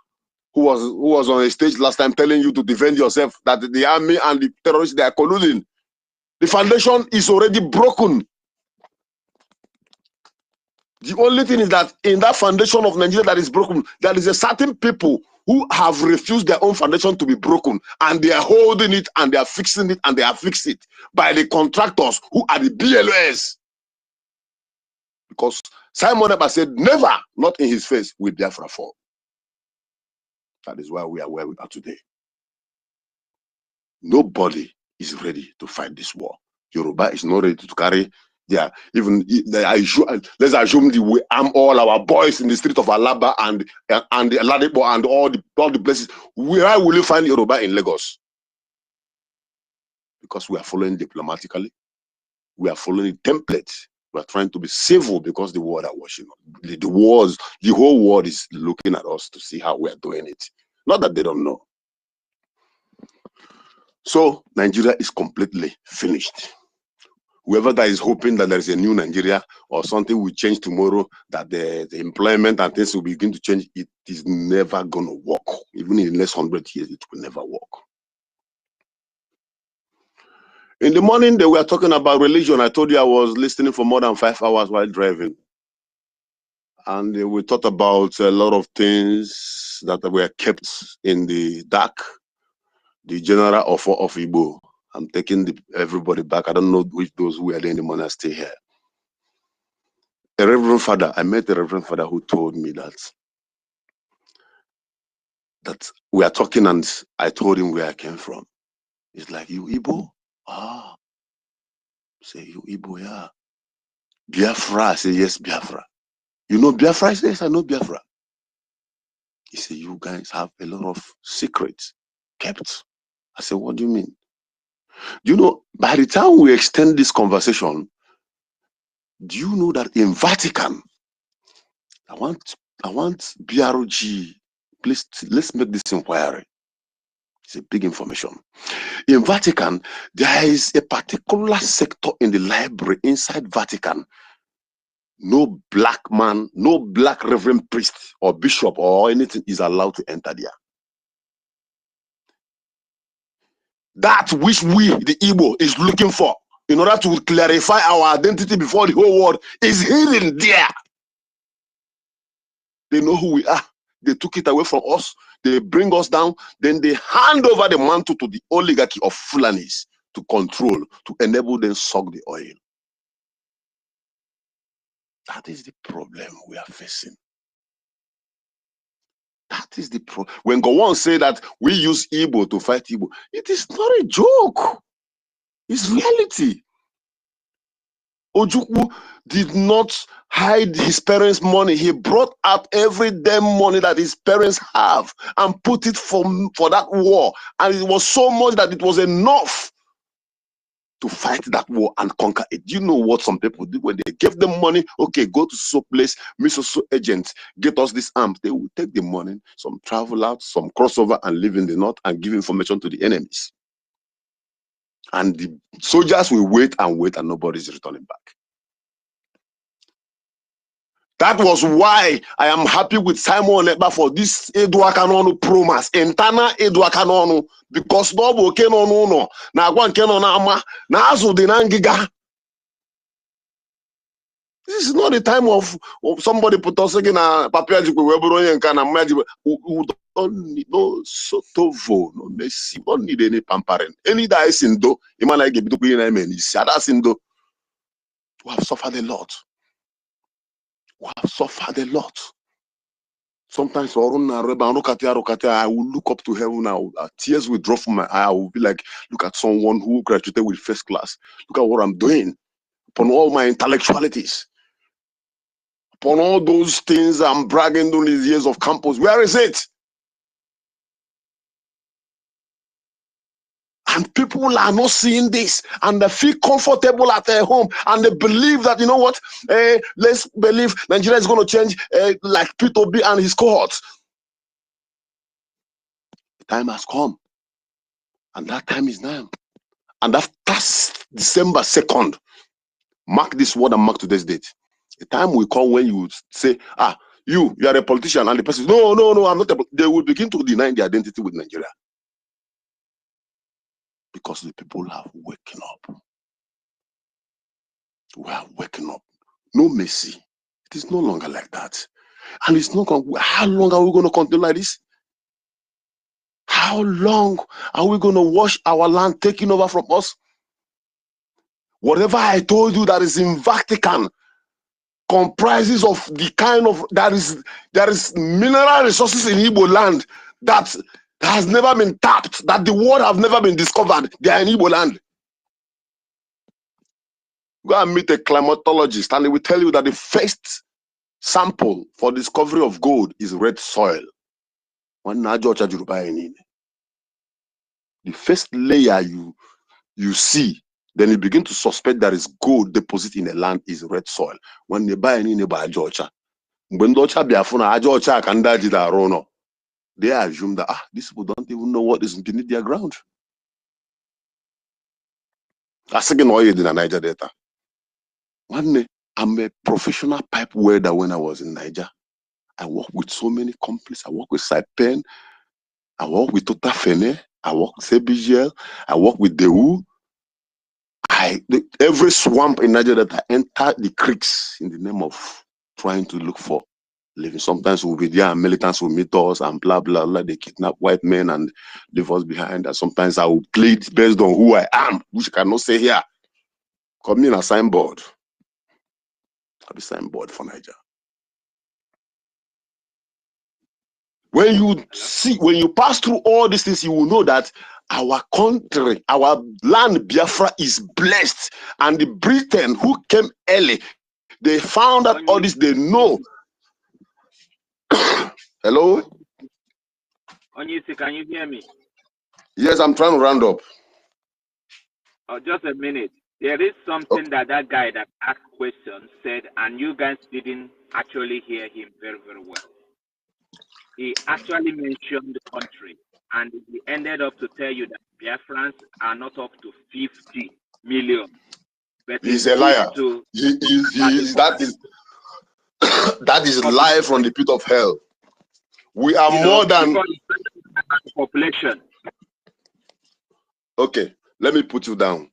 who was on a stage last time telling you to defend yourself, that the army and the terrorists, they are colluding. The foundation is already broken. The only thing is that in that foundation of Nigeria that is broken, there is a certain people who have refused their own foundation to be broken, and they are holding it, and they are fixing it, and they are fixed it by the contractors who are the BLOS. Because Simon Eber said, never, not in his face, will Biafra fall. That is why we are where we are today. Nobody is ready to fight this war. Yoruba is not ready to carry their, let's assume we arm all our boys in the street of Alaba and the Ladipo and all the places. Where will you find Yoruba in Lagos? Because we are following diplomatically. We are following the template. We are trying to be civil because the world are watching. The whole world is looking at us to see how we are doing it. Not that they don't know. So Nigeria is completely finished. Whoever that is hoping that there is a new Nigeria or something will change tomorrow, that the employment and things will begin to change, it is never going to work. Even in the next 100 years, it will never work. In the morning, they were talking about religion. I told you I was listening for more than 5 hours while driving. And we talked about a lot of things that were kept in the dark. The general offer of Igbo. I'm taking everybody back. I don't know which those who are there in the monastery here. A reverend father, I met a reverend father who told me that we are talking, and I told him where I came from. He's like, you Igbo? Ah. Say, you Igbo, yeah. Biafra? I say, yes, Biafra. You know Biafra? I say, yes, I know Biafra. He said, you guys have a lot of secrets kept. I said, what do you mean? You know, by the time we extend this conversation, do you know that in Vatican, I want BROG, please, let's make this inquiry. It's a big information. In Vatican, there is a particular sector in the library inside Vatican. No black man, no black reverend priest or bishop or anything is allowed to enter there. That which we, the Igbo, is looking for in order to clarify our identity before the whole world is hidden there. They know who we are. They took it away from us. They bring us down. Then they hand over the mantle to the oligarchy of Fulanis to control, to enable them suck the oil. That is the problem we are facing. That is the problem. When Gowon say that we use Igbo to fight Igbo, it is not a joke. It's reality. Ojukwu did not hide his parents' money. He brought out every damn money that his parents have and put it for that war. And it was so much that it was enough to fight that war and conquer it. Do you know what some people did when they gave them money? Okay, go to so place, meet so agents, get us this arms. They will take the money, some travel out, some crossover and live in the north and give information to the enemies. And the soldiers will wait and nobody's returning back. That was why I am happy with Simon Lekpa for this Eduakanonu promise, internal Eduakanonu, because no boke no na agwa nke no na ama na azu dị na ngiga. This is not the time of somebody put us again na papia jikwe we buru onye nka na mmaji. We don't need no sotovo, no mercy, we don't need any pampering. Any that is in do, imana ige bidu kuyi na eme ni that's in do. We have suffered a lot. We have suffered a lot. Sometimes I will look up to heaven now. Tears will drop from my eye. I will be like, look at someone who graduated with first class. Look at what I'm doing. Upon all my intellectualities. Upon all those things I'm bragging during these years of campus. Where is it? And people are not seeing this, and they feel comfortable at their home, and they believe that, you know what, let's believe Nigeria is going to change like Peter B and his cohorts. The time has come, and that time is now. And that's December 2nd. Mark this word and mark today's date. The time will come when you say, you are a politician, and the person says, no, I'm not. They will begin to deny the identity with Nigeria. Because the people have waken up. We are waking up. No mercy. It is no longer like that. And it's not going. How long are we going to continue like this? How long are we going to watch our land taking over from us? Whatever I told you that is in Vatican comprises of the kind of there is mineral resources in Igbo land that has never been tapped, that the world have never been discovered. They are in Igbo land. Go and meet a climatologist and they will tell you that the first sample for discovery of gold is red soil. The first layer you see, then you begin to suspect there is gold deposit in a land is red soil. When they buy any Georgia, when Georgia they assume that these people don't even know what is beneath their ground. That's again oil in Niger Delta. One day, I'm a professional pipe welder when I was in Niger. I work with so many companies. I work with Saipen. I work with Tota Fene. I work with CBGL. I work with Dewu. Every swamp in Nigeria that I enter the creeks in the name of trying to look for living. Sometimes we'll be there and militants will meet us and blah, blah, blah. They kidnap white men and leave us behind. And sometimes I will plead based on who I am, which I cannot say here. Come in a signboard. I'll be signboard for Niger. When you pass through all these things, you will know that our country, our land, Biafra, is blessed. And the Britain who came early, they found out all this, they know. Hello?
Onyisi, can you hear me?
Yes, I'm trying to round up.
Oh, just a minute. There is something that guy that asked questions said, and you guys didn't actually hear him very, very well. He actually mentioned the country, and he ended up to tell you that Biafrans are not up to 50 million. But
He's a liar. That is lie from the pit of hell. We are more than
population.
Okay, let me put you down.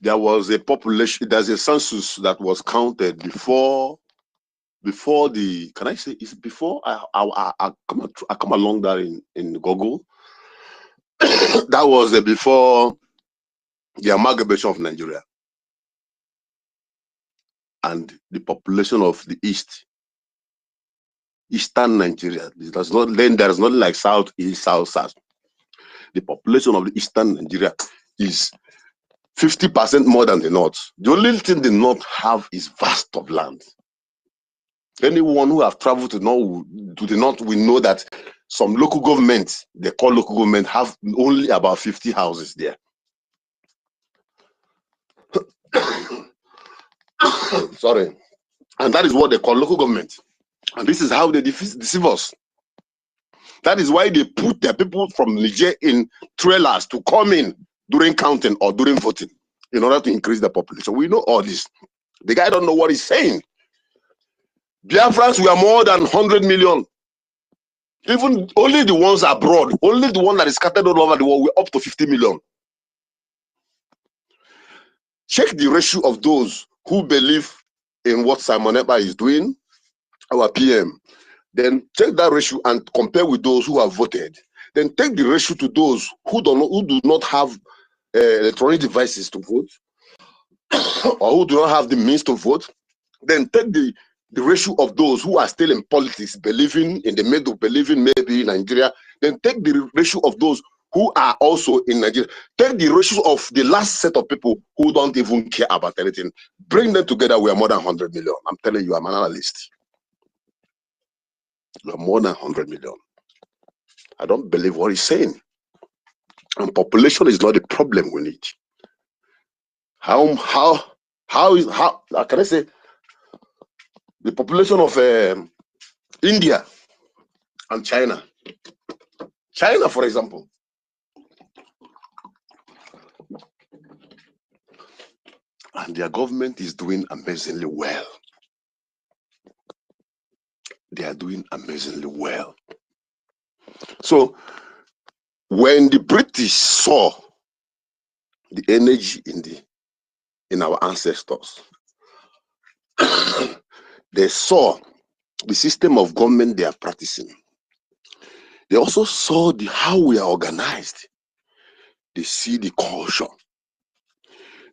There was a population. There's a census that was counted before the. Can I say it's before I come along that in Google. That was before the amalgamation of Nigeria. and the population of the eastern Nigeria. There is not like south, east, south, south. The population of the eastern Nigeria is 50% more than the north. The only thing the north have is vast of land. Anyone who have traveled to the north will know that some local governments, they call local government, have only about 50 houses there. Sorry. And that is what they call local government. And this is how they deceive us. That is why they put their people from Niger in trailers to come in during counting or during voting in order to increase the population. We know all this. The guy don't know what he's saying. Biafrans were more than 100 million. Even only the ones abroad, only the one that is scattered all over the world, we're up to 50 million. Check the ratio of those who believe in what Simon Ekpa is doing, our PM. Then take that ratio and compare with those who have voted. Then take the ratio to those who do not have electronic devices to vote, or who do not have the means to vote. Then take the ratio of those who are still in politics, believing in the middle, believing maybe in Nigeria. Then take the ratio of those who are also in Nigeria. Take the ratio of the last set of people who don't even care about anything. Bring them together, we are more than 100 million. I'm telling you, I'm an analyst. We are more than 100 million. I don't believe what he's saying. And population is not the problem we need. How can I say the population of India and China? China, for example, and their government is doing amazingly well. They are doing amazingly well. So when the British saw the energy in our ancestors, they saw the system of government they are practicing. They also saw how we are organized. They see the culture.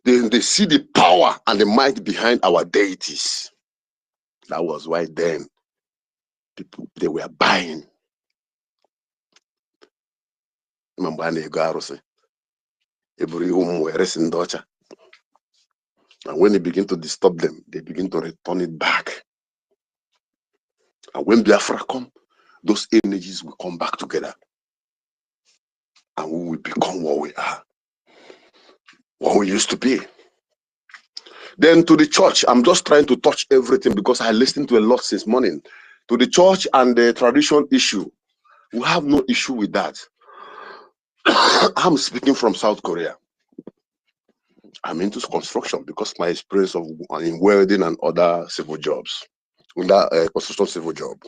They see the power and the might behind our deities. That was why then they were buying. And when they begin to disturb them, they begin to return it back. And when Biafra comes, those energies will come back together. And we will become what we are, what we used to be. Then to the church, I'm just trying to touch everything because I listened to a lot since morning. To the church and the tradition issue, we have no issue with that. I'm speaking from South Korea. I'm into construction because my experience in welding and other civil jobs, construction civil job.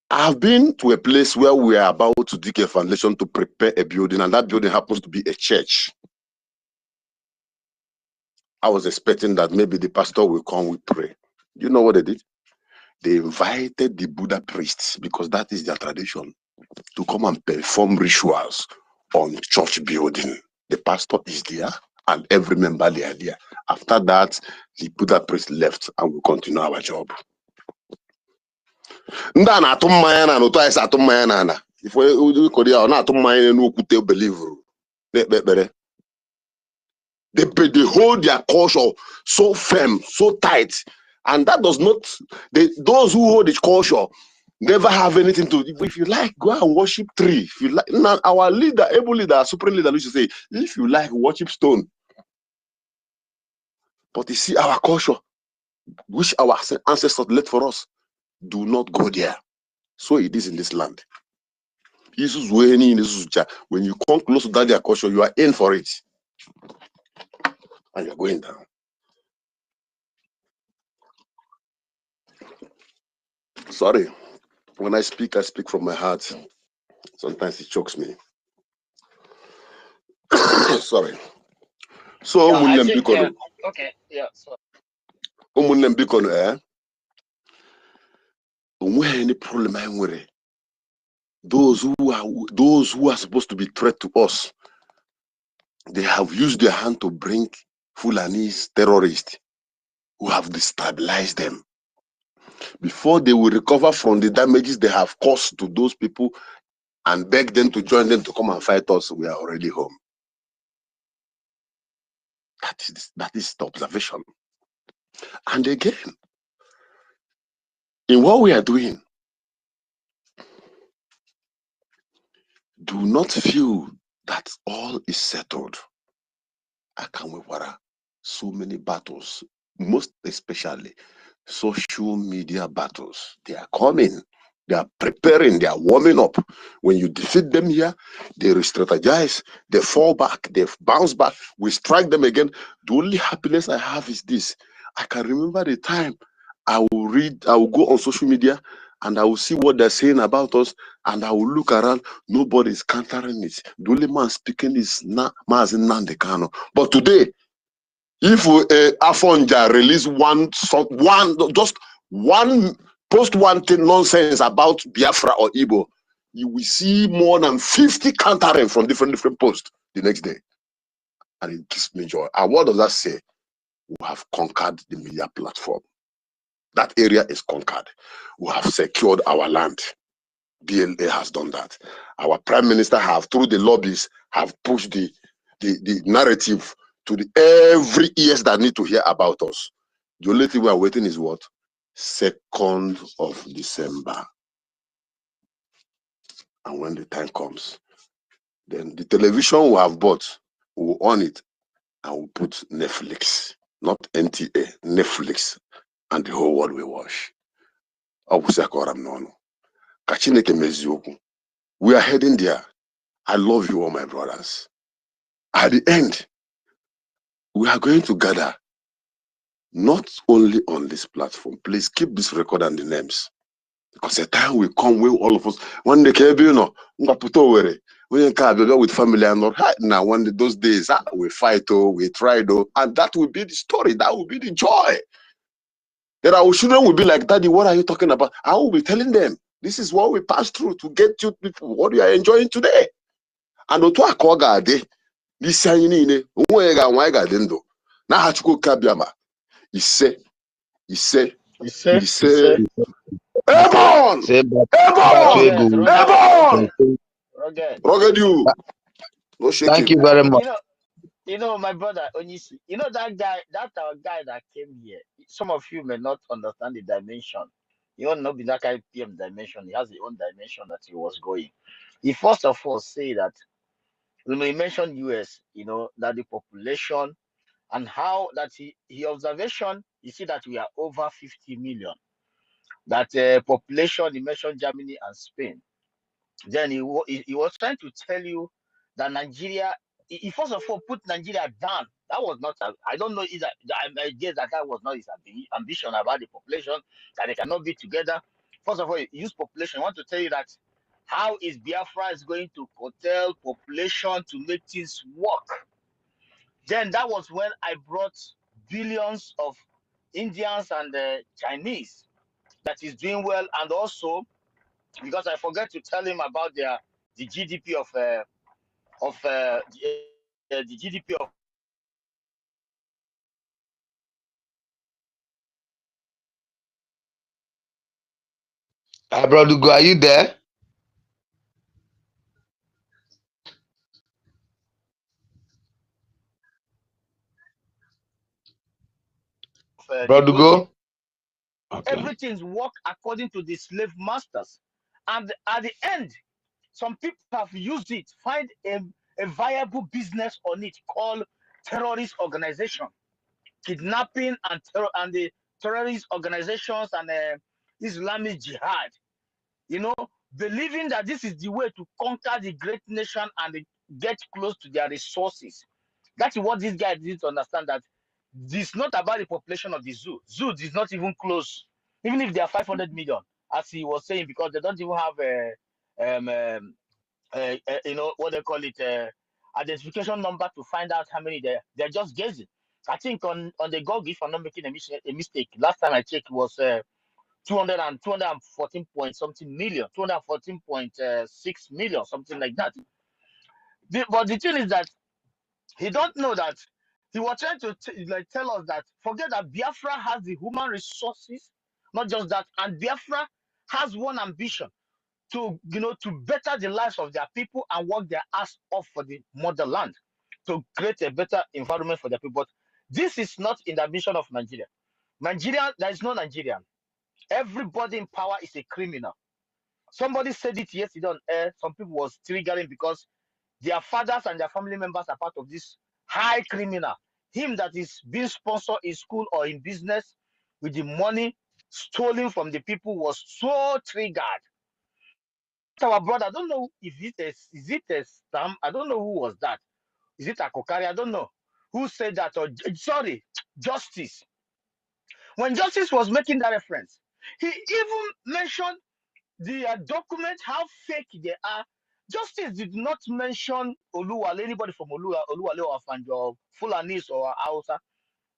I've been to a place where we are about to dig a foundation to prepare a building, and that building happens to be a church. I was expecting that maybe the pastor will come, we pray. You know what they did? They invited the Buddha priests, because that is their tradition, to come and perform rituals on church building. The pastor is there and every member they are there. After that, the Buddha priest left and we continue our job. They hold their culture so firm, so tight, and that does not. Those who hold the culture never have anything to. If you like, go and worship tree. If you like, now our leader, able leader, supreme leader, used to say, if you like, worship stone. But you see, our culture, which our ancestors left for us, do not go there. So it is in this land. When you come close to that their culture, you are in for it, and you're going down. Sorry, when I speak from my heart. Sometimes it chokes me. Sorry. So
okay, yeah.
Any problem those who are supposed to be threat to us, they have used their hand to bring Fulanese terrorists We have destabilized them. Before they will recover from the damages they have caused to those people and beg them to join them to come and fight us, we are already home. That is the observation. And again, in what we are doing, do not feel that all is settled. So many battles, most especially social media battles. They are coming. They are preparing. They are warming up. When you defeat them here, they re-strategize. They fall back. They bounce back. We strike them again. The only happiness I have is this. I can remember the time I will go on social media and I will see what they're saying about us, and I will look around. Nobody is countering it. The only man speaking is Mazi Nnamdi Kanu. But today, if Afonja release just one post one thing nonsense about Biafra or Igbo, you will see more than 50 countering from different posts the next day. And it gives me joy. And what does that say? We have conquered the media platform. That area is conquered. We have secured our land. BLA has done that. Our prime minister have, through the lobbies, have pushed the narrative to every ears that need to hear about us. The only thing we are waiting is what? 2nd of December. And when the time comes, then the television we have bought, we will on it and we'll put Netflix, not NTA, Netflix, and the whole world will watch. We are heading there. I love you all, my brothers. At the end, we are going to gather not only on this platform. Please keep this record and the names, because the time will come where all of us, one day, with family and not now. One day, those days, we fight, we try, and that will be the story. That will be the joy. That our children will be like, Daddy, what are you talking about? I will be telling them, this is what we passed through to get you people what you are enjoying today. And otu akoga ade, this anyị onwe ga nwa ga dị ndụ. N'aha Chukwu kabiama. Ise. Ebon! Rugged you. No shaking.
Thank you very much.
You know, my brother Onyisi, you know that guy, our guy that came here. Some of you may not understand the dimension. You don't know be that kind of PM dimension. He has his own dimension that he was going. He first of all say that when he mentioned US, you know, that the population and how that he observation, you see that we are over 50 million. That population, he mentioned Germany and Spain. Then he was trying to tell you that Nigeria, he first of all put Nigeria down. That was not, I don't know, I guess that was not his ambition about the population, that they cannot be together. First of all, he used population. I want to tell you that how is Biafra is going to curtail population to make things work. Then that was when I brought billions of Indians and Chinese that is doing well, and also because I forgot to tell him about the GDP of the GDP of
Brother Ugo, are you there? Brother Ugo?
Okay. Everything's work according to the slave masters, and at the end, some people have used it, find a viable business on it called terrorist organization, kidnapping and the terrorist organizations and Islamic jihad. You know, believing that this is the way to conquer the great nation and get close to their resources. That is what this guy didn't understand, that this is not about the population of the zoo. Zoo is not even close, even if they are 500 million, as he was saying, because they don't even have you know, what they call it, identification number to find out how many they're just guessing. I think on the Gog, if I'm not making a mistake, last time I checked was 214 point something million, 214.6 million, something like that. But the thing is that he don't know that He was trying to like tell us that forget that Biafra has the human resources, not just that, and Biafra has one ambition to to better the lives of their people and work their ass off for the motherland to create a better environment for their people. But this is not in the ambition of Nigeria. Nigeria, there is no Nigerian. Everybody in power is a criminal. Somebody said it yesterday on air. Some people was triggering because their fathers and their family members are part of this high criminal. Him that is being sponsored in school or in business with the money stolen from the people was so triggered. Our brother, I don't know if is it a Stam? I don't know who was that. Is it Akokari? I don't know who said that. Or sorry, Justice. When Justice was making that reference, he even mentioned the document, how fake they are. Justice did not mention Oluwale, anybody from Oluwale or Afanjo, Fulanis or Hausa.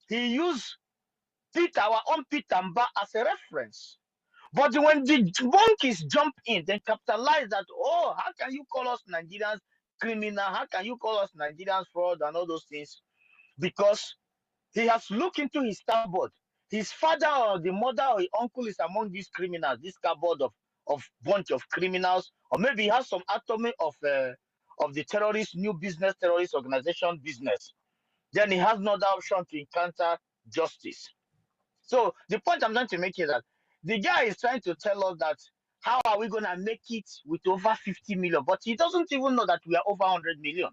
He used our own Pitamba as a reference. But when the monkeys jump in, then capitalize that, oh, how can you call us Nigerians criminal? How can you call us Nigerians fraud and all those things? Because he has looked into his cupboard. His father or the mother or his uncle is among these criminals, this cupboard of bunch of criminals, or maybe he has some atomy of the terrorist, new business terrorist organization business. Then he has no other option to encounter justice. So the point I'm trying to make is that the guy is trying to tell us that how are we gonna make it with over 50 million, but he doesn't even know that we are over 100 million.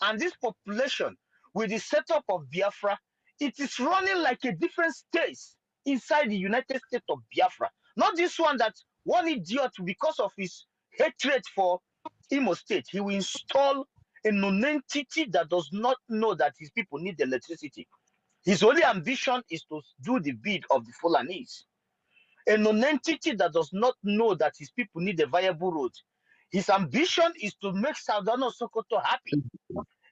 And this population, with the setup of Biafra, it is running like a different state inside the United States of Biafra. Not this one that one idiot, because of his hatred for Imo State, he will install a non-entity that does not know that his people need electricity. His only ambition is to do the bid of the Fulanese. A non-entity that does not know that his people need a viable road. His ambition is to make Saudano Sokoto happy.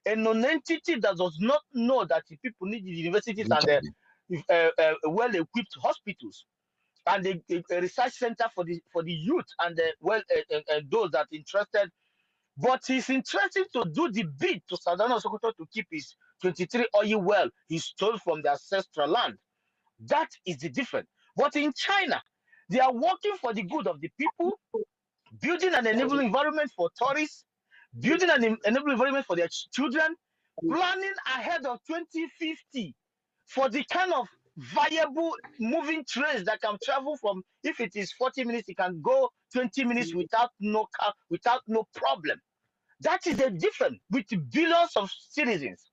A non-entity that does not know that the people need the universities and the well-equipped hospitals and a research center for the youth and those that are interested. But he's interested to do the bid to Saudano Sokoto to keep his 23 oil well he stole from the ancestral land. That is the difference. But in China, they are working for the good of the people, building an enabling environment for tourists, building an enabling environment for their children, planning ahead of 2050 for the kind of viable moving trains that can travel from, if it is 40 minutes, it can go 20 minutes without no car, without no problem. That is the difference with billions of citizens.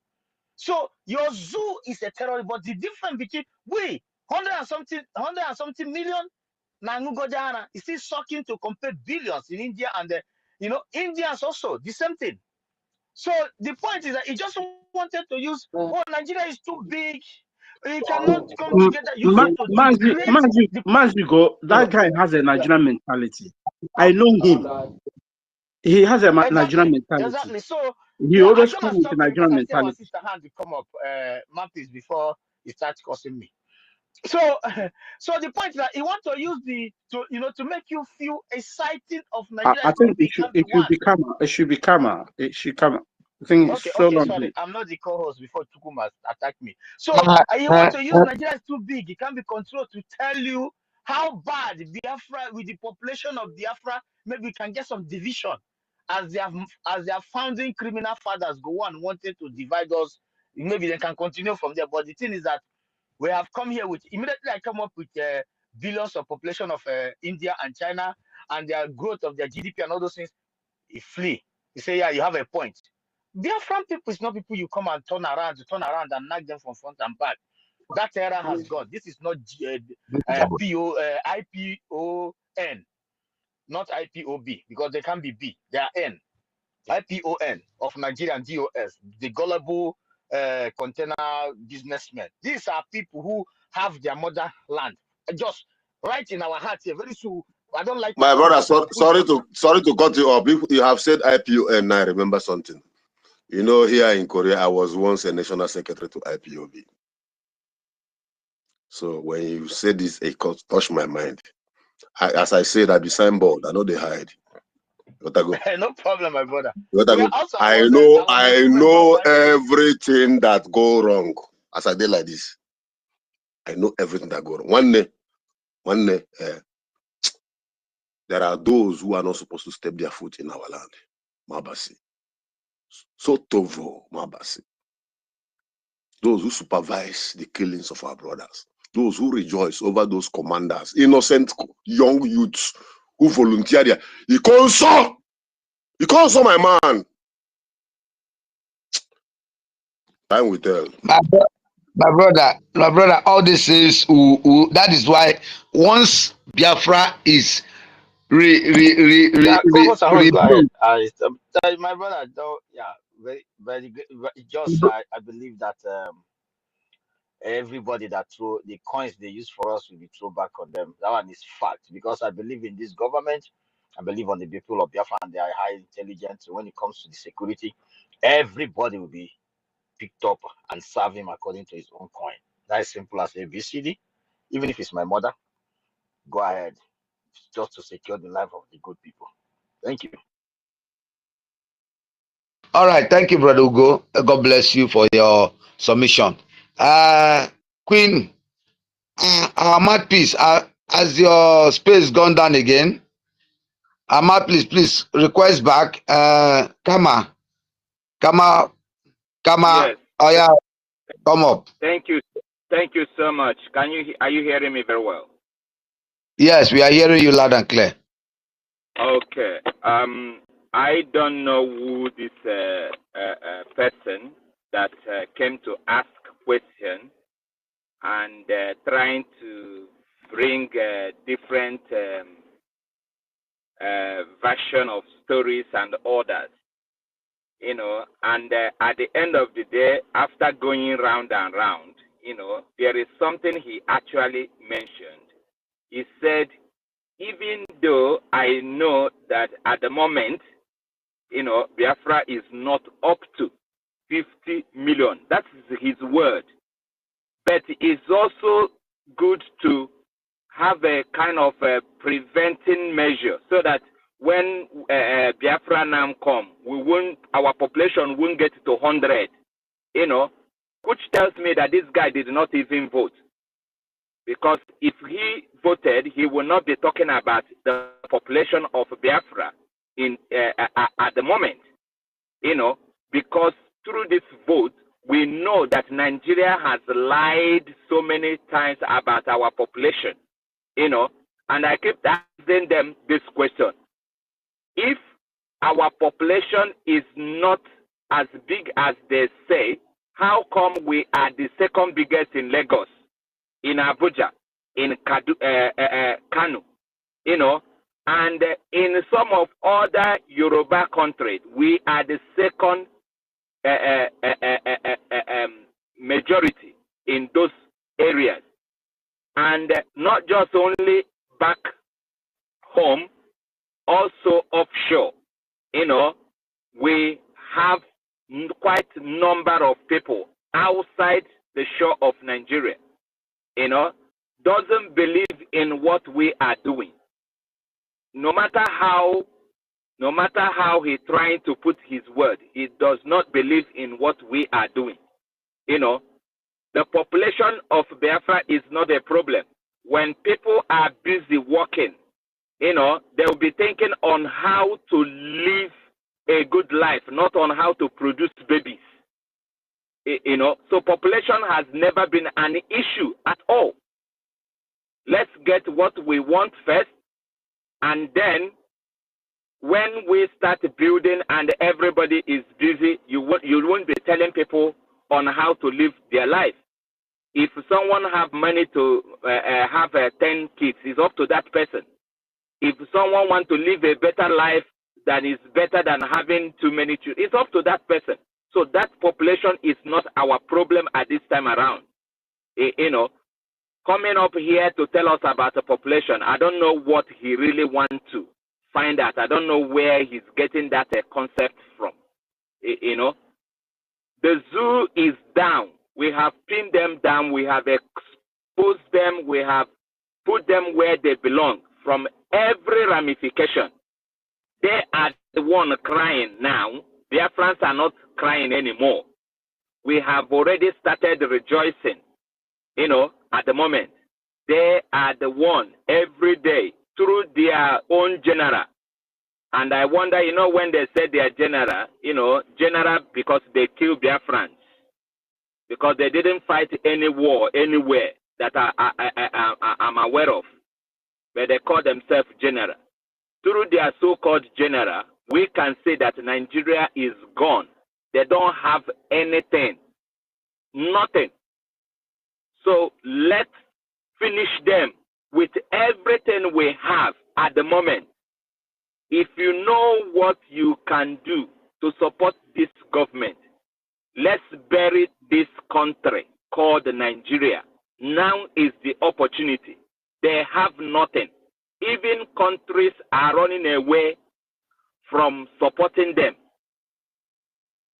So your zoo is a terrorist, but the difference between we 100 and something million Nangugojana is still shocking to compare billions in India and Indians also the same thing. So the point is that he just wanted to use, oh, Nigeria is too big, we cannot come together, using to disgrace
Mazigo, that guy has a Nigerian mentality. I know him. He has a Nigerian mentality.
Exactly. So
He
yeah, I'm
always
gonna
comes with
stop
a
here because
Nigerian
I see our
mentality.
sister hand to come up, Mampis, before he starts cursing me. So, so the point is that he wants to use to make you feel a sighting of Nigeria
I
is too
think
big, can't be one.
it should be calmer. It should come. I think it's so
Okay,
long.
sorry, I'm not the co-host before Tukuma attacked me. So he wants to use Nigeria is too big, it can't be controlled, to tell you how bad Biafra, with the population of Biafra, maybe we can get some division, as their founding criminal fathers go on wanted to divide us. Maybe they can continue from there. But the thing is that we have come here with, immediately I come up with billions of population of India and China and their growth of their GDP and all those things. He flee. He say, yeah, you have a point. Biafran people is not people you come and turn around and knock them from front and back. That era has gone. This is not IPON, not IPOB, because they can't be B. They are N. IPON of Nigerian DOS, the gullible container businessmen. These are people who have their motherland just right in our hearts here. Very soon, I don't like
My brother, sorry to cut you off. You have said IPON. I remember something. You know, here in Korea, I was once a national secretary to IPOB. So when you said this, it touched my mind. As I said, I be signboard. I know they hide. You gotta go.
No problem, my brother.
You gotta
Well,
go.
also,
I
was a student
know
once.
everything that go wrong as I did like this. I know everything that go wrong. One day, there are those who are not supposed to step their foot in our land. Mabasi. So Tovo, Mabasi. Those who supervise the killings of our brothers. Those who rejoice over those commanders, innocent young youths who volunteer there. He calls my man. Time will tell.
My brother, all this is that is why once Biafra is
Yeah, Cobus, I must go ahead.
rebuilt.
My brother, though, yeah, very good. Just, I believe that everybody that throw the coins they use for us will be thrown back on them. That one is fact because I believe in this government. I believe on the people of Biafra and they are high intelligence. When it comes to the security, everybody will be picked up and serve him according to his own coin. That is simple as ABCD. Even if it's my mother, go ahead, just to secure the life of the good people. Thank you.
All right, thank you, brother Ugo. God bless you for your submission. Queen, our mouthpiece, has your space gone down again? Ahmad, please request back. Kama,
Yes.
oh yeah, come up.
Thank you. Thank you so much. Are you hearing me very well?
Yes, we are hearing you loud and clear.
Okay. I don't know who this person that came to ask question and trying to bring different version of stories and orders. You know, and at the end of the day, after going round and round, you know, there is something he actually mentioned. He said, even though I know that at the moment, you know, Biafra is not up to 50 million. That's his word. But it's also good to have a kind of a preventing measure so that when Biafra now come, our population won't get to 100, you know, which tells me that this guy did not even vote. Because if he voted, he will not be talking about the population of Biafra at the moment, you know, because through this vote, we know that Nigeria has lied so many times about our population, you know, and I keep asking them this question. If our population is not as big as they say, how come we are the second biggest in Lagos, in Abuja, in Kano, you know, and in some of other Yoruba countries, we are the second majority in those areas. And not just only back home, also offshore. You know, we have quite a number of people outside the shore of Nigeria, you know, doesn't believe in what we are doing. No matter how he's trying to put his word, he does not believe in what we are doing. You know, the population of Biafra is not a problem. When people are busy working, you know, they'll be thinking on how to live a good life, not on how to produce babies. You know, so population has never been an issue at all. Let's get what we want first, and then when we start building and everybody is busy, you won't be telling people on how to live their life. If someone have money to have 10 kids, it's up to that person. If someone want to live a better life that is better than having too many children, it's up to that person. So that population is not our problem at this time around. You know, coming up here to tell us about the population, I don't know what he really wants to find out. I don't know where he's getting that concept from. You know, the zoo is down. We have pinned them down. We have exposed them. We have put them where they belong from every ramification. They are the one crying now. Biafrans are not crying anymore. We have already started rejoicing, at the moment. They are the one every day through their own general. And I wonder, when they say they are general, general because they kill Biafrans. Because they didn't fight any war anywhere that I'm aware of. But they call themselves general. Through their so-called general, we can say that Nigeria is gone. They don't have anything. Nothing. So let's finish them with everything we have at the moment. If you know what you can do to support this government, let's bury this country called Nigeria. Now is the opportunity. They have nothing. Even countries are running away from supporting them.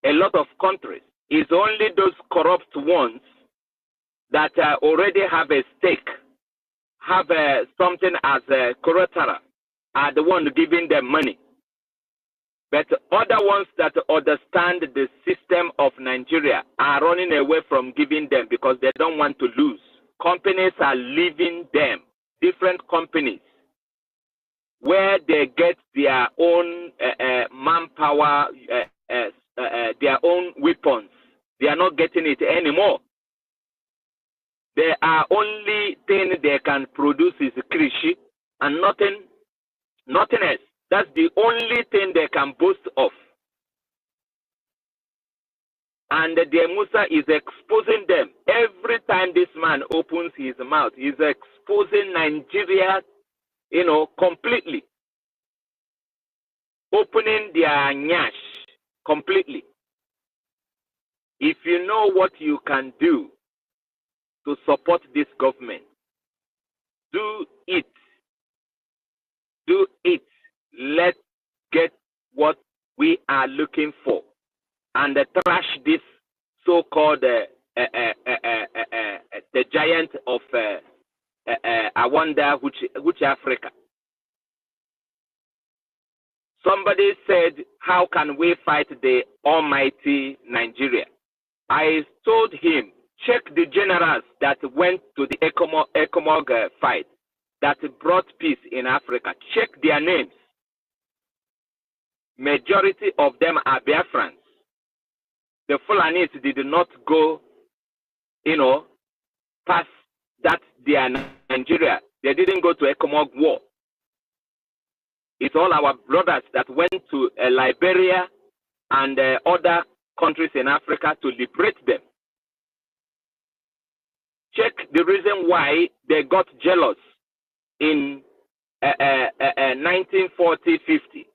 A lot of countries. It's only those corrupt ones that already have a stake, have something as a collateral, are the ones giving them money. But other ones that understand the system of Nigeria are running away from giving them because they don't want to lose. Companies are leaving them, different companies, where they get their own manpower, their own weapons. They are not getting it anymore. The only thing they can produce is krishi and nothing else. That's the only thing they can boast of. And the Musa is exposing them. Every time this man opens his mouth, he's exposing Nigeria, completely. Opening their nyash completely. If you know what you can do to support this government, do it. Do it. Let's get what we are looking for and trash this so-called the giant of I wonder which Africa. Somebody said, how can we fight the almighty Nigeria? I told him, check the generals that went to the EKOM fight that brought peace in Africa. Check their names. Majority of them are Biafrans. The Fulanis did not go, past that they are Nigeria. They didn't go to EKOM war. It's all our brothers that went to Liberia and other countries in Africa to liberate them. Check the reason why they got jealous in 1940-50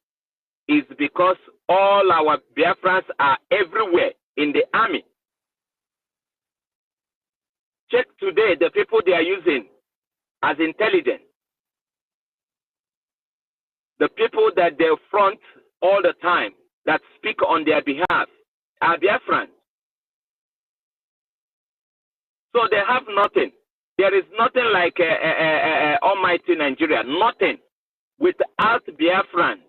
is because all our Biafrans are everywhere in the army. Check today the people they are using as intelligence. The people that they front all the time, that speak on their behalf, are Biafrans. So they have nothing. There is nothing like almighty Nigeria. Nothing. Without Biafrans,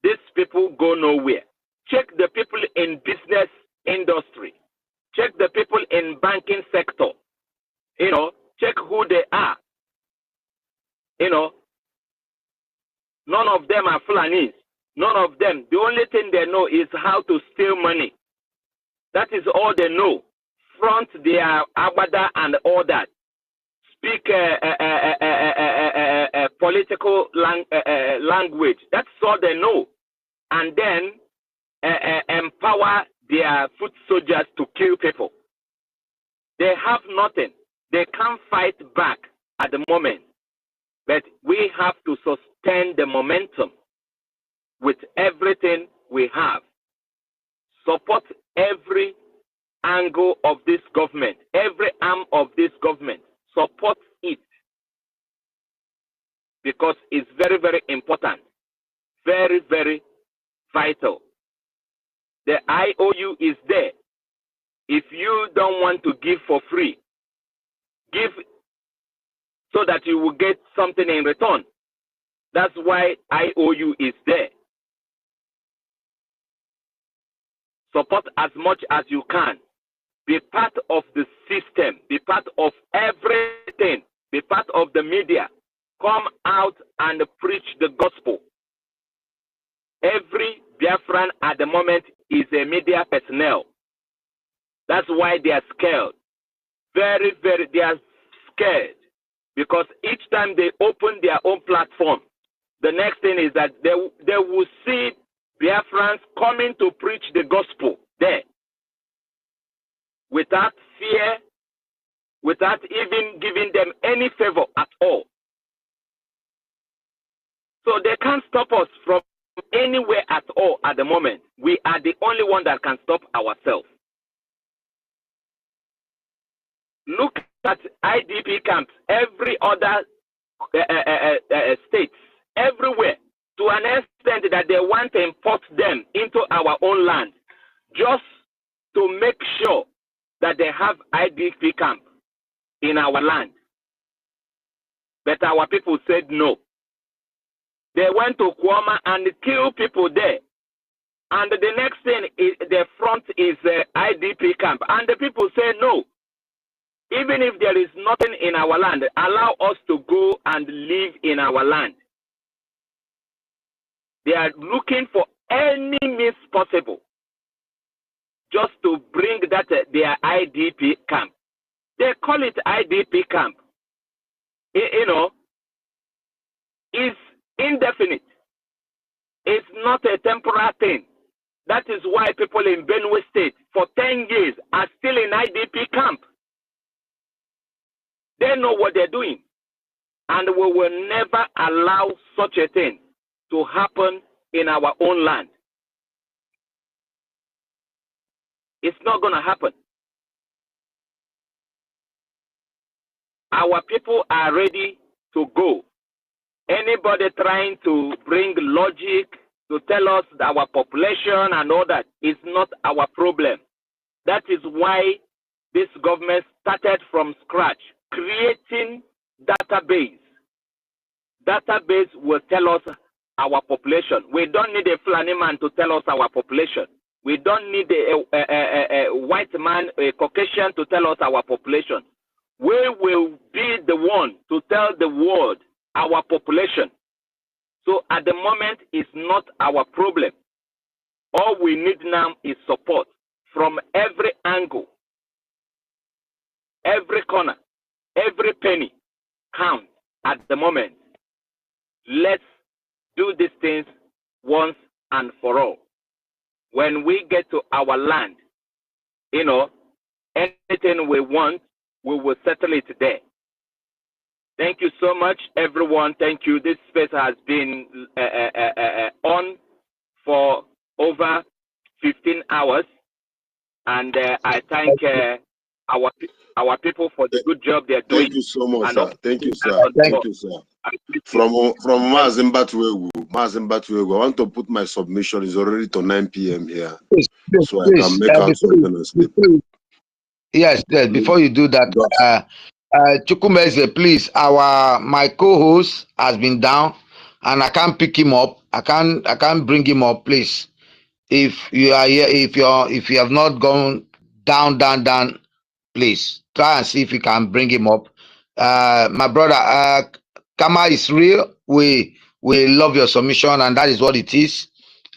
these people go nowhere. Check the people in business industry. Check the people in banking sector. Check who they are. None of them are Fulanis. None of them. The only thing they know is how to steal money. That is all they know. Front their agbada and all that. Speak political language. That's all they know. And then empower their foot soldiers to kill people. They have nothing. They can't fight back at the moment. But we have to sustain the momentum with everything we have. Support every angle of this government, every arm of this government. Support it. Because it's very, very important. Very, very vital. The IOU is there. If you don't want to give for free, give so that you will get something in return. That's why IOU is there. Support as much as you can. Be part of the system. Be part of everything. Be part of the media. Come out and preach the gospel. Every Biafran at the moment is a media personnel. That's why they are scared. Very, very, they are scared. Because each time they open their own platform, the next thing is that they will see Biafrans coming to preach the gospel there. Without fear, without even giving them any favor at all. So they can't stop us from anywhere at all at the moment. We are the only one that can stop ourselves. Look at IDP camps, every other states, everywhere, to an extent that they want to import them into our own land, just to make sure that they have IDP camp in our land. But our people said no. They went to Kwama and killed people there. And the next thing, is, the front is IDP camp. And the people say no. Even if there is nothing in our land, allow us to go and live in our land. They are looking for any means possible just to bring that their IDP camp. They call it IDP camp. You know, it's indefinite. It's not a temporary thing. That is why people in Benue State for 10 years are still in IDP camp. They know what they're doing. And we will never allow such a thing to happen in our own land. It's not going to happen. Our people are ready to go. Anybody trying to bring logic to tell us that our population and all that is not our problem. That is why this government started from scratch, creating database. Database will tell us our population. We don't need a Fulani man to tell us our population. We don't need a white man, a Caucasian to tell us our population. We will be the one to tell the world our population. So at the moment, it's not our problem. All we need now is support from every angle, every corner, every penny counts at the moment. Let's do these things once and for all. When we get to our land, you know, anything we want, we will settle it there. Thank you so much, everyone. Thank you. This space has been on for over 15 hours. And I thank our people for the good job they're doing.
Thank you so much,
And
sir. Thank you, sir. Thank you, sir. From Mazimbatuegu, I want to put my submission. It's already to 9 p.m. here, so I can make out something and sleep.
Yes, before you do that, Chukwumeze, please, my co-host has been down and I can't pick him up. I can't bring him up, please. If you are here, if you have not gone down, please try and see if you can bring him up. My brother, Kama is real. We love your submission, and that is what it is.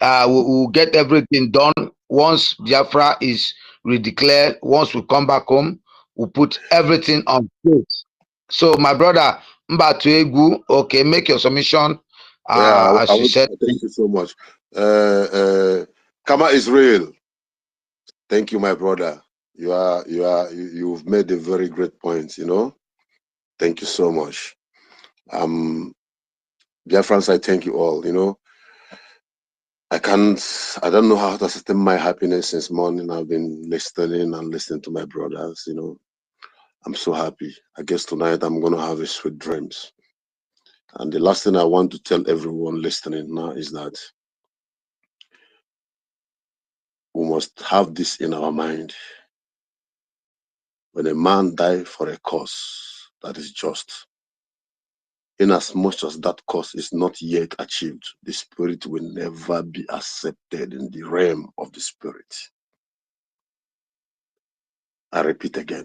We'll get everything done once Biafra is redeclared. Once we come back home, we'll put everything on place. So, my brother, Mbatuegu, okay, make your submission. As you said.
Thank you so much. Kama Israel. Thank you, my brother. You've made a very great point, you know. Thank you so much. Biafrans, I thank you all, you know. I don't know how to sustain my happiness since morning. I've been listening to my brothers, you know. I'm so happy. I guess tonight I'm going to have a sweet dreams. And the last thing I want to tell everyone listening now is that we must have this in our mind. When a man dies for a cause that is just, in as much as that cause is not yet achieved, the spirit will never be accepted in the realm of the spirit. I repeat again.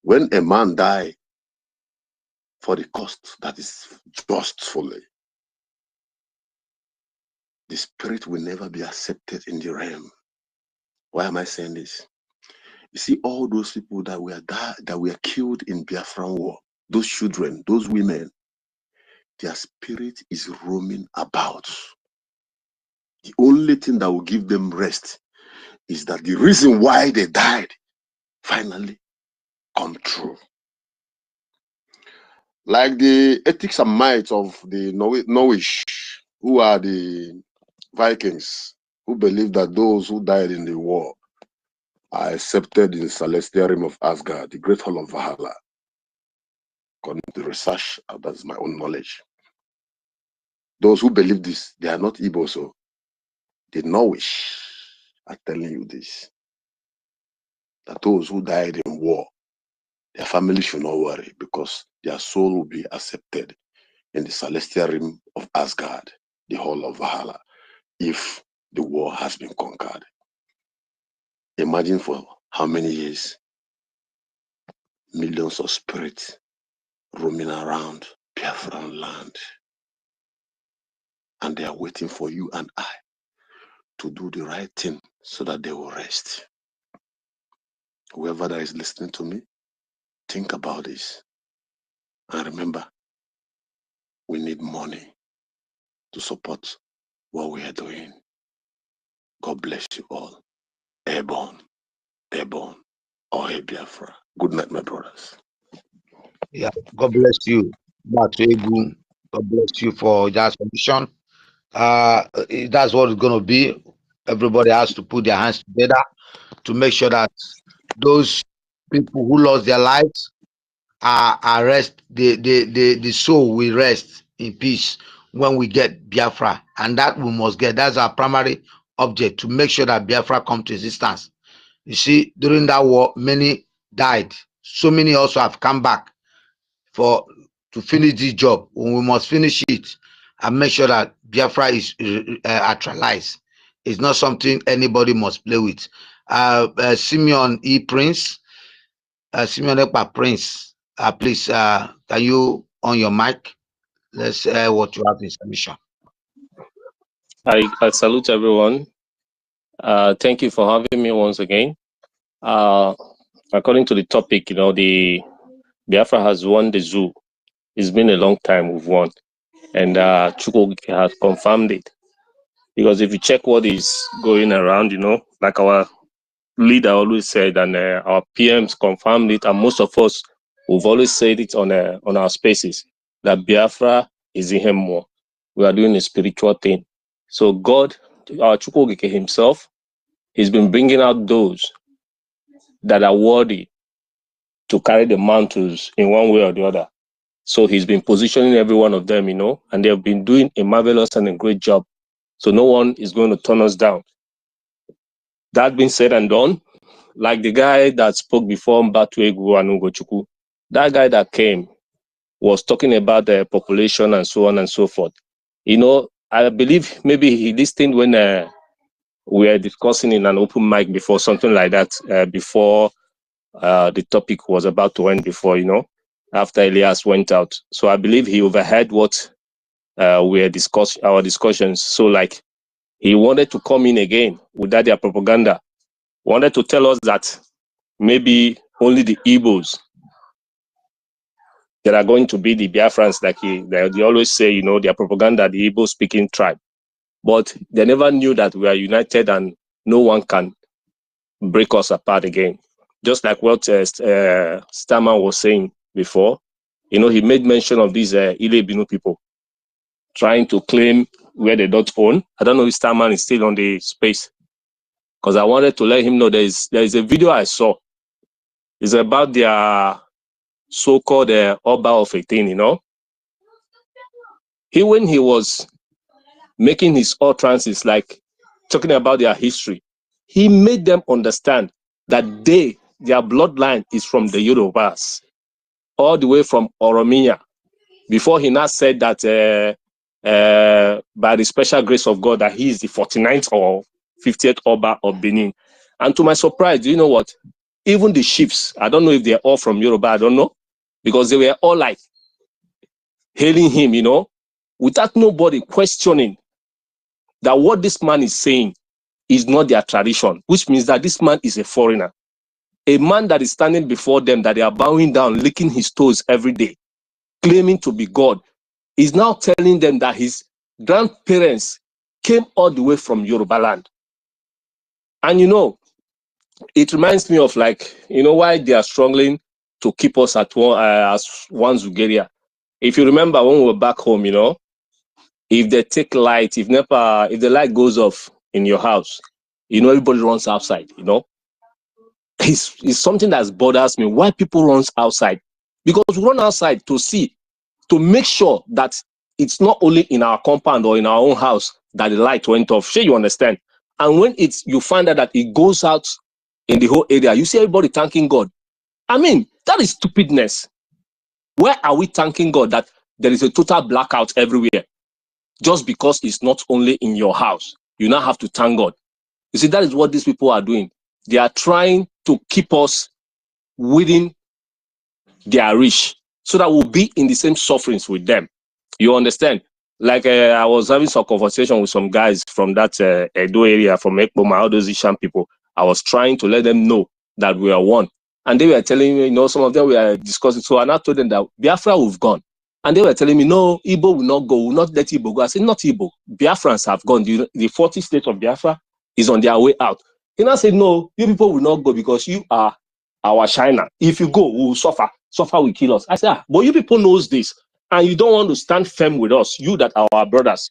When a man dies for the cost that is justfully, the spirit will never be accepted in the realm. Why am I saying this? You see, all those people that were killed in Biafran war, those children, those women, their spirit is roaming about. The only thing that will give them rest is that the reason why they died finally come true. Like the ethics and might of the Norwich, who are the Vikings, who believe that those who died in the war are accepted in the celestial realm of Asgard, the great hall of Valhalla. According to the research, that's my own knowledge. Those who believe this, they are not Igbo, so the Norwich are telling you this. That those who died in war, their family should not worry because their soul will be accepted in the celestial realm of Asgard, the hall of Valhalla, if the war has been conquered. Imagine for how many years millions of spirits roaming around Biafran land, and they are waiting for you and I to do the right thing so that they will rest. Whoever that is listening to me, think about this. And remember, we need money to support what we are doing. God bless you all. Airborne, airborne, or hey Biafra. Good night, my brothers.
Yeah, God bless you. God bless you for that submission. That's what it's going to be. Everybody has to put their hands together to make sure that those people who lost their lives are rest. The soul will rest in peace when we get Biafra, and that we must get. That's our primary object, to make sure that Biafra come to existence. You see, during that war, many died. So many also have come back to finish this job. We must finish it and make sure that Biafra is actualized. It's not something anybody must play with. Simeon E. Prince, Simeon Ekpa Prince, please, can you on your mic? Let's hear what you have in submission.
I salute everyone. Thank you for having me once again. According to the topic, the Biafra has won the zoo. It's been a long time we've won. And Chukwu has confirmed it. Because if you check what is going around, like our leader always said, and our PMs confirmed it, and most of us, we've always said it on our spaces, that Biafra is in him more. We are doing a spiritual thing. So God, our Chukwu himself, he's been bringing out those that are worthy to carry the mantles in one way or the other. So he's been positioning every one of them, and they've been doing a marvelous and a great job. So no one is going to turn us down. That being said and done, like the guy that spoke before, Mbatuegu and Ugochukwu, that guy that came was talking about the population and so on and so forth. I believe maybe he listened when we were discussing in an open mic before, something like that, before the topic was about to end before, after Elias went out. So I believe he overheard what we were our discussions. So like he wanted to come in again with that their propaganda, wanted to tell us that maybe only the Igbos that are going to be the Biafrans, like they always say, their propaganda, the Igbo speaking tribe. But they never knew that we are united and no one can break us apart again. Just like what Starman was saying before, he made mention of these Ile-Binu people trying to claim where they don't own. I don't know if Starman is still on the space, because I wanted to let him know there is a video I saw. It's about their so-called Oba of a thing, when he was making his utterances, like talking about their history, he made them understand that their bloodline is from the Yorubas, all the way from Oromia, before he now said that by the special grace of God that he is the 49th or 50th Oba of Benin. And to my surprise, do you know what? Even the chiefs, I don't know if they're all from Yoruba, I don't know, because they were all like hailing him, you know, without nobody questioning that what this man is saying is not their tradition, which means that this man is a foreigner. A man that is standing before them, that they are bowing down, licking his toes every day, claiming to be God, is now telling them that his grandparents came all the way from Yoruba land. And you know, it reminds me of, like, you know, why they are struggling to keep us at one, as one Zugeria. If you remember when we were back home, you know, if they take light, if the light goes off in your house, you know, everybody runs outside, you know. It's something that bothers me, why people run outside. Because we run outside to see, to make sure that it's not only in our compound or in our own house that the light went off. Sure, you understand? And when you find out that it goes out in the whole area, you see everybody thanking God. I mean, that is stupidness. Where are we thanking God that there is a total blackout everywhere? Just because it's not only in your house. You now have to thank God. You see, that is what these people are doing. They are trying to keep us within their reach so that we'll be in the same sufferings with them. You understand? Like I was having some conversation with some guys from that Edo area, from Ekpoma, all those Ishan people. I was trying to let them know that we are one. And they were telling me, you know, some of them were discussing. So I now told them that Biafra, we've gone. And they were telling me, no, Igbo will not go, will not let Igbo go. I said, not Igbo. Biafrans have gone. The 40 states of Biafra is on their way out. He now said, no, you people will not go because you are our China. If you go, we will suffer. Suffer will kill us. I said, but you people knows this. And you don't want to stand firm with us, you that are our brothers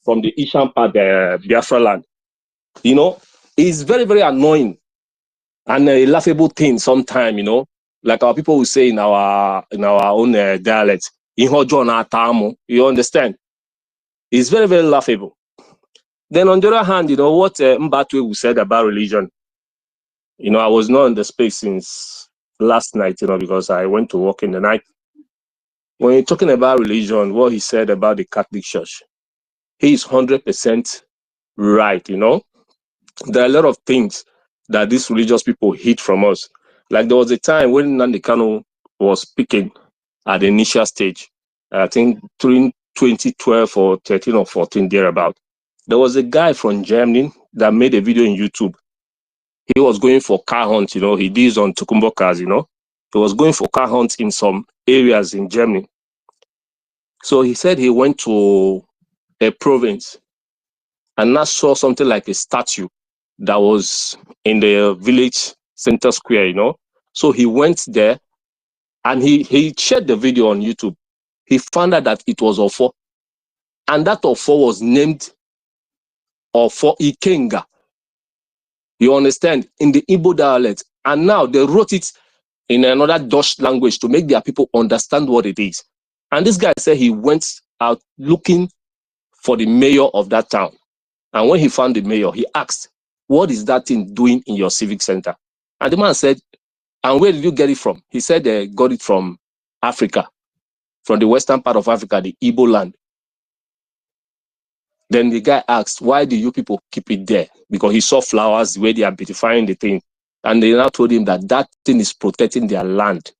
from the Ishan part, Biafra land. You know, it's very, very annoying and a laughable thing sometimes, you know, like our people will say in our own dialect, you understand? It's very, very laughable. Then on the other hand, you know, what Mbatwe said about religion, you know, I was not in the space since last night, you know, because I went to work in the night. When you're talking about religion, what he said about the Catholic Church, he is 100% right, you know. There are a lot of things that these religious people hid from us. Like there was a time when Nnamdi Kanu was speaking at the initial stage, I think during 2012 or 13 or 14, thereabout. There was a guy from Germany that made a video on YouTube. He was going for car hunt, you know, he did on Tukumbo cars, you know. He was going for car hunts in some areas in Germany. So he said he went to a province and I saw something like a statue that was in the village center square, you know. So he went there and he shared the video on YouTube. He found out that it was Ofo. And that Ofo was named Ofo Ikenga. You understand? In the Igbo dialect. And now they wrote it in another Dutch language to make their people understand what it is. And this guy said he went out looking for the mayor of that town. And when he found the mayor, he asked, what is that thing doing in your civic center? And the man said, and where did you get it from? He said they got it from Africa, from the western part of Africa, the Igbo land. Then the guy asked, why do you people keep it there? Because he saw flowers, the way they are beautifying the thing. And they now told him that that thing is protecting their land.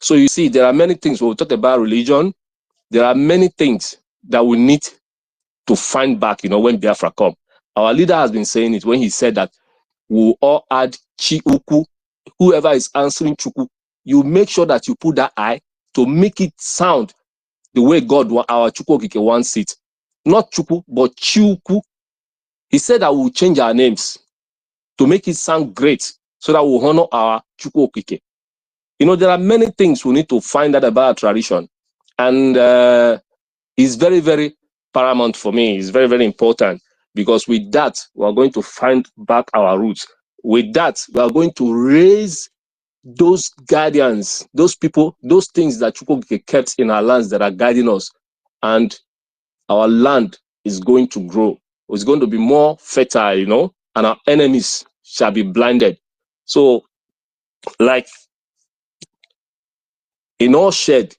So you see, there are many things, when we talk about religion, there are many things that we need to find back, you know, when Biafra come. Our leader has been saying it when he said that we'll all add Chi Uku, whoever is answering Chuku, you make sure that you put that I to make it sound the way God, our Chukwokike wants it. Not Chuku, but Chiuku. He said that we'll change our names to make it sound great so that we'll honor our Chukwokike. You know, there are many things we need to find out about our tradition. And it's very, very paramount for me. It's very, very important because with that, we are going to find back our roots. With that, we are going to raise those guardians, those people, those things that Chukwokike kept in our lands that are guiding us. And our land is going to grow. It's going to be more fertile, you know, and our enemies shall be blinded. So, like, in all shed,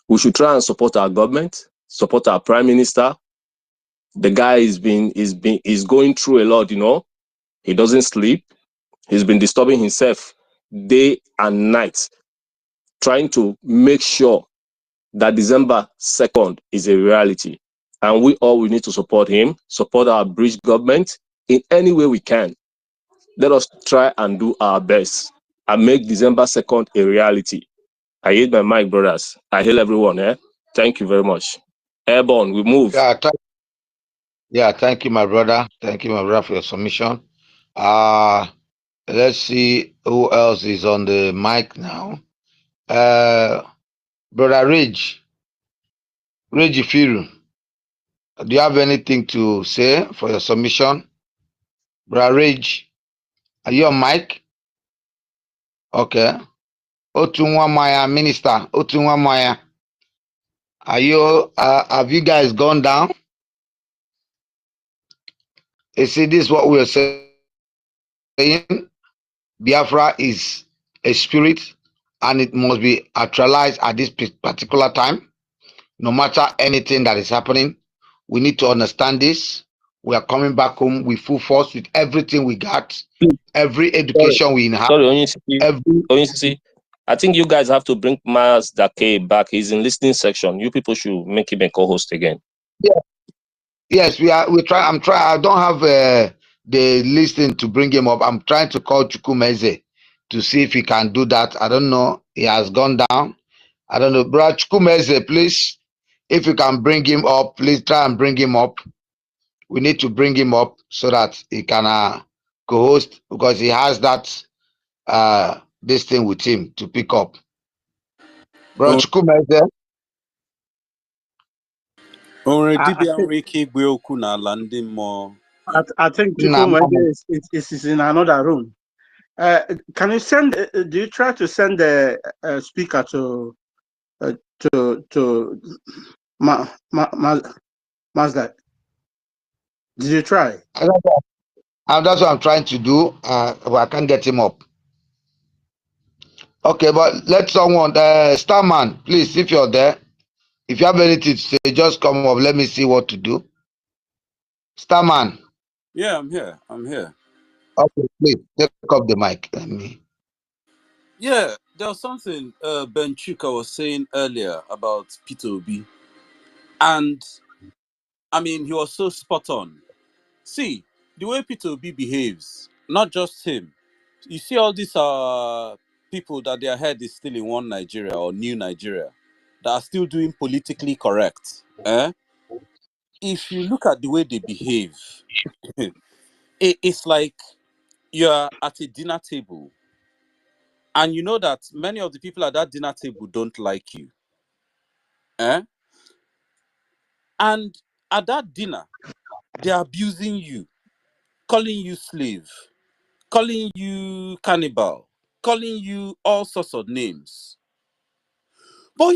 We should try and support our government, support our prime minister. The guy is going through a lot, you know. He doesn't sleep. He's been disturbing himself day and night, trying to make sure that December 2nd is a reality. And we need to support him, support our bridge government in any way we can. Let us try and do our best and make December 2nd a reality. I hit my mic, brothers. I hail everyone. Thank you very much. Airborne, we move.
Thank you, my brother. Thank you, my brother, for your submission. Let's see who else is on the mic now. Brother Ridge Firu, do you have anything to say for your submission? Brother Ridge, are you on mic? Okay. Otunwa Maya, Minister, Otunwa Maya, have you guys gone down? You see, this is what we are saying. Biafra is a spirit and it must be actualized at this particular time. No matter anything that is happening, we need to understand this. We are coming back home with full force, with everything we got, every education we have.
Sorry, Onyisi. I think you guys have to bring Miles Dake back. He's in listening section. You people should make him a co-host again.
Yeah. Yes, we try. I'm trying. I don't have the listing to bring him up. I'm trying to call Chukwumeze to see if he can do that. I don't know. He has gone down. I don't know. Brother Chukwumeze, please, if you can bring him up, please try and bring him up. We need to bring him up so that he can co-host, because he has that this thing with him to pick up. Brother Chukwumeze.
I think Chukwumeze is in another room. Can you send? Do you try to send the speaker to Mazda? Did you try?
That's what I'm trying to do. But I can't get him up. Okay, but let someone, Starman, please, if you're there, if you have anything to say, just come up. Let me see what to do. Starman.
Yeah, I'm here.
Okay, please take up the mic.
Yeah, there was something Ben Chuka was saying earlier about P2B. And, I mean, he was so spot on. See, the way P2B behaves, not just him. You see all these people that their head is still in one Nigeria or new Nigeria that are still doing politically correct. If you look at the way they behave, it's like you're at a dinner table and you know that many of the people at that dinner table don't like you. And at that dinner, they're abusing you, calling you slave, calling you cannibal, calling you all sorts of names. But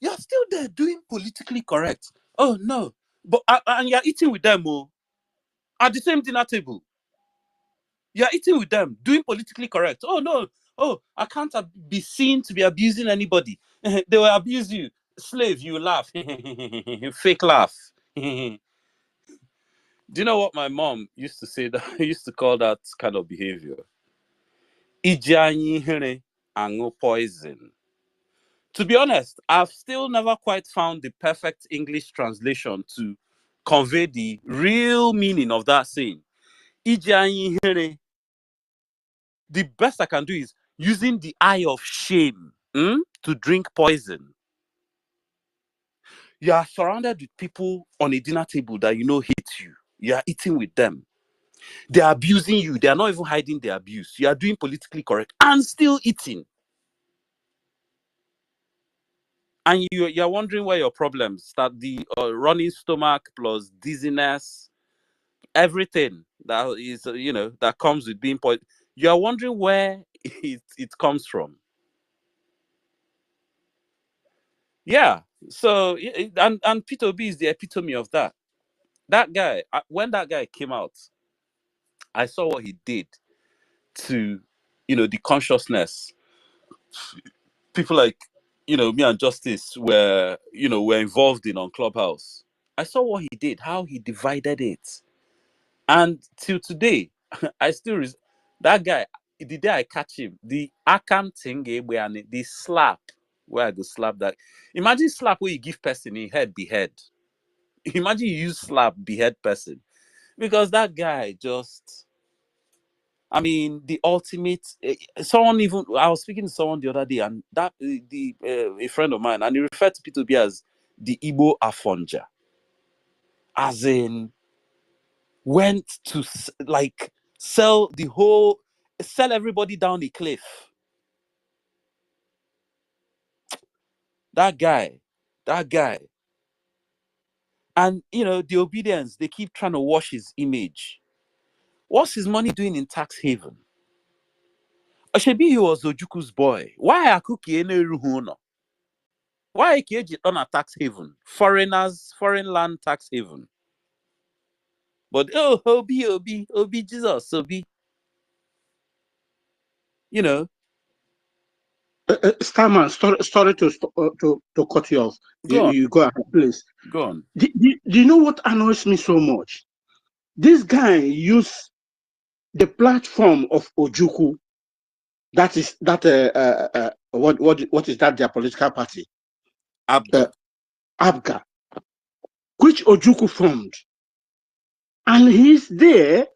you're still there doing politically correct. Oh no. But and you're eating with them at the same dinner table. You're eating with them, doing politically correct. Oh no. Oh, I can't be seen to be abusing anybody. They will abuse you. Slave, you laugh. Fake laugh. Do you know what my mom used to say? That I used to call that kind of behavior? Iji angu poison. To be honest, I've still never quite found the perfect English translation to convey the real meaning of that saying. The best I can do is using the eye of shame to drink poison. You are surrounded with people on a dinner table that you know hate you. You are eating with them. They are abusing you. They are not even hiding their abuse. You are doing politically correct and still eating. And you're wondering where your problems start. The running stomach plus dizziness, everything that is, that comes with being poisoned. You're wondering where it comes from. Yeah. So, and P2B is the epitome of that. That guy, when that guy came out, I saw what he did to, the consciousness. People like me and Justice were involved in on Clubhouse. I saw what he did, how he divided it, and till today, I still that guy. The day I catch him, the Akam thing, the slap where I go slap that. Imagine slap where you give person in head behead. Imagine you use slap behead person, because that guy just. I mean, the ultimate. Someone even I was speaking to someone the other day, and that a friend of mine, and he referred to P2B as the Igbo Afonja, as in went to like sell everybody down the cliff. That guy, and the obedience. They keep trying to wash his image. What's his money doing in tax haven? Oshebi, he was Ojuku's boy. Why Akuki Eneruhuno? Why Ikeji on a tax haven? Foreign land tax haven. But Obi, Jesus, Obi.
Starman, sorry to cut you off.
Go on.
You go ahead, please.
Go on.
Do you know what annoys me so much? This guy used the platform of Ojuku. What is that? Their political party?
Abga.
Abga, which Ojuku formed, and he's there.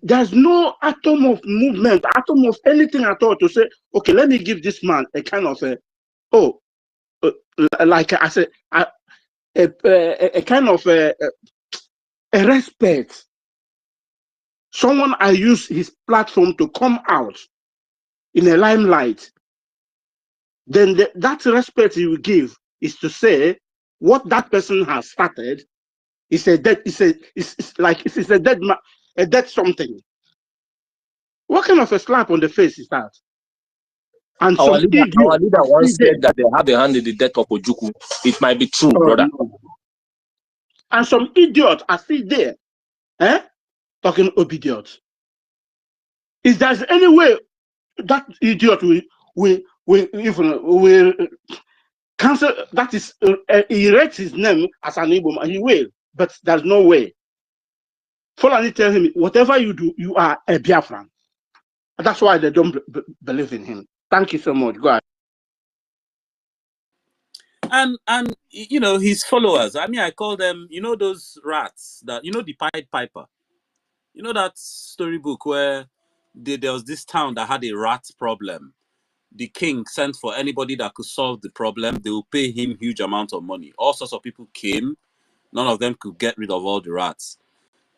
There's no atom of movement, atom of anything at all to say, okay, let me give this man a kind of like I said, a kind of a respect. Someone I use his platform to come out in a limelight. Then that respect you give is to say what that person has started is a dead. It's a dead man, a dead something. What kind of a slap on the face is that? And
our leader once said that they have a hand in the death of Ojuku. It might be true, brother.
No. And some idiot are still there, talking obedience. If there's any way that idiot will cancel, that is, erase his name as an Igbo man, he will, but there's no way. Fulani tell him, whatever you do, you are a Biafran. That's why they don't believe in him. Thank you so much. Go ahead.
And his followers. I mean, I call them, those rats that the Pied Piper. That storybook where there was this town that had a rat problem. The king sent for anybody that could solve the problem. They will pay him huge amount of money. All sorts of people came. None of them could get rid of all the rats.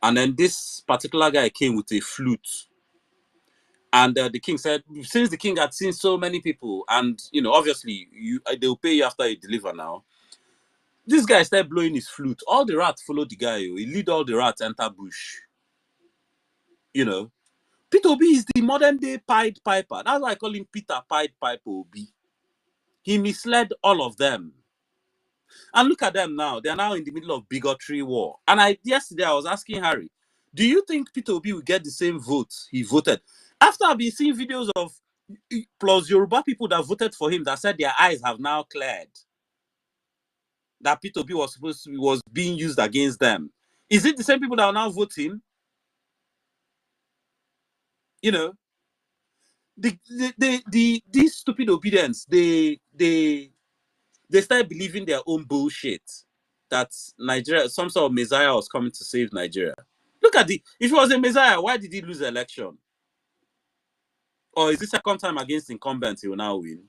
And then this particular guy came with a flute. And the king said, since the king had seen so many people, and obviously they'll pay you after you deliver now. This guy started blowing his flute. All the rats followed the guy. He lead all the rats enter bush. Peter Obi is the modern day Pied Piper. That's why I call him Peter Pied Piper Obi. He misled all of them. And look at them now. They're now in the middle of bigotry war. And yesterday I was asking Harry, do you think Peter Obi will get the same vote he voted? After I've been seeing videos of plus Yoruba people that voted for him that said their eyes have now cleared, that Peter Obi was being used against them. Is it the same people that will now vote him? These stupid obedience, they started believing their own bullshit that Nigeria, some sort of Messiah was coming to save Nigeria. Look at if he was a Messiah, why did he lose the election? Or is this second time against incumbents he will now win?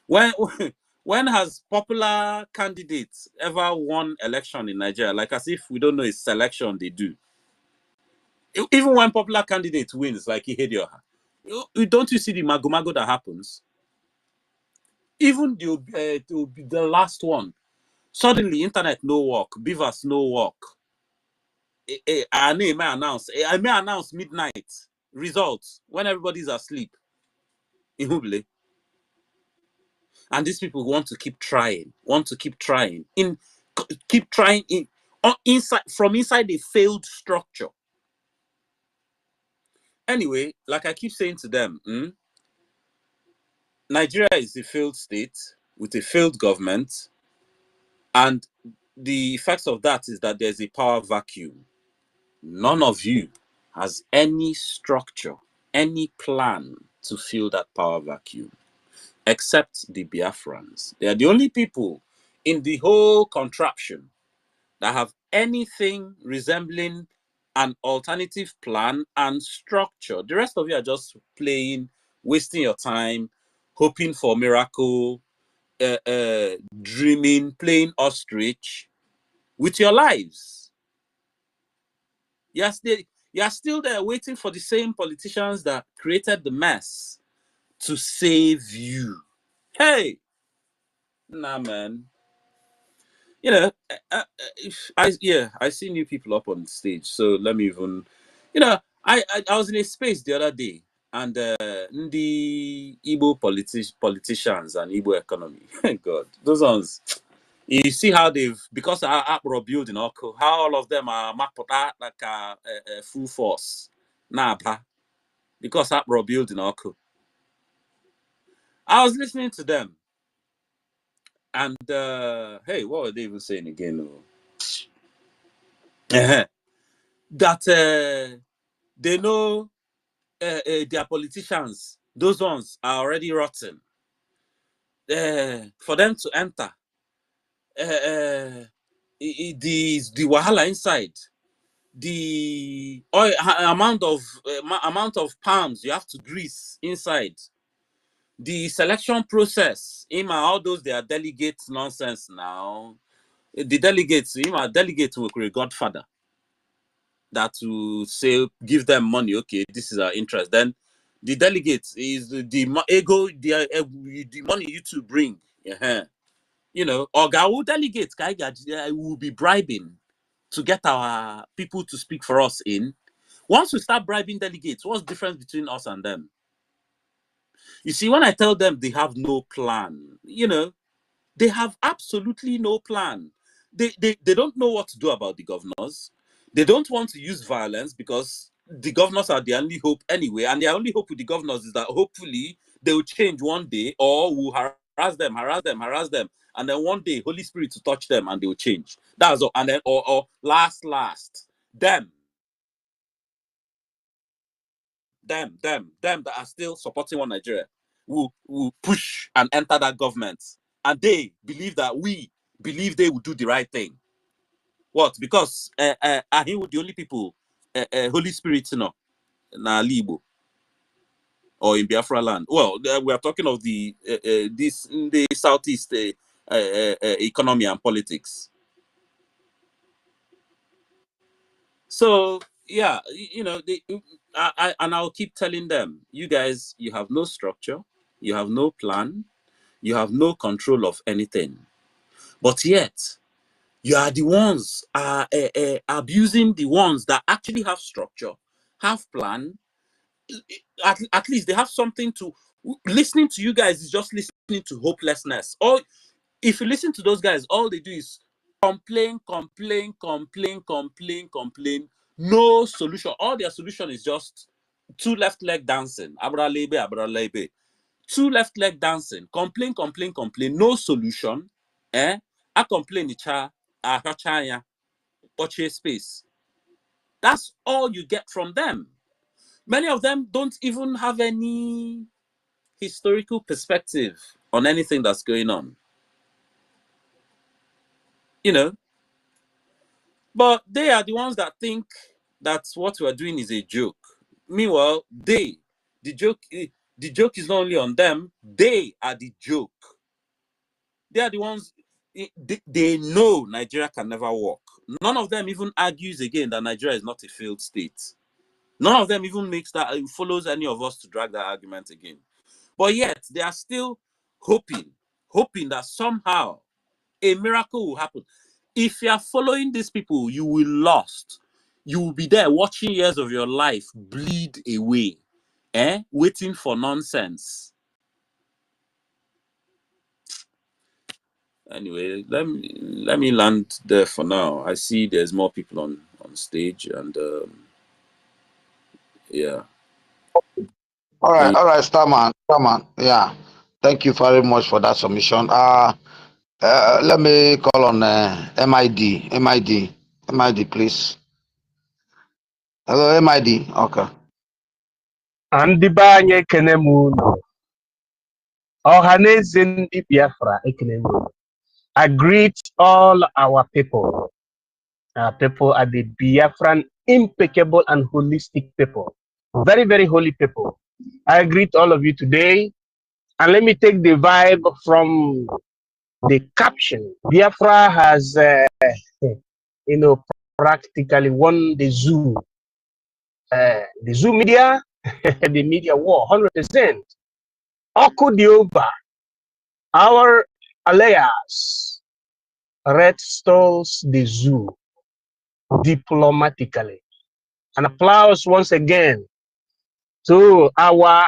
When has popular candidates ever won election in Nigeria? Like as if we don't know it's selection they do. Even when popular candidate wins, like Ihedioha, don't you see the magomago that happens? Even the last one, suddenly internet no work, beavers no work. I may announce midnight results when everybody's asleep in Hubli. And these people want to keep trying, from inside a failed structure. Anyway, like I keep saying to them, Nigeria is a failed state with a failed government, and the effects of that is that there's a power vacuum. None of you has any structure, any plan to fill that power vacuum, except the Biafrans. They are the only people in the whole contraption that have anything resembling an alternative plan and structure. The rest of you are just playing, wasting your time, hoping for a miracle, dreaming, playing ostrich with your lives. You're still there waiting for the same politicians that created the mess to save you. Hey, nah, man. You know, I see new people up on stage, so let me even, I was in a space the other day, and the Igbo politicians and Igbo economy, God, those ones, you see how they've, because our Akro building, how all of them are mapped out like a full force, because Akro building, I was listening to them, and hey, what were they even saying again? That they know their politicians, those ones are already rotten. For them to enter, the wahala inside, the oil, amount of palms you have to grease inside, the selection process, all those they are delegates nonsense now. The delegates, delegates will create godfather that to say give them money. Okay, this is our interest. Then the delegates is the ego, the money you two bring. Or delegates will be bribing to get our people to speak for us in. Once we start bribing delegates, what's the difference between us and them? You see, when I tell them they have no plan, they have absolutely no plan. They don't know what to do about the governors. They don't want to use violence because the governors are the only hope anyway. And their only hope with the governors is that hopefully they will change one day, or we'll harass them. And then one day, Holy Spirit to touch them and they will change. That's all. And then, or last, them that are still supporting one Nigeria will push and enter that government. And they believe that we believe they will do the right thing. What? Because are he the only people, Holy Spirit, na Libo or in Biafra land? Well, we are talking of the this in the southeast economy and politics. So yeah, and I'll keep telling them, you guys, you have no structure, you have no plan, you have no control of anything, but yet you are the ones abusing the ones that actually have structure, have plan. At least they have something to. Listening to you guys is just listening to hopelessness. Or if you listen to those guys, all they do is complain. No solution. All their solution is just two left leg dancing. Abra lebe. Two left leg dancing. Complain. No solution. I complain a purchase space. That's all you get from them. Many of them don't even have any historical perspective on anything that's going on. But they are the ones that think that what we're doing is a joke. Meanwhile, the joke is not only on them, they are the joke. They are the ones, they know Nigeria can never work. None of them even argues again that Nigeria is not a failed state. None of them even follows any of us to drag that argument again. But yet, they are still hoping that somehow a miracle will happen. If you are following these people, you will lost. You will be there watching years of your life bleed away, waiting for nonsense. Anyway, let me land there for now. I see there's more people on stage, and yeah.
All right, Starman. Yeah, Thank you very much for that submission. Let me call on MID, please. Hello, MID. Okay.
Ndị be anyị ekene m unu. Ọhaneze ndị Biafra ekene m unu. I greet all our people. Our people are the Biafran impeccable and holistic people. Very, very holy people. I greet all of you today. And let me take the vibe from the caption. Biafra has, practically won the zoo. The zoo media, the media war, 100%. Okudioba, our alliance, red stalls the zoo diplomatically. An applause once again to our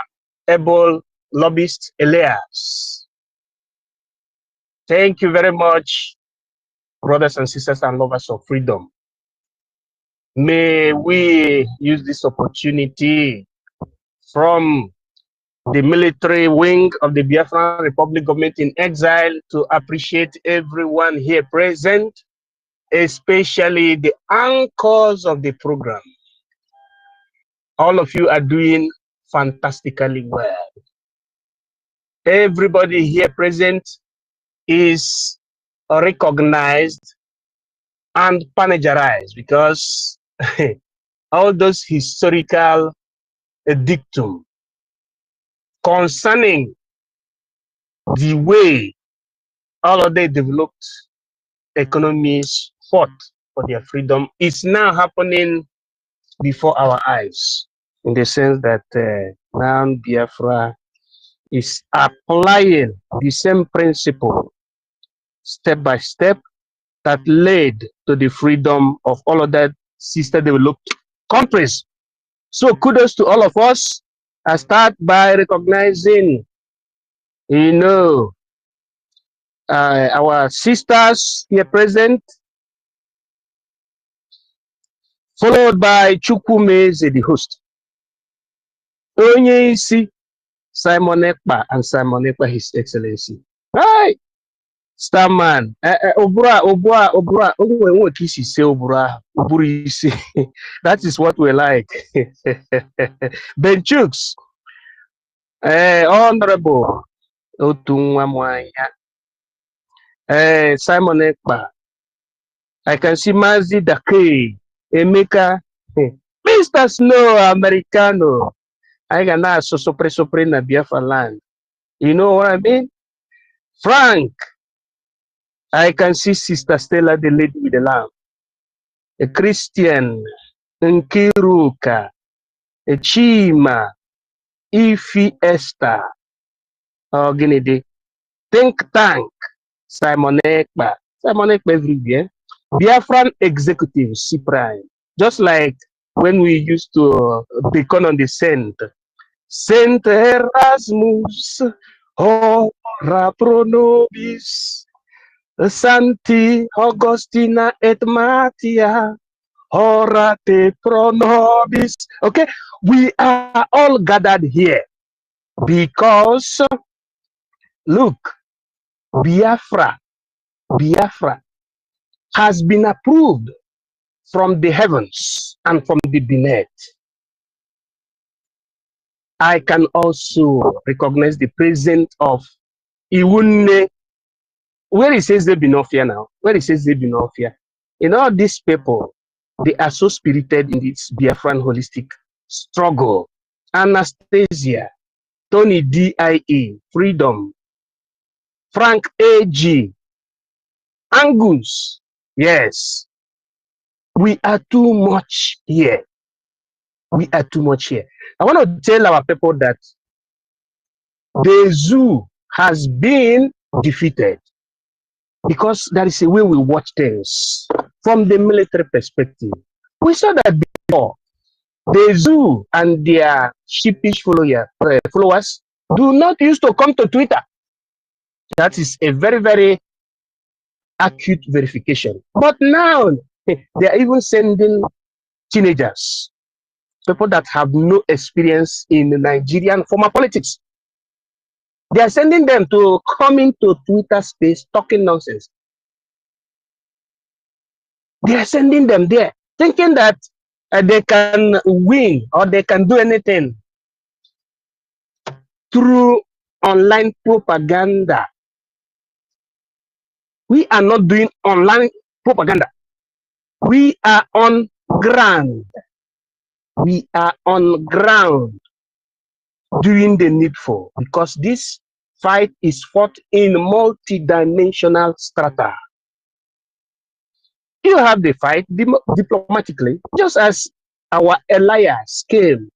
able lobbyist Elias. Thank you very much, brothers and sisters and lovers of freedom. May we use this opportunity from the military wing of the Biafran Republic government in exile to appreciate everyone here present, especially the anchors of the program. All of you are doing fantastically well. Everybody here present is recognized and panegierized because all those historical dictum concerning the way all of they developed economies fought for their freedom is now happening before our eyes, in the sense that now Biafra is applying the same principle step by step that led to the freedom of all of that sister developed countries. So kudos to all of us. I start by recognizing, our sisters here present, followed by Chukwumeze, the host. Onyeisi, Simon Ekpa, and Simon Ekpa, His Excellency. Hi, Starman. Obura. That is what we like. Benchooks, Honorable Simon Ekpa. I can see Mazi Dake, Emeka, Mr. Snow Americano. I can now sopre na Biafra land. You know what I mean? Frank, I can see Sister Stella, the lady with the lamb. A Christian, Nkiruka, a Chima, Ifi Esther, Guinea, Think Tank, Simon Ekpa everywhere. Biafran executive, C-Prime. Just like when we used to beacon on the Saint Erasmus, ora pro nobis, Santi Augustina et Matia, ora te pro nobis. Okay, we are all gathered here because, look, Biafra has been approved from the heavens and from the beneath. I can also recognize the presence of Iwunne. Where it says they be no fear now, these people, they are so spirited in this Biafran holistic struggle. Anastasia, Tony DIE, Freedom, Frank AG, Angus, yes. We are too much here. I want to tell our people that the zoo has been defeated because there is a way we watch things from the military perspective. We saw that before. The zoo and their sheepish followers do not used to come to Twitter. That is a very, very acute verification. But now they are even sending teenagers, people that have no experience in Nigerian formal politics. They are sending them to come into Twitter space talking nonsense. They are sending them there, thinking that they can win or they can do anything through online propaganda. We are not doing online propaganda. We are on ground. We are on ground doing the needful, because this fight is fought in multidimensional strata. You have the fight diplomatically, just as our Elias came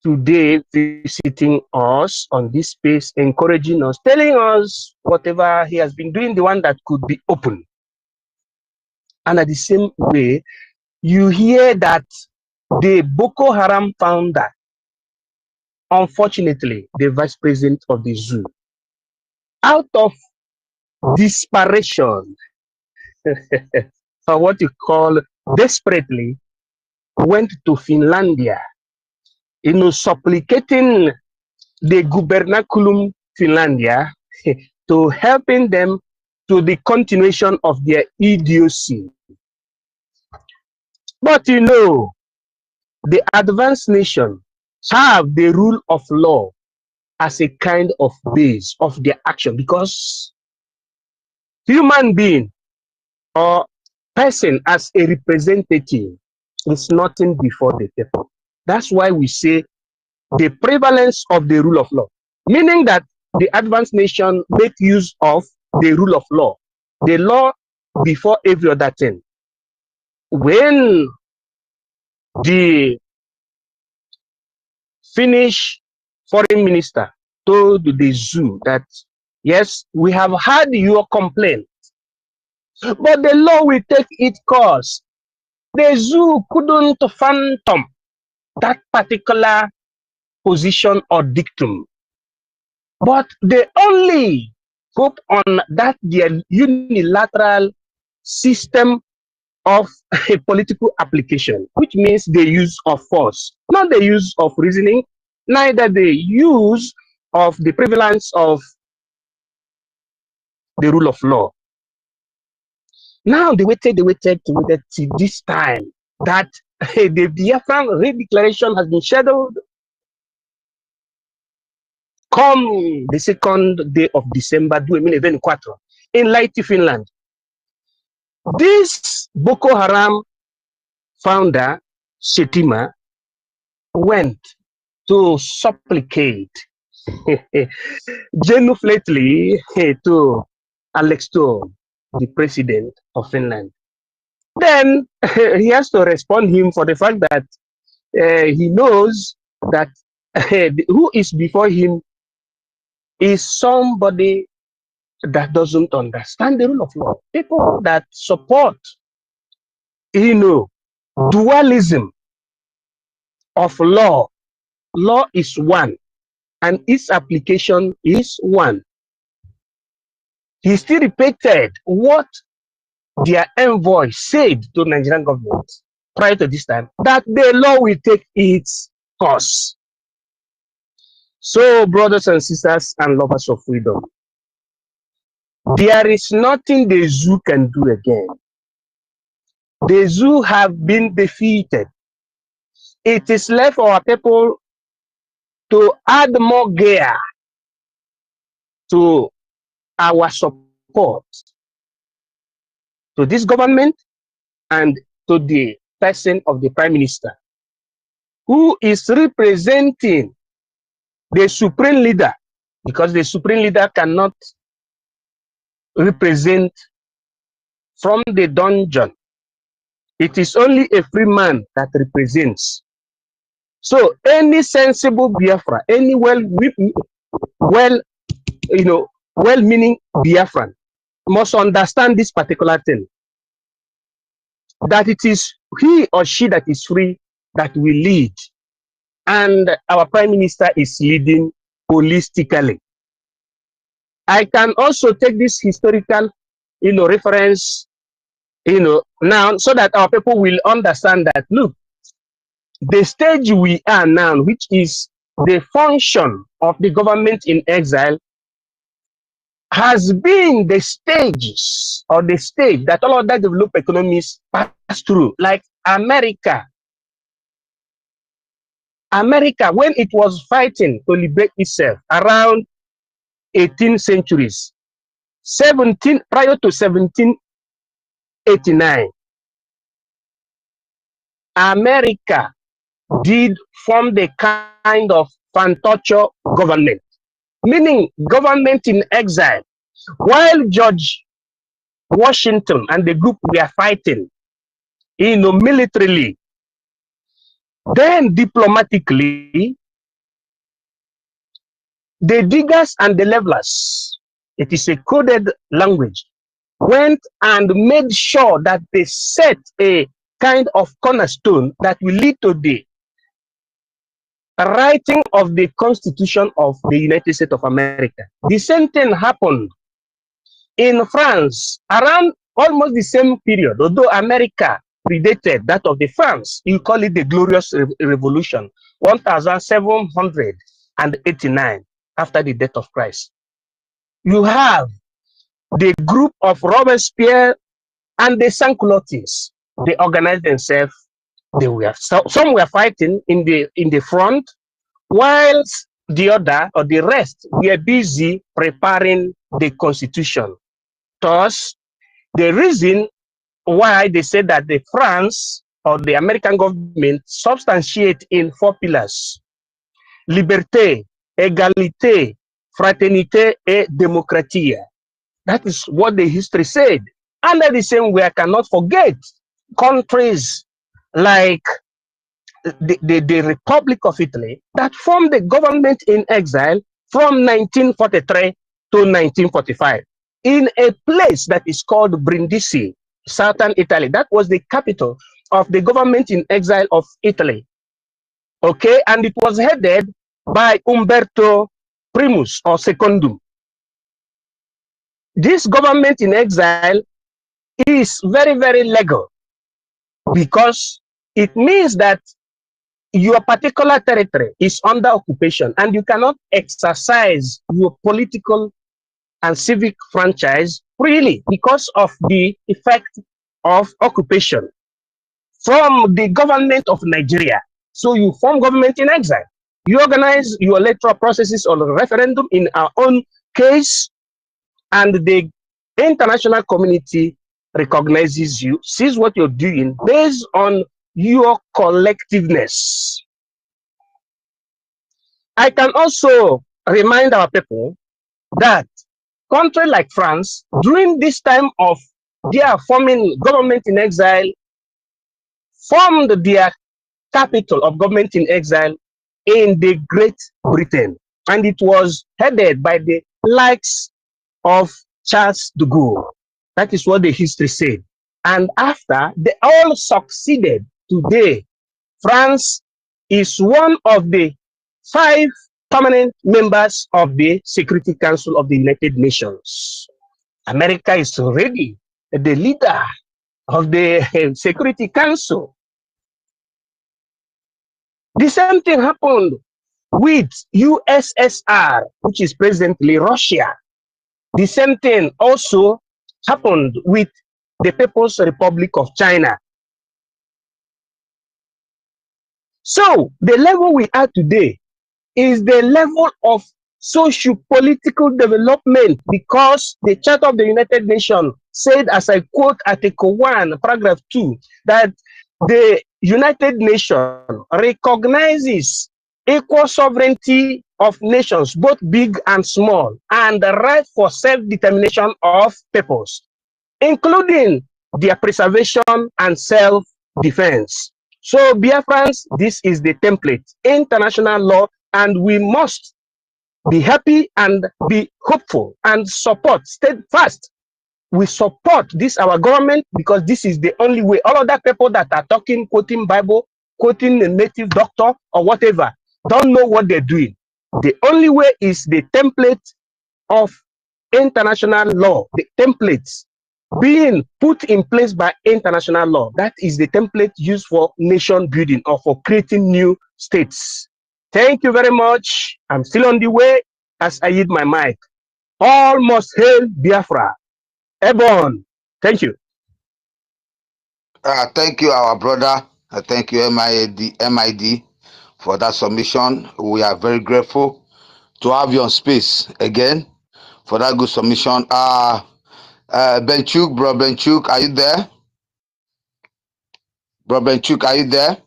today visiting us on this space, encouraging us, telling us whatever he has been doing, the one that could be open. And at the same way, you hear that the Boko Haram founder, unfortunately, the vice president of the zoo, out of desperation, or what you call desperately, went to Finlandia, supplicating the Gubernaculum Finlandia to helping them to the continuation of their idiocy. But the advanced nation have the rule of law as a kind of base of their action, because human being or person as a representative is nothing before the people. That's why we say the prevalence of the rule of law, meaning that the advanced nation make use of the rule of law, the law before every other thing. When the Finnish foreign minister told the zoo that, yes, we have heard your complaint, but the law will take its course, the zoo couldn't phantom that particular position or dictum, but they only hope on that their unilateral system of a political application, which means the use of force, not the use of reasoning, neither the use of the prevalence of the rule of law. Now they waited till this time that the Biafran redeclaration has been scheduled. Come the second day of December 2024 in Laiti, Finland. This Boko Haram founder, Shetima, went to supplicate genuflectly to Alex Stone, the president of Finland. Then he has to respond him for the fact that he knows that who is before him is somebody that doesn't understand the rule of law. People that support, dualism of law. Law is one, and its application is one. He still repeated what their envoy said to Nigerian government prior to this time, that the law will take its course. So, brothers and sisters and lovers of freedom, there is nothing the zoo can do again. The zoo have been defeated. It is left for our people to add more gear to our support to this government and to the person of the Prime Minister, who is representing the supreme leader, because the supreme leader cannot represent from the dungeon. It is only a free man that represents. So any sensible Biafra, any well-meaning Biafran must understand this particular thing, that it is he or she that is free that will lead, and our Prime Minister is leading holistically. I can also take this historical, reference, now, so that our people will understand that, look, the stage we are now, which is the function of the government in exile has been the stages or the stage that all other developed economies pass through, like America. America, when it was fighting to liberate itself around 18th centuries, prior to 1789, America did form the kind of fantocho government, meaning government in exile. While George Washington and the group were fighting, militarily, then diplomatically, the diggers and the levelers, it is a coded language, went and made sure that they set a kind of cornerstone that will lead to the writing of the Constitution of the United States of America. The same thing happened in France around almost the same period, although America predated that of the France. You call it the Glorious Revolution, 1789, after the death of Christ. You have the group of Robespierre and the Sans-Culottes. They organized themselves. They were some were fighting in the front, whilst the other or the rest were busy preparing the Constitution. Thus, the reason why they said that the France or the American government substantiate in 4 pillars: liberté, égalité, fraternité, et démocratie. That is what the history said. And at the same way, I cannot forget countries like the Republic of Italy that formed the government in exile from 1943 to 1945 in a place that is called Brindisi, southern Italy. That was the capital of the government in exile of Italy. Okay, and it was headed by Umberto Primus or Secundum. This government in exile is very, very legal because it means that your particular territory is under occupation and you cannot exercise your political and civic franchise freely because of the effect of occupation from the government of Nigeria. So you form government in exile. You organize your electoral processes or referendum in our own case, and the international community recognizes you, sees what you're doing based on your collectiveness. I can also remind our people that country like France, during this time of their forming government in exile, formed their capital of government in exile in the Great Britain, and it was headed by the likes of Charles de Gaulle. That is what the history said. And after they all succeeded, today France is one of the 5 permanent members of the Security Council of the United Nations. America is already the leader of the Security Council. The same thing happened with USSR, which is presently Russia. The same thing also happened with the People's Republic of China. So the level we are today is the level of socio-political development, because the Charter of the United Nations said, as I quote Article 1, paragraph 2, that the United Nations recognizes equal sovereignty of nations, both big and small, and the right for self-determination of peoples, including their preservation and self-defense. So, Biafrans, this is the template, international law, and we must be happy and be hopeful and support, steadfast. We support this, our government, because this is the only way. All other people that are talking, quoting Bible, quoting a native doctor or whatever, don't know what they're doing. The only way is the template of international law, the templates being put in place by international law. That is the template used for nation building or for creating new states. Thank you very much. I'm still on the way as I hit my mic. All must hail Biafra. Ebon. Thank you.
Thank you, our brother. Thank you, MID, for that submission. We are very grateful to have you on space again for that good submission. Benchuk, bro, Benchuk, are you there? Bro, Benchuk, are you there?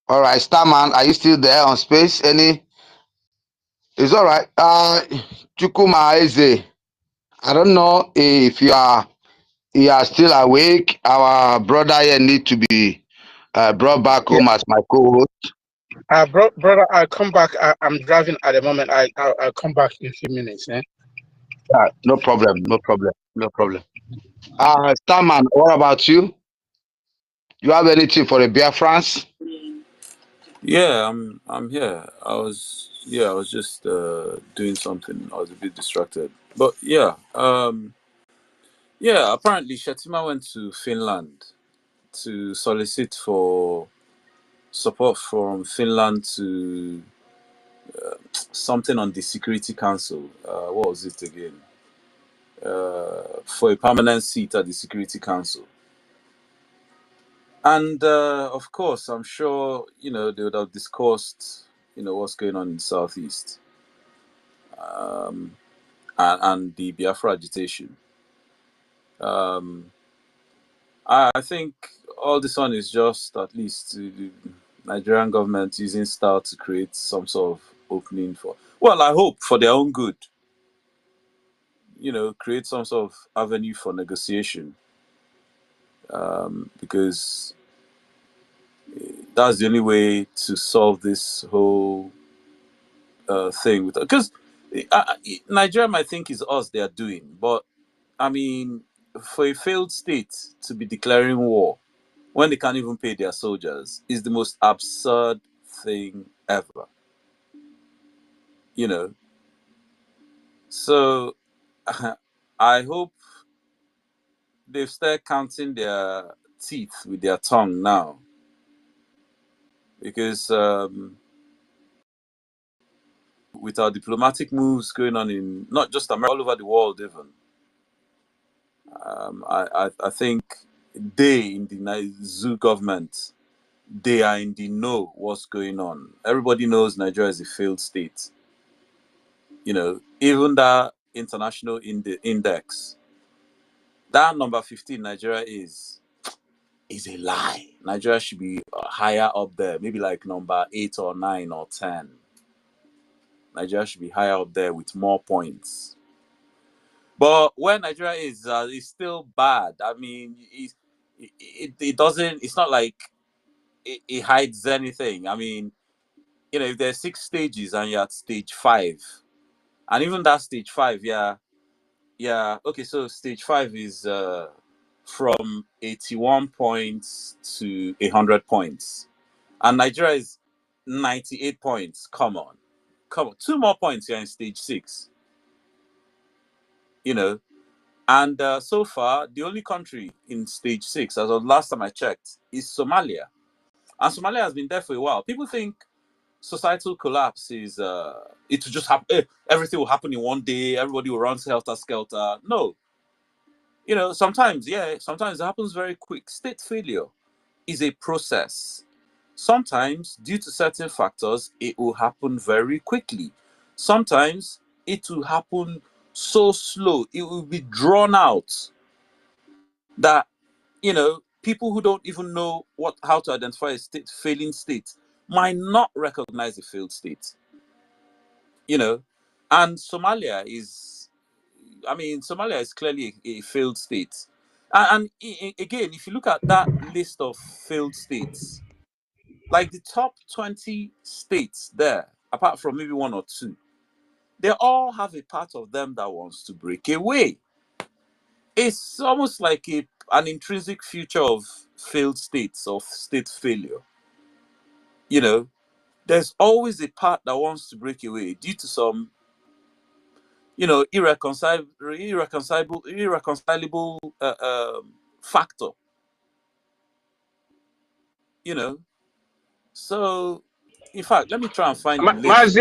All right, Starman, are you still there on space? It's all right. Chukuma Eze, I don't know if you are still awake. Our brother here need to be brought back
Yeah,
home as my co-host.
brother, I'll come back. I'm driving at the moment. I'll come back in a few minutes. Eh?
No problem, no problem, no problem. Starman, what about you? You have anything for the Biafrans?
Yeah, I'm here. I was just doing something. I was a bit distracted. But yeah, apparently Shetima went to Finland to solicit for support from Finland to something on the Security Council. What was it again? For a permanent seat at the Security Council. And of course, I'm sure they would have discussed what's going on in the southeast, and the Biafra agitation. Um, I think all this one is just at least the Nigerian government using style to create some sort of opening for. Well, I hope for their own good. Create some sort of avenue for negotiation, because that's the only way to solve this whole thing. Because Nigeria might think it's us they are doing, but I mean, for a failed state to be declaring war when they can't even pay their soldiers is the most absurd thing ever. You know, so I hope they've started counting their teeth with their tongue now, because with our diplomatic moves going on in not just America, all over the world, even I think they in the zoo government, they are in the know what's going on. Everybody knows Nigeria is a failed state. Even that international index, that number 15 Nigeria is a lie. Nigeria should be higher up there, maybe like number 8 or 9 or 10. Nigeria should be higher up there with more points. But where Nigeria is still bad. I mean, it doesn't. It's not like it hides anything. I mean, if there's 6 stages and you're at stage 5, and even that stage 5, yeah. Okay, so stage 5 is from 81 points to 100 points, and Nigeria is 98 points. Come on, 2 more points. You're in stage 6. And so far, the only country in stage 6, as of last time I checked, is Somalia. And Somalia has been there for a while. People think societal collapse is it will just happen. Everything will happen in one day. Everybody will run helter skelter. No, sometimes it happens very quick. State failure is a process. Sometimes, due to certain factors, it will happen very quickly. Sometimes it will happen so slow. It will be drawn out that people who don't even know how to identify a failing state might not recognize a failed state. And Somalia is clearly a failed state. And again, if you look at that list of failed states, like the top 20 states there, apart from maybe 1 or 2, they all have a part of them that wants to break away. It's almost like an intrinsic feature of failed states, of state failure. There's always a part that wants to break away due to some, irreconcilable factor. So In fact, let me try and find the list.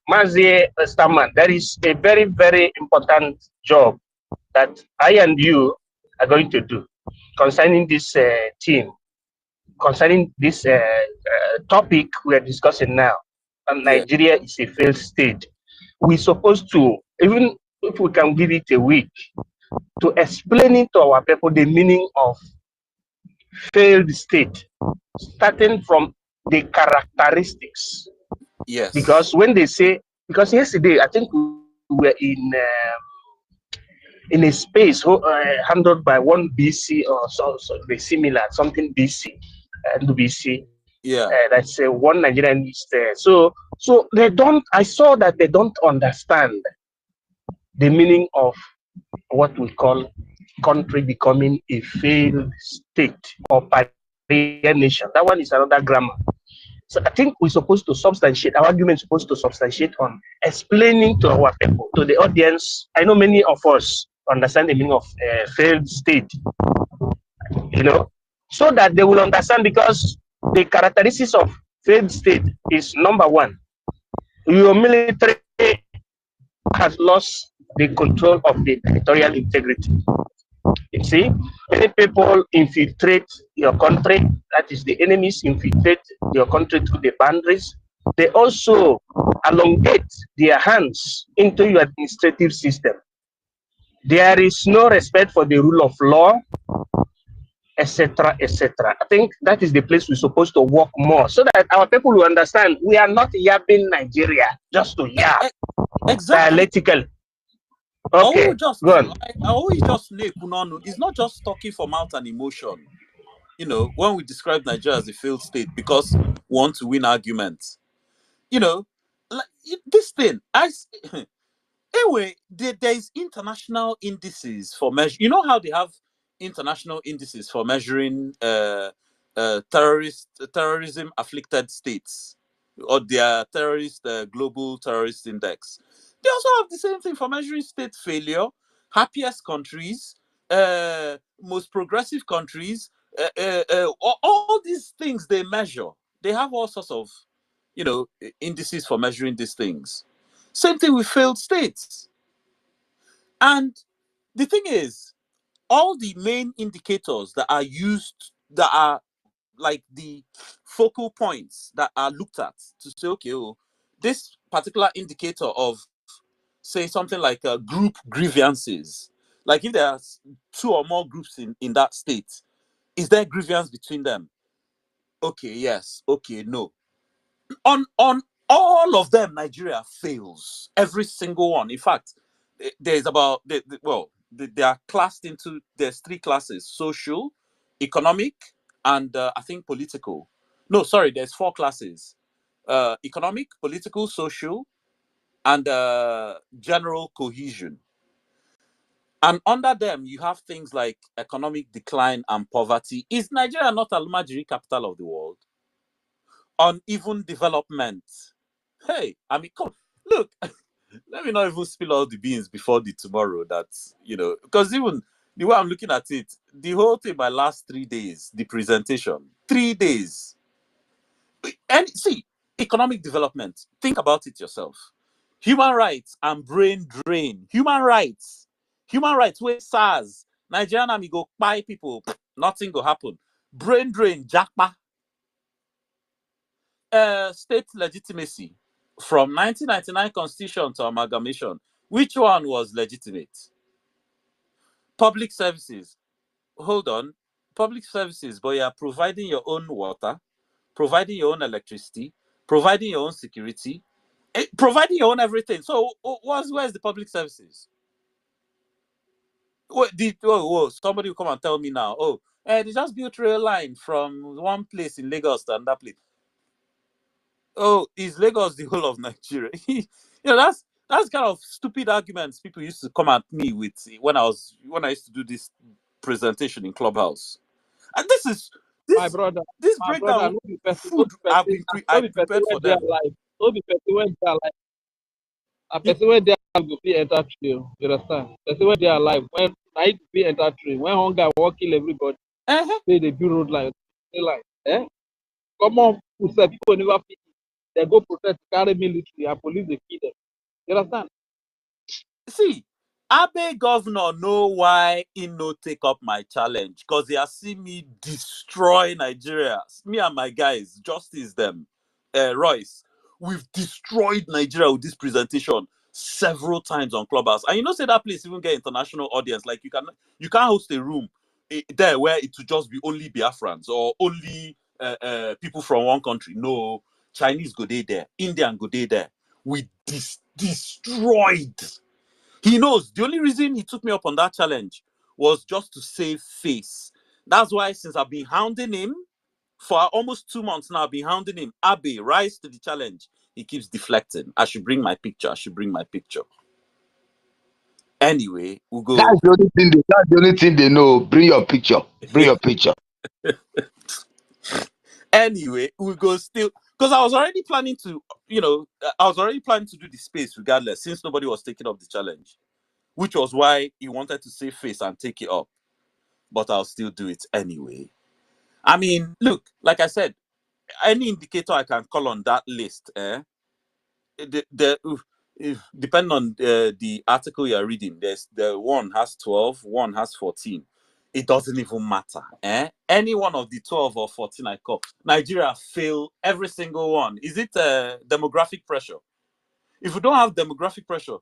Mazi Starman, there is a very, very important job that I and you are going to do concerning this team, concerning this topic we are discussing now. And
Yeah.
Nigeria is a failed state. We're supposed to, even if we can give it a week, to explaining to our people the meaning of failed state, starting from the characteristics.
Yes.
Because when they say, because yesterday I think we were in a space handled by one BC or so similar, something BC and BC.
Yeah.
That's one Nigerian is there. So they don't. I saw that they don't understand the meaning of what we call country becoming a failed state or pariah nation. That one is another grammar. So I think we're supposed to substantiate, our argument is supposed to substantiate on explaining to our people, to the audience. I know many of us understand the meaning of failed state, so that they will understand, because the characteristics of failed state is number one, your military has lost the control of the territorial integrity. You see, many people infiltrate your country, that is, the enemies infiltrate your country through the boundaries. They also elongate their hands into your administrative system. There is no respect for the rule of law, etc., etc. I think that is the place we're supposed to work more, so that our people will understand we are not yapping Nigeria just to yap.
Exactly.
Dialectical. Okay, go on.
I always just it's not just talking from out an emotion. When we describe Nigeria as a failed state because we want to win arguments, like this thing. Anyway, there is international indices for measure. You know how they have international indices for measuring terrorism afflicted states, or their terrorist global terrorist index. They also have the same thing for measuring state failure, happiest countries, most progressive countries, all these things they measure. They have all sorts of indices for measuring these things. Same thing with failed states. And the thing is, all the main indicators that are used, that are like the focal points that are looked at to say, okay, this particular indicator of, say, something like group grievances, like if there are two or more groups in that state, is there grievance between them? Okay, yes. Okay, no. On all of them, Nigeria fails. Every single one. In fact, there's about they are classed into, there's three classes: social, economic, and I think political. No, sorry, there's four classes: economic, political, social, and general cohesion. And under them, you have things like economic decline and poverty. Is Nigeria not Almajiri, capital of the world? Uneven development. Hey, I mean, come look. Let me not even spill all the beans before the tomorrow. That's because even the way I'm looking at it, the whole thing my last 3 days, the presentation, 3 days. And see, economic development. Think about it yourself. Human rights and brain drain. Human rights where SARS, Nigerian army go buy people, nothing go happen. Brain drain, jackpa. State legitimacy. From 1999 constitution to amalgamation, which one was legitimate? Public services. Hold on. Public services, but you are providing your own water, providing your own electricity, providing your own security, providing your own everything. So where's the public services? Somebody will come and tell me now, they just built rail line from one place in Lagos to another place. Oh, is Lagos the whole of Nigeria? That's kind of stupid arguments people used to come at me with when I used to do this presentation in Clubhouse. And this
my brother,
breakdown
no be person,
food I prepared for them.
No be person when they are alive. A person when they are go fit enter tree. You understand? Person when they are alive, when I fit enter tree, when hunger will kill everybody, say they build road line, come on, people say people never fit. They go protest, carry military, and police they kill them. You understand?
See, Abe governor know why he no take up my challenge because they are seeing me destroy Nigeria. Me and my guys, justice them, Royce. We've destroyed Nigeria with this presentation several times on Clubhouse, and you know, say that place even get international audience. Like you can't host a room there where it will just be only Biafrans or only people from one country. No, Chinese go there, Indian go there. We destroyed. He knows the only reason he took me up on that challenge was just to save face. That's why since I've been hounding him for almost 2 months now, I've been hounding him. Abe, rise to the challenge. He keeps deflecting. I should bring my picture. I should bring my picture. Anyway, we'll go.
That's the only thing they know. Bring your picture. Bring your picture.
Anyway, we'll go still because I was already planning to, do the space regardless, since nobody was taking up the challenge, which was why he wanted to save face and take it up. But I'll still do it anyway. I mean, look, like I said, any indicator I can call on that list, depending on the article you're reading, the one has 12, one has 14. It doesn't even matter. Any one of the 12 or 14 I call, Nigeria fail every single one. Is it demographic pressure? If we don't have demographic pressure,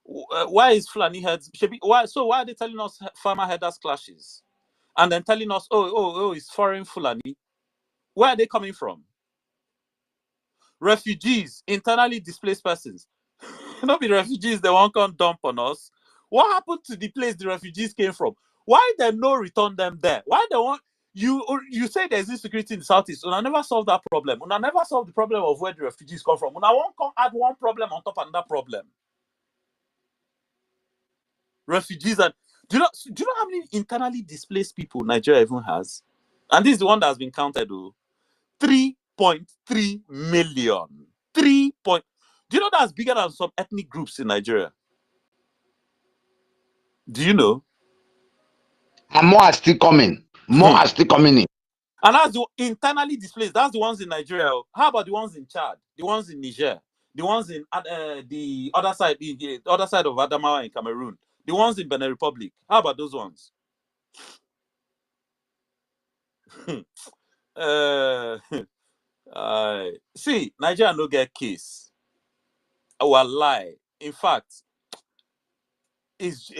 why is Fulani heads? Why are they telling us farmer headers clashes? And then telling us, oh, it's foreign Fulani. Where are they coming from? Refugees, internally displaced persons. Not be refugees, they won't come dump on us. What happened to the place the refugees came from? Why they no return them there? Why they want you say there's insecurity in the southeast? And I never solved that problem. And I never solved the problem of where the refugees come from. And I won't come add one problem on top of another problem. Refugees and do you know how many internally displaced people Nigeria even has? And this is the one that has been counted. 3.3 million. Do you know that's bigger than some ethnic groups in Nigeria? Do you know?
And more are still coming. More are still coming in.
And that's the internally displaced. That's the ones in Nigeria. How about the ones in Chad? The ones in Niger? The ones in the other side, the other side of Adamawa in Cameroon? The ones in Benin Republic? How about those ones? See, Nigeria no get case. Our lie. In fact,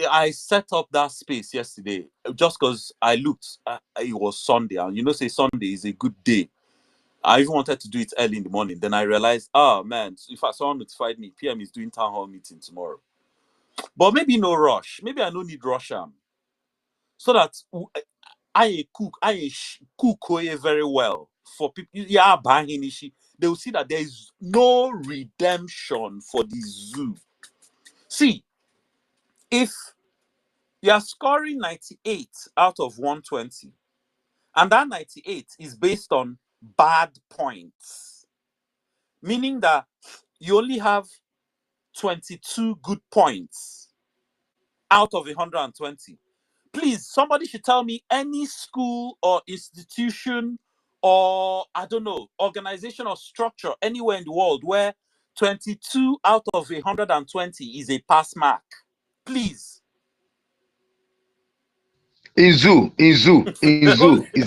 I set up that space yesterday just because I looked. It was Sunday, and you know, say Sunday is a good day. I even wanted to do it early in the morning. Then I realized, oh man, in fact, someone notified me. PM is doing town hall meeting tomorrow. But maybe no rush. Maybe I don't need rush so that I cook very well for people. Yeah, they will see that there is no redemption for the zoo. See, if you are scoring 98 out of 120, and that 98 is based on bad points, meaning that you only have 22 good points out of 120. Please, somebody should tell me any school or institution or, I don't know, organization or structure anywhere in the world where 22 out of 120 is a pass mark. Please.
In zoo is a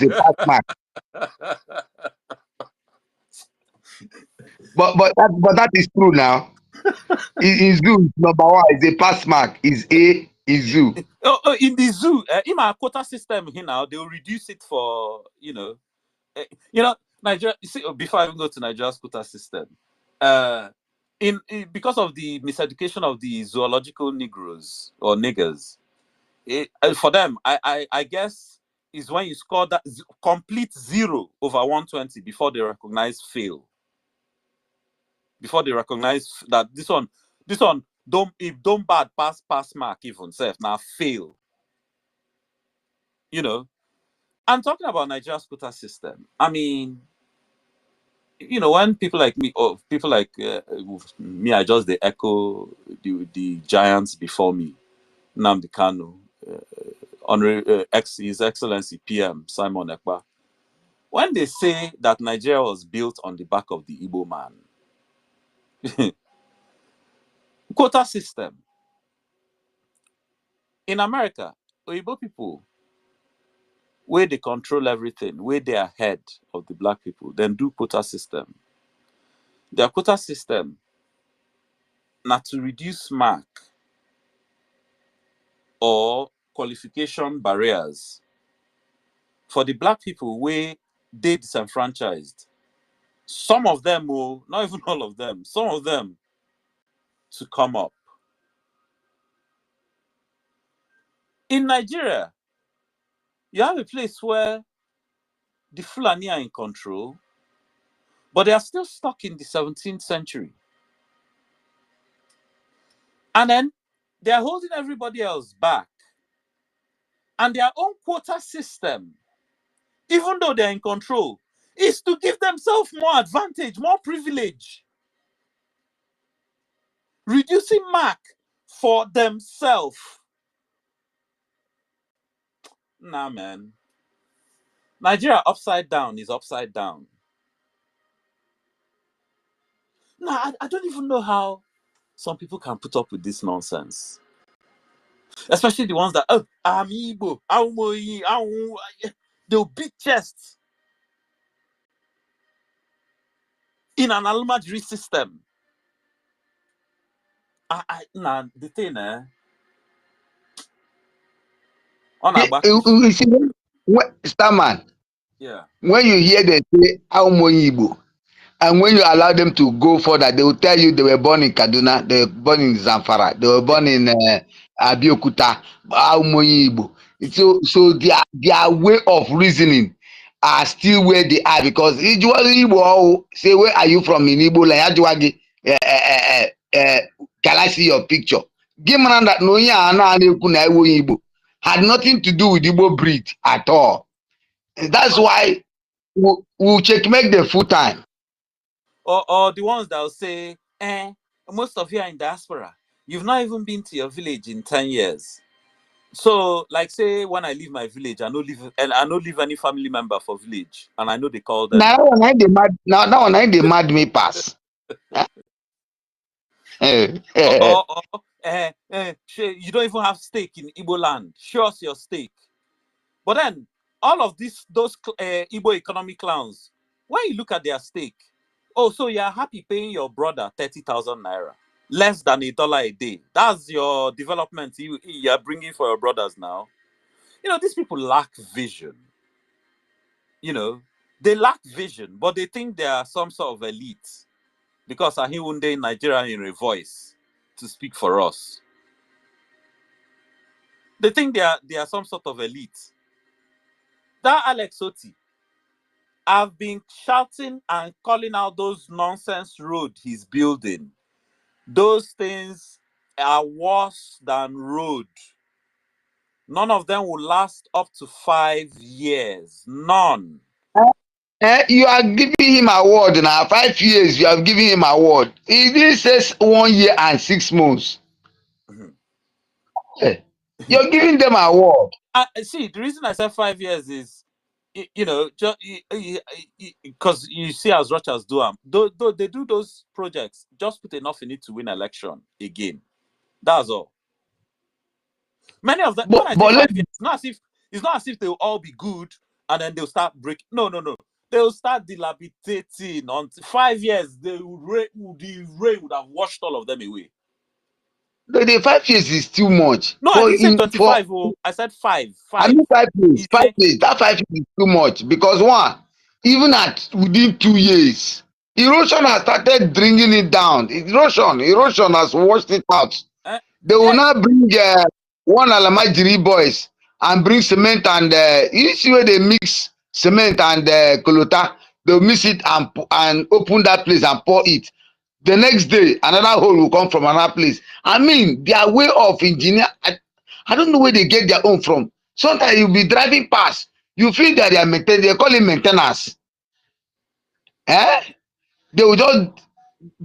pass mark. But that is true now. In zoo, number one is a pass mark. Is A in zoo.
In the zoo, in our quota system here now, they will reduce it for Nigeria. You see, before I even go to Nigeria's quota system, because of the miseducation of the zoological Negroes or niggers, for them, I guess is when you score that complete 0 over 120 before they recognize fail. Before they recognize that this one don't bad pass mark even self now fail. I'm talking about Nigeria's quota system. I mean, when people like me or people like me, I just they echo the giants before me. Nnamdi Kanu, His Excellency PM Simon Ekpa. When they say that Nigeria was built on the back of the Igbo man, quota system. In America, Igbo people, where they control everything, where they are ahead of the black people, then do quota system. Their quota system, not to reduce mark or qualification barriers for the black people where they disenfranchised. Some of them, not even all of them, some of them to come up. In Nigeria, you have a place where the Fulani are in control, but they are still stuck in the 17th century. And then they are holding everybody else back. And their own quota system, even though they're in control, is to give themselves more advantage, more privilege, reducing mark for themselves. Nah, man. Nigeria upside down is upside down. Nah, I don't even know how some people can put up with this nonsense. Especially the ones that, oh, I'm Igbo, they'll beat chests in an Almajiri system. Nah, the thing, on our back.
You see, Starman,
Yeah.
when you hear them say Igbo, and when you allow them to go further, they will tell you they were born in Kaduna, they were born in Zamfara, they were born in Abiyokuta, Igbo. So their way of reasoning are still where they are, because Igbo say, where are you from in Igbo? Can I see your picture? Give me that no Igbo had nothing to do with Igbo breed at all. That's why we'll checkmate the full time.
Or the ones that will say, most of you are in diaspora. You've not even been to your village in 10 years. So, like, say, when I leave my village, I don't leave any family member for village, and I know they call them.
Now when I mad me pass.
You don't even have stake in Igbo land. Show us your stake. But then, all of those Igbo economic clowns, when you look at their stake, oh, so you're happy paying your brother 30,000 naira, less than $1 a day. That's your development you're bringing for your brothers now. These people lack vision. They lack vision, but they think they are some sort of elite because Ahihunde in Nigeria in a voice to speak for us. They think they are some sort of elite. That Alex Oti, I've been shouting and calling out those nonsense road he's building. Those things are worse than road. None of them will last up to 5 years. None.
You are giving him award now. 5 years, you have given him award. It says 1 year and 6 months. You're giving them award.
See, the reason I said 5 years is, just because you see as Rochas do them. They do those projects, just put enough in it to win election again. That's all. Many of them, when I say 5 years, it's not as if they'll all be good and then they'll start breaking. No. They'll start dilapidating. On 5 years, the rain would have washed all of them away.
The 5 years is too much.
No, I didn't say 25. I said 5.
I mean 5 years. 5 years. That 5 years is too much, because even within 2 years, erosion has started bringing it down. Erosion has washed it out. They will now bring one Alamajiri boys and bring cement and you see where they mix cement and kolota. They'll mix it and open that place and pour it. The next day, another hole will come from another place. I mean, their way of engineer, I don't know where they get their own from. Sometimes you'll be driving past, you feel that they call it maintenance. They will just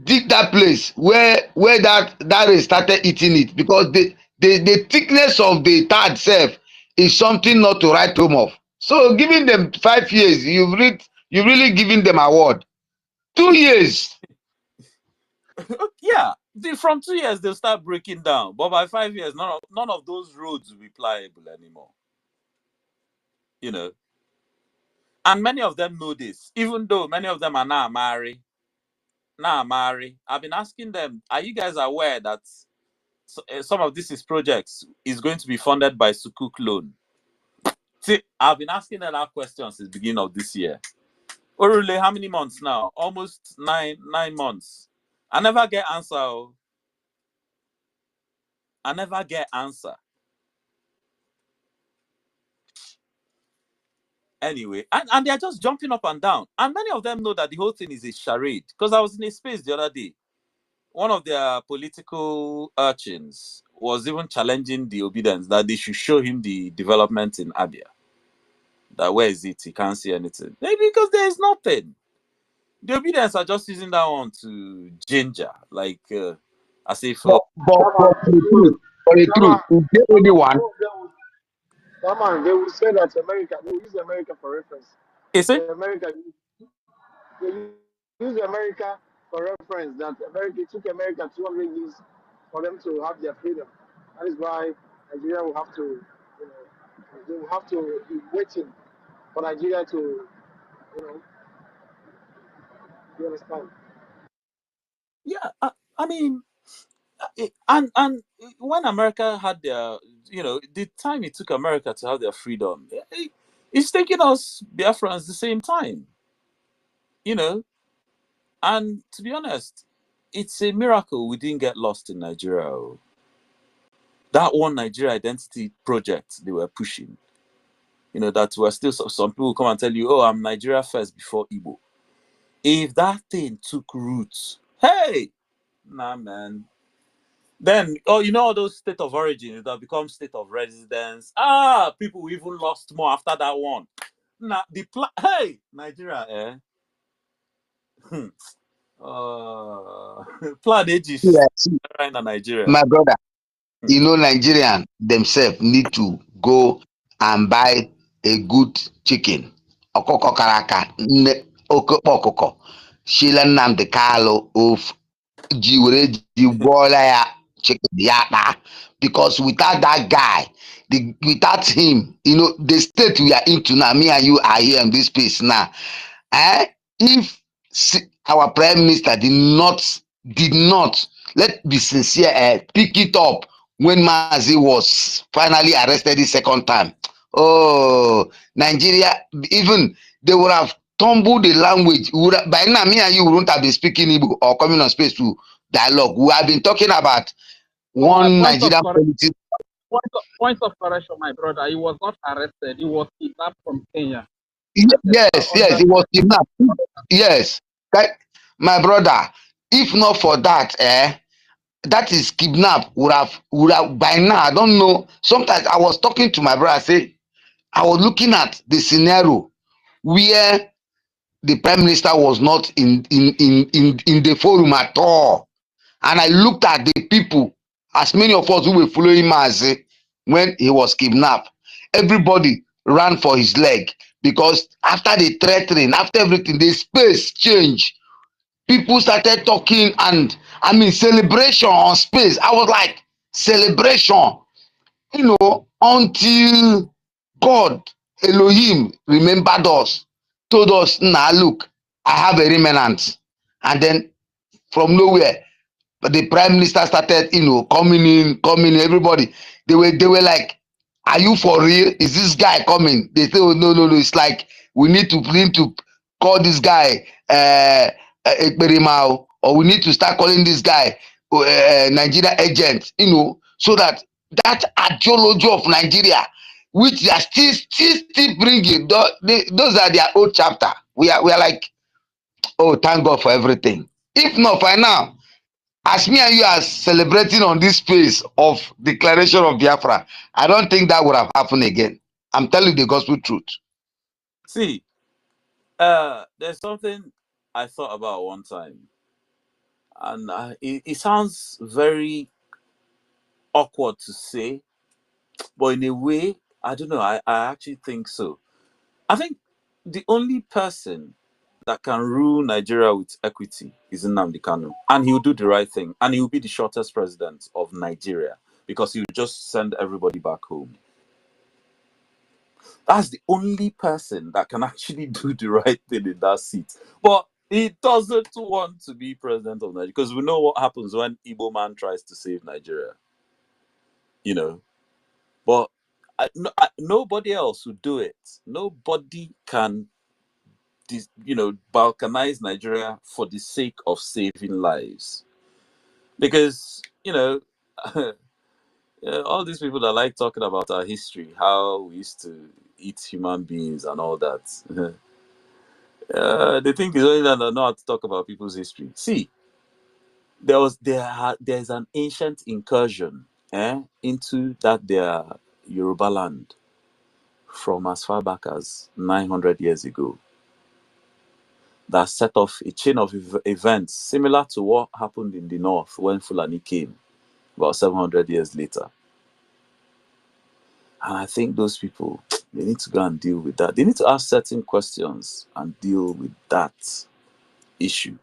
dig that place where that race started eating it, because the thickness of the tar itself is something not to write home of. So giving them 5 years, you've really given them award. 2 years.
Yeah, from 2 years they'll start breaking down, but by 5 years, none of those roads will be pliable anymore. You know, and many of them know this, even though many of them are now married. I've been asking them, are you guys aware that some of these projects is going to be funded by Sukuk loan? See, I've been asking them that question since the beginning of this year. Orule, how many months now? Almost nine months. I never get answer. I never get answer. Anyway, and they're just jumping up and down. And many of them know that the whole thing is a charade. Because I was in a space the other day. One of their political urchins was even challenging the obedience that they should show him the development in Abia. That where is it? He can't see anything. Maybe because there is nothing. The obedience are just using that one to ginger, like as if
But for the truth, is there anyone?
They will say that America, they use America for reference.
is it?
They use America for reference. That America, it took America 200 years for them to have their freedom. That is why Nigeria will have to, they will have to be waiting for Nigeria to, you understand?
Yeah, I mean, and when America had their, the time it took America to have their freedom, it's taking us Biafrans the same time, and to be honest, it's a miracle we didn't get lost in Nigeria. That one Nigeria identity project they were pushing, that were still some people come and tell you, oh, I'm Nigeria first before Igbo. If that thing took roots, hey, nah, man. Then, all those state of origin that become state of residence. People even lost more after that one. Nah, hey, Nigeria, plan ages
Yes.
in Nigeria.
My brother, Nigerians themselves need to go and buy a good chicken. Ọkụkọ kara aka, okokpo ọkụkọ, Sheila Nnamdi Kalu of ji were ji gwọọla ya chicken ya kpaa. Because without that guy, without him, the state we are into now, me and you are here in this place now. If our prime minister did not, let's be sincere, pick it up when Mazi was finally arrested the second time. Oh, Nigeria, even they would have tumbled the language. By now, me and you wouldn't have been speaking Igbo or coming on space to dialogue. We have been talking about
So my
one Nigerian politician.
point of correction, my brother. He was not arrested. He was kidnapped from Kenya.
Yes, it was kidnapped. Yes, my brother. If not for that, that is kidnap would have by now. I don't know. Sometimes I was talking to my brother. I was looking at the scenario where the prime minister was not in the forum at all, and I looked at the people, as many of us who were following Mazi when he was kidnapped. Everybody ran for his leg because after the threatening, after everything, the space changed. People started talking, and celebration on space. I was like, celebration, until God, Elohim, remembered us, told us, nah, look, I have a remnant. And then from nowhere, but the prime minister started, coming in, everybody. They were like, are you for real? Is this guy coming? They say, oh, no. It's like, we need to call this guy, Ekperimao, or we need to start calling this guy, Nigeria agent, so that ideology of Nigeria, which they are still bringing, those are their old chapter. We are like, oh, thank God for everything. If not, by now, as me and you are celebrating on this space of declaration of Biafra, I don't think that would have happened again. I'm telling you the gospel truth.
See, there's something I thought about one time, and it sounds very awkward to say, but in a way, I don't know, I actually think so. I think the only person that can rule Nigeria with equity is Nnamdi Kanu, and he will do the right thing, and he will be the shortest president of Nigeria because he will just send everybody back home. That's the only person that can actually do the right thing in that seat. But he doesn't want to be president of Nigeria because we know what happens when Igbo man tries to save Nigeria. You know, but nobody else would do it. Nobody can, balkanize Nigeria for the sake of saving lives. Because, all these people that like talking about our history, how we used to eat human beings and all that. They think it's only that they know how to talk about people's history. See, there's an ancient incursion into their Yoruba land from as far back as 900 years ago that set off a chain of events similar to what happened in the north when Fulani came about 700 years later. And I think those people, they need to go and deal with that. They need to ask certain questions and deal with that issue.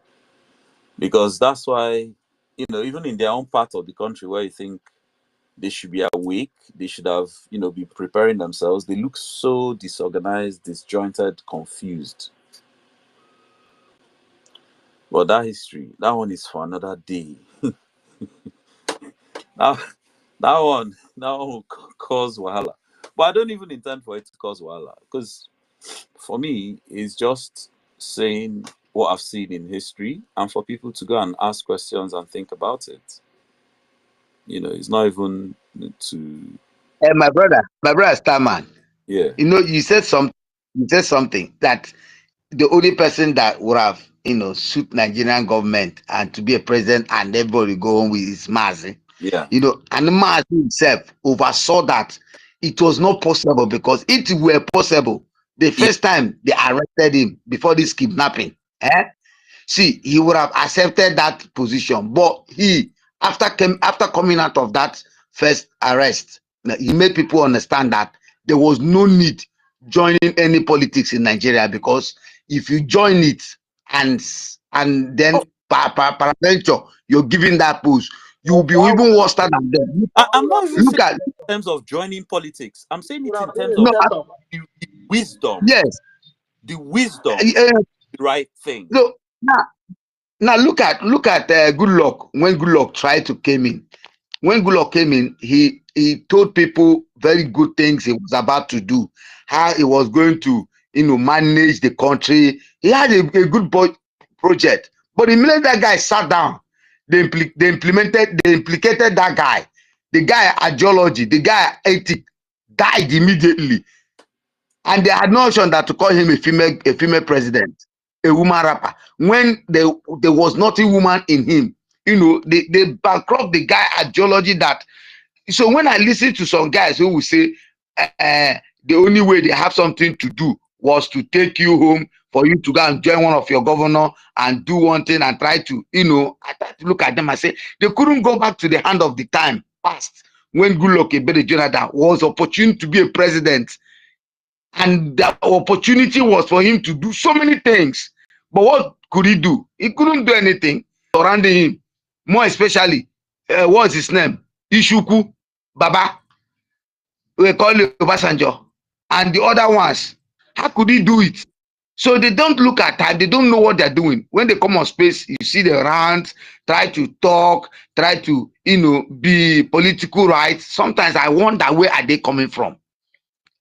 Because that's why, even in their own part of the country where you think they should be awake, they should have, be preparing themselves, they look so disorganized, disjointed, confused. But that history, that one is for another day. that one will cause wahala. But I don't even intend for it to cause wahala, because for me, it's just saying what I've seen in history and for people to go and ask questions and think about it. It's not even to...
My brother Starman,
Yeah.
you said something that the only person that would have, suit Nigerian government and to be a president and everybody go home with is Mazi.
Yeah.
And Mazi himself oversaw that it was not possible, because if it were possible, the first time they arrested him before this kidnapping, see, he would have accepted that position. But he, after coming out of that first arrest, he made people understand that there was no need joining any politics in Nigeria, because if you join it and then peradventure you're giving that post, you will be even worse than them.
I'm not even
Look
saying
at
in terms of joining politics. I'm saying it in terms
no,
of the wisdom.
yes,
The wisdom, the right thing.
so now look at Good Luck. When Good Luck tried to came in, he told people very good things he was about to do, how he was going to manage the country. He had a good project, but the minute that guy sat down, they implicated that guy. The guy ideology, the guy ethic died immediately, and they had no option that to call him a female president, a woman rapper, when there was nothing woman in him. They bankrupt the guy ideology. That so when I listen to some guys who will say the only way they have something to do was to take you home, for you to go and join one of your governor and do one thing and try to, I try to look at them and say they couldn't go back to the hand of the time past when Goodluck Ebele Jonathan was opportune to be a president, and the opportunity was for him to do so many things. But what could he do? He couldn't do anything surrounding him. More especially, what's his name? Ishuku, Baba, we call it Obasanjo, and the other ones. How could he do it? So they don't look at time. They don't know what they're doing. When they come on space, you see the rant, try to talk, try to, be political right. Sometimes I wonder, where are they coming from?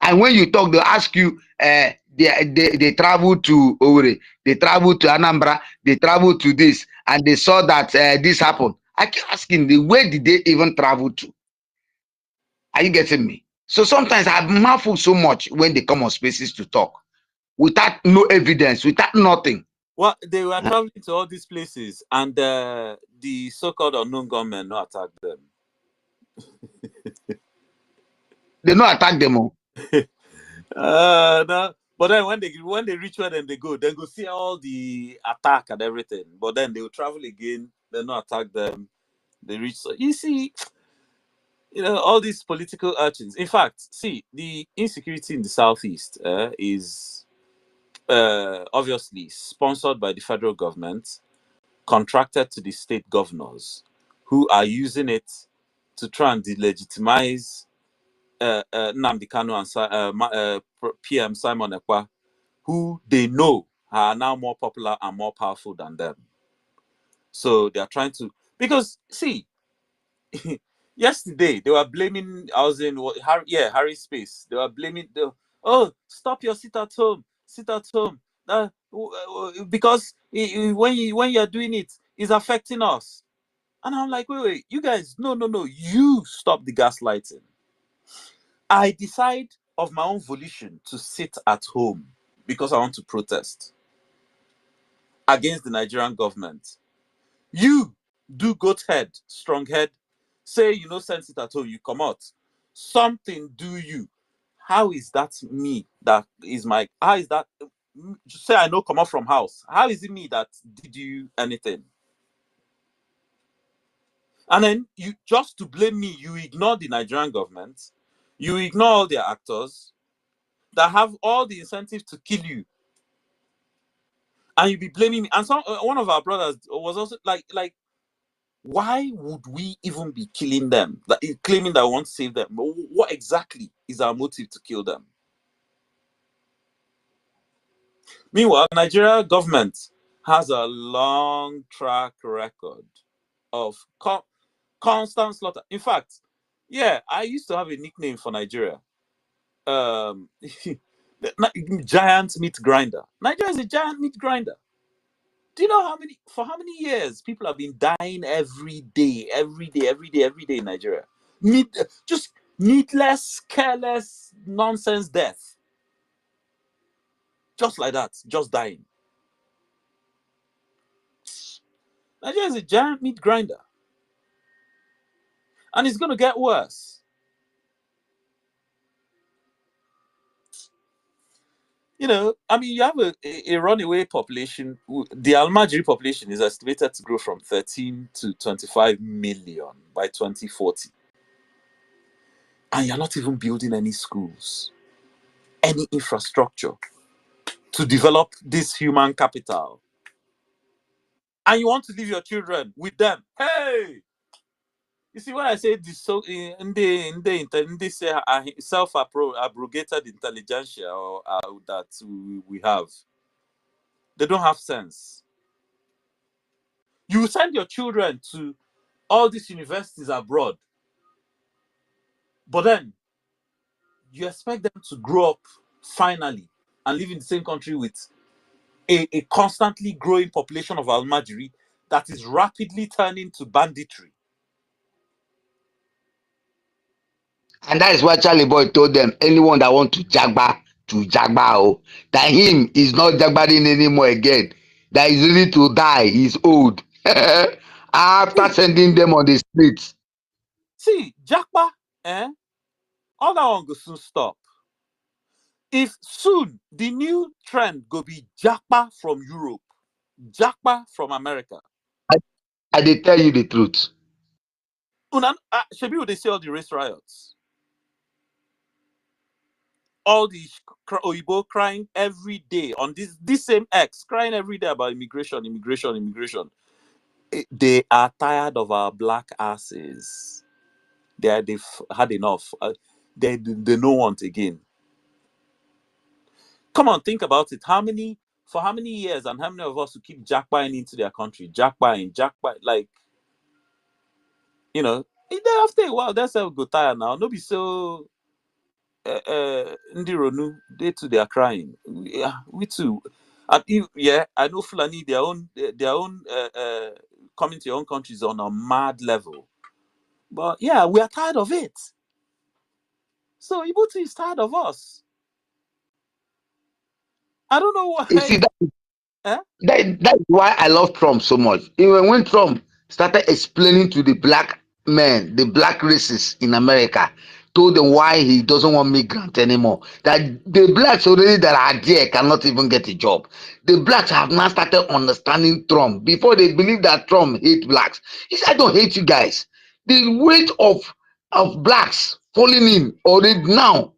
And when you talk, they'll ask you, they travel to Owerri, they travel to Anambra, they travel to this, and they saw that this happened. I keep asking, where did they even travel to? Are you getting me? So sometimes I'm marvel so much when they come on spaces to talk without no evidence, without nothing.
Well, they were traveling to all these places, and the so-called unknown gunmen no attack them.
They no attack them all.
No. But then when they reach where then they go see all the attack and everything. But then they will travel again, they no attack them. They reach. So you see, You know, all these political urchins. In fact, see, the insecurity in the southeast is obviously sponsored by the federal government, contracted to the state governors, who are using it to try and delegitimize Nnamdi Kanu and PM Simon Ekpa, who they know are now more popular and more powerful than them. So they are trying to, because see, yesterday they were blaming. I was in Harry's space. They were blaming oh, stop your sit at home, because when you're doing it, it's affecting us. And I'm like, wait, you guys, no, you stop the gaslighting. I decide of my own volition to sit at home because I want to protest against the Nigerian government. You do goat head, strong head, say you know sense it at home, you come out. Something do you. How is that me? That is my, how is that? Say I know come out from house. How is it me that did you anything? And then you, just to blame me, you ignore the Nigerian government, you ignore all their actors that have all the incentive to kill you, and you be blaming me. And some one of our brothers was also like, why would we even be killing them? Like, claiming that we want to save them. But what exactly is our motive to kill them? Meanwhile, Nigeria government has a long track record of constant slaughter. In fact, yeah, I used to have a nickname for Nigeria. Giant meat grinder. Nigeria is a giant meat grinder. Do you know for how many years people have been dying every day in Nigeria? Just needless, careless, nonsense death. Just like that, just dying. Nigeria is a giant meat grinder. And it's going to get worse. You know, I mean, you have a runaway population. The Almajiri population is estimated to grow from 13 to 25 million by 2040. And you're not even building any schools, any infrastructure to develop this human capital. And you want to leave your children with them. Hey! You see, when I say this, so in the say self-abrogated intelligentsia or that we have, they don't have sense. You send your children to all these universities abroad, but then you expect them to grow up finally and live in the same country with a constantly growing population of Almajiri that is rapidly turning to banditry.
And that is why Charlie Boy told them, anyone that want to jagba, oh, that him is not jagbaing anymore again. That is ready to die. He's old. After sending them on the streets.
See, jagba, all that one go soon stop. If soon the new trend go be jagba from Europe, jagba from America.
I did tell you the truth.
Shebi, they say all the race riots. All the Oyibo crying every day on this same X, crying every day about immigration. They are tired of our black asses. They've had enough. They don't want again. Come on, think about it. For how many years and how many of us who keep jackpying into their country? Jackpying, like, you know, after a while, that's how we go tired now. Nobody so Ndironu, they are crying. We too. And I know Fulani, their own coming to your own countries on a mad level. But yeah, we are tired of it. So Ibutu is tired of us. I don't know why.
You see, that's why I love Trump so much. Even when Trump started explaining to the black men, the black races in America, told them why he doesn't want migrants anymore. That the blacks already that are there cannot even get a job. The blacks have now started understanding Trump. Before they believe that Trump hates blacks. He said, I don't hate you guys. The weight of of blacks falling in already now,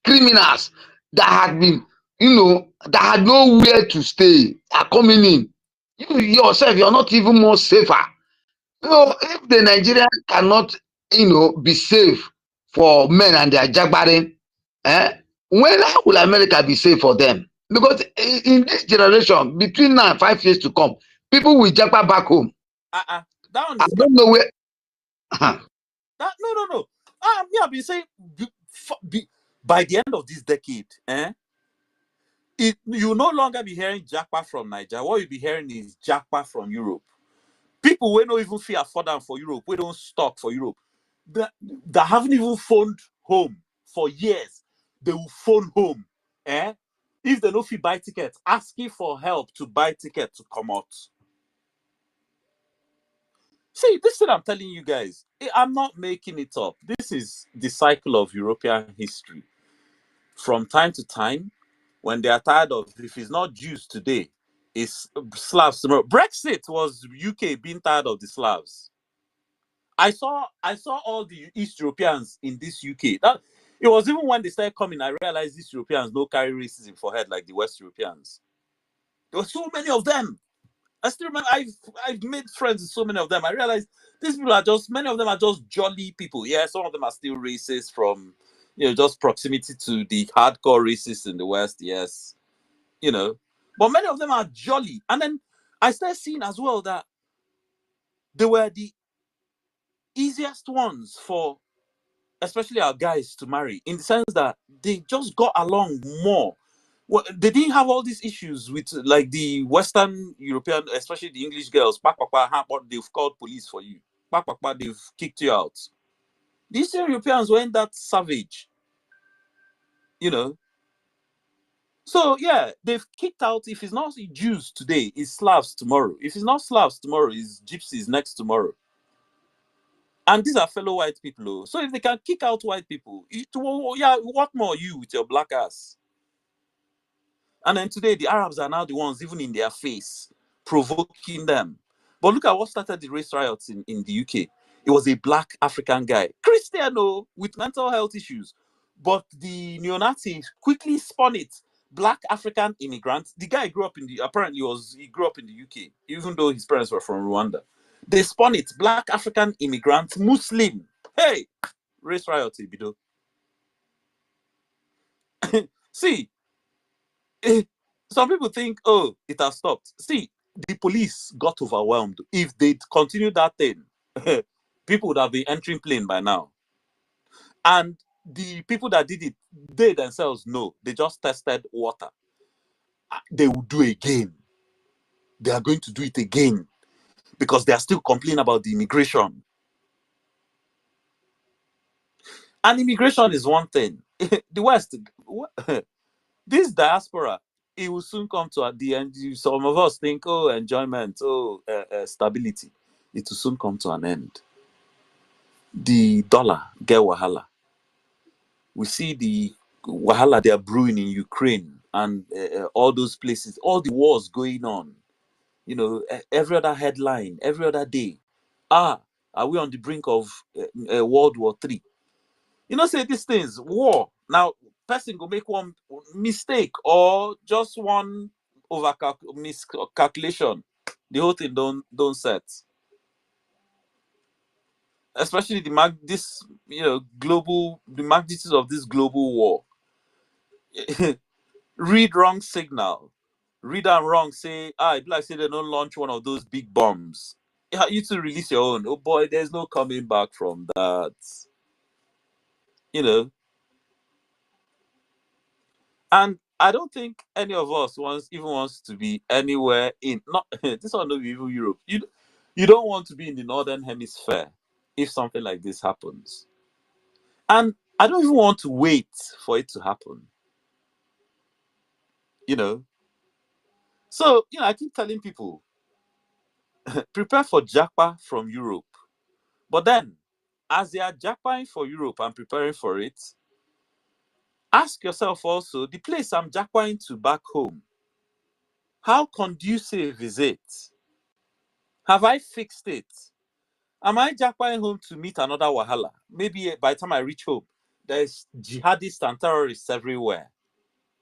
criminals that had been, that had nowhere to stay are coming in. You yourself, you're not even more safer. If the Nigerian cannot, be safe for men and their jagbaring, how will America be safe for them? Because in this generation, between now and 5 years to come, people will jagba back home.
That one
I
is
don't know where.
no. Yeah, I've been saying by the end of this decade, you no longer be hearing japa from Nigeria. What you'll be hearing is japa from Europe. People will not even feel afford them for Europe. We don't stock for Europe. That haven't even phoned home for years. They will phone home. If they don't feel buy tickets, asking for help to buy tickets to come out. See, this thing I'm telling you guys, I'm not making it up. This is the cycle of European history. From time to time, when they are tired of, if it's not Jews today, it's Slavs tomorrow. Brexit was UK being tired of the Slavs. I saw all the East Europeans in this UK. That it was even when they started coming, I realized these Europeans don't carry racism for head like the West Europeans. There were so many of them. I still remember I've made friends with so many of them. I realized these people are many of them are just jolly people. Yeah, some of them are still racist from just proximity to the hardcore racists in the West. Yes, but many of them are jolly. And then I started seeing as well that they were the easiest ones for especially our guys to marry, in the sense that they just got along more. Well, they didn't have all these issues with like the Western European, especially the English girls. They've called police for you. They've kicked you out. The Eastern Europeans weren't that savage, So yeah, they've kicked out. If it's not Jews today, it's Slavs tomorrow. If it's not Slavs tomorrow, it's Gypsies next tomorrow. And these are fellow white people. So if they can kick out white people, what more you with your black ass? And then today, the Arabs are now the ones, even in their face, provoking them. But look at what started the race riots in the UK. It was a black African guy, Christian, with mental health issues. But the neo-Nazis quickly spun it. Black African immigrant. The guy grew up he grew up in the UK, even though his parents were from Rwanda. They spun it. Black African immigrant, Muslim. Hey, race riots, Ibido. See, some people think, oh, it has stopped. See, the police got overwhelmed. If they'd continued that thing, people would have been entering plane by now. And the people that did it, they themselves know. They just tested water. They will do again. They are going to do it again because they are still complaining about the immigration. And immigration is one thing. The West, this diaspora, it will soon come to the end. Some of us think, oh, enjoyment, stability. It will soon come to an end. The dollar get wahala. We see the wahala they are brewing in Ukraine and all those places, all the wars going on. Every other headline, every other day. Are we on the brink of World War III? Say these things, war. Now, person go make one mistake or just one miscalculation. The whole thing don't set. Especially the magnitude of this global war. Read wrong signal. Read and wrong. Say, it like say they don't launch one of those big bombs. You to release your own. Oh boy, there's no coming back from that. And I don't think any of us wants to be anywhere in this one not even Europe. You don't want to be in the northern hemisphere if something like this happens. And I don't even want to wait for it to happen. So, I keep telling people, prepare for Japa from Europe. But then, as they are Japaing for Europe and preparing for it, ask yourself also, the place I'm Japaing to back home, how conducive is it? Have I fixed it? Am I jackpotting home to meet another Wahala? Maybe by the time I reach home, there's jihadists and terrorists everywhere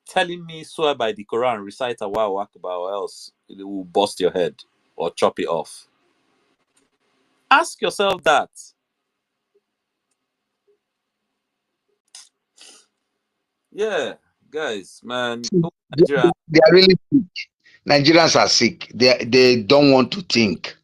telling me swear by the Quran, recite Allahu Akbar, or else it will bust your head or chop it off. Ask yourself that. Yeah, guys, man. Nigeria.
They are really sick. Nigerians are sick. They don't want to think.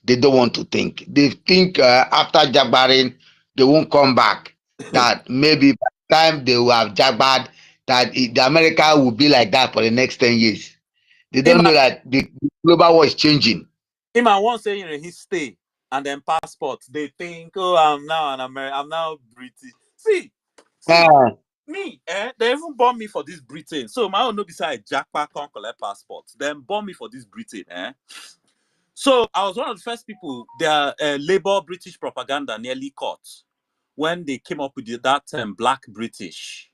They don't want to think. They think after jabbaring, they won't come back. That maybe by the time they will have jabbared, that the America will be like that for the next 10 years. They don't know that the global war is changing.
Him and one saying his stay and then passport. They think, oh, I'm now an American. I'm now British. See, me, they even bought me for this Britain. So my own no beside jackpot can't collect passports. Then bought me for this Britain, So I was one of the first people. Their Labour British propaganda nearly caught when they came up with that term, Black British.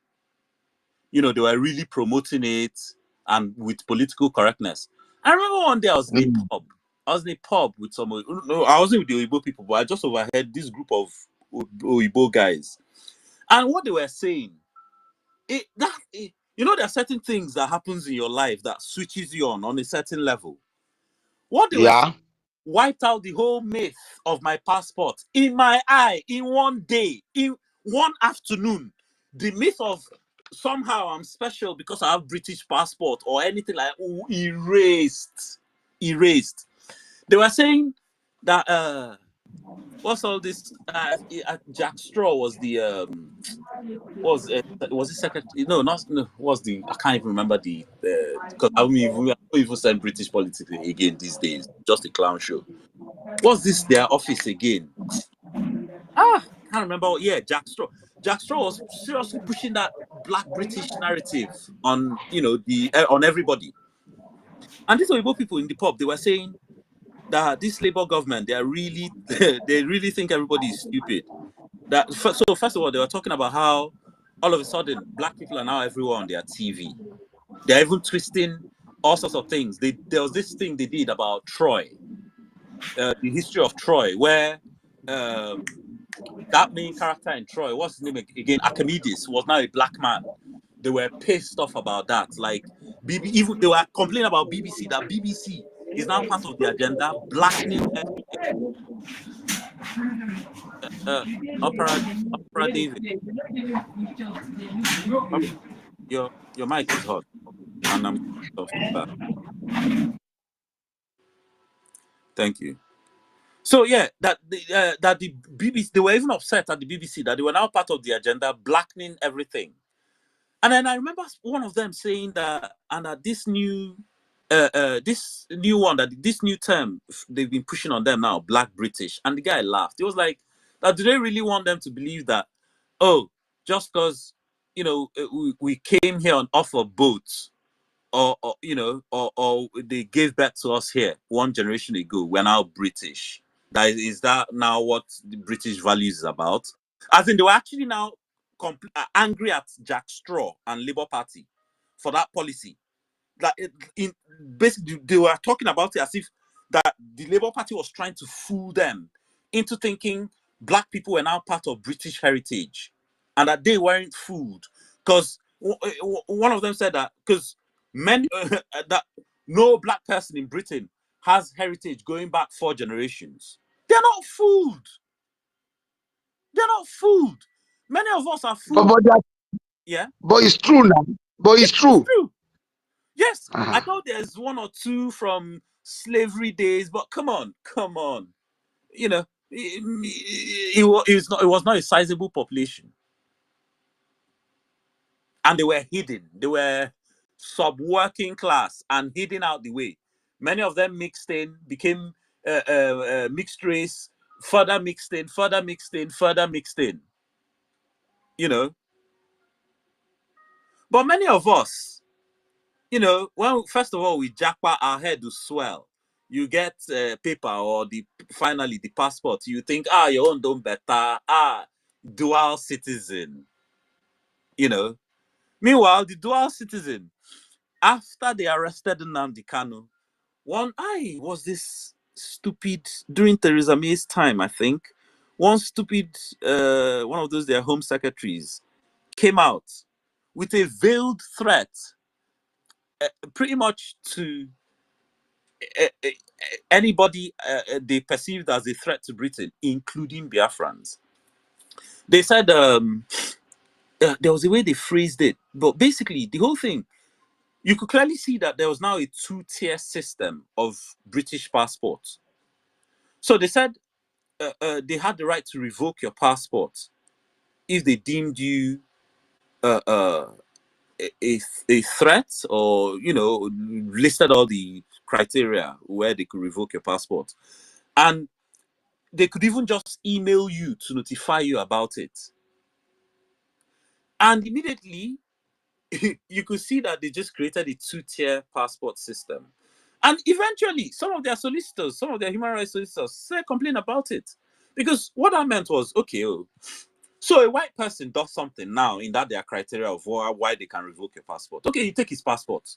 You know, they were really promoting it and with political correctness. I remember one day I was in a pub. I was in a pub with some. No, I wasn't with the Oyibo people, but I just overheard this group of Oyibo guys, and what they were saying. You know, there are certain things that happens in your life that switches you on a certain level. What they were saying wiped out the whole myth of my passport in my eye in one day, in one afternoon. The myth of somehow I'm special because I have British passport or anything like erased. They were saying that what's all this? Jack Straw was the was it secretary? No, was the I can't even remember the because I don't even send British politics again these days. Just a clown show. What's this? Their office again? Can't remember. Yeah, Jack Straw. Jack Straw was seriously pushing that Black British narrative on on everybody. And these Oyibo people in the pub, they were saying that this Labour government, they are really they really think everybody is stupid. So first of all, they were talking about how all of a sudden Black people are now everywhere on their TV. They're even twisting all sorts of things. There was this thing they did about Troy, the history of Troy, where that main character in Troy, what's his name again? Archimedes was now a black man. They were pissed off about that. Like even they were complaining about BBC, that BBC is now part of the agenda, blackening everything. Opera David. Your mic is hot, and I'm off that. Thank you. So yeah, that the BBC, they were even upset at the BBC that they were now part of the agenda, blackening everything. And then I remember one of them saying that, and that this new term they've been pushing on them now, Black British, and the guy laughed. He was like, "Do they really want them to believe that? Oh, just because we came here on off a boat, or they gave birth to us here one generation ago, we're now British. Is that now what the British values is about? As in, they were actually now angry at Jack Straw and Labour Party for that policy. That basically they were talking about it as if that the Labour Party was trying to fool them into thinking Black people were now part of British heritage, and that they weren't fooled. Because one of them said that because that no Black person in Britain has heritage going back 4 generations. They're not fooled. They're not fooled. Many of us are fooled.
But it's true now. But it's true.
It's true. Yes, I know there's 1 or 2 from slavery days, but come on. You know, it was not a sizable population. And they were hidden. They were sub-working class and hidden out the way. Many of them mixed in, became mixed race, further mixed in. But many of us, when first of all we jackpot, our head will swell. You get paper or finally the passport. You think, your own don't better. Dual citizen. Meanwhile, the dual citizen, after they arrested Nnamdi Kanu, was this stupid, during Theresa May's time, I think, one stupid, one of those their home secretaries came out with a veiled threat, pretty much to anybody they perceived as a threat to Britain, including Biafrans. They said there was a way they phrased it, but basically the whole thing, you could clearly see that there was now a two-tier system of British passports. So they said they had the right to revoke your passport if they deemed you a threat, or listed all the criteria where they could revoke your passport, and they could even just email you to notify you about it. And immediately you could see that they just created a two-tier passport system. And eventually, some of their solicitors, some of their human rights solicitors, complain about it. Because what that meant was, okay, so a white person does something now in that their criteria of why they can revoke your passport. Okay, you take his passport.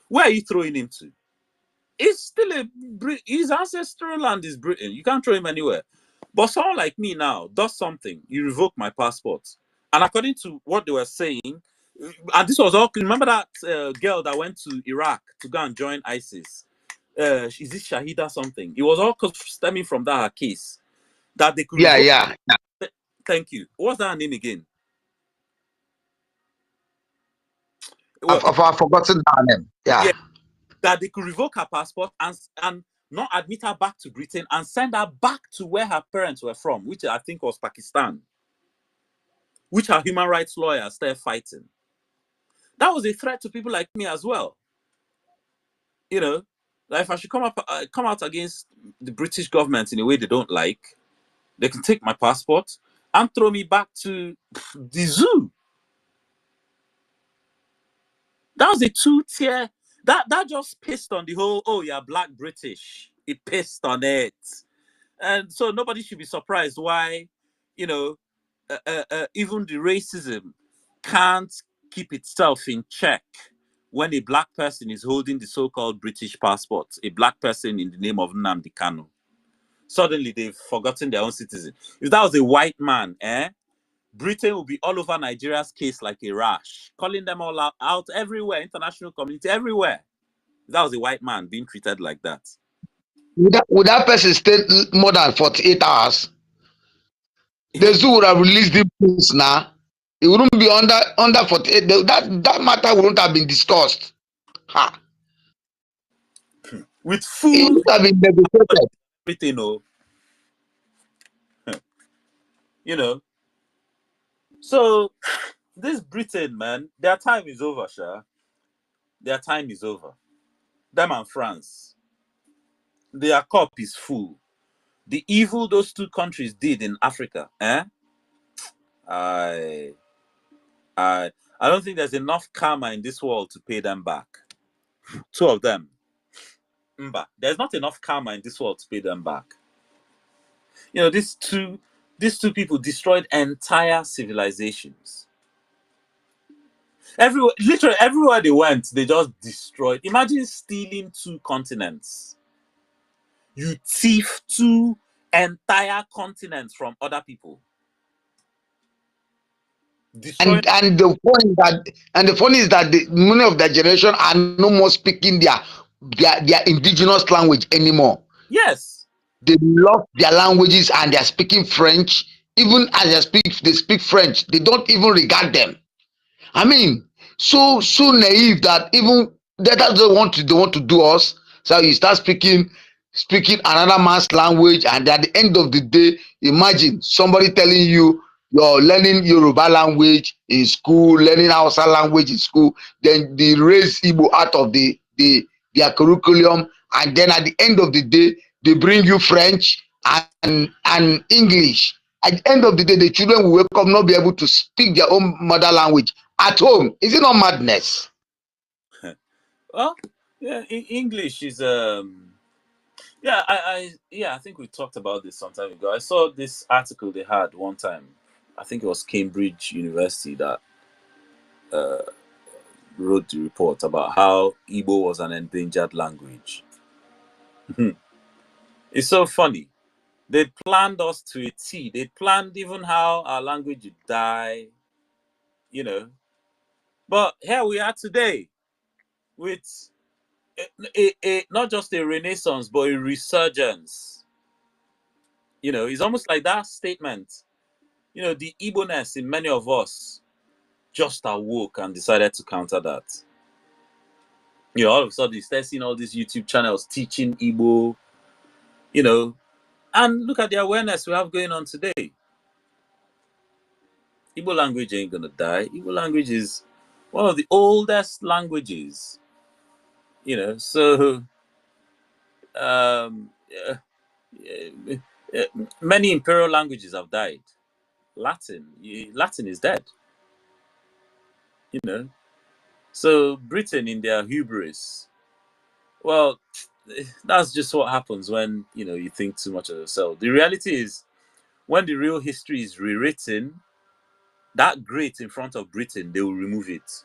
Where are you throwing him to? It's still his ancestral land is Britain. You can't throw him anywhere. But someone like me now does something, you revoke my passport. And according to what they were saying, and this was all, remember that girl that went to Iraq to go and join ISIS? Is it Shahida something? It was all stemming from that her case. That they could revoke. Thank you. What's that name again?
I've forgotten that name. Yeah.
That they could revoke her passport and not admit her back to Britain and send her back to where her parents were from, which I think was Pakistan, which her human rights lawyers started fighting. That was a threat to people like me as well. Like if I should come out against the British government in a way they don't like, they can take my passport and throw me back to the zoo. That was a two-tier. That just pissed on the whole, oh, you're Black British. It pissed on it. And so nobody should be surprised why, even the racism can't keep itself in check when a Black person is holding the so-called British passport, a Black person in the name of Nnamdi Kanu. Suddenly they've forgotten their own citizen. If that was a white man, Britain will be all over Nigeria's case like a rash, calling them all out everywhere, international community, everywhere. If that was a white man being treated like that.
Would that person stay more than 48 hours? The zoo would have released him now. It wouldn't be under 48. That matter wouldn't have been discussed. Ha.
With food,
it would have been negotiated.
Everything, So this Britain, man, their time is over, Sha. Their time is over. Them and France, their cup is full. The evil those two countries did in Africa, I don't think there's enough karma in this world to pay them back. Two of them. There's not enough karma in this world to pay them back. These two people destroyed entire civilizations. Literally everywhere they went, they just destroyed. Imagine stealing 2 continents. You thief 2 entire continents from other people.
And the funny is that many of their generation are no more speaking their indigenous language anymore.
Yes.
They love their languages and they're speaking French. Even as they speak French, they don't even regard them. I mean, so naive that even that's they want to do us. So you start speaking another man's language, and at the end of the day, imagine somebody telling you you're learning Yoruba language in school, learning Hausa language in school, then they raise Igbo out of their curriculum, and then at the end of the day, they bring you French and English. At the end of the day, the children will wake up not be able to speak their own mother language at home. Is it not madness?
Well, yeah, English is I think we talked about this some time ago. I saw this article they had one time. I think it was Cambridge University that wrote the report about how Igbo was an endangered language. It's so funny. They planned us to a T. They planned even how our language would die, you know. But here we are today with not just a renaissance, but a resurgence. You know, it's almost like that statement. You know, the Igbo-ness in many of us just awoke and decided to counter that. You know, all of a sudden you start seeing all these YouTube channels teaching Igbo, you know, and look at the awareness we have going on today. Igbo language ain't gonna die. Igbo language is one of the oldest languages, you know, so yeah, many imperial languages have died. Latin is dead, you know. So Britain, in their hubris, well, that's just what happens when, you know, you think too much of yourself. The reality is, when the real history is rewritten, that great in front of Britain, they will remove it.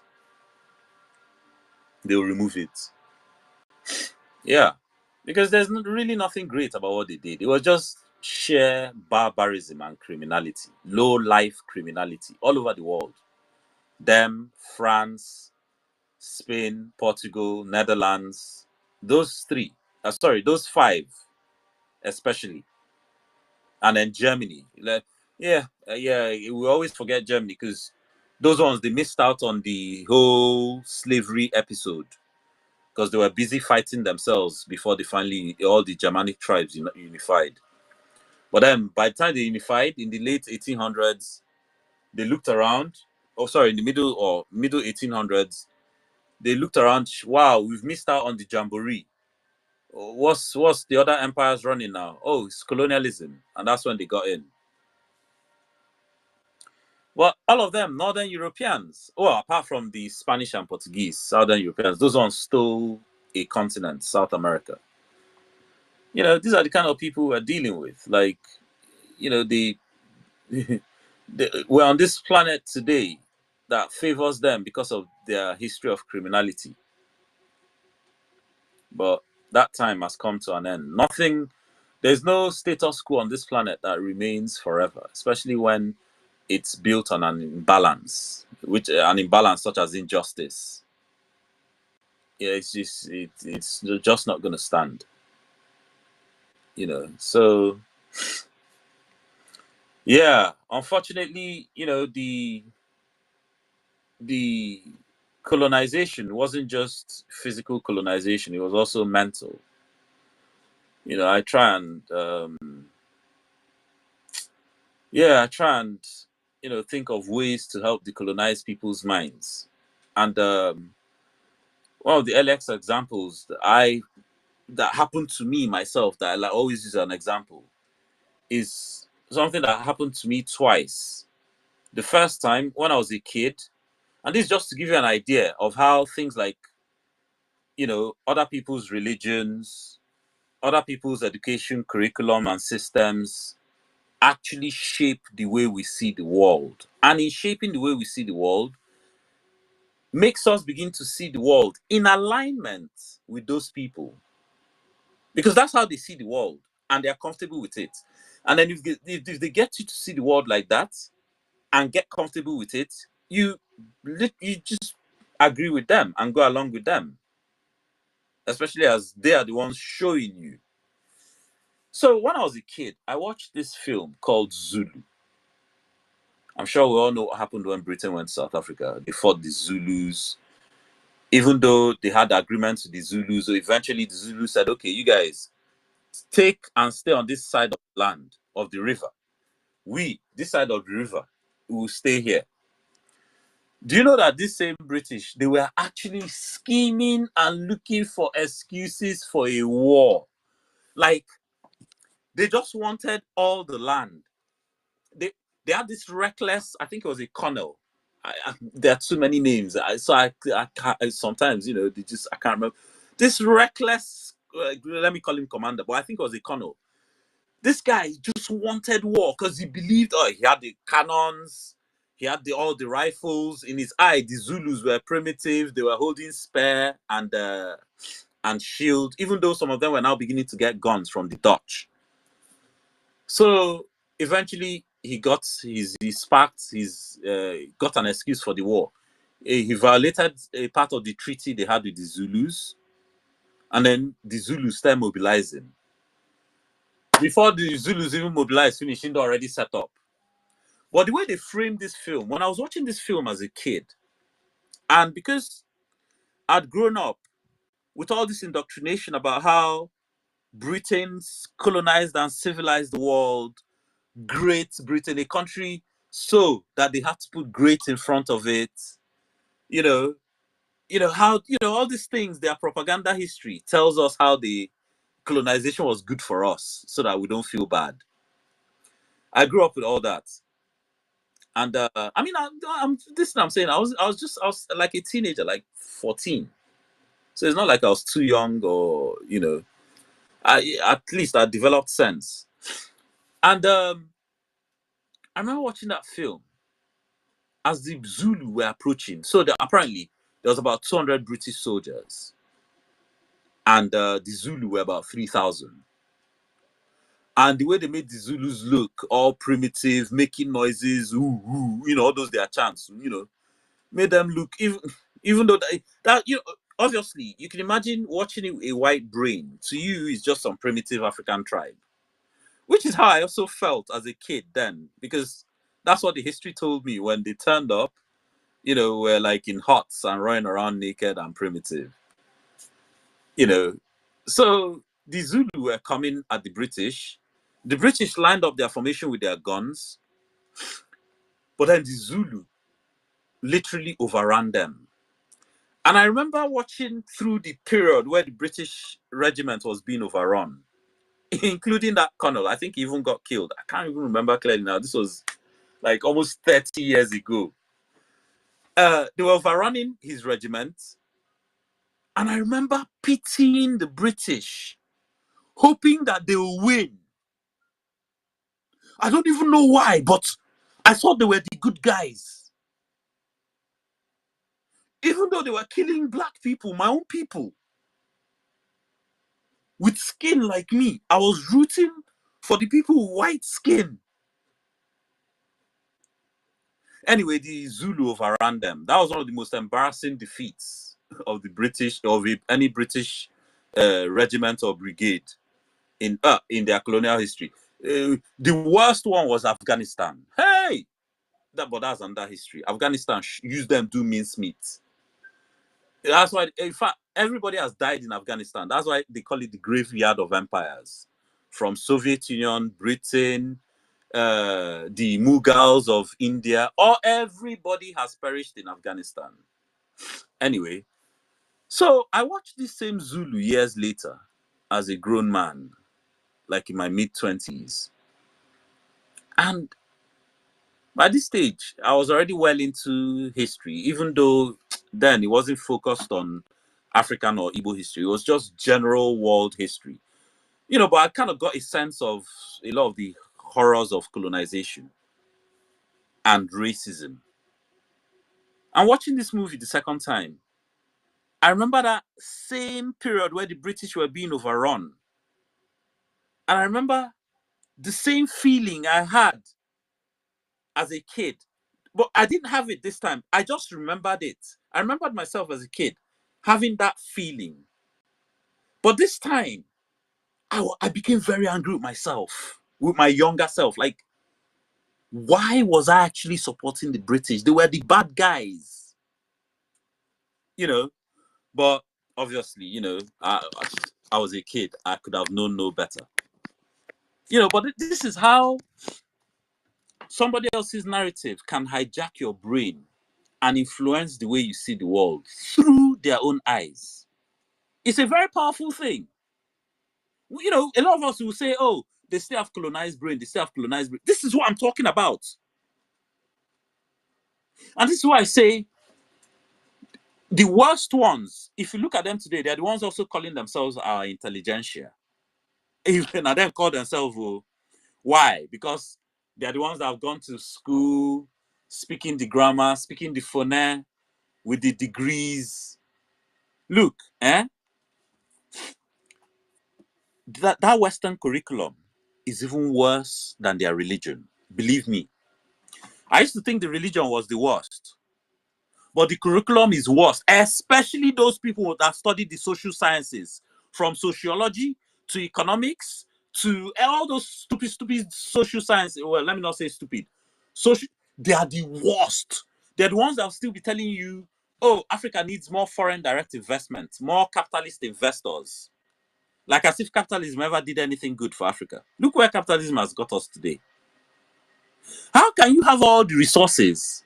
They will remove it. Yeah, because there's really nothing great about what they did. It was just sheer barbarism and criminality, low life criminality all over the world. Them, France, Spain, Portugal, Netherlands, those three, those five especially, and then Germany. Yeah, we always forget Germany because those ones, they missed out on the whole slavery episode because they were busy fighting themselves before they finally, all the Germanic tribes unified. But then by the time they unified in the late 1800s, they looked around, in the middle 1800s, they looked around, wow, we've missed out on the Jamboree. What's the other empires running now? Oh, it's colonialism. And that's when they got in. Well, all of them, Northern Europeans, apart from the Spanish and Portuguese, Southern Europeans, those ones stole a continent, South America. You know, these are the kind of people we're dealing with. Like, you know, we're on this planet today that favors them because of their history of criminality. But that time has come to an end. There's no status quo on this planet that remains forever, especially when it's built on an imbalance, an imbalance such as injustice. Yeah, it's just not going to stand. You know, so yeah, unfortunately, you know, the colonization wasn't just physical colonization; it was also mental. You know, I try and you know, think of ways to help decolonize people's minds. And one of the earliest examples that happened to me myself, that I always use as an example, is something that happened to me twice. The first time when I was a kid, and this is just to give you an idea of how things like, you know, other people's religions, other people's education curriculum and systems actually shape the way we see the world. And in shaping the way we see the world, makes us begin to see the world in alignment with those people. Because that's how they see the world, and they're comfortable with it. And then if they get you to see the world like that and get comfortable with it, you just agree with them and go along with them, especially as they are the ones showing you. So when I was a kid, I watched this film called Zulu. I'm sure we all know what happened when Britain went to South Africa. They fought the Zulus. Even though they had agreements with the Zulus, so eventually the Zulus said, okay, you guys take and stay on this side of the land, of the river. We, this side of the river, will stay here. Do you know that this same British, they were actually scheming and looking for excuses for a war? Like, they just wanted all the land. They had this reckless, I think it was a colonel. There are too many names. So I can't, sometimes, you know, I can't remember. This reckless, let me call him commander, but I think it was a colonel. This guy just wanted war because he believed, he had the cannons, he had all the rifles. In his eye, the Zulus were primitive, they were holding spear and and shield, even though some of them were now beginning to get guns from the Dutch. So eventually he got got an excuse for the war. He violated a part of the treaty they had with the Zulus, and then the Zulus started mobilizing. Before the Zulus even mobilized, finishing already set up. But the way they framed this film, when I was watching this film as a kid, and because I'd grown up with all this indoctrination about how Britain's colonized and civilized the world, Great Britain, a country so that they had to put great in front of it, how all these things, their propaganda history tells us how the colonization was good for us so that we don't feel bad. I grew up with all that. And I mean, I'm saying I was like a teenager, like 14. So it's not like I was too young, or at least I developed sense. And I remember watching that film as the Zulu were approaching. So apparently there was about 200 British soldiers, and the Zulu were about 3,000. And the way they made the Zulus look all primitive, making noises, ooh, ooh, all those their chants, made them look, even though that obviously you can imagine watching a white brain. To you, is just some primitive African tribe, which is how I also felt as a kid then, because that's what the history told me when they turned up. Were like in huts and running around naked and primitive. So the Zulu were coming at the British. The British lined up their formation with their guns, but then the Zulu literally overran them. And I remember watching through the period where the British regiment was being overrun, including that colonel. I think he even got killed. I can't even remember clearly now. This was like almost 30 years ago. They were overrunning his regiment. And I remember pitying the British, hoping that they will win. I don't even know why, but I thought they were the good guys. Even though they were killing black people, my own people, with skin like me, I was rooting for the people with white skin. Anyway, the Zulu overran them. That was one of the most embarrassing defeats of the British, of any British regiment or brigade in their colonial history. The worst one was Afghanistan. Hey, but that's under history. Afghanistan used them to mincemeat. That's why, in fact, everybody has died in Afghanistan. That's why they call it the graveyard of empires. From Soviet Union, Britain, the Mughals of India, everybody has perished in Afghanistan. Anyway, so I watched this same Zulu years later as a grown man, like in my mid-20s. And by this stage, I was already well into history, even though then it wasn't focused on African or Igbo history. It was just general world history. But I kind of got a sense of a lot of the horrors of colonization and racism. And watching this movie the second time, I remember that same period where the British were being overrun. And I remember the same feeling I had as a kid. But I didn't have it this time. I just remembered it. I remembered myself as a kid having that feeling. But this time, I became very angry with myself, with my younger self. Like, why was I actually supporting the British? They were the bad guys. But obviously, I was a kid. I could have known no better. But this is how somebody else's narrative can hijack your brain and influence the way you see the world through their own eyes. It's a very powerful thing. A lot of us will say, oh, they still have colonized brain, they still have colonized brain. This is what I'm talking about. And this is why I say the worst ones, if you look at them today, they're the ones also calling themselves our intelligentsia. Even and them call themselves, why? Because they're the ones that have gone to school, speaking the grammar, speaking the phoneme, with the degrees. Look, that Western curriculum is even worse than their religion. Believe me. I used to think the religion was the worst. But the curriculum is worse, especially those people that study the social sciences, from sociology to economics to all those stupid social sciences. Well, let me not say stupid. They are the worst. They're the ones that will still be telling you, oh, Africa needs more foreign direct investment, more capitalist investors. Like as if capitalism ever did anything good for Africa. Look where capitalism has got us today. How can you have all the resources,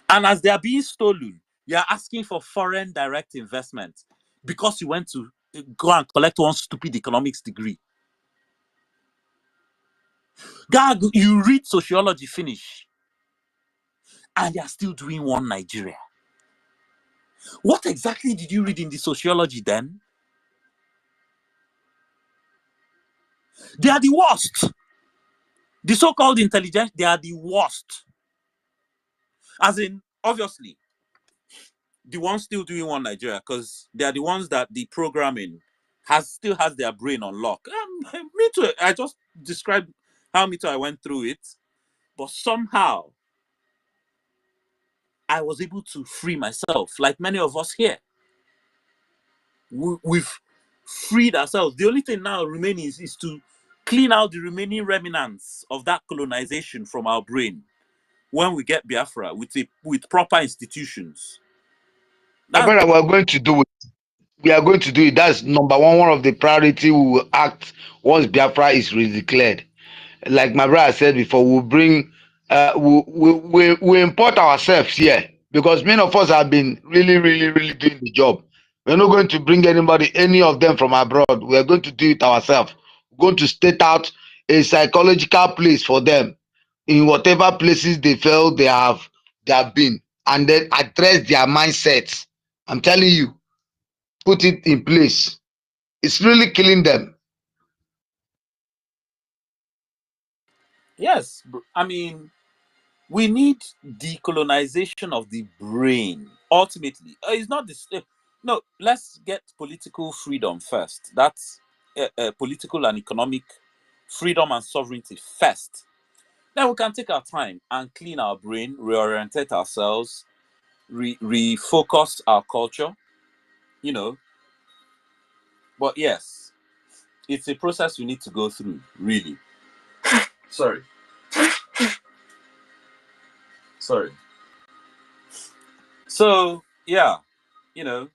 and as they are being stolen, you are asking for foreign direct investment because you went to go and collect one stupid economics degree? God, you read sociology, finish, and you are still doing one Nigeria. What exactly did you read in the sociology then? They are the worst. The so-called intelligent, they are the worst. As in, obviously, the ones still doing one Nigeria, because they are the ones that the programming still has their brain on lock. Me too. I just described how me too I went through it, but somehow I was able to free myself, like many of us here. We've freed ourselves. The only thing now remaining is to clean out the remaining remnants of that colonization from our brain when we get Biafra with proper institutions.
My brother, we're going to do it. We are going to do it. That's number one of the priority we will act once Biafra is declared. Like my brother said before, we'll bring, we import ourselves here because many of us have been really doing the job. We're not going to bring any of them from abroad. We're going to do it ourselves. We're going to state out a psychological place for them in whatever places they feel they have been, and then address their mindsets. I'm telling you, put it in place. It's really killing them.
Yes, I mean, we need decolonization of the brain. Ultimately, it's not this. No, let's get political freedom first. That's political and economic freedom and sovereignty first. Then we can take our time and clean our brain, reorientate ourselves, refocus our culture. You know, but yes, it's a process we need to go through. Really. Sorry. So yeah, you know,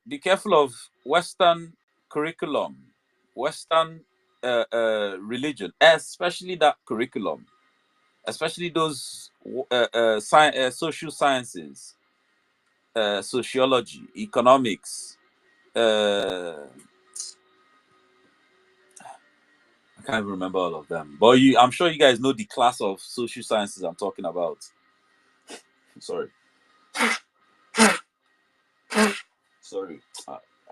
be careful of Western curriculum, Western religion, especially that curriculum, especially those social sciences, sociology, economics. I can't even remember all of them, but I'm sure you guys know the class of social sciences I'm talking about. Sorry.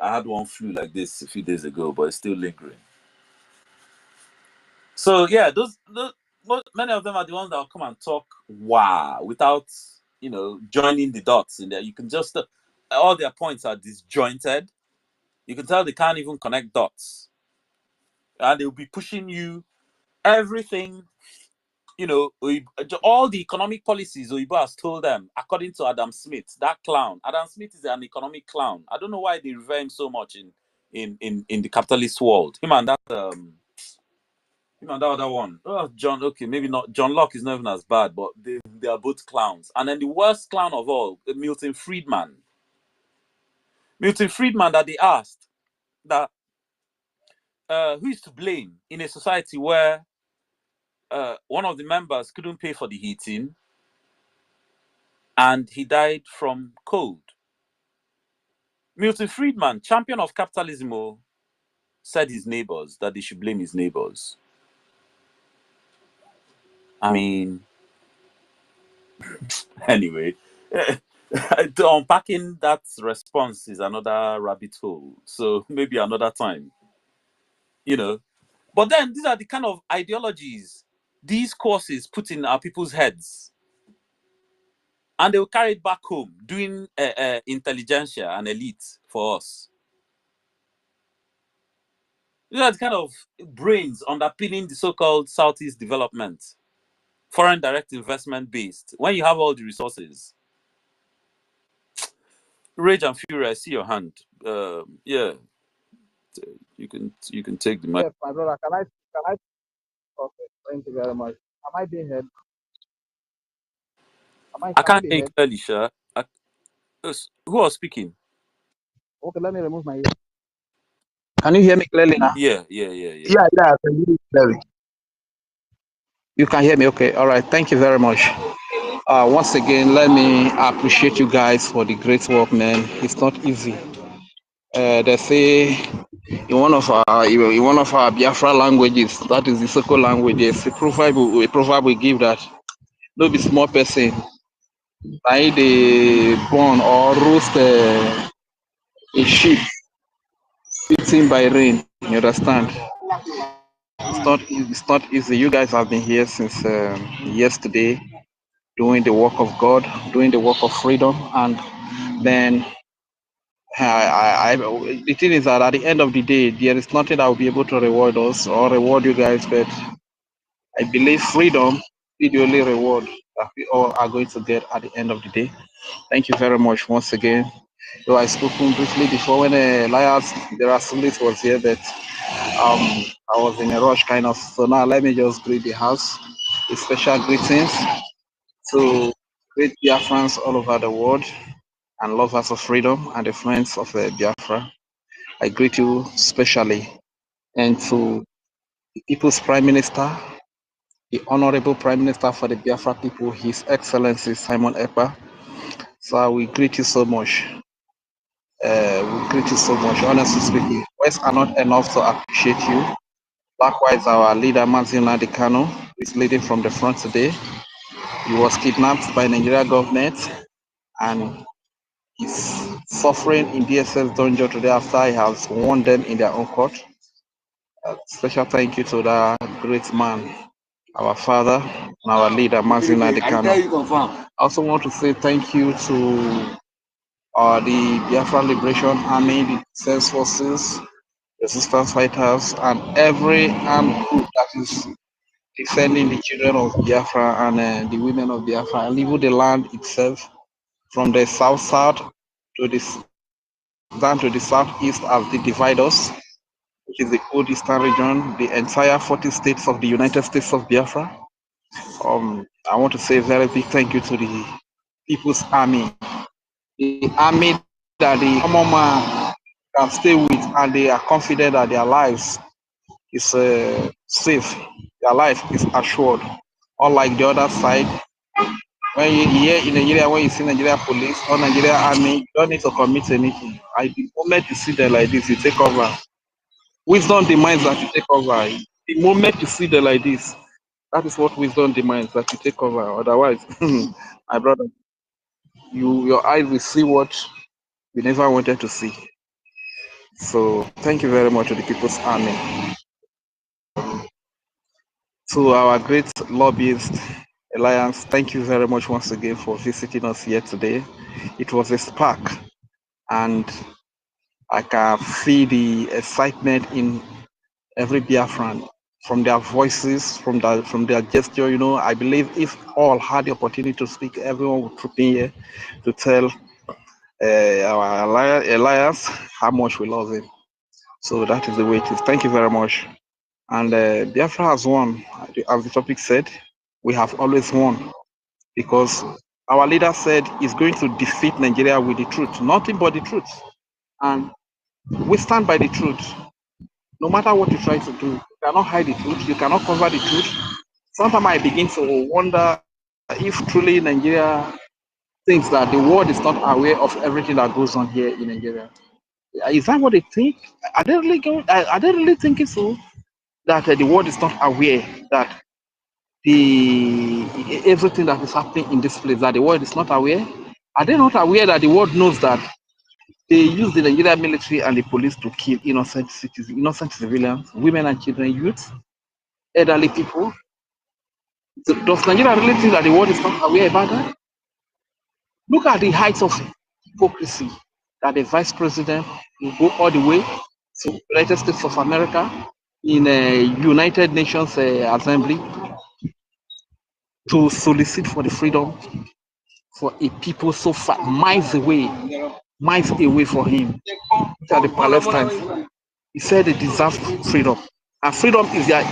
I had one flu like this a few days ago, but it's still lingering. So yeah, those many of them are the ones that will come and talk without joining the dots in there. You can just all their points are disjointed. You can tell they can't even connect dots, and they'll be pushing you everything. All the economic policies Oyibo has told them, according to Adam Smith, that clown. Adam Smith is an economic clown. I don't know why they revere him so much in the capitalist world. Him and that other one. Oh, John. Okay, maybe not. John Locke is not even as bad, but they are both clowns. And then the worst clown of all, Milton Friedman. Milton Friedman, that they asked that who is to blame in a society where one of the members couldn't pay for the heating and he died from cold. Milton Friedman, champion of capitalism, said his neighbors that they should blame his neighbors. I mean, anyway, unpacking that response is another rabbit hole. So maybe another time, But then these are the kind of ideologies these courses put in our people's heads. And they will carry it back home, doing, intelligentsia and elite for us. You know, the kind of brains underpinning the so-called Southeast development, foreign direct investment based. When you have all the resources, Rage and Fury, I see your hand. Yeah, you can take the mic.
Yes, my brother. Can I? Okay, thank you very much. Am I being heard?
I
Can I
can't
be
hear you
heard?
clearly, sir. Who was speaking?
Okay, let me remove my ear. Can you hear me clearly now?
Yeah.
Yeah, I can hear you clearly. You can hear me, okay. All right, thank you very much. Once again, let me appreciate you guys for the great work, man. It's not easy. They say in one of our Biafra languages, that is the Soko language, there's a proverb we give that no be small person. I they born or roast a sheep beaten by rain. You understand? It's not easy. It's not easy. You guys have been here since yesterday, doing the work of God, doing the work of freedom, and then the thing is that at the end of the day, there is nothing that will be able to reward us or reward you guys, but I believe freedom is the only reward that we all are going to get at the end of the day. Thank you very much once again. Though I spoke briefly before when Elias Derasulis was here, but I was in a rush kind of. So now let me just greet the house with special greetings to great Biafrans all over the world and lovers of freedom and the friends of Biafra. I greet you specially, and to the People's Prime Minister, the Honorable Prime Minister for the Biafra people, His Excellency Simon Ekpa. So we greet you so much. We greet you so much. Honestly speaking, words are not enough to appreciate you. Likewise, our leader Mazina Dekano is leading from the front today. He was kidnapped by Nigeria government and is suffering in DSS dungeon today after he has won them in their own court. Special thank you to that great man, our father and our leader, Mazina Dekano. I also want to say thank you to the Biafra Liberation Army, the Defense Forces, resistance fighters, and every armed group that is defending the children of Biafra and the women of Biafra, and even the land itself, from the south to the down to the southeast as they divide us, which is the old eastern region, the entire 40 states of the United States of Biafra. I want to say a very big thank you to the People's Army, the army that the common man can stay with, and they are confident that their lives is safe, their life is assured. Unlike the other side, when you here in Nigeria, when you see Nigeria police or Nigeria army, you don't need to commit anything. The moment you see them like this, you take over. Wisdom demands that you take over. The moment you see them like this, that is what wisdom demands, that you take over. Otherwise, my brother, your eyes will see what you never wanted to see. So thank you very much to the People's Army. To our great lobbyist Alliance, thank you very much once again for visiting us here today. It was a spark, and I can feel the excitement in every Biafran from their voices, from their gesture. You know, I believe if all had the opportunity to speak, everyone would troop in here to tell our Alliance how much we love him. So that is the way it is. Thank you very much. And Biafra has won, as the topic said. We have always won because our leader said he's going to defeat Nigeria with the truth, nothing but the truth. And we stand by the truth. No matter what you try to do, you cannot hide the truth, you cannot cover the truth. Sometimes I begin to wonder if truly Nigeria thinks that the world is not aware of everything that goes on here in Nigeria. Is that what they think? Are they really thinking so? That the world is not aware that everything that is happening in this place, that the world is not aware? Are they not aware that the world knows that they use the Nigerian military and the police to kill innocent citizens, innocent civilians, women and children, youth, elderly people? Does Nigeria really think that the world is not aware about that? Look at the heights of hypocrisy that the vice president will go all the way to United States of America in a United Nations Assembly to solicit for the freedom for a people so far miles away from him, which are the Palestinians. He said they deserve freedom, and freedom is their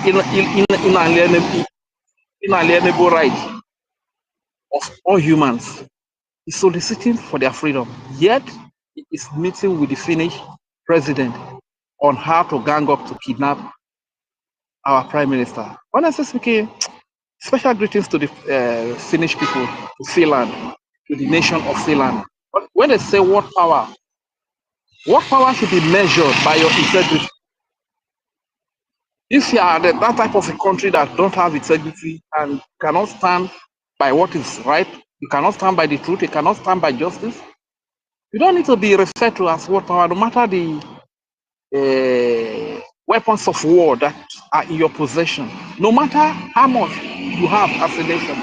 inalienable right of all humans. He's soliciting for their freedom, yet he is meeting with the Finnish president on how to gang up to kidnap our prime minister. Honestly speaking, special greetings to the Finnish people, to Finland, to the nation of Finland. But when they say what power should be measured by your integrity. If you are that type of a country that don't have integrity and cannot stand by what is right, you cannot stand by the truth, you cannot stand by justice, you don't need to be referred to as what power, no matter the weapons of war that are in your possession, no matter how much you have as a nation.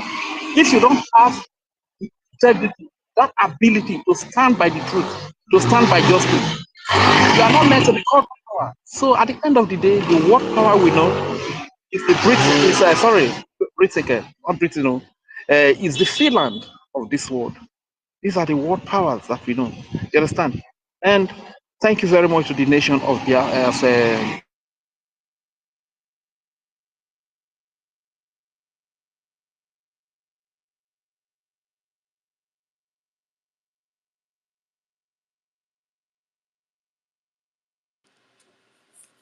If you don't have integrity, that ability to stand by the truth, to stand by justice, you are not meant to be called power. So at the end of the day, the word power we know is the not Britain, no, is the Finland of this world. These are the world powers that we know. You understand? And thank you very much to the nation of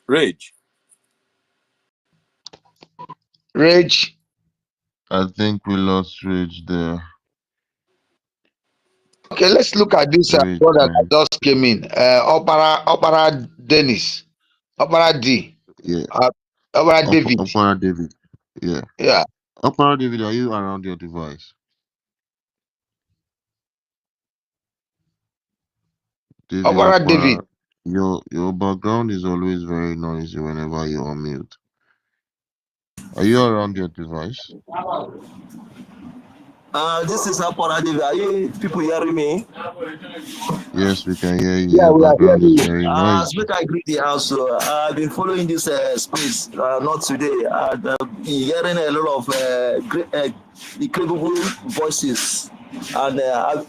Rage.
Rage.
I think we lost Rage there.
Okay, let's look at this
Rage
brother that
went.
just came in. Opera Dennis. Opera D.
Yeah.
Opera David.
Opera David. Yeah.
Yeah.
Opera David, are you around your device? David
Opera David.
Opera. Your background is always very noisy whenever you're on mute. Are you around your device?
This is Aporadive. Are you people hearing me?
Yes, we can hear you.
Yeah,
Your
we are
background
hearing
is
you.
very noisy.
Speak, I greet the house. So I've been following this space, not today. I've been hearing a lot of incredible voices, and I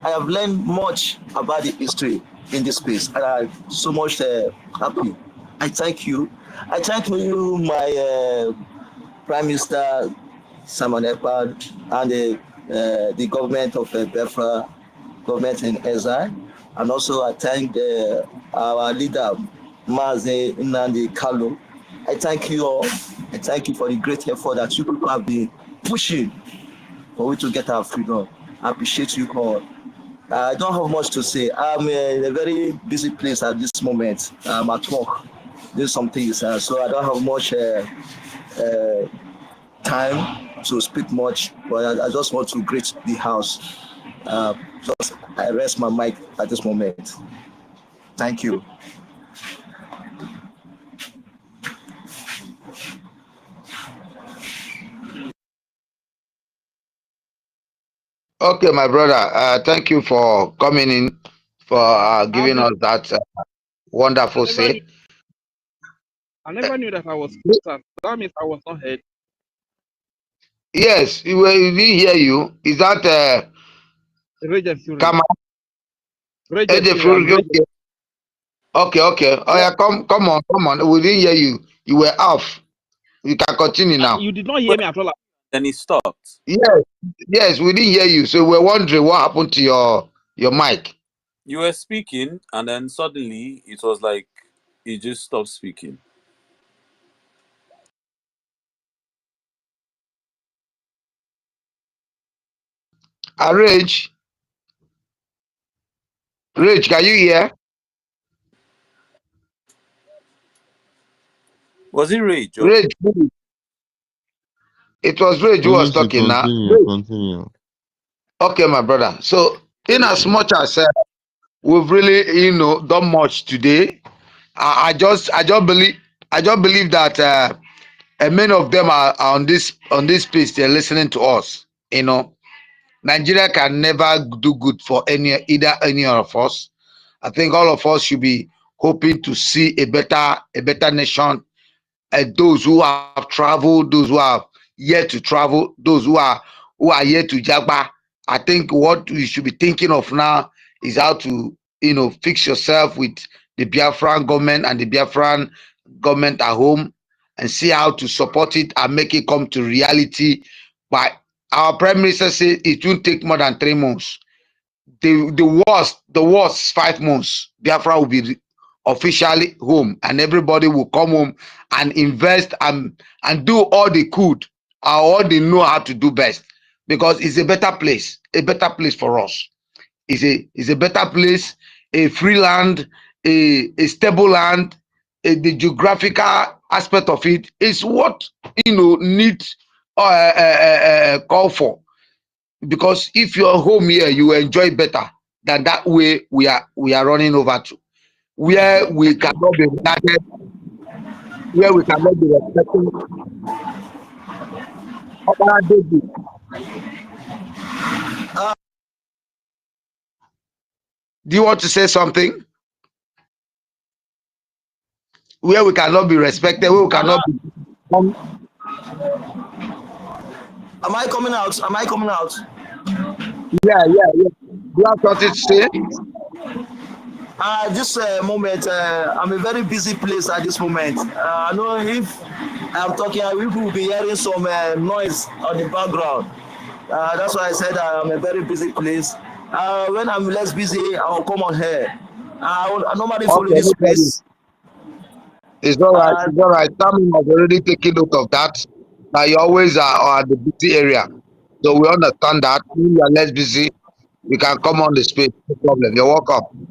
have learned much about the history in this space, and I'm so much happy. I thank you. I thank you, my Prime Minister Simon Ekpa, and the government of Biafra, government in exile. And also I thank our leader, Mazi Nnamdi Kalu. I thank you all. I thank you for the great effort that you people have been pushing for we to get our freedom. I appreciate you all. I don't have much to say. I'm in a very busy place at this moment. I'm at work doing some things, so I don't have much time to speak much, but I just want to greet the house. Just I rest my mic at this moment. Thank you.
Okay, my brother. Thank you for coming in, for giving us that wonderful say.
I never knew that I was that means I was not heard.
Yes, we didn't hear you. Is that
Rage Fury.
Kama? Okay. Oh yeah, come on. We didn't hear you. You were off. You can continue now.
You did not hear me at all.
Then he stopped.
Yes, we didn't hear you. So we're wondering what happened to your mic.
You were speaking, and then suddenly it was like he just stopped speaking.
Rage, can you hear?
Was it Rage?
Rage. It was Rage who was talking now.
Continue.
Okay, my brother. So, in as much as we've really, done much today, I just believe that many of them are on this place. They're listening to us. Nigeria can never do good for any of us. I think all of us should be hoping to see a better nation. And those who have traveled, those who have yet to travel, those who are yet to jagba. I think what we should be thinking of now is how to, fix yourself with the Biafran government and the Biafran government at home, and see how to support it and make it come to reality. But our prime minister said it won't take more than 3 months. The worst 5 months, Biafra will be officially home, and everybody will come home and invest and do all they could, or all they know how to do best, because it's a better place for us. It's a better place, a free land, a stable land. The geographical aspect of it is what needs call for. Because if you're home here, you enjoy better than that way we are running over to, where we cannot be regarded, where we cannot be respected. Do you want to say something? Where we cannot be respected, where we cannot be.
Am I coming out? Am I coming out?
Yeah. You have something to say?
This moment, I'm a very busy place at this moment. I know if I'm talking, people will be hearing some noise on the background. That's why I said I'm a very busy place. When I'm less busy, I'll come on here. I normally follow this place.
It's all right. It's all right. Some has already taken note of that. Now you always are at the busy area, so we understand that. When you are less busy, you can come on the space. No problem. You're welcome.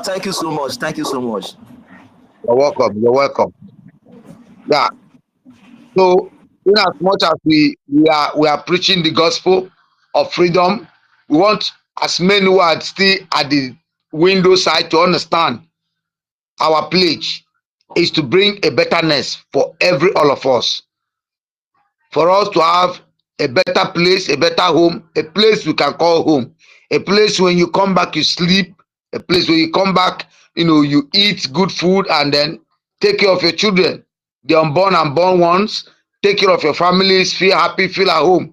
Thank you so much. Thank you so much.
You're welcome. You're welcome. Yeah. So, in as much as we are preaching the gospel of freedom, we want as many who are still at the window side to understand our pledge is to bring a betterness for all of us. For us to have a better place, a better home, a place we can call home, a place when you come back you sleep, a place where you come back, you eat good food and then take care of your children, the unborn and born ones, take care of your families, feel happy, feel at home.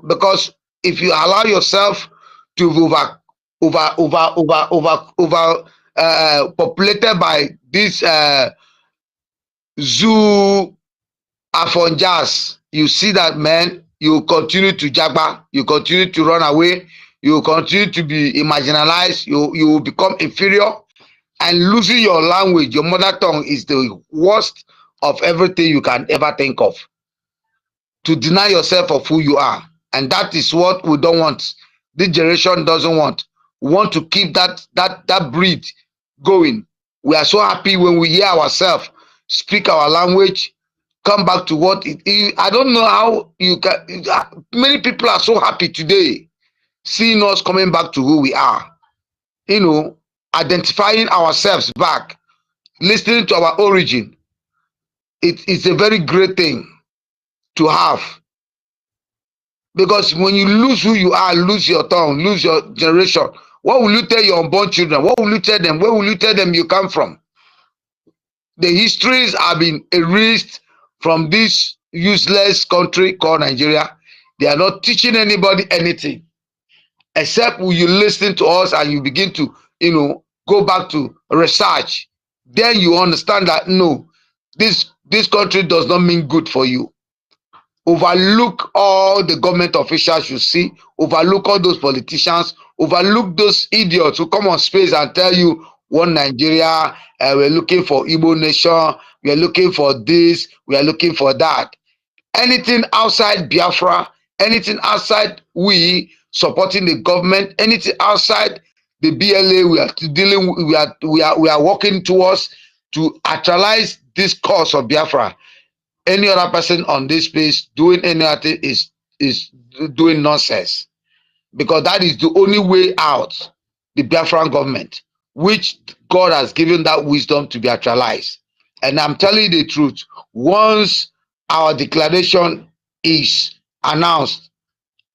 Because if you allow yourself to populated by this zoo afonjas, you see that, man, you continue to jagba, you continue to run away, you continue to be marginalized, you will become inferior, and losing your language, your mother tongue, is the worst of everything you can ever think of. To deny yourself of who you are, and that is what we don't want. This generation doesn't want. We want to keep that breed going. We are so happy when we hear ourselves speak our language, come back to what it is. I don't know how you can. Many people are so happy today seeing us coming back to who we are. Identifying ourselves back, listening to our origin. It's a very great thing to have. Because when you lose who you are, lose your tongue, lose your generation, what will you tell your unborn children? What will you tell them? Where will you tell them you come from? The histories have been erased from this useless country called Nigeria. They are not teaching anybody anything, except when you listen to us and you begin to, go back to research. Then you understand that, no, this country does not mean good for you. Overlook all the government officials you see, overlook all those politicians, overlook those idiots who come on space and tell you one Nigeria, we're looking for Igbo nation, we're looking for this, we are looking for that. Anything outside Biafra, anything outside we supporting the government, anything outside the BLA we are dealing with, we are working towards to actualize this cause of Biafra. Any other person on this space doing anything is doing nonsense, because that is the only way out. The Biafran government, which God has given that wisdom to be actualized. And I'm telling you the truth, once our declaration is announced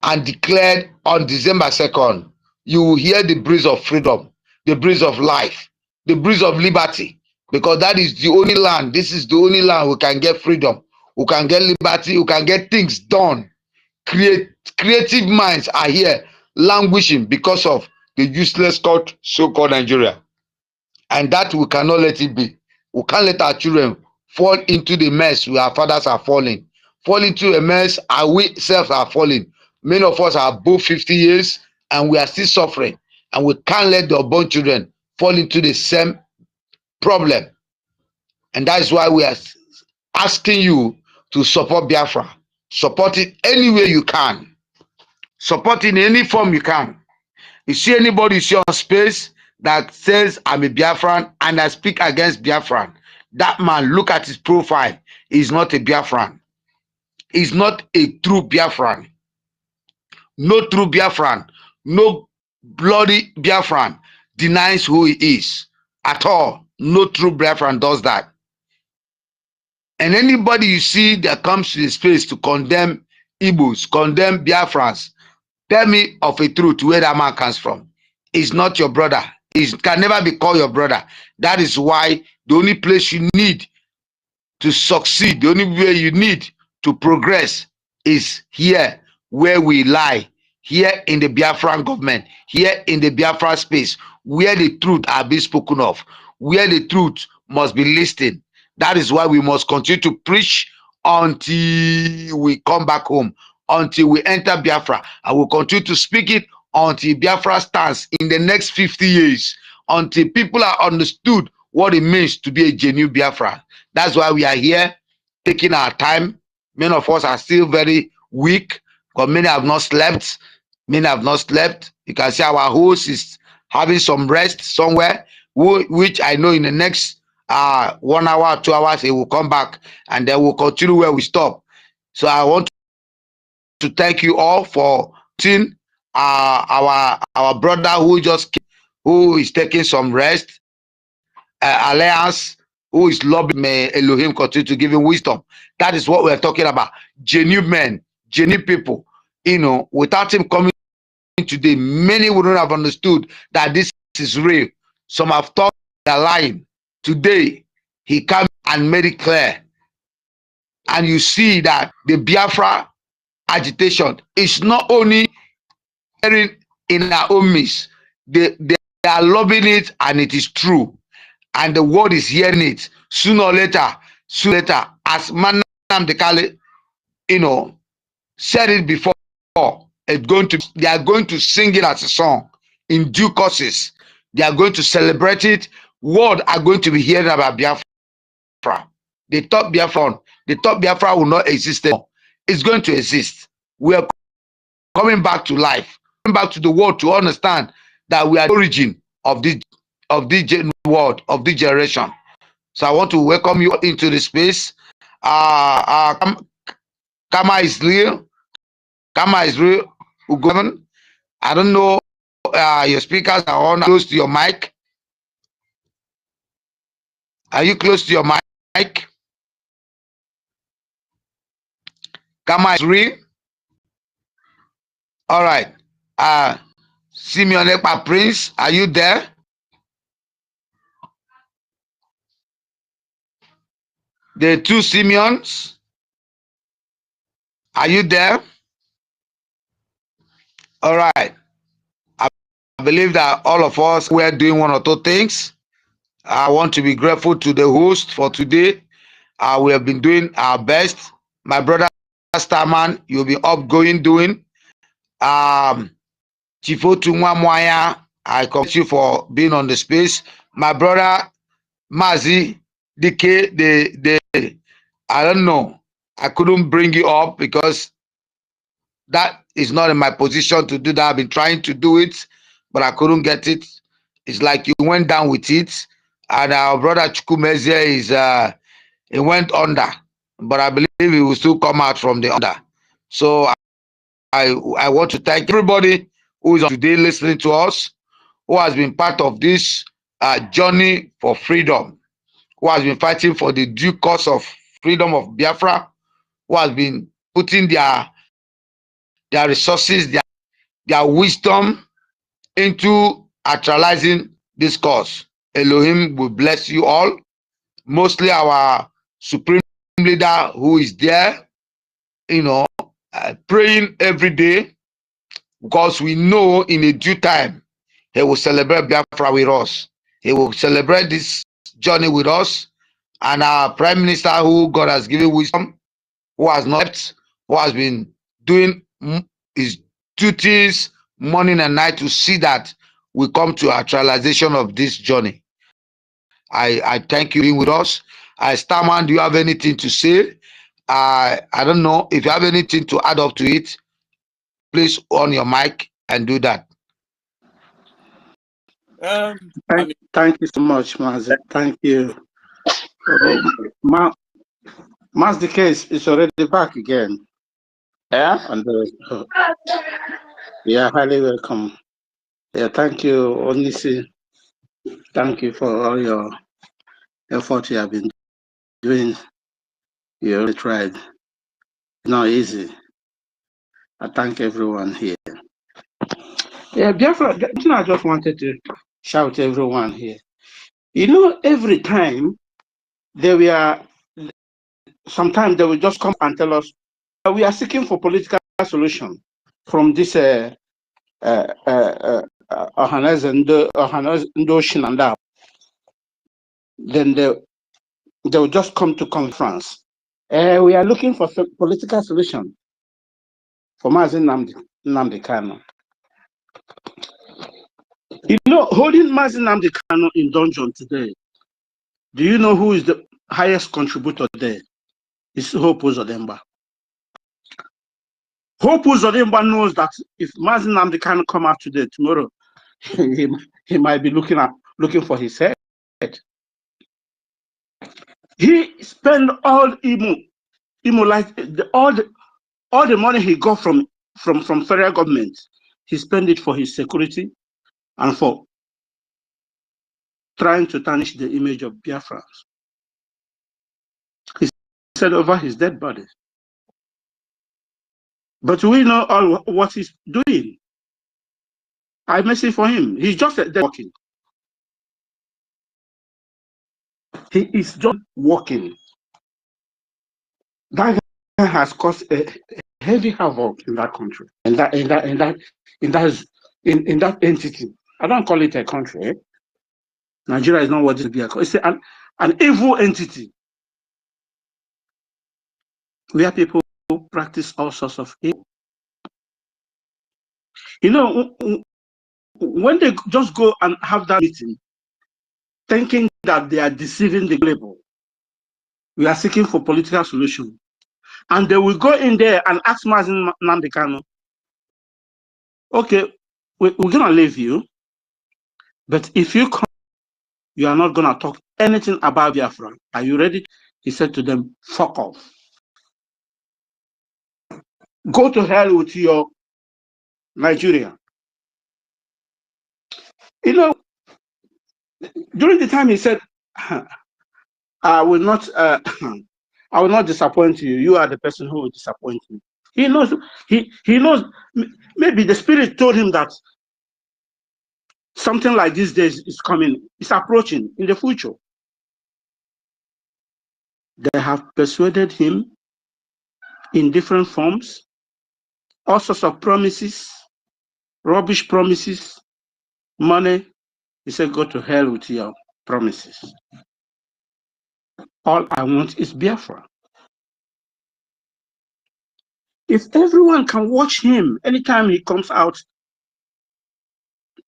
and declared on December 2nd, you will hear the breeze of freedom. the breeze of life, the breeze of liberty, because that is the only land. This is the only land we can get freedom, we can get liberty, we can get things done. Creative minds are here languishing because of the useless so-called Nigeria. And that we cannot let it be. We can't let our children fall into the mess where our fathers are falling. Fall into a mess and we selves are falling. Many of us are above 50 years and we are still suffering. And we can't let the unborn children fall into the same problem. And that is why we are asking you to support Biafra. Support it any way you can. Support in any form you can. You see anybody you see on space that says I'm a Biafran and I speak against Biafran, that man, look at his profile. He's not a Biafran. He's not a true Biafran. No true Biafran, no bloody Biafran denies who he is at all. No true Biafran does that. And anybody you see that comes to the space to condemn Igbos, condemn Biafrans, tell me of a truth where that man comes from. He's not your brother. He can never be called your brother. That is why the only place you need to succeed, the only way you need to progress is here where we lie, here in the Biafran government, here in the Biafra space, where the truth are being spoken of, where the truth must be listened. That is why we must continue to preach until we come back home, until we enter Biafra, and we'll continue to speak it until Biafra stands in the next 50 years, until people are understood what it means to be a genuine Biafra. That's why we are here taking our time. Many of us are still very weak because many have not slept. Many have not slept. You can see our host is having some rest somewhere, which I know in the next 1 hour, 2 hours, he will come back and then we'll continue where we stop. So I want to thank you all for seeing our brother who just came, who is taking some rest. Alliance, who is lobbying, may Elohim continue to give him wisdom. That is what we're talking about. Genuine men, genuine people. You know, without him coming today, many wouldn't have understood that this is real. Some have thought they're lying. Today, he came and made it clear. And you see that the Biafra agitation is not only in our own midst, they are lobbying it and it is true. And the world is hearing it sooner or later, as Manam Dekale, you know, said it before. They are going to sing it as a song in due courses. They are going to celebrate it. World are going to be hearing about Biafra. They thought Biafra will not exist anymore. It's going to exist. We are coming back to life, coming back to the world to understand that we are the origin of this world, of this generation. So I want to welcome you into the space. Kama is real. Kama is real. Ugovan. I don't know. Your speakers are on close to your mic. Are you close to your mic? Kama is real. All right. Simeon Ekpa Prince, are you there? The two Simeons. Are you there? All right. I believe that all of us were doing one or two things. I want to be grateful to the host for today. We have been doing our best. My brother Starman, you'll be upgoing doing. Chifotu Mwamwaya, I commend you for being on the space. My brother Mazi DK, I don't know. I couldn't bring you up because that is not in my position to do that. I've been trying to do it, but I couldn't get it. It's like you went down with it. And our brother Chukwumeze is he went under, but I believe he will still come out from the under. So I want to thank everybody who is today listening to us, who has been part of this journey for freedom, who has been fighting for the due cause of freedom of Biafra, who has been putting their resources, their wisdom into actualizing this cause. Elohim will bless you all. Mostly our supreme leader who is there, praying every day, because we know in a due time he will celebrate Biafra with us. He will celebrate this journey with us. And our prime minister, who God has given wisdom, who has not left, who has been doing his duties morning and night to see that we come to actualization of this journey. I thank you for being with us. Starman, do you have anything to say? I don't know if you have anything to add up to it. Please on your mic and do that.
Thank you so much, Mazi. Thank you. Mas the case is already back again.
Yeah.
And yeah, highly welcome. Yeah, thank you, Onisi. Thank you for all your effort you have been doing. You really tried. It's not easy. I thank everyone here. Yeah, Biafra, I just wanted to shout to everyone here. Every time sometimes they will just come and tell us we are seeking for political solution from this ocean and that. Then they will just come to conference. We are looking for political solution for Mazi Nnamdi Kanu. Holding Mazi Nnamdi Kanu in dungeon today, do you know who is the highest contributor there? It's Hope Uzodimba. Hope Uzodimba knows that if Mazi Nnamdi Kanu come out today, tomorrow, he might be looking for his head. He spent all all the money he got from federal government. He spent it for his security and for trying to tarnish the image of Biafrans. He said over his dead body. But we know all what he's doing. I message for him. He's just walking. He is just walking. That guy has caused a heavy havoc in that country, in that entity. I don't call it a country. Nigeria is not what it should be. It's an evil entity where people practice all sorts of evil. When they just go and have that meeting, thinking that they are deceiving the global, we are seeking for political solution, and they will go in there and ask Mazi Nnamdi Kanu, okay, we're gonna leave you, but if you come, you are not gonna talk anything about Biafra. Are you ready? He said to them, fuck off. Go to hell with your Nigeria. During the time he said, I will not disappoint you. You are the person who will disappoint me. He knows. He knows. Maybe the spirit told him that something like these days is coming. It's approaching in the future. They have persuaded him in different forms, all sorts of promises, rubbish promises, money. He said, go to hell with your promises. All I want is Biafra. If everyone can watch him anytime he comes out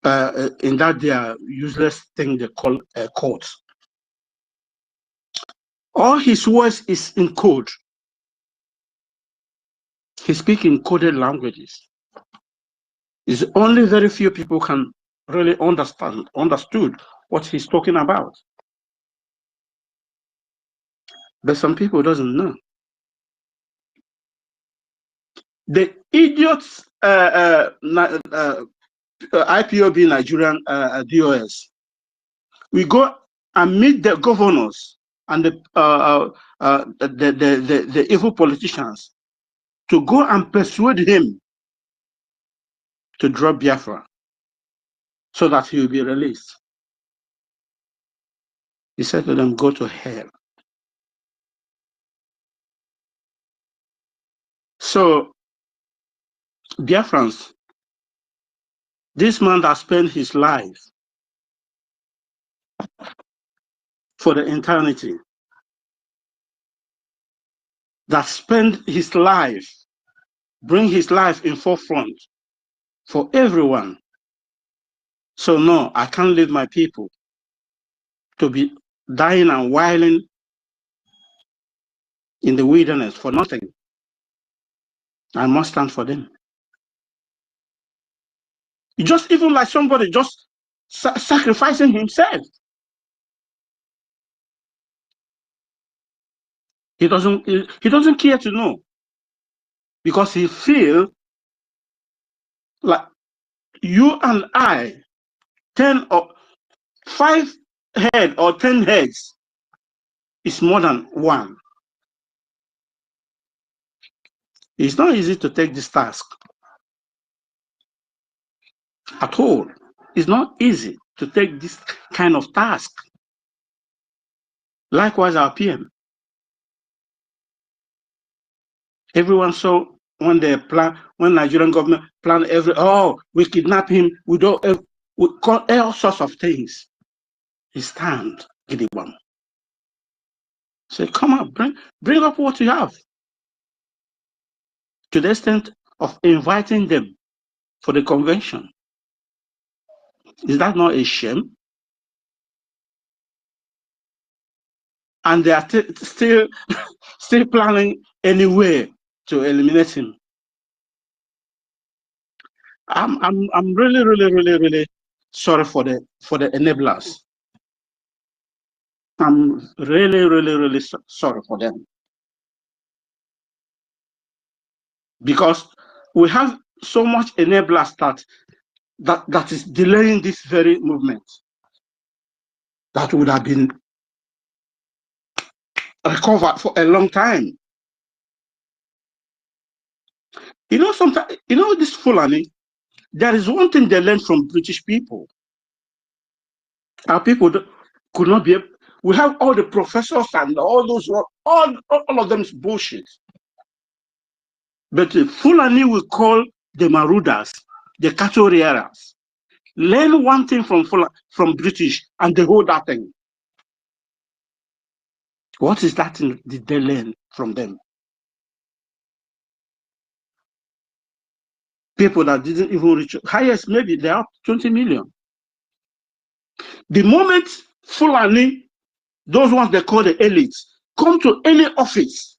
in that their useless thing they call court, all his words is in code. He speaks in coded languages. It's only very few people can really understood what he's talking about. But some people doesn't know. The idiots IPOB Nigerian DOS, we go and meet the governors and the evil politicians to go and persuade him to drop Biafra so that he will be released. He said to them, go to hell. So, Biafrans, this man that spent his life for the eternity, that spent his life, bring his life in forefront for everyone. So no, I can't leave my people to be dying and whiling in the wilderness for nothing. I must stand for them. Just even like somebody just sacrificing himself. He doesn't care to know, because he feel like you and I, 10 or 5 head or 10 heads is more than one. It's not easy to take this task at all. It's not easy to take this kind of task. Likewise, our PM. Everyone saw when they plan, when Nigerian government plan we kidnap him, we call all sorts of things. He stand, Gideon. Say, come on, bring up what you have. To the extent of inviting them for the convention. Is that not a shame? And they are still planning any way to eliminate him. I'm really sorry for the enablers. I'm really sorry for them, because we have so much enablers that is delaying this very movement that would have been recovered for a long time. You know, sometimes, you know, this Fulani, there is one thing they learned from British people. Our people could not be able, we have all the professors and all those, all of them is bullshit. But Fulani will call the Marudas, the Katoriaras. Learn one thing from British and they hold that thing. What is that thing did they learn from them? People that didn't even reach, highest maybe they are 20 million. The moment Fulani, those ones they call the elites, come to any office,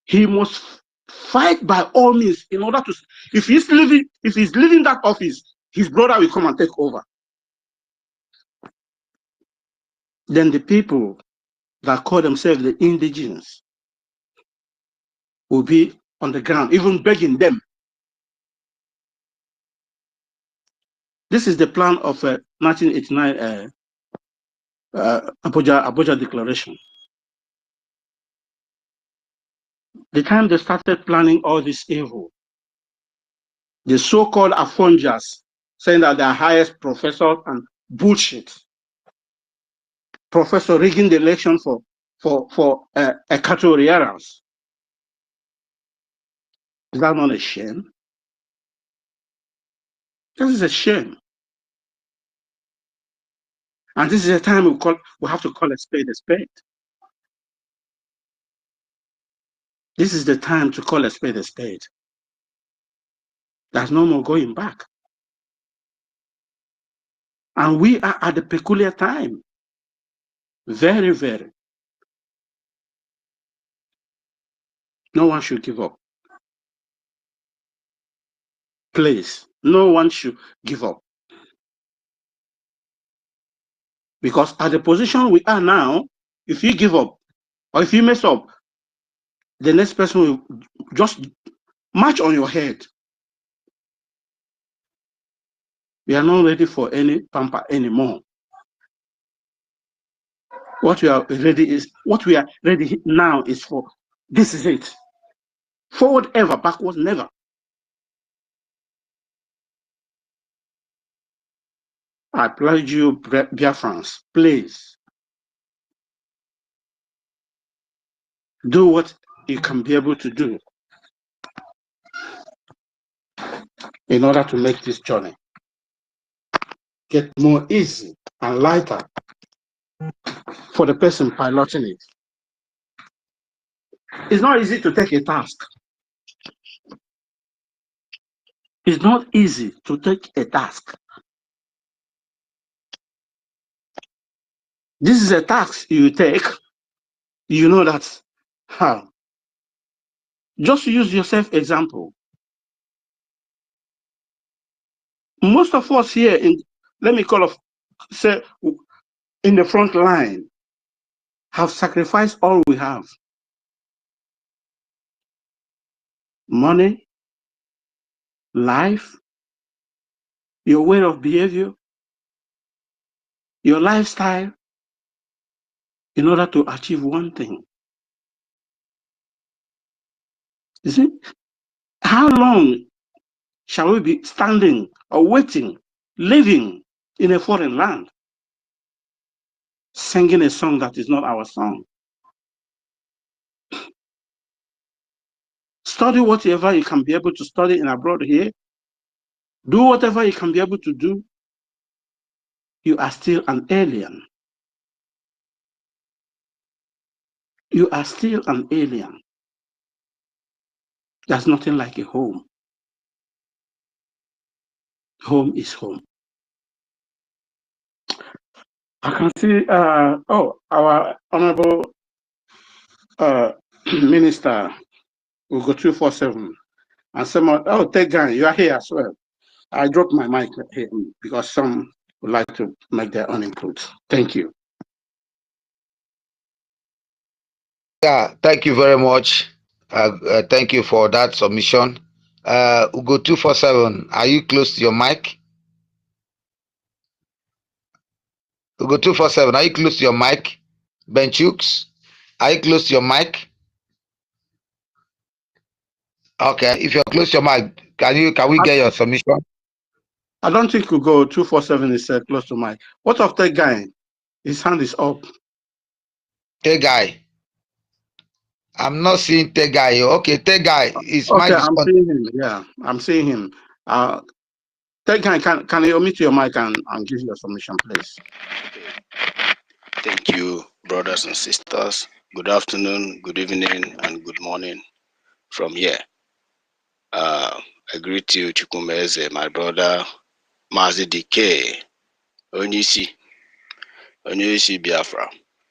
he must fight by all means in order to, if he's leaving that office, his brother will come and take over. Then the people that call themselves the indigenous will be on the ground, even begging them. This is the plan of 1989 Abuja Declaration. The time they started planning all this evil, the so-called Afonjas saying that they're highest professors and bullshit. Professor rigging the election for Equatorians. Is that not a shame? This is a shame. And this is a time we have to call a spade a spade. This is the time to call a spade a spade. There's no more going back. And we are at a peculiar time. Very, very. No one should give up. Please, no one should give up. Because at the position we are now, if you give up, or if you mess up, the next person will just march on your head. We are not ready for any pamper anymore. What we are ready now is for, this is it. Forward ever, backward never. I pledge you, Biafrans, please do what you can be able to do in order to make this journey get more easy and lighter for the person piloting it. It's not easy to take a task. It's not easy to take a task. This is a task you take. You know that how. Just use yourself example. Most of us here let me call say in the front line have sacrificed all we have. Money, life, your way of behavior, your lifestyle, in order to achieve one thing. You see, how long shall we be standing or waiting, living in a foreign land, singing a song that is not our song? Study whatever you can be able to study in abroad here. Do whatever you can be able to do. You are still an alien. You are still an alien. There's nothing like a home. Home is home. I can see, our Honorable Minister will go 247. And someone, Tegan, you are here as well. I dropped my mic here because some would like to make their own input. Thank you.
Yeah, thank you very much. Thank you for that submission. Ugo 247, are you close to your mic? Ugo 247, are you close to your mic? Benchooks, are you close to your mic? Okay, if you're close to your mic, can we get your submission?
I don't think Ugo 247 is close to mic. What of that guy? His hand is up.
Tegai. I'm not seeing Tegai. Okay, Tegai, his
Okay,
mic is
I'm
on.
seeing him. Yeah, I'm seeing him. Tegan, can you omit your mic and give your submission, please?
Thank you, brothers and sisters. Good afternoon, good evening, and good morning from here. I greet you, Chukwumeze, my brother, Mazi DK, Onyisi Biafra.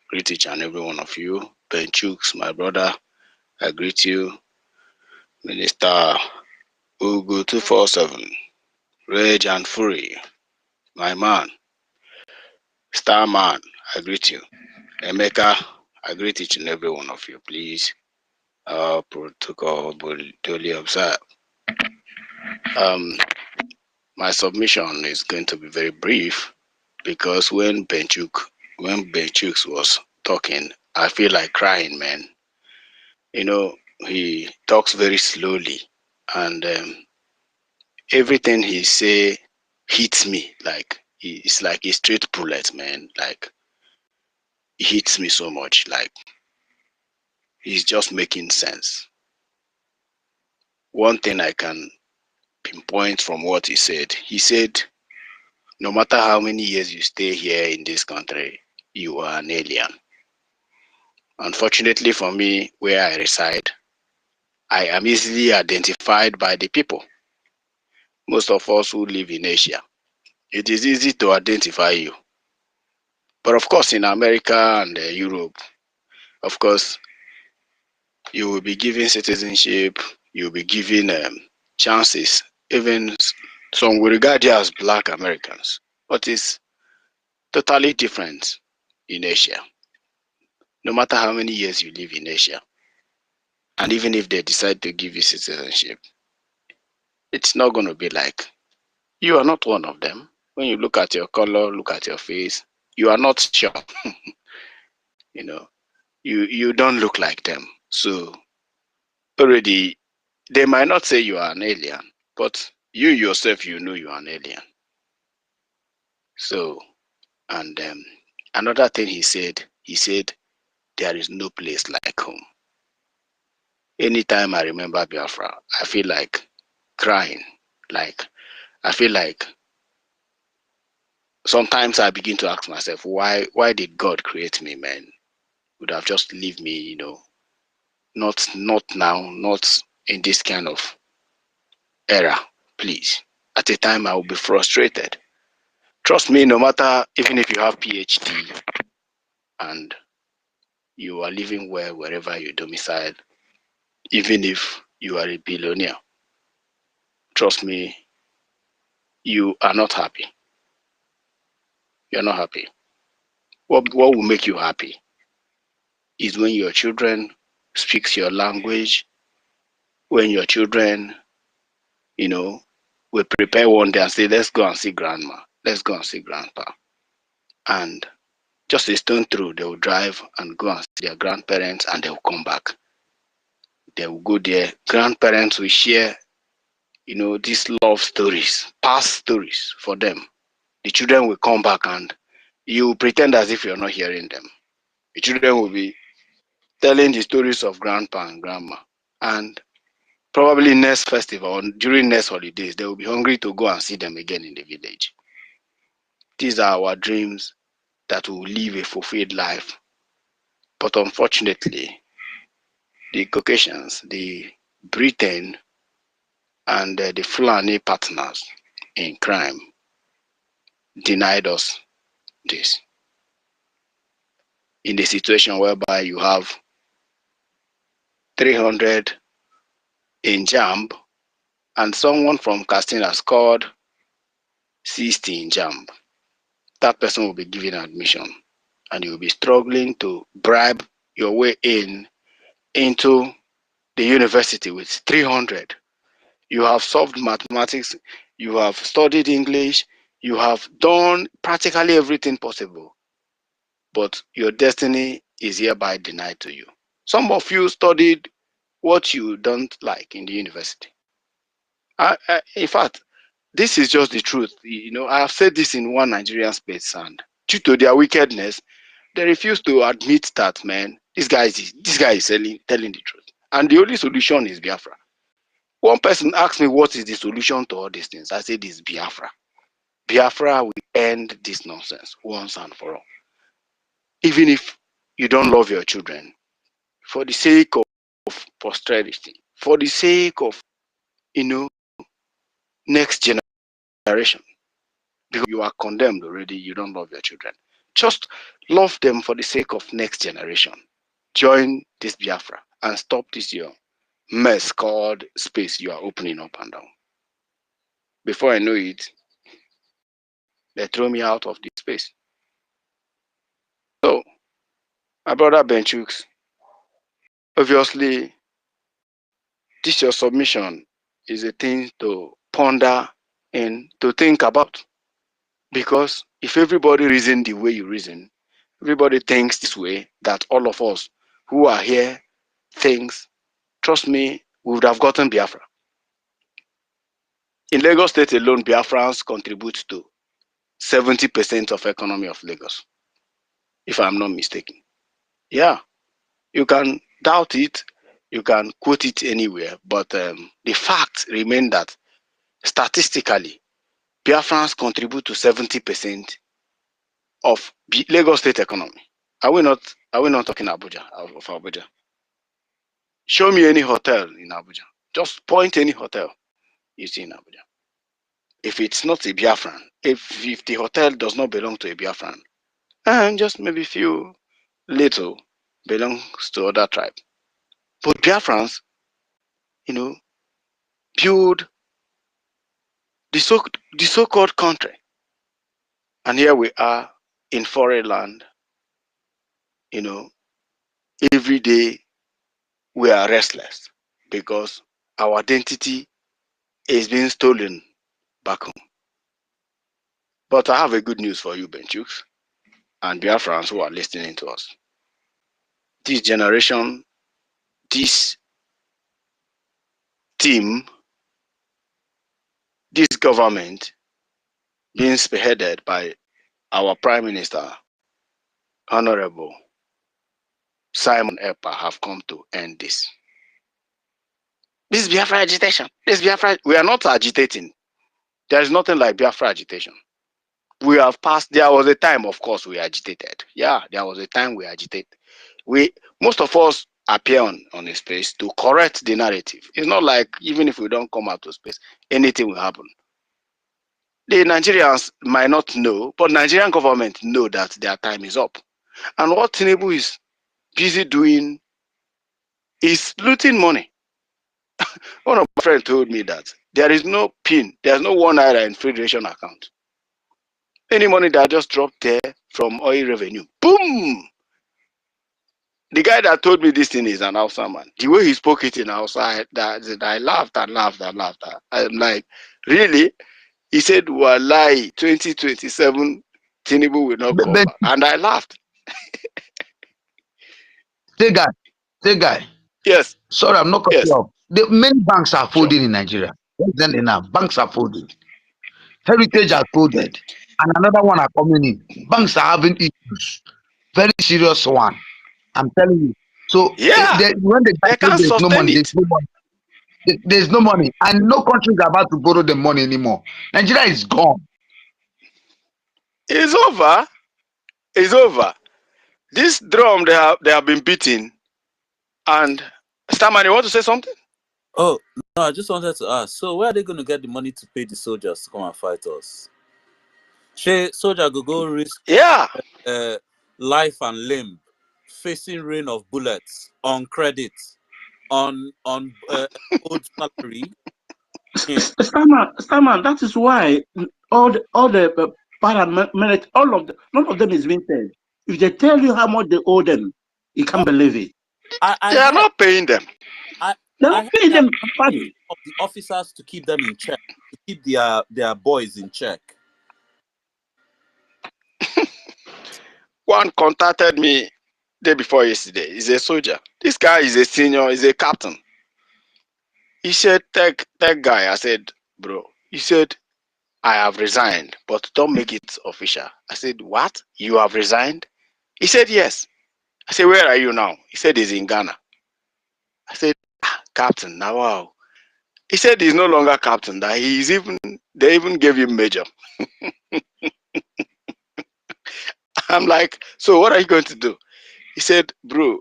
Greet each and every one of you. Benchooks, my brother, I greet you. Minister Ugu 247, Rage and Fury, my man. Starman, I greet you. Emeka, I greet each and every one of you, please. Our protocol will duly observe. My submission is going to be very brief because when Benchuk was talking, I feel like crying, man. You know, he talks very slowly, and everything he say hits me like it's like a straight bullet, man. Like it hits me so much. Like he's just making sense. One thing I can pinpoint from what he said, no matter how many years you stay here in this country, you are an alien. Unfortunately for me, where I reside, I am easily identified by the people. Most of us who live in Asia, it is easy to identify you. But of course, in America and Europe, of course, you will be given citizenship, you'll be given chances. Even some will regard you as Black Americans, but it's totally different in Asia. No matter how many years you live in Asia, and even if they decide to give you citizenship, it's not going to be like you are not one of them. When you look at your color, look at your face, you are not sure. You know, you don't look like them. So already they might not say you are an alien, but you yourself, you know you are an alien. So, and another thing he said, there is no place like home. Anytime I remember Biafra, I feel like crying. Like, I feel like sometimes I begin to ask myself, why did God create me, man? Would have just leave me, you know, not now, not in this kind of era, please. At a time I will be frustrated. Trust me, no matter, even if you have PhD and you are living well wherever you domicile, even if you are a billionaire, trust me, you are not happy. You're not happy. What will make you happy is when your children speaks your language, when your children, you know, will prepare one day and say, let's go and see grandma, let's go and see grandpa. And just a stone throw, they will drive and go and see their grandparents and they will come back. They will go there. Grandparents will share, you know, these love stories, past stories for them. The children will come back and you pretend as if you're not hearing them. The children will be telling the stories of grandpa and grandma. And probably next festival or during next holidays, they will be hungry to go and see them again in the village. These are our dreams that will live a fulfilled life. But unfortunately, the Caucasians, the Britain, and the Fulani partners in crime denied us this. In the situation whereby you have 300 in JAMB and someone from Castina scored 60 in JAMB, that person will be given admission and you will be struggling to bribe your way into the university with 300. You have solved mathematics, you have studied English, you have done practically everything possible, but your destiny is hereby denied to you. Some of you studied what you don't like in the university. In fact, this is just the truth. You know, I have said this in one Nigerian space, and due to their wickedness, they refuse to admit that, man, this guy is telling the truth. And the only solution is Biafra. One person asked me, what is the solution to all these things? I said, it's Biafra. Biafra will end this nonsense once and for all. Even if you don't love your children, for the sake of posterity, for the sake of, you know, next generation, because you are condemned already, you don't love your children. Just love them for the sake of next generation. Join this Biafra and stop this your mess called space you are opening up and down. Before I know it, they throw me out of this space. So, my brother Benchooks, obviously, this your submission is a thing to ponder and to think about. Because if everybody reason the way you reason, everybody thinks this way, that all of us who are here thinks, trust me, we would have gotten Biafra. In Lagos State alone, Biafrans contribute to 70% of economy of Lagos, if I'm not mistaken. Yeah, you can doubt it, you can quote it anywhere, but the fact remains that statistically, Biafrans contribute to 70% of Lagos State economy. Are we not talking Abuja, of Abuja? Show me any hotel in Abuja. Just point any hotel you see in Abuja. If it's not a Biafran, if the hotel does not belong to a Biafran, and just maybe few little belongs to other tribe. But Biafrans, you know, build the so-called country. And here we are in foreign land, you know, every day we are restless because our identity is being stolen back home. But I have a good news for you, Benchooks, and Biafrans who are listening to us. This generation, this team, this government being spearheaded by our Prime Minister, Honorable Simon Epa, have come to end this. This is Biafra agitation. This is Biafra. We are not agitating. There is nothing like Biafra agitation. We have passed. There was a time, of course, we agitated. Yeah, there was a time we agitated. Most of us appear on a space to correct the narrative. It's not like even if we don't come out to space, anything will happen. The Nigerians might not know, but Nigerian government know that their time is up. And what Tinubu is busy doing is looting money. One of my friends told me that there is no PIN, there's no 1 naira in Federation account. Any money that just dropped there from oil revenue, boom! The guy that told me this thing is an Hausa man. The way he spoke it in Hausa, I laughed and laughed and laughed. I'm like, really? He said, Wallahi, 2027, Tinubu will not come
But
back. And I laughed.
say guy.
Yes,
Sorry, I'm not cutting you
yes,
off. The many banks are
sure.
folding in Nigeria. Then enough, banks are folding. Heritage are folded, and another one are coming in. Banks are having issues, very serious one. I'm telling you. So
Yeah,
when the guy
they
say
can't
there's no
sustain
money,
it.
there's no money, and no country is about to borrow the money anymore. Nigeria is gone.
It's over. It's over. This drum they have been beating. And Starman, you want to say something?
Oh, no, I just wanted to ask. So where are they going to get the money to pay the soldiers to come and fight us? Soldier go risk
Yeah.
life and limb, facing rain of bullets, on credit, on old salary. Yeah.
Starman, that is why all the paramilitary, none of them is being paid. If they tell you how much they owe them, you can't believe it.
I
They are
heard
not paying them.
They're
I
not
heard
paying
they are
them.
paying some of the officers to keep them in check, to keep their boys in check.
One contacted me day before yesterday. He's a soldier. This guy is a senior, he's a captain. He said, tech guy. I said, bro, he said, I have resigned, but don't make it official. I said, what? You have resigned? He said, yes. I said, where are you now? He said, he's in Ghana. I said, captain, now wow. He said he's no longer captain, that they even gave him major. I'm like, so what are you going to do? He said, bro,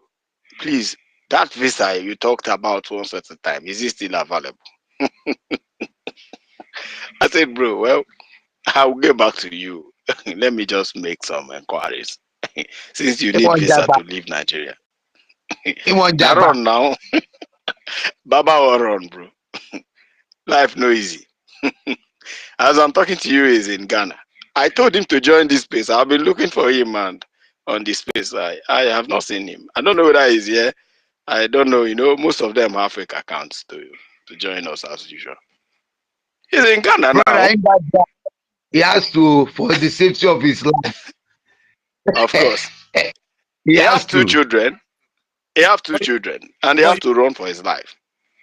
please, that visa you talked about once at a time, is it still available? I said, bro, well, I'll get back to you. Let me just make some inquiries. Since you
He
need
want
visa
jaba.
to leave Nigeria.
He want
Now
jaba.
run now. Baba will run, bro. Life no easy. As I'm talking to you, he's in Ghana. I told him to join this space. I've been looking for him and on this space. I have not seen him. I don't know whether he's here. I don't know. Most of them have fake accounts to join us as usual. He's in Ghana
Brother,
now.
ain't that guy? He has to, for the safety of his
Of course.
life. He
He
has
have two
to.
children. He have two
But,
children. And they
but
have to run for his life.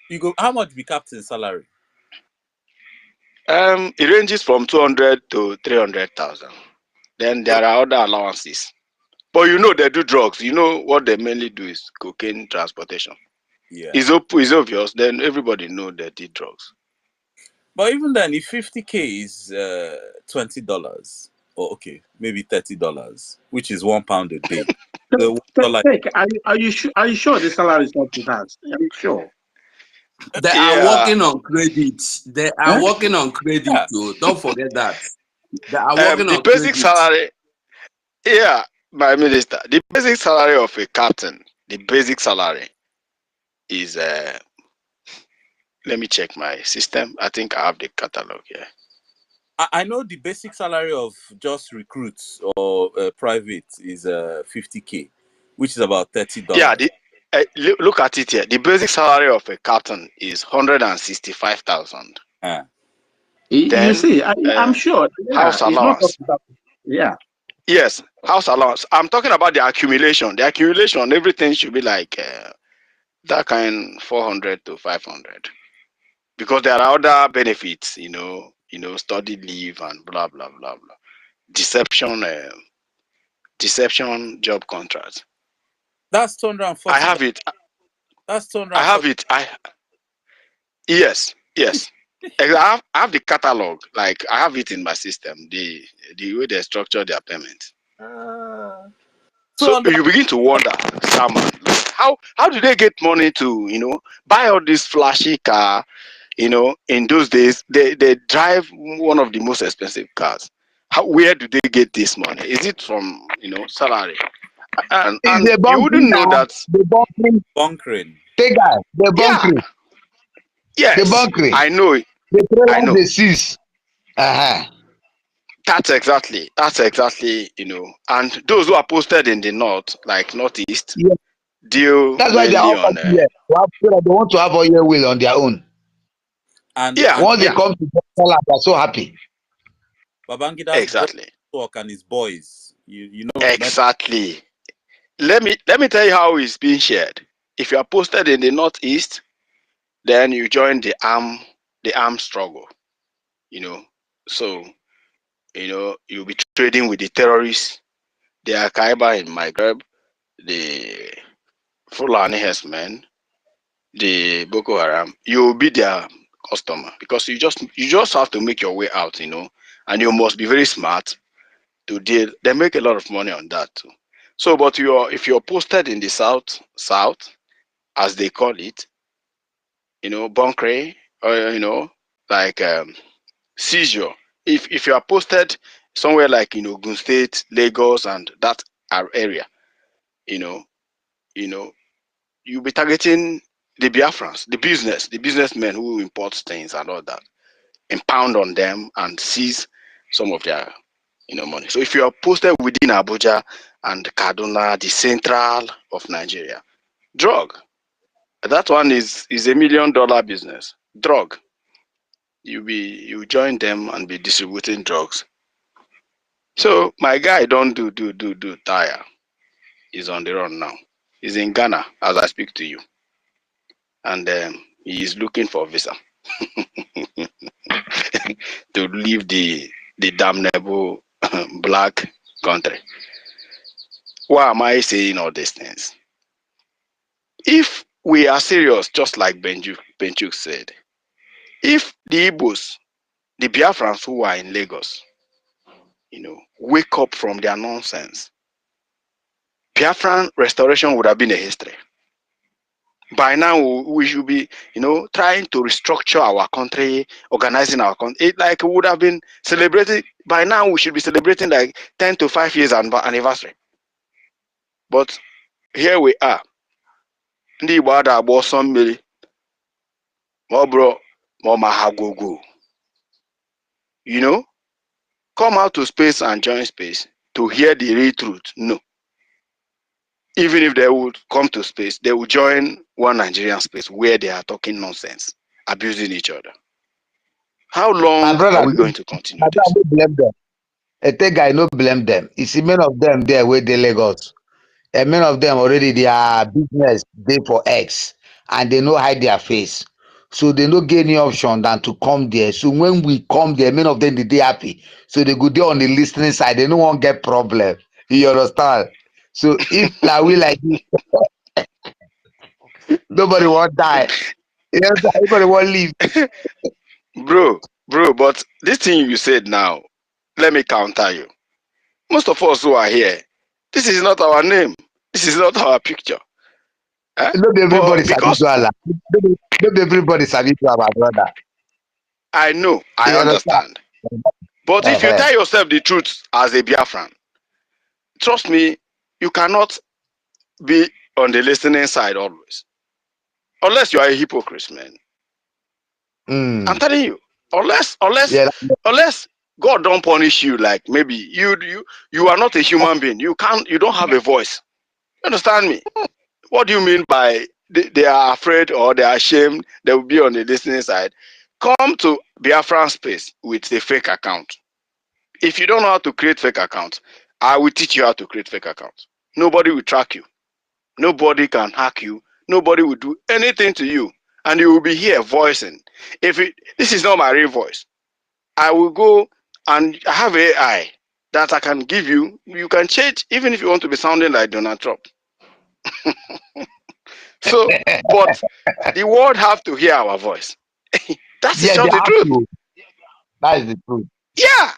you go. How much be captain salary?
It ranges from 200 to 300,000. Then
So
there are other allowances. But they do drugs. What they mainly do is cocaine transportation.
yeah.
It's obvious. Then everybody know they did drugs.
But even then, if 50K is $20, or okay, maybe $30, which is £1 a day. So $1.
Take, are you sure the salary is not to that? Are you sure?
They are
Yeah.
working on credit. They are
Eh?
working on credit
Yeah.
too. Don't forget that. They are working
The
on
basic
credit.
salary. Yeah, my minister. The basic salary of a captain. The basic salary is. Let me check my system. I think I have the catalog here.
I know the basic salary of just recruits or private is 50K, which is about
Yeah.
$30.
Look at it here. The basic salary of a captain is 165,000.
You
Then
see, I'm
uh,
sure. Yeah,
house
it's not up
allowance.
to that. Yeah.
Yes, house allowance. I'm talking about the accumulation. The accumulation, everything should be like that kind 400 to 500 because there are other benefits. Study leave and blah blah blah blah. deception, deception job contract.
That's
I
240.
have it.
That's
I have
240.
it. Yes, yes. I have the catalog. Like I have it in my system. The way they structure their payment. So
200.
you begin to wonder, Salman, like how do they get money to buy all this flashy car? In those days they drive one of the most expensive cars. Where do they get this money? Is it from salary?
Is
And
the
you
bunkering
wouldn't know
now?
that.
The bunkering,
Bunkering.
take guy, the
Yeah,
bunkering, the
yes,
bunkering,
I know it.
the
I
trailer,
know.
the seize. Uh-huh.
That's exactly. And those who are posted in the north, like northeast,
Yeah.
deal
That's why they are
mainly
all
on.
fighting here. So that they want to have oil will on their own.
And
Yeah,
and
Once they
yeah,
come to Ghana, they're so happy.
Babangida's just
exactly,
talk and his boys. You know that.
exactly. Let me tell you how it's being shared. If you are posted in the northeast, then you join the armed struggle. You know, so you'll be trading with the terrorists, the Al-Qaeda in Maghreb, the Fulani herdsmen, the Boko Haram. You'll be their customer because you just have to make your way out, and you must be very smart to deal. They make a lot of money on that too. So, but if you're posted in the south, as they call it, bunkering, or like seizure. If you are posted somewhere like Ogun State, Lagos, and that area, you know, you know, you'll be targeting the Biafrans, the businessmen who import things and all that, impound on them and seize some of their money. So if you are posted within Abuja and Kaduna, the central of Nigeria, drug. That one is $1 million business. Drug. You join them and be distributing drugs. So my guy don't do tire. He's on the run now. He's in Ghana as I speak to you, and he is looking for visa to leave the damnable black country. Why am I saying all these things? If we are serious, just like Benjuk said, if the Igbos, the Biafrans who are in Lagos, wake up from their nonsense, Biafran restoration would have been a history. By now, we should be, trying to restructure our country, organizing our country. Like we would have been celebrating. By now, we should be celebrating like 10 to 5 years anniversary. But here we are. Ndị Igbo ada agba ọsọ mmiri ma ọ bụrụ ma ọ ma ha gwogwo. Come out to space and join space to hear the real truth. No. Even if they would come to space, they will join one Nigerian space where they are talking nonsense, abusing each other. How
My
long are
brother,
we going to continue
I
this?
don't blame them. I think I no blame them. You see, many of them there where they Lagos. And many of them already their business they for X and they no hide their face. So they no get any option than to come there. So when we come there, many of them they happy. So they go there on the listening side. They no one get problem. You understand? So if now we like this, nobody want die. You understand? Everybody want leave.
Bro, but this thing you said now, let me counter you. Most of us who are here, this is not our name. This is not our picture. Eh?
Not
But
everybody sabi
because
to Allah. Not everybody sabi to our brother.
I know, I
You understand?
understand. But if you
Uh-huh.
tell yourself the truth as a Biafran, trust me, you cannot be on the listening side always. Unless you are a hypocrite, man. I'm
Mm.
telling you. Unless unless
Yeah.
unless God don't punish you, like maybe you are not a human being. You don't have a voice. You understand me? What do you mean by they are afraid or they are ashamed? They will be on the listening side. Come to Biafran space with a fake account. If you don't know how to create fake account, I will teach you how to create fake account. Nobody will track you. Nobody can hack you. Nobody will do anything to you. And you will be here voicing. This is not my real voice. I will go and I have AI that I can give you, you can change, even if you want to be sounding like Donald Trump. So, but the world have to hear our voice. That is
Yeah, they
just the
have
truth.
to. That is the truth.
Yeah,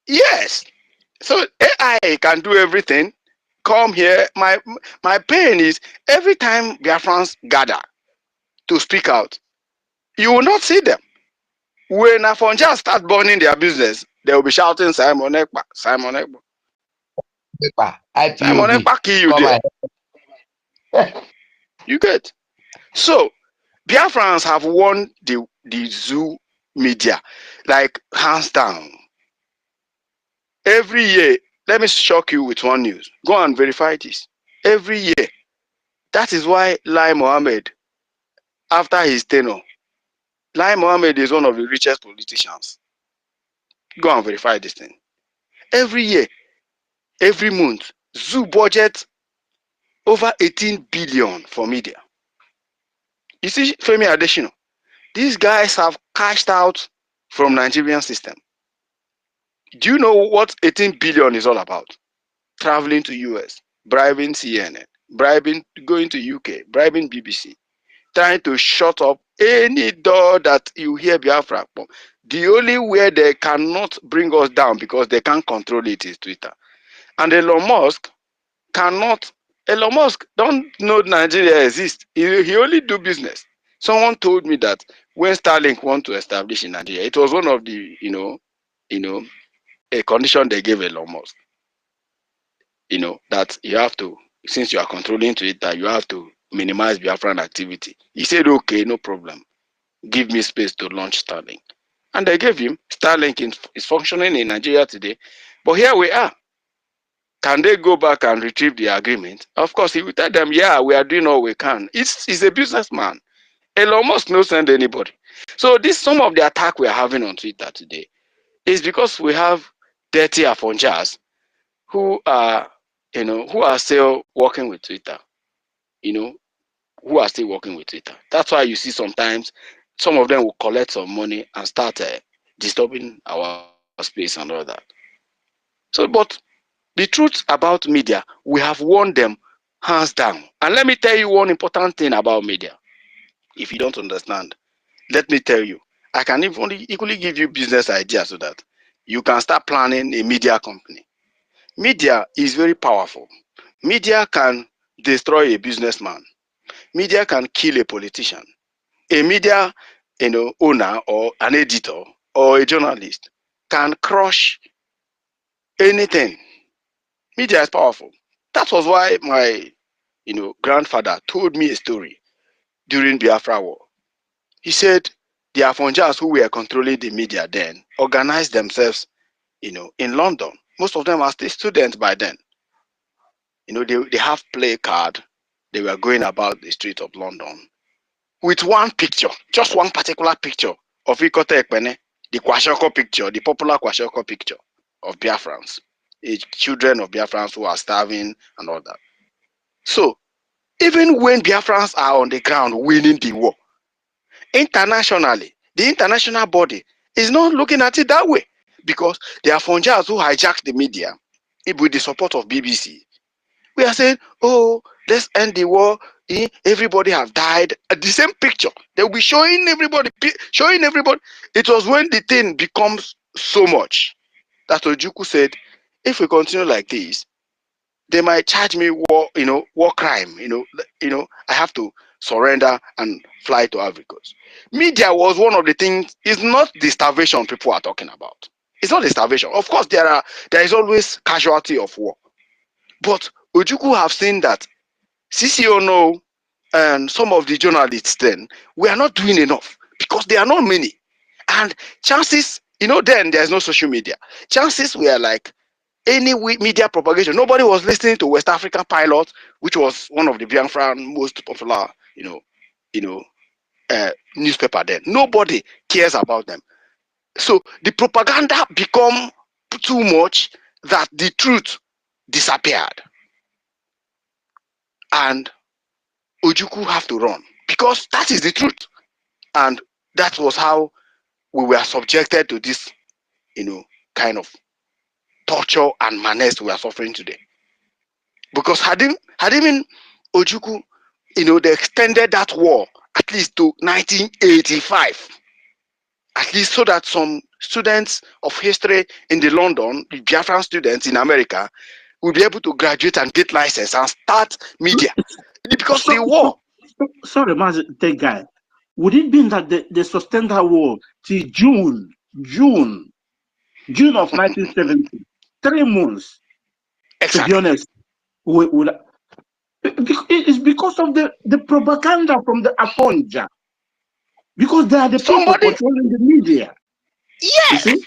yes. So AI can do everything. Come here. My pain is every time Biafrans gather to speak out, you will not see them. When Afonja start burning their business, they will be shouting Simon Ekpa, Simon Ekpa. Simon
IPOB.
Ekpa kill you
Come
there.
on.
You get. So Biafrans have won the zoo media, like hands down. Every year, let me shock you with one news. Go and verify this. Every year. That is why Lai Mohammed, after his tenure, Lai Mohammed is one of the richest politicians. Go and verify this thing. Every year, every month, zoo budget over 18 billion for media. You see, Femi Adesina, these guys have cashed out from Nigerian system. Do you know what 18 billion is all about? Traveling to US, bribing CNN, bribing, going to UK, bribing BBC, trying to shut up any door that you hear Biafra. The only way they cannot bring us down because they can't control it is Twitter. And Elon Musk don't know Nigeria exists. He only do business. Someone told me that when Starlink want to establish in Nigeria, it was one of the, a condition they gave Elon Musk. That you have to, since you are controlling Twitter, you have to minimize Biafran activity. He said, okay, no problem. Give me space to launch Starlink. And they gave him. Starlink is functioning in Nigeria today. But here we are. Can they go back and retrieve the agreement? Of course, he will tell them, yeah, we are doing all we can. He's a businessman. Elon Musk no send anybody. So some of the attack we are having on Twitter today is because we have dirty Afonjas who are still working with Twitter, who are still working with Twitter. That's why you see sometimes some of them will collect some money and start disturbing our space and all that. So, but the truth about media, we have won them hands down. And let me tell you one important thing about media. If you don't understand, let me tell you. I can equally give you business ideas so that you can start planning a media company. Media is very powerful. Media can destroy a businessman. Media can kill a politician. A media, owner or an editor or a journalist can crush anything. Media is powerful. That was why my, grandfather told me a story during Biafra War. He said the Afonjas who were controlling the media then organized themselves, in London. Most of them are still students by then. They have play card. They were going about the streets of London with one picture, just one particular picture of Ikote Ekpene, the Kwashoko picture, the popular Kwashoko picture of Biafrans, children of Biafrans who are starving and all that. So, even when Biafrans are on the ground winning the war, internationally, the international body is not looking at it that way because they are Fonjas who hijacked the media with the support of BBC. We are saying, oh, let's end the war. Everybody have died. The same picture. They'll be showing everybody. It was when the thing becomes so much that Ojukwu said, if we continue like this, they might charge me war crime. I have to surrender and fly to Africa. Media was one of the things. It's not the starvation people are talking about. It's not the starvation. Of course, there is always casualty of war, but Ojukwu have seen that CCONO and some of the journalists then we are not doing enough because there are not many, and chances, then there's no social media. Chances were like any media propagation. Nobody was listening to West Africa Pilot, which was one of the Biafran most popular, newspaper then. Nobody cares about them. So the propaganda become too much that the truth disappeared. And Ojukwu have to run because that is the truth. And that was how we were subjected to this, kind of torture and menace we are suffering today. Because had even Ojukwu, they extended that war at least to 1985, at least so that some students of history in the London, the Biafran students in America, will be able to graduate and get license and start media. Because the war.
Sorry, that guy. Would it be that they sustained that war till June of 1970? 3 months.
Exactly.
To be honest, it's because of the propaganda from the Afonja. Because they are the people controlling the media.
Yes.
You see?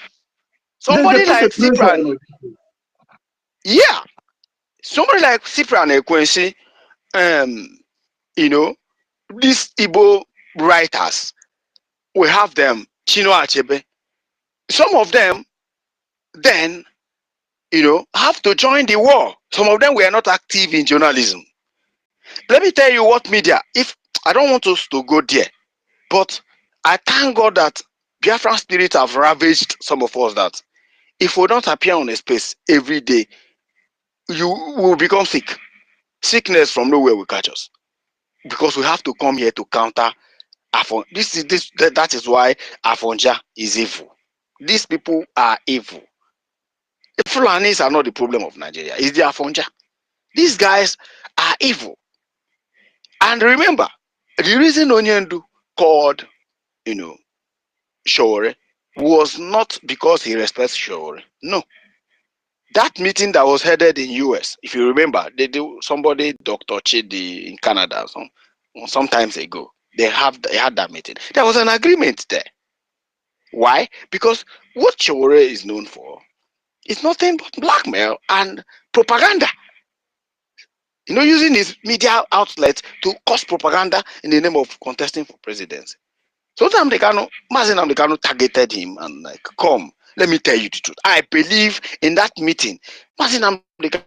Somebody like
Cyprian.
Yeah. Somebody like Cyprian Ekwensi, these Igbo writers, we have them, Chino Achebe. Some of them then, have to join the war. Some of them were not active in journalism. Let me tell you what media, if I don't want us to go there, but I thank God that Biafran spirits have ravaged some of us that if we don't appear on a space every day, you will become sick. Sickness from nowhere will catch us. Because we have to come here to counter Afon. That is why Afonja is evil. These people are evil. The Fulanis are not the problem of Nigeria. It's the Afonja. These guys are evil. And remember, the reason Onyendu called, Shore was not because he respects Shore. No. That meeting that was headed in US, if you remember, somebody, Dr. Chidi in Canada, sometimes ago, they had that meeting. There was an agreement there. Why? Because what Shore is known for is nothing but blackmail and propaganda. Using his media outlets to cause propaganda in the name of contesting for presidency. So Mazen Amdekano targeted him and come, let me tell you the truth. I believe in that meeting, Mazen Amdekano,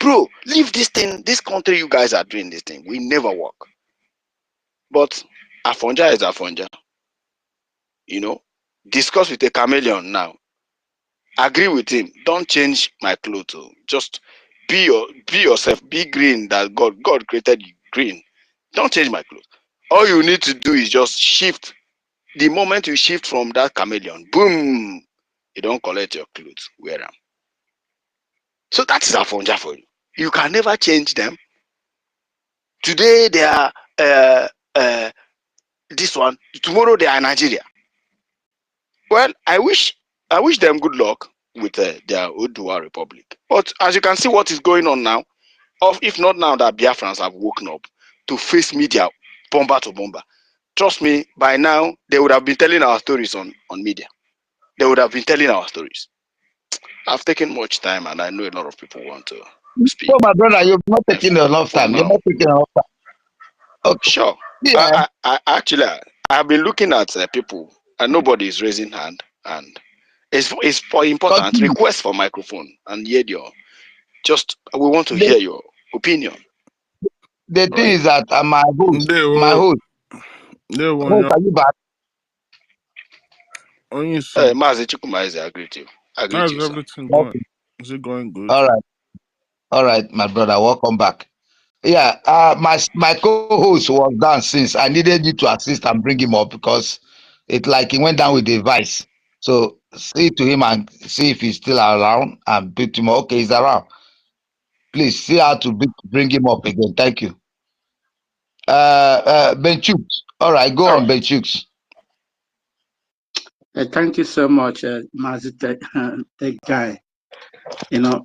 bro, leave this thing, this country you guys are doing this thing. We never work. But Afonja is Afonja. Discuss with a chameleon now. Agree with him. Don't change my clothes. Just be yourself. Be green that God created you green. Don't change my clothes. All you need to do is just shift. The moment you shift from that chameleon, boom, you don't collect your clothes, wear them. So that is Afonja for you. You can never change them. Today they are this one. Tomorrow they are Nigeria. Well, I wish them good luck with their Odua Republic. But as you can see, what is going on now, if not now that Biafrans have woken up to face media bomber to bomber. Trust me, by now they would have been telling our stories on media. They would have been telling our stories. I've taken much time, and I know a lot of people want to speak.
So, my brother, you've not taken enough time. You're not taking enough time. Okay.
Sure.
Yeah.
I actually, I've been looking at people, and nobody is raising hand, and it's for important
Continue.
request for microphone, and hear we want to hear your opinion.
The thing is that my host, are you back?
Mazi Chukwuma, I agree to you.
How's everything going? Is it going good?
All right, my brother, welcome back. Yeah, my co-host was down since I needed you to assist and bring him up because it like he went down with the vice. So see to him and see if he's still around and beat him up. Okay, he's around. Please see how to bring him up again. Thank you. Benchuk. All right, go on, Benchuk.
Thank you so much, Mazi, that guy. You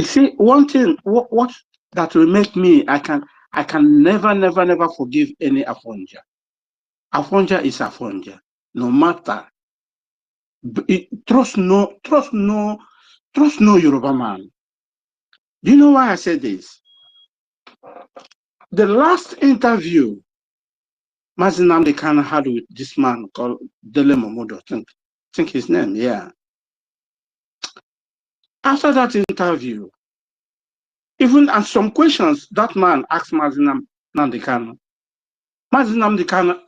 see, one thing, what that will make me, I can never forgive any Afonja. Afonja is Afonja, no matter. Trust no Yoruba man. Do you know why I say this? The last interview Mazi Nnamdi Kanu had with this man called Dele Momodu, think his name, yeah. After that interview, even and some questions that man asked Mazi Nnamdi Kanu, Mazi Nnamdi Kanu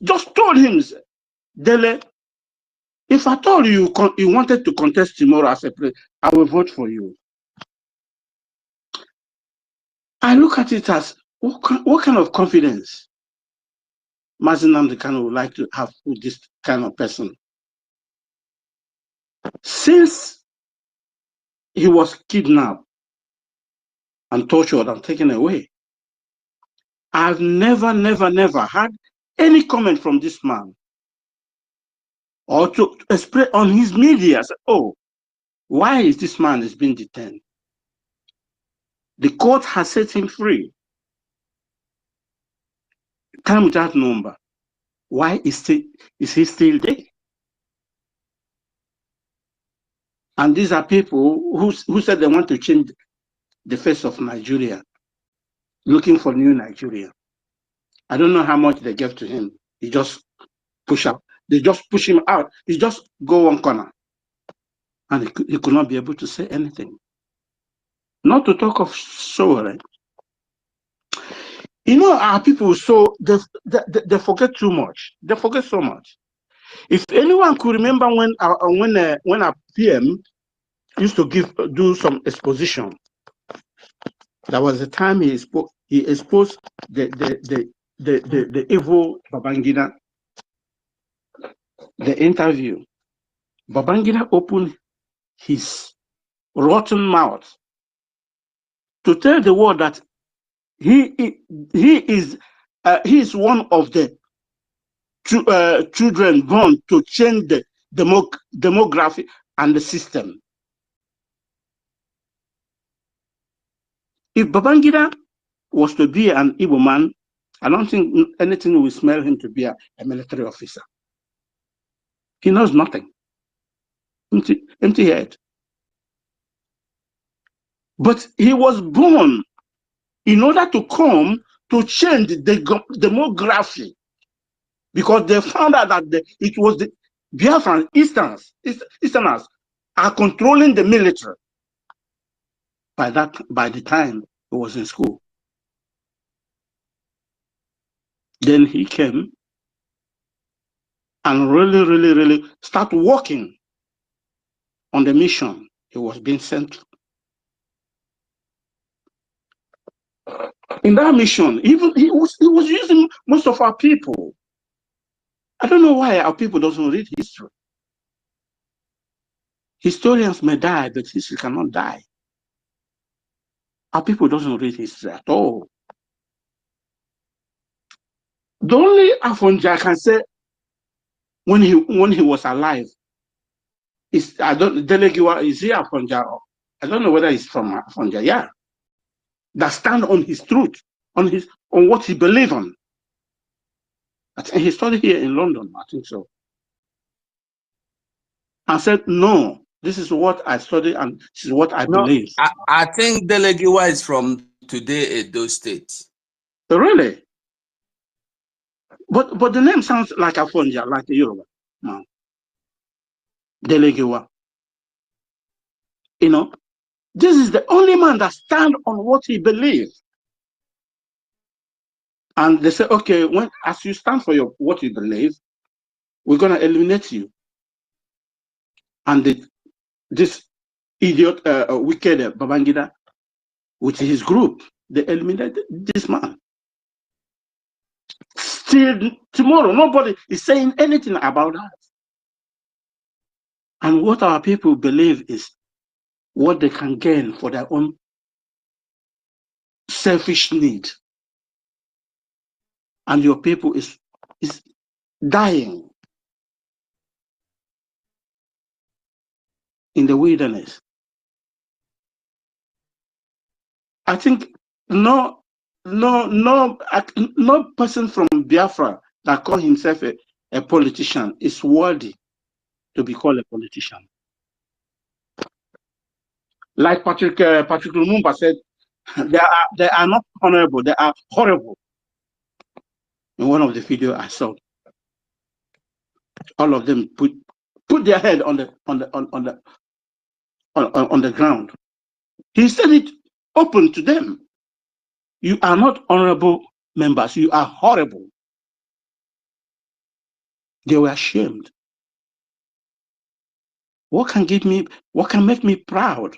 just told him, Dele, if I told you you wanted to contest tomorrow as a president, I will vote for you. I look at it as what kind of confidence Mazi Nnamdi Kanu would like to have with this kind of person. Since he was kidnapped and tortured and taken away, I've never had any comment from this man or to express on his media, say, oh, why is this man is being detained? The court has set him free. Time without number. Why is he still there? And these are people who said they want to change the face of Nigeria, looking for new Nigeria. I don't know how much they gave to him. He just push out. They just push him out. He just go one corner. And he could not be able to say anything. Not to talk of sorrow. You know, our people, so they forget too much. They forget so much. If anyone could remember when our PM used to do some exposition, there was a time he exposed the evil Babangida. The interview, Babangida opened his rotten mouth to tell the world that he is one of the children born to change the demography and the system. If Babangida was to be an Igbo man, I don't think anything will smell him to be a military officer. He knows nothing. Empty head. But he was born in order to come to change the demography, because they found out that it was the Biafran Easterners are controlling the military. By the time he was in school, then he came and really start working on the mission he was being sent to. In that mission, even he was using most of our people. I don't know why our people doesn't read history. Historians may die, but history cannot die. Our people doesn't read history at all. The only Afonja I can say when he was alive is Delegiwa, is he Afonja? I don't know whether he's from Afonja, yeah. That stand on his truth, on what he believed on. I think he studied here in London, I think so. And said, no, this is what I study and this is what I believe.
I think Delegiwa is from today Edo State.
Really? But the name sounds like Afonja, like a Yoruba. No. Delegiwa. You know, this is the only man that stand on what he believes. And they say, okay, as you stand for what you believe, we're gonna eliminate you. And this idiot, wicked Babangida, with his group, they eliminated this man. Still tomorrow, nobody is saying anything about that. And what our people believe is what they can gain for their own selfish need. And your people is dying in the wilderness. I think no person from Biafra that calls himself a politician is worthy to be called a politician. Like Patrick Lumumba said, they are not honorable, they are horrible. In one of the videos I saw, all of them put their head on the ground. He said it open to them. You are not honorable members, you are horrible. They were ashamed. What can make me proud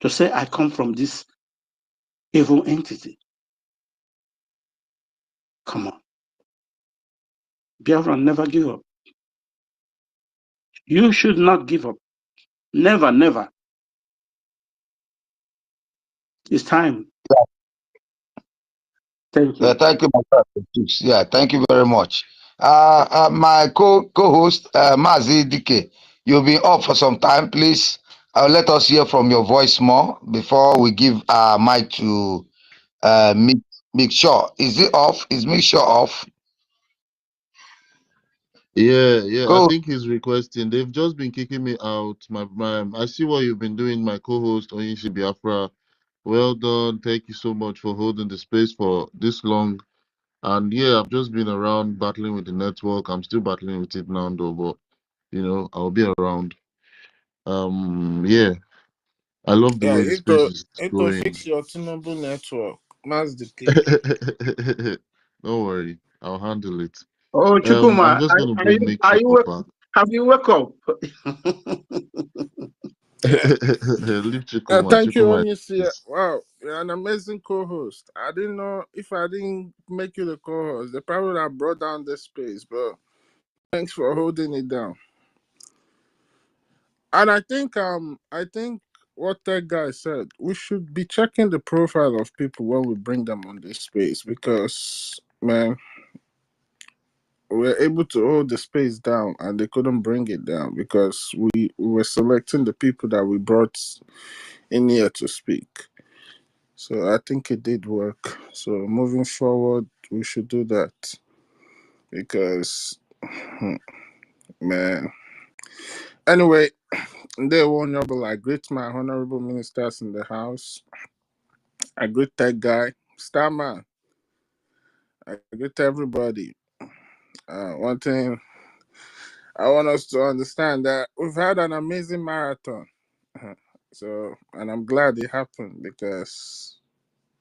to say I come from this evil entity? Come on. Biafra, never give up. You should not give up. Never, never. It's time. Thank
Yeah,
you.
thank you, my brother. Yeah, thank you very much. My co-host, Mazi Dike, you'll be up for some time, please. Let us hear from your voice more before we give mic to Mick Shaw. Is it off? Is Mick Shaw off?
Yeah, I
Go.
think he's requesting. They've just been kicking me out. I see what you've been doing, my co-host Onishi Biafra. Well done. Thank you so much for holding the space for this long. And yeah, I've just been around battling with the network. I'm still battling with it now, though, but I'll be around. Yeah, I love the
Yeah,
way the space is
it will
going.
fix your Tinubu network. That's the key.
Don't worry, I'll handle it.
Oh,
I'm
Chukuma,
just gonna bring Mick Shaw back.
have you woke up?
Yeah.
Leave Chikuma.
Thank you,
Chikuma
Onyisi.
is
Wow, you're an amazing co-host. I didn't know if I didn't make you the co-host, they probably would have brought down the space, but thanks for holding it down. And I think what that guy said, we should be checking the profile of people when we bring them on this space because man, we're able to hold the space down and they couldn't bring it down because we were selecting the people that we brought in here to speak. So I think it did work. So moving forward, we should do that because, man. Anyway, they won't know, I greet my honorable ministers in the house. I greet that guy, Starman. I greet everybody. One thing I want us to understand that we've had an amazing marathon. So, and I'm glad it happened because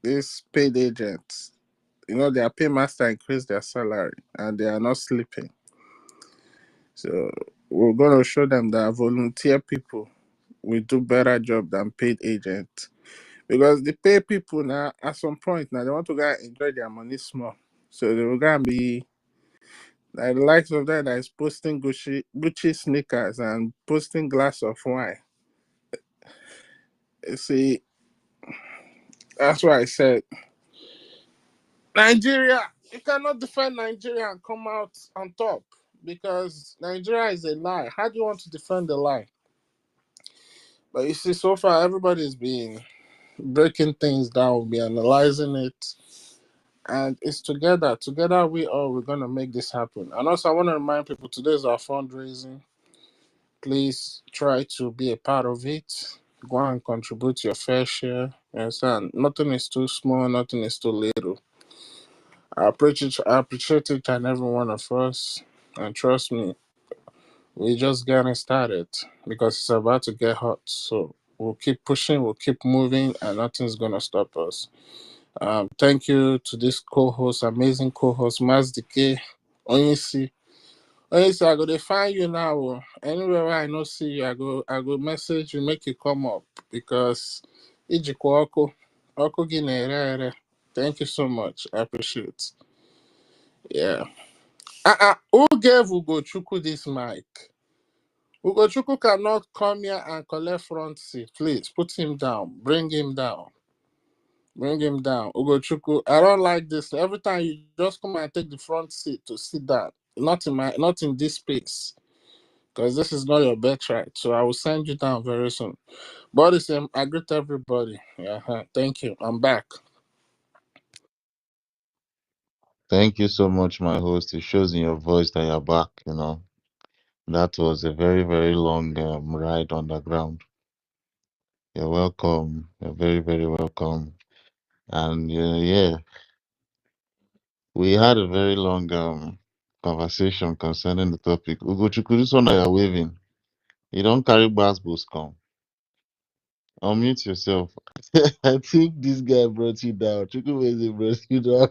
these paid agents, their paymaster increased their salary and they are not sleeping. So we're going to show them that volunteer people will do better job than paid agents. Because the paid people now, at some point now, they want to go and enjoy their money small. So they will go and be like the likes of that is posting Gucci sneakers and posting glass of wine. You see, that's why I said Nigeria, you cannot defend Nigeria and come out on top because Nigeria is a lie. How do you want to defend the lie? But you see, so far everybody's been breaking things down, we'll be analyzing it, and it's together. Together, we're gonna make this happen. And also, I want to remind people today is our fundraising. Please try to be a part of it. Go and contribute your fair share. You understand? Nothing is too small. Nothing is too little. I appreciate each and every one of us, and trust me, we just getting started because it's about to get hot. So we'll keep pushing. We'll keep moving, and nothing's gonna stop us. Thank you to this co-host, amazing co-host, Mazdike. Onyisi. Onyisi, I go to find you now. Anywhere where I no see you, I go message you, make you come up because ijikwa ọkụ gị na-ere ere. Thank you so much. I appreciate. Yeah. Who gave Ugochukwu this mic? Ugochukwu cannot come here and collect front seat. Please put him down. Bring him down. Bring him down. Ugochukwu, I don't like this. Every time you just come and take the front seat to sit down. Not in this space. Because this is not your birthright. So I will send you down very soon. But the same, I greet everybody. Yeah, thank you. I'm back.
Thank you so much, my host. It shows in your voice that you're back. That was a very, very long ride underground. You're welcome. You're very, very welcome. And yeah, we had a very long conversation concerning the topic. Ugochukwu, this one that you're waving, you don't carry basketballs come. Unmute yourself. I think this guy brought you down. Chukwueze brought you down.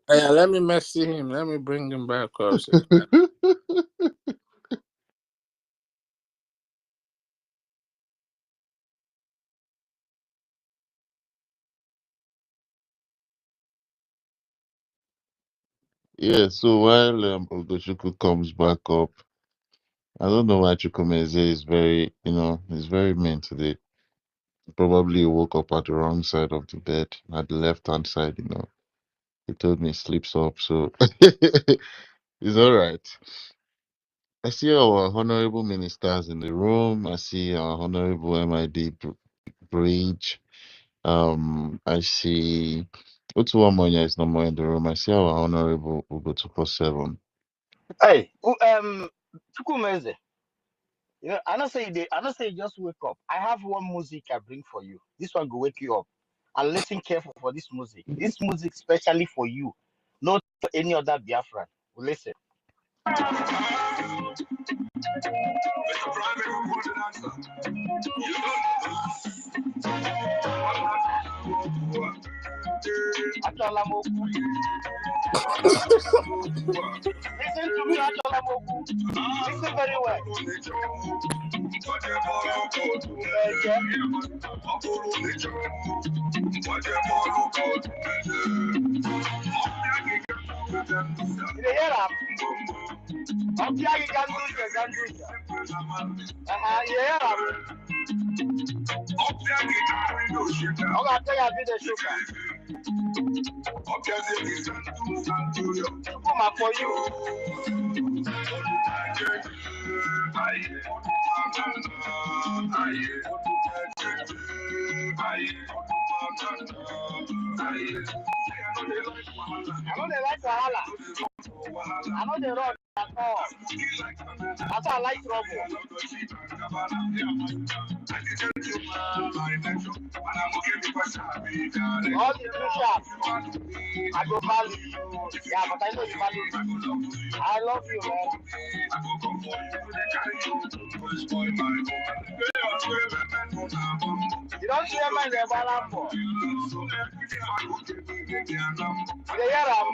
Yeah, let me message him. Let me bring him back up.
Yeah, so while Ogochukwu comes back up, I don't know why Chukwumeze is very, he's very mean today. Probably woke up at the wrong side of the bed, at the left-hand side. He told me he sleeps up, so it's all right. I see our honorable ministers in the room. I see our honorable MID Bridge. I see Otuwamonya is no more in the room. I see our honorable Ugo 247.
Hey, Chukwumeze, I don't say you just wake up. I have one music I bring for you. This one will wake you up. And listen careful for this music. This music specially for you, not for any other Biafran. Listen. Listen to me, Acholamoku. Listen very well. For you. I know they like Wahala. I know they run at all. That's why I like trouble. All the blue sharp. I go value you. Yeah, but I know you value me. I love you, man. You don't see a man there, Balambo. You hear him?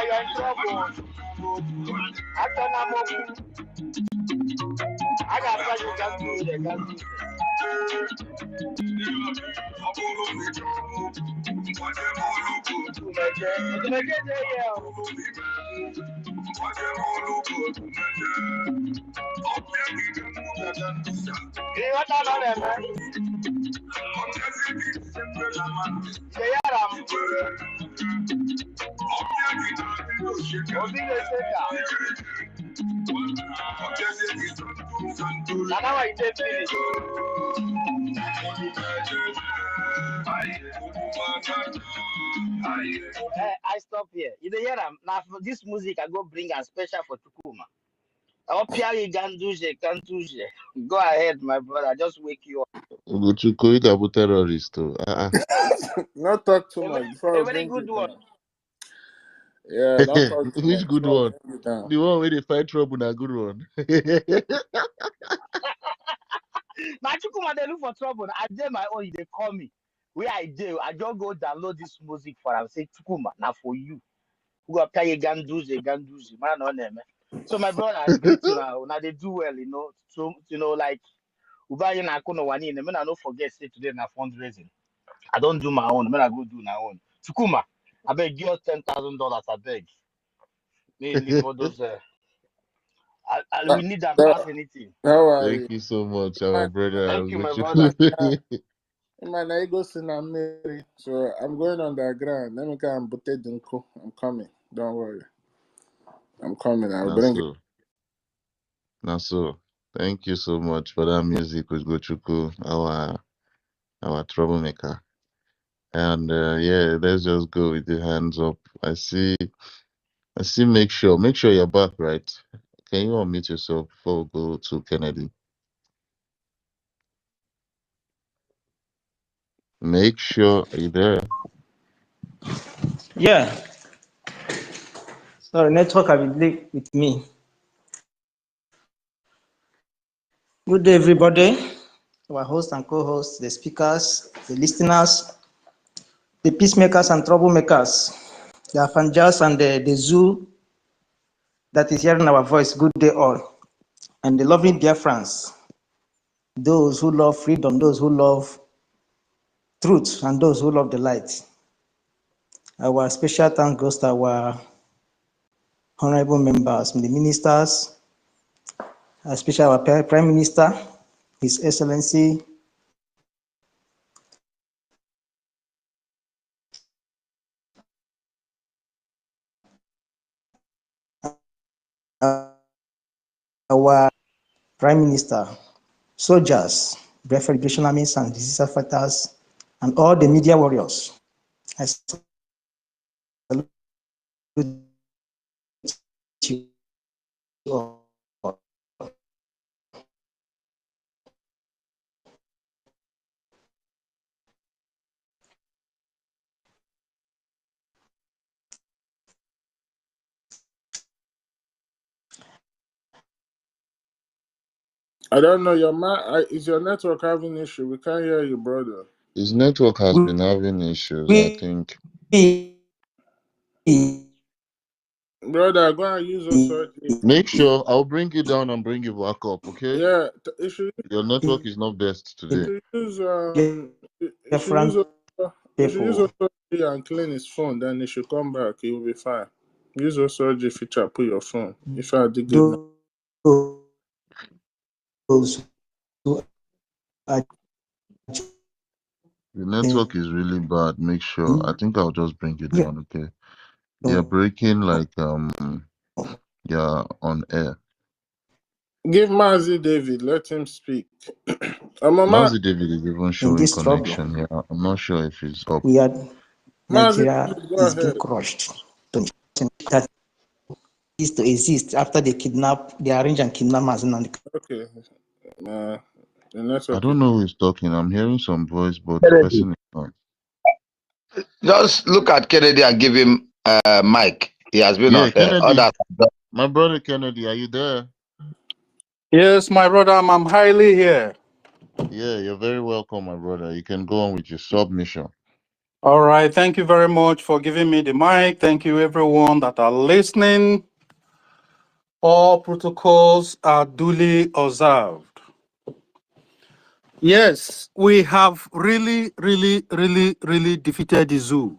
You're in trouble. I got what you can do. They can do. I stop here. You hear them? Now for this music, I go bring a special for Tukuma. Go ahead, my brother. I just wake you up.
Ugochukwu, you terrorist.
Not talk too much before
A
I
very
bring
good
you
one.
down. Yeah, don't talk too
Which
much
good
before I
one?
bring you down.
The one where they fight trouble, na good one.
Now Tukuma, they look for trouble. I did my own. They call me. Where I do, I just go download this music for them. Say Tukuma, now for you. Who got pay ganduzi, man on them. So my brother, I greet you now. Now they do well, So like Ubayi na kono wani. I don't forget say today na fundraising. I don't do my own. I go do my own. Tukuma, I beg give us $10,000. I beg. Mainly for those. We need that pass anything.
How are you?
Thank you so much, our brother
Thank you, my brother.
Man, I go see Mary, so I'm going on the ground. Let me come and I'm coming. Don't worry. I'm coming. I'll bring it.
So. Thank you so much for that music with Gochuku, our troublemaker. And yeah, let's just go with the hands up. I see. Make sure you're back, right? Can you unmute yourself before we go to Kennedy? Make sure you're there.
Yeah. Sorry, network have been with me. Good day, everybody. Our hosts and co-hosts, the speakers, the listeners. the peacemakers and troublemakers, the Afanjas and the zoo that is hearing our voice, good day all. And the loving Biafrans, those who love freedom, those who love truth, and those who love the light. Our special thanks goes to our honorable members, the ministers, especially our Prime Minister, His Excellency, our Prime Minister, soldiers, Biafra Liberation Armies and disaster fighters, and all the media warriors. I salute you all.
I don't know is your network having issue? We can't hear you, brother.
His network has been having issues, I think.
Brother, go and use those.
Make sure I'll bring you down and bring you back up, okay?
Yeah,
Your network is not best today.
you should use and clean his phone, then he should come back. He will be fine. Use OSOG feature, put your phone. If I did good.
Those who are
The network is really bad. Make sure. I think I'll just bring you down, okay? You're breaking like you're on air.
Give Mazi David, let him speak.
Mazi David is even showing
this
connection
trouble.
here. I'm not sure if he's up.
We are Nigeria
Mazi, go
is
ahead.
being crushed. That is to exist after they arrange and kidnap Mazi.
Okay.
I don't know who is talking. I'm hearing some voice, but the person is not.
Just look at Kennedy and give him mic. He has been on
Kennedy. My brother Kennedy, are you there?
Yes, my brother, I'm highly here.
Yeah, you're very welcome, my brother. You can go on with your submission.
All right. Thank you very much for giving me the mic. Thank you, everyone that are listening. All protocols are duly observed. Yes, we have really defeated the zoo.